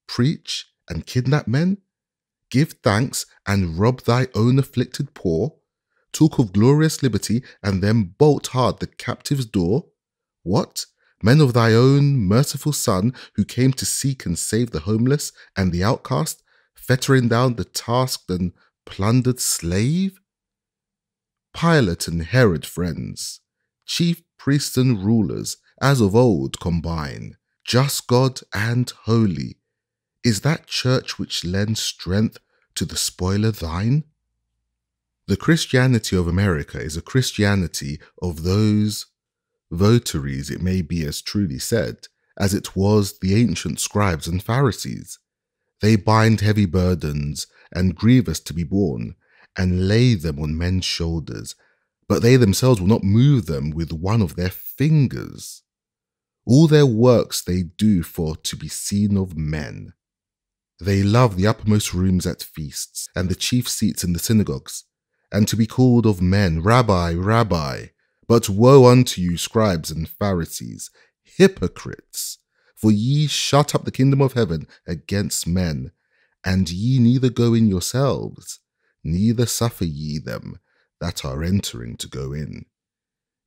Speaker 1: Preach and kidnap men? Give thanks and rob thy own afflicted poor? Talk of glorious liberty and then bolt hard the captive's door? What? Men of thy own merciful Son, who came to seek and save the homeless and the outcast, fettering down the tasked and plundered slave? Pilate and Herod friends, chief priests and rulers, as of old combine, just God and holy, is that church which lends strength to the spoiler thine? The Christianity of America is a Christianity of those votaries, it may be as truly said, as it was the ancient scribes and Pharisees. They bind heavy burdens and grievous to be borne, and lay them on men's shoulders, but they themselves will not move them with one of their fingers. All their works they do for to be seen of men. They love the uppermost rooms at feasts, and the chief seats in the synagogues, and to be called of men, Rabbi, Rabbi. But woe unto you, scribes and Pharisees, hypocrites! For ye shut up the kingdom of heaven against men, and ye neither go in yourselves, neither suffer ye them that are entering to go in.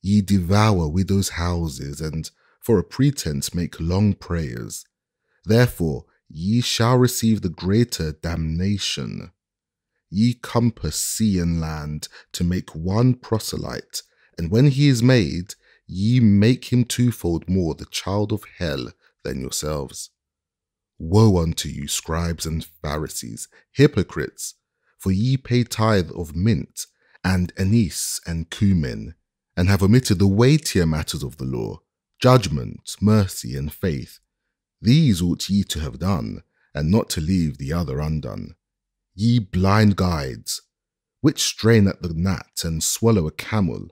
Speaker 1: Ye devour widows' houses, and for a pretense make long prayers. Therefore ye shall receive the greater damnation. Ye compass sea and land to make one proselyte, and when he is made, ye make him twofold more the child of hell than yourselves. Woe unto you, scribes and Pharisees, hypocrites! For ye pay tithe of mint, and anise, and cumin, and have omitted the weightier matters of the law, judgment, mercy, and faith. These ought ye to have done, and not to leave the other undone. Ye blind guides, which strain at the gnat and swallow a camel.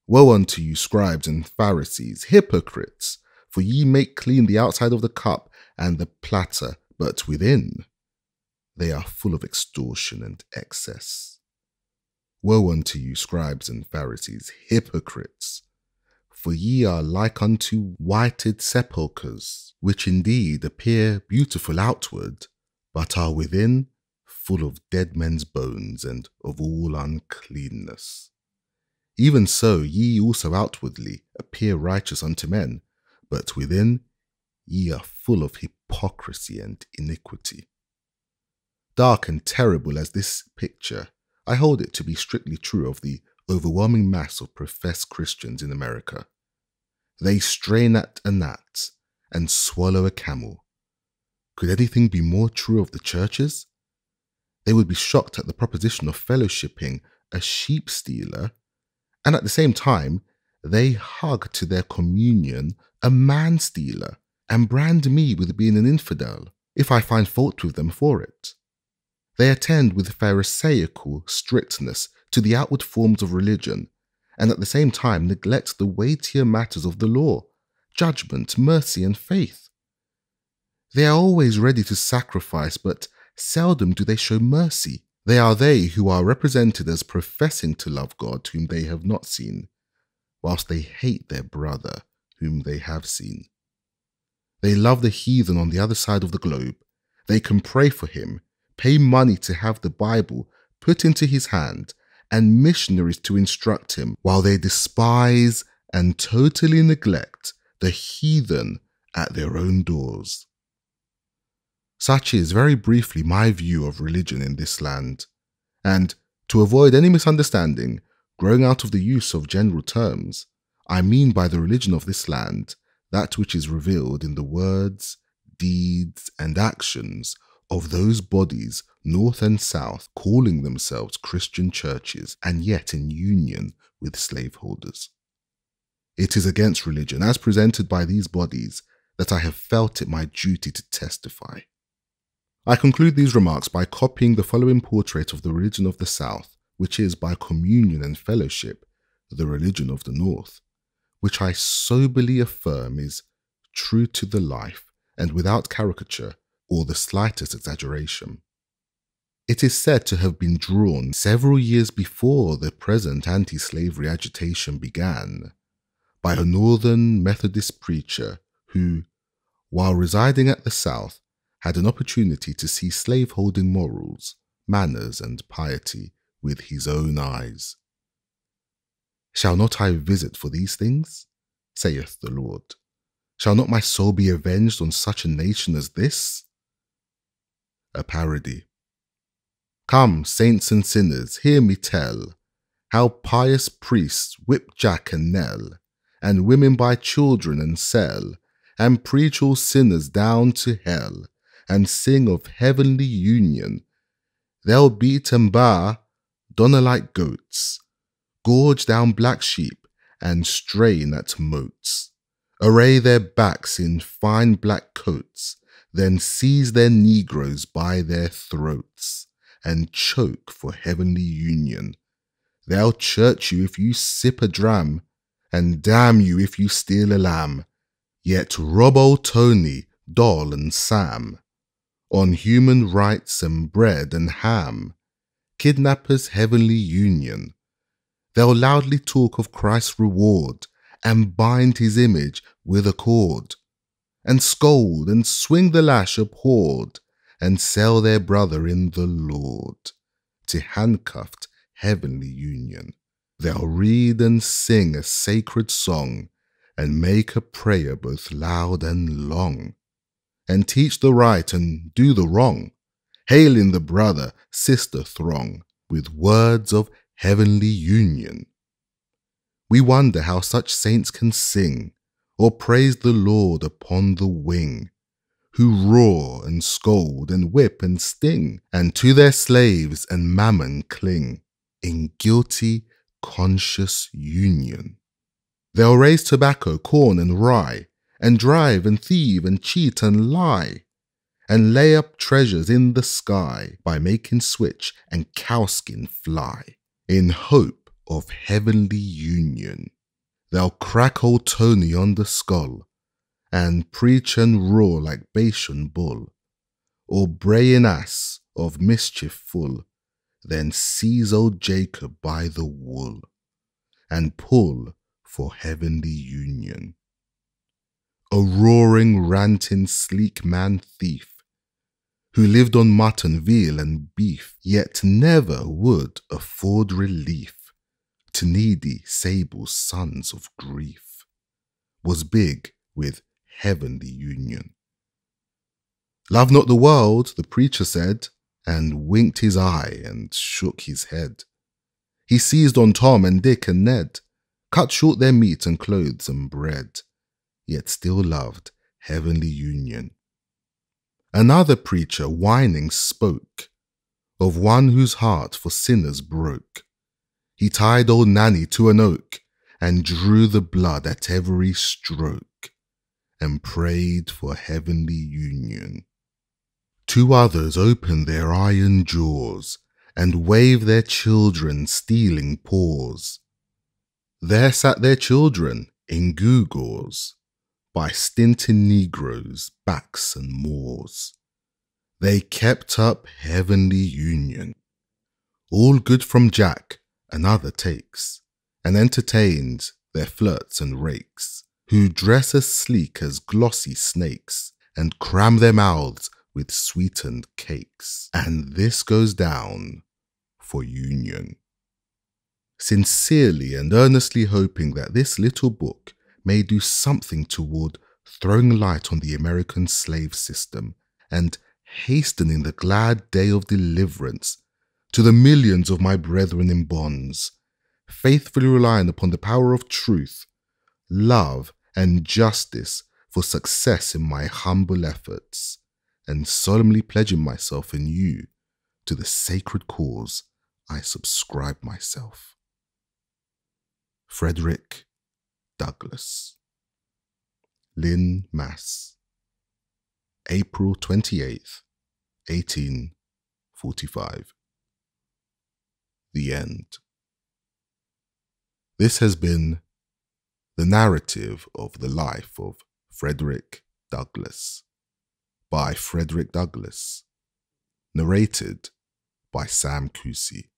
Speaker 1: Woe unto you, scribes and Pharisees, hypocrites! For ye make clean the outside of the cup and the platter, but within they are full of extortion and excess. Woe unto you, scribes and Pharisees, hypocrites! For ye are like unto whited sepulchres, which indeed appear beautiful outward, but are within full of dead men's bones and of all uncleanness. Even so ye also outwardly appear righteous unto men, but within ye are full of hypocrisy and iniquity. Dark and terrible as this picture, I hold it to be strictly true of the overwhelming mass of professed Christians in America. They strain at a gnat and swallow a camel. Could anything be more true of the churches? They would be shocked at the proposition of fellowshipping a sheep stealer, and at the same time, they hug to their communion a man stealer and brand me with being an infidel if I find fault with them for it. They attend with pharisaical strictness to the outward forms of religion, and at the same time neglect the weightier matters of the law, judgment, mercy, and faith. They are always ready to sacrifice, but seldom do they show mercy. They are they who are represented as professing to love God whom they have not seen, whilst they hate their brother whom they have seen. They love the heathen on the other side of the globe. They can pray for him, pay money to have the Bible put into his hand, and missionaries to instruct him, while they despise and totally neglect the heathen at their own doors. Such is very briefly my view of religion in this land, and to avoid any misunderstanding, growing out of the use of general terms, I mean by the religion of this land that which is revealed in the words, deeds, and actions of those bodies north and south calling themselves Christian churches and yet in union with slaveholders. It is against religion as presented by these bodies that I have felt it my duty to testify. I conclude these remarks by copying the following portrait of the religion of the South, which is by communion and fellowship the religion of the North, which I soberly affirm is true to the life and without caricature or the slightest exaggeration. It is said to have been drawn several years before the present anti-slavery agitation began by a Northern Methodist preacher who, while residing at the South, had an opportunity to see slaveholding morals, manners, and piety with his own eyes. Shall not I visit for these things? Saith the Lord. Shall not my soul be avenged on such a nation as this? A parody. Come, saints and sinners, hear me tell how pious priests whip Jack and Nell, and women buy children and sell, and preach all sinners down to hell, and sing of heavenly union. They'll beat and bar Donna like goats, gorge down black sheep, and strain at moats, array their backs in fine black coats, then seize their negroes by their throats, and choke for heavenly union. They'll church you if you sip a dram, and damn you if you steal a lamb, yet rob old Tony, Doll, and Sam, on human rights and bread and ham, kidnappers' heavenly union. They'll loudly talk of Christ's reward, and bind his image with a cord, and scold and swing the lash abhorred, and sell their brother in the Lord to handcuffed heavenly union. They'll read and sing a sacred song, and make a prayer both loud and long, and teach the right and do the wrong, hailing the brother, sister throng with words of heavenly union. We wonder how such saints can sing, or praise the Lord upon the wing, who roar and scold and whip and sting, and to their slaves and mammon cling, in guilty, conscious union. They'll raise tobacco, corn, and rye, and drive and thieve and cheat and lie, and lay up treasures in the sky by making switch and cowskin fly, in hope of heavenly union. They'll crack old Tony on the skull, and preach and roar like Bashan bull, or braying ass of mischief full, then seize old Jacob by the wool, and pull for heavenly union. A roaring, ranting, sleek man thief, who lived on mutton, veal, and beef, yet never would afford relief to needy, sable sons of grief, was big with heavenly union. Love not the world, the preacher said, and winked his eye and shook his head. He seized on Tom and Dick and Ned, cut short their meat and clothes and bread, yet still loved heavenly union. Another preacher whining spoke of one whose heart for sinners broke. He tied old Nanny to an oak and drew the blood at every stroke and prayed for heavenly union. 2 others opened their iron jaws and waved their children stealing paws. There sat their children in gewgaws by stinting Negroes' backs and maws. They kept up heavenly union, all good from Jack and other takes, and entertained their flirts and rakes, who dress as sleek as glossy snakes, and cram their mouths with sweetened cakes. And this goes down for union. Sincerely and earnestly hoping that this little book may do something toward throwing light on the American slave system and hastening the glad day of deliverance to the millions of my brethren in bonds, faithfully relying upon the power of truth, love, and justice for success in my humble efforts, and solemnly pledging myself and you to the sacred cause I subscribe myself. Frederick Douglass. Lynn, Mass. April 28th, 1845. The end. This has been the narrative of the life of Frederick Douglass by Frederick Douglass, narrated by Sam Kusi.